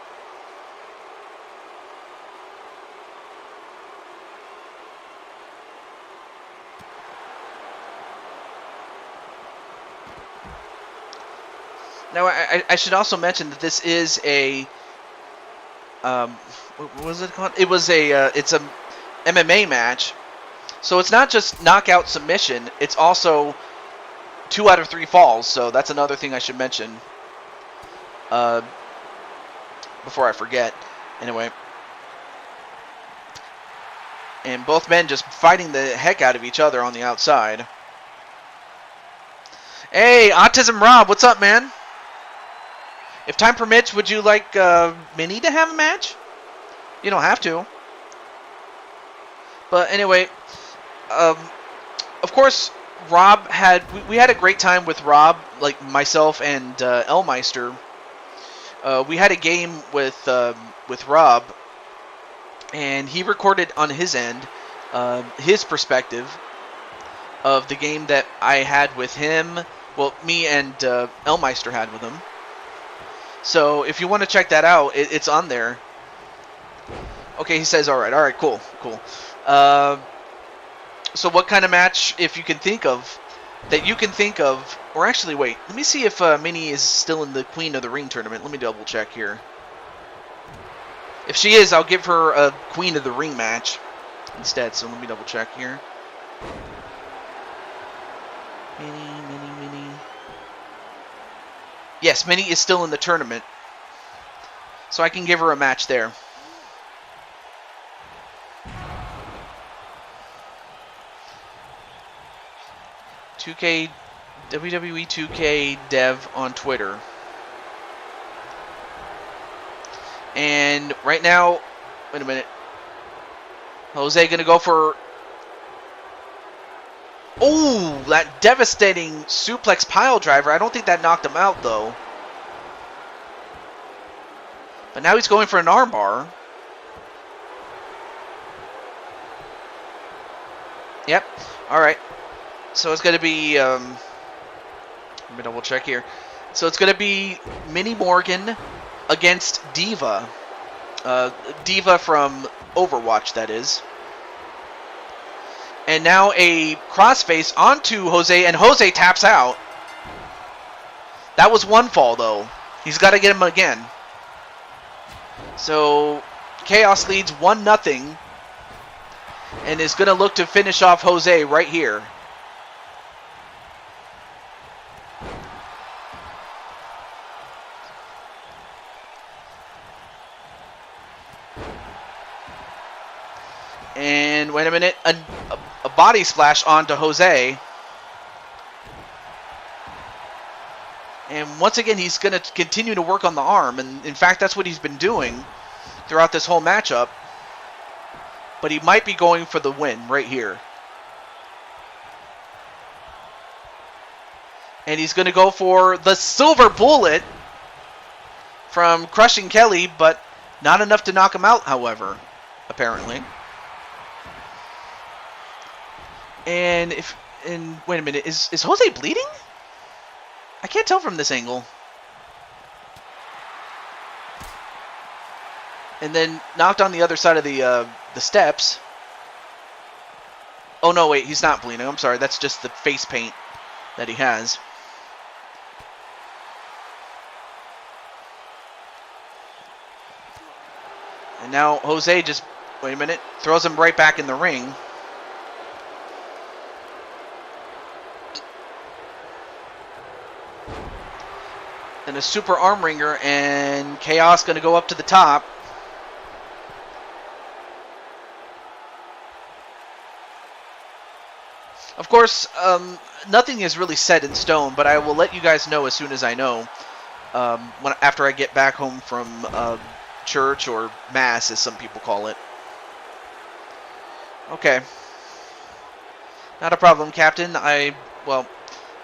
Now, I should also mention that this is a, what was it called? It was it's a MMA match. So it's not just knockout submission, it's also 2 out of 3 falls. So that's another thing I should mention before I forget. Anyway. And both men just fighting the heck out of each other on the outside. Hey, Autism Rob, what's up, man? If time permits, would you like Minnie to have a match? You don't have to. But anyway, of course, Rob had... We had a great time with Rob, like myself and Elmeister. We had a game with Rob, and he recorded on his end his perspective of the game that I had with him. Well, me and Elmeister had with him. So if you want to check that out, it's on there. Okay, he says, all right, cool. So what kind of match, if you can think of, that you can think of, or actually, wait, let me see if Minnie is still in the Queen of the Ring tournament. Let me double check here. If she is, I'll give her a Queen of the Ring match instead, so let me double check here. Minnie. Yes, Minnie is still in the tournament. So I can give her a match there. WWE 2K Dev on Twitter. And right now, wait a minute. Jose gonna go for... Oh, that devastating suplex pile driver. I don't think that knocked him out, though. But now he's going for an armbar. Yep. All right. So it's going to be... let me double check here. So it's going to be Minnie Morgan against Diva. Diva from Overwatch, that is. And now a crossface onto Jose, and Jose taps out. That was one fall, though. He's got to get him again. So Chaos leads 1-0 and is going to look to finish off Jose right here. And wait a minute, a body splash onto Jose. And once again, he's going to continue to work on the arm. And in fact, that's what he's been doing throughout this whole matchup. But he might be going for the win right here. And he's going to go for the silver bullet from Crushing Kelly, but not enough to knock him out, however, apparently. And wait a minute, is Jose bleeding? I can't tell from this angle. And then knocked on the other side of the steps. Oh no, wait, he's not bleeding. I'm sorry, that's just the face paint that he has. And now Jose just, wait a minute, throws him right back in the ring. And a super arm wringer, and Chaos going to go up to the top. Of course, nothing is really set in stone, but I will let you guys know as soon as I know. After I get back home from church, or mass, as some people call it. Okay. Not a problem, Captain. I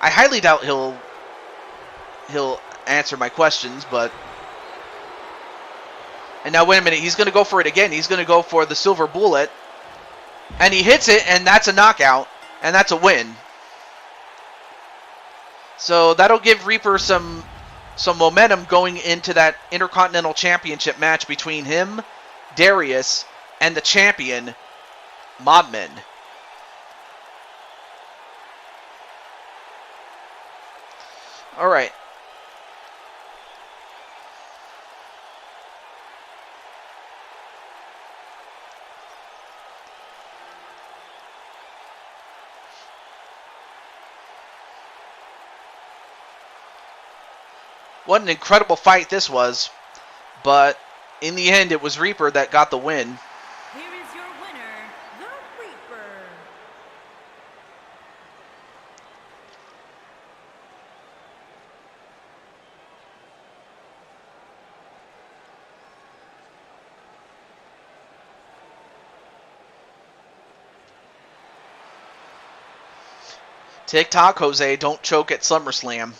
highly doubt he'll answer my questions, but... And now, wait a minute, he's going to go for it again. He's going to go for the silver bullet. And he hits it, and that's a knockout. And that's a win. So that'll give Reaper some some momentum going into that Intercontinental Championship match between him, Darius, and the champion, Modman. All right. What an incredible fight this was. But in the end, it was Reaper that got the win. Here is your winner, the Reaper. TikTok, Jose, don't choke at SummerSlam.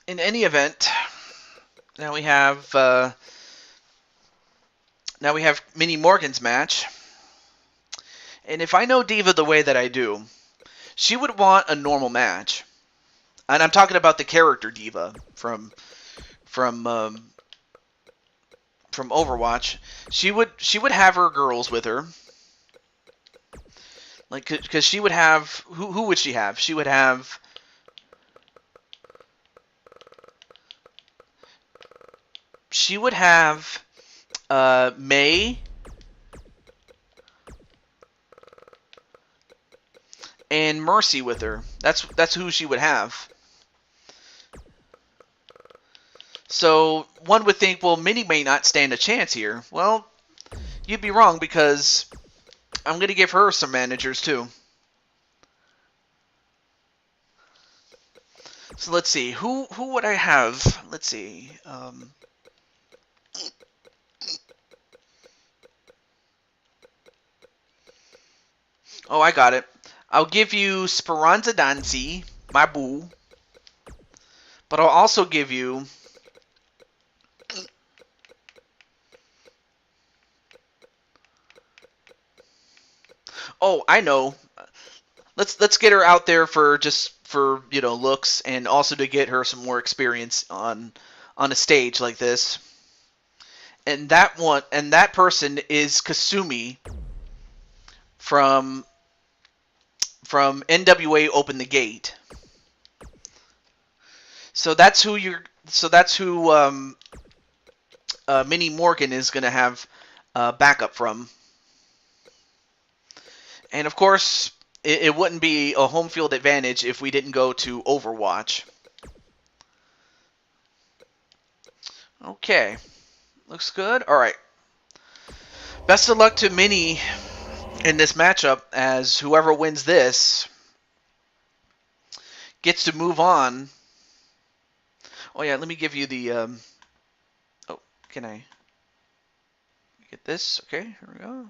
In any event, now we have Minnie Morgan's match. And if I know Diva the way that I do, she would want a normal match. And I'm talking about the character Diva from Overwatch. She would have her girls with her. Like, because she would have, who would she have? She would have May and Mercy with her. That's who she would have. So one would think, well, Minnie may not stand a chance here. Well, you'd be wrong, because I'm going to give her some managers too. So let's see, who would I have? Let's see. Oh, I got it. I'll give you Speranza Dancy, my boo. But I'll also give you oh, I know. Let's get her out there for looks, and also to get her some more experience on a stage like this. And that person is Kasumi from NWA Open the Gate. So that's who Minnie Morgan is going to have backup from. And of course, it wouldn't be a home field advantage if we didn't go to Overwatch. Okay. Looks good. Alright. Best of luck to Minnie in this matchup, as whoever wins this gets to move on. Oh yeah, let me give you the oh, can I get this? Okay, here we go.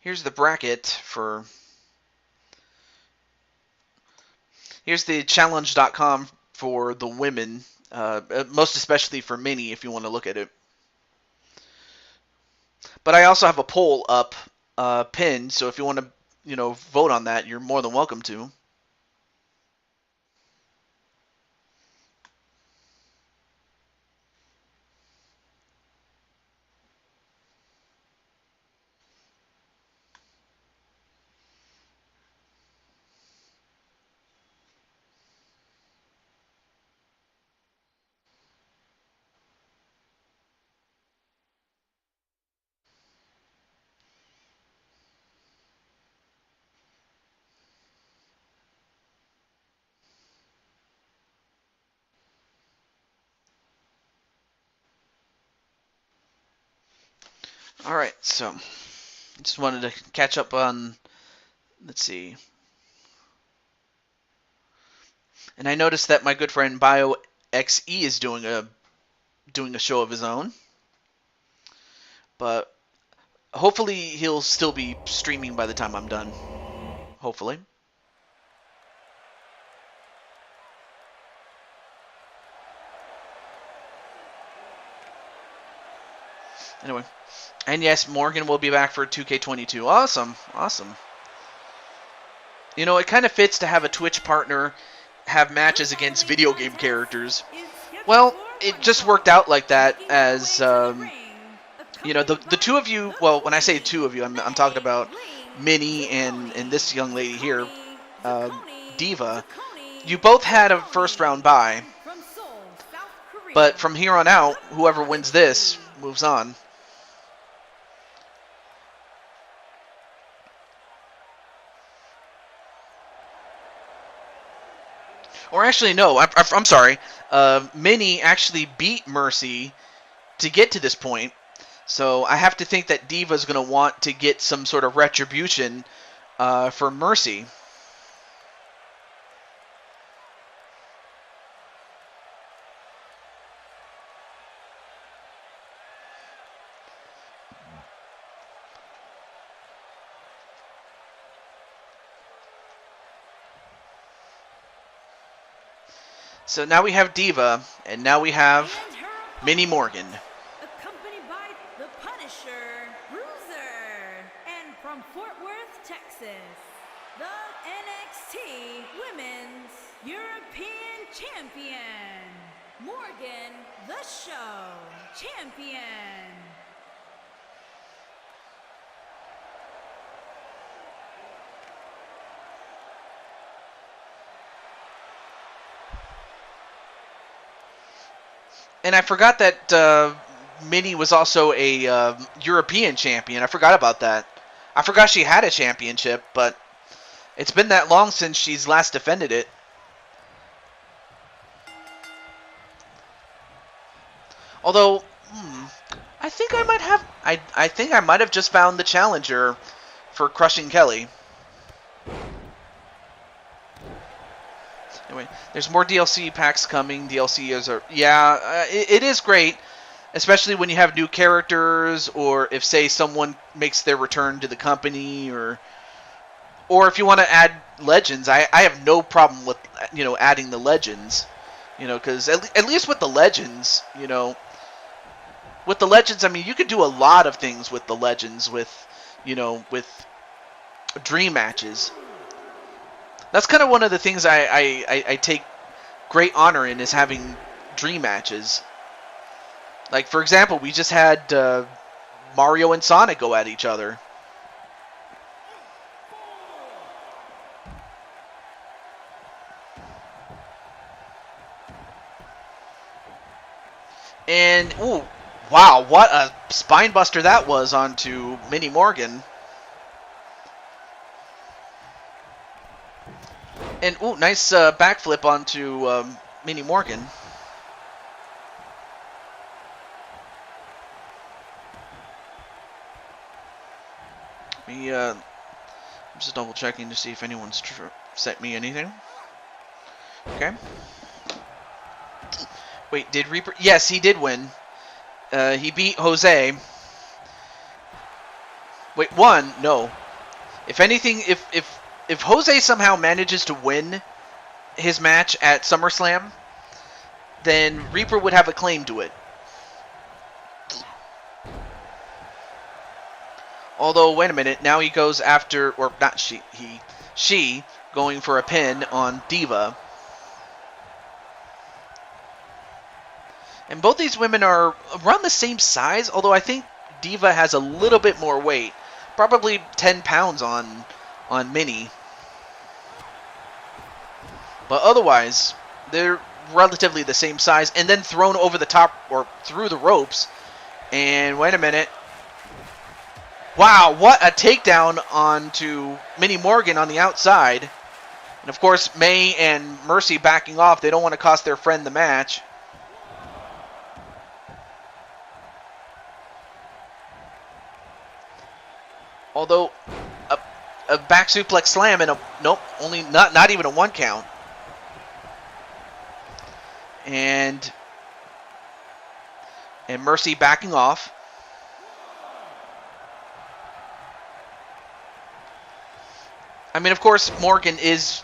Here's the bracket for here's the challenge.com for the women, most especially for Minnie if you want to look at it. But I also have a poll up pinned, so if you want to, vote on that, you're more than welcome to. Alright, so just wanted to catch up on, let's see. And I noticed that my good friend BioXE is doing a show of his own. But hopefully he'll still be streaming by the time I'm done. Hopefully. Anyway. And yes, Morgan will be back for 2K22. Awesome. Awesome. You know, it kind of fits to have a Twitch partner have matches against video game characters. Well, it just worked out like that as, you know, the two of you, well, when I say two of you, I'm talking about Minnie and this young lady here, Diva. You both had a first round bye, but from here on out, whoever wins this moves on. Or actually, no, I'm sorry. Minnie actually beat Mercy to get to this point. So I have to think that Diva's going to want to get some sort of retribution for Mercy. So now we have Diva, and now we have Minnie Morgan. Accompanied by the Punisher, Bruiser, and from Fort Worth, Texas, the NXT Women's European Champion, Morgan the Show Champion. And I forgot that Minnie was also a European champion. I forgot about that. I forgot she had a championship, but it's been that long since she's last defended it. Although, I think I might have. I think I might have just found the challenger for crushing Kelly. Anyway, there's more DLC packs coming. DLCs are, yeah, it is great, especially when you have new characters, or if, say, someone makes their return to the company, or if you want to add legends. I have no problem with, you know, adding the legends, you know, because at least with the legends, you know, with the legends, I mean, you could do a lot of things with the legends, with, you know, with dream matches. That's kind of one of the things I take great honor in, is having dream matches. Like, for example, we just had Mario and Sonic go at each other. And, ooh, wow, what a spine buster that was onto Minnie Morgan. And, ooh, nice backflip onto Minnie Morgan. I'm just double checking to see if anyone's sent me anything. Okay. Wait, did Reaper? Yes, he did win. He beat Jose. Wait, no. If anything, if Jose somehow manages to win his match at SummerSlam, then Reaper would have a claim to it. Although, wait a minute, now he goes after, or not she going for a pin on Diva. And both these women are around the same size, although I think Diva has a little bit more weight. Probably 10 pounds on Minnie. But otherwise, they're relatively the same size. And then thrown over the top, or through the ropes. And wait a minute. Wow, what a takedown onto Minnie Morgan on the outside. And of course, May and Mercy backing off. They don't want to cost their friend the match. Although, a back suplex slam and nope, only not even a 1 count. And Mercy backing off. I mean, of course, Morgan is,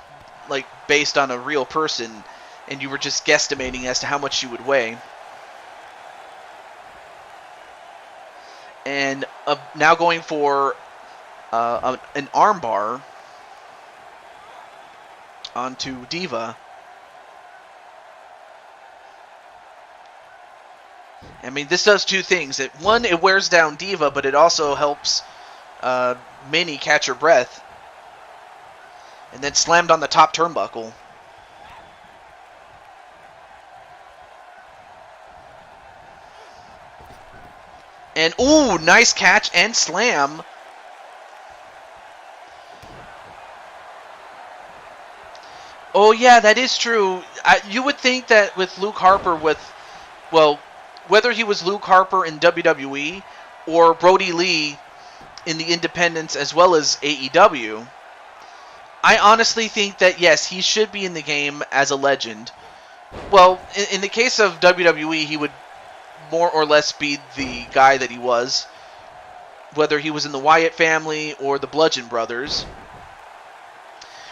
like, based on a real person, and you were just guesstimating as to how much she would weigh. And now going for an armbar onto Diva. I mean, this does two things. One, it wears down Diva, but it also helps Minnie catch her breath. And then slammed on the top turnbuckle. And, ooh, nice catch and slam. Oh, yeah, that is true. You would think that with Luke Harper, well, whether he was Luke Harper in WWE or Brody Lee in the independents as well as AEW, I honestly think that, yes, he should be in the game as a legend. Well, in the case of WWE, he would more or less be the guy that he was, whether he was in the Wyatt family or the Bludgeon Brothers.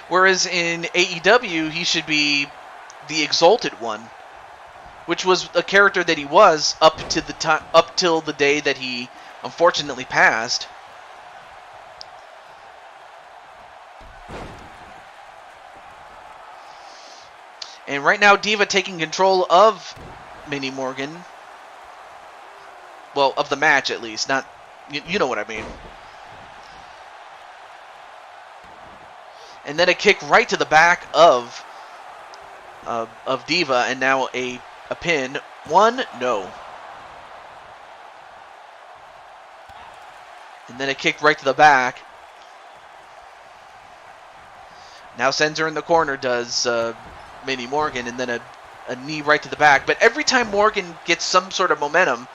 Whereas in AEW, he should be the Exalted One, which was a character that he was up till the day that he unfortunately passed. And right now, Diva taking control of Minnie Morgan. Well, of the match at least. Not, you know what I mean. And then a kick right to the back of Diva, and now a pin. One, no. And then a kick right to the back. Now sends her in the corner, does Minnie Morgan, and then a knee right to the back. But every time Morgan gets some sort of momentum,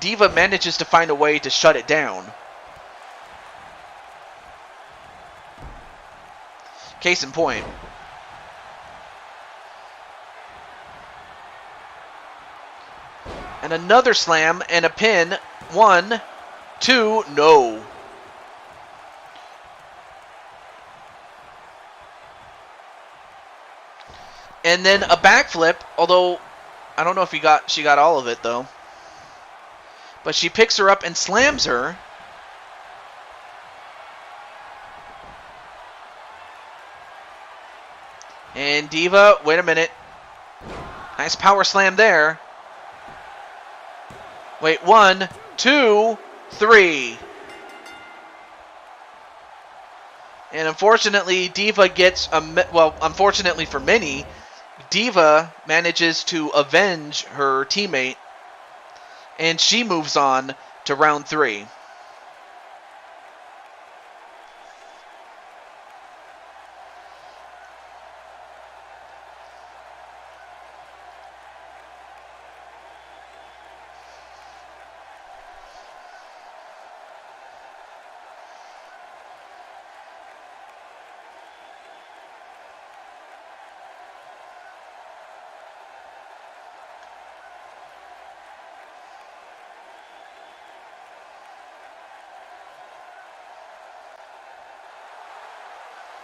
Diva manages to find a way to shut it down. Case in point. And another slam and a pin. One, two, no. And then a backflip, although I don't know if she got all of it though. But she picks her up and slams her. And Diva, wait a minute. Nice power slam there. Wait, 1, 2, 3. And unfortunately, Diva gets unfortunately for Minnie, Diva manages to avenge her teammate, and she moves on to round 3.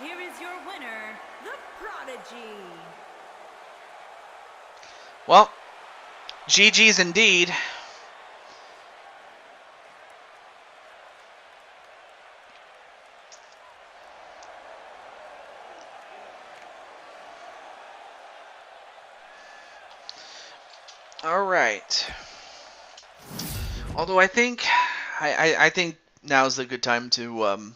Here is your winner, the Prodigy. Well, GG's indeed. All right. Although I think now's a good time to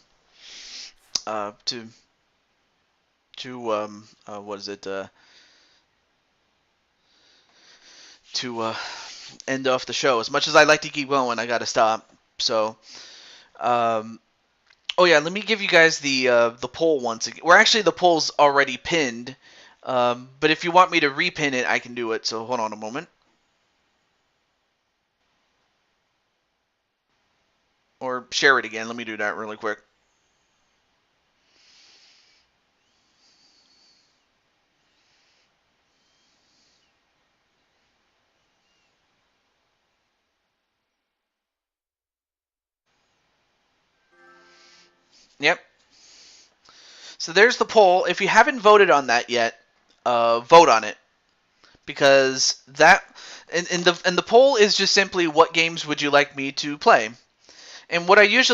what is it to end off the show. As much as I like to keep going, I gotta stop. So, oh yeah, let me give you guys the poll once again. Well, actually, the poll's already pinned, but if you want me to repin it, I can do it. So hold on a moment. Or share it again. Let me do that really quick. Yep. So there's the poll. If you haven't voted on that yet, vote on it. because that and the poll is just simply what games would you like me to play. And what I use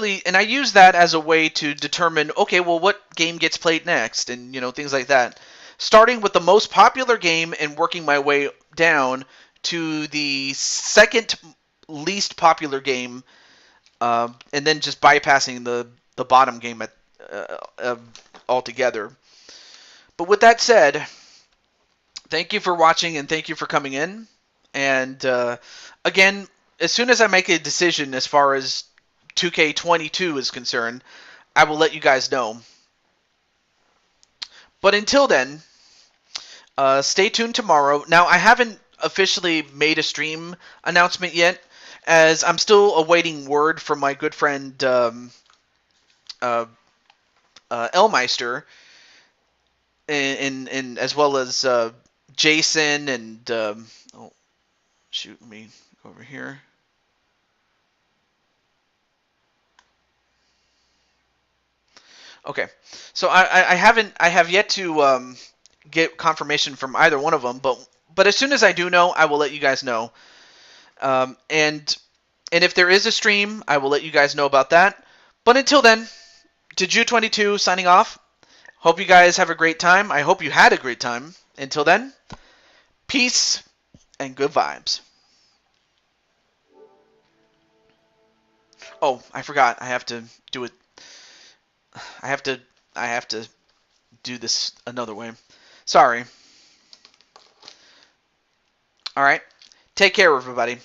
that as a way to determine, okay, well, what game gets played next, and things like that. Starting with the most popular game and working my way down to the second least popular game, and then just bypassing the bottom game altogether. But with that said, thank you for watching and thank you for coming in. And again, as soon as I make a decision as far as 2K22 is concerned, I will let you guys know. But until then, stay tuned tomorrow. Now, I haven't officially made a stream announcement yet, as I'm still awaiting word from my good friend Elmeister, and as well as Jason and oh shoot, let me go over here. Okay, so I have yet to get confirmation from either one of them, but as soon as I do know, I will let you guys know. And if there is a stream, I will let you guys know about that. But until then, Ju22 signing off. Hope you guys have a great time. I hope you had a great time. Until then, peace and good vibes. Oh, I forgot. I have to do it. I have to do this another way. Sorry. All right. Take care, everybody.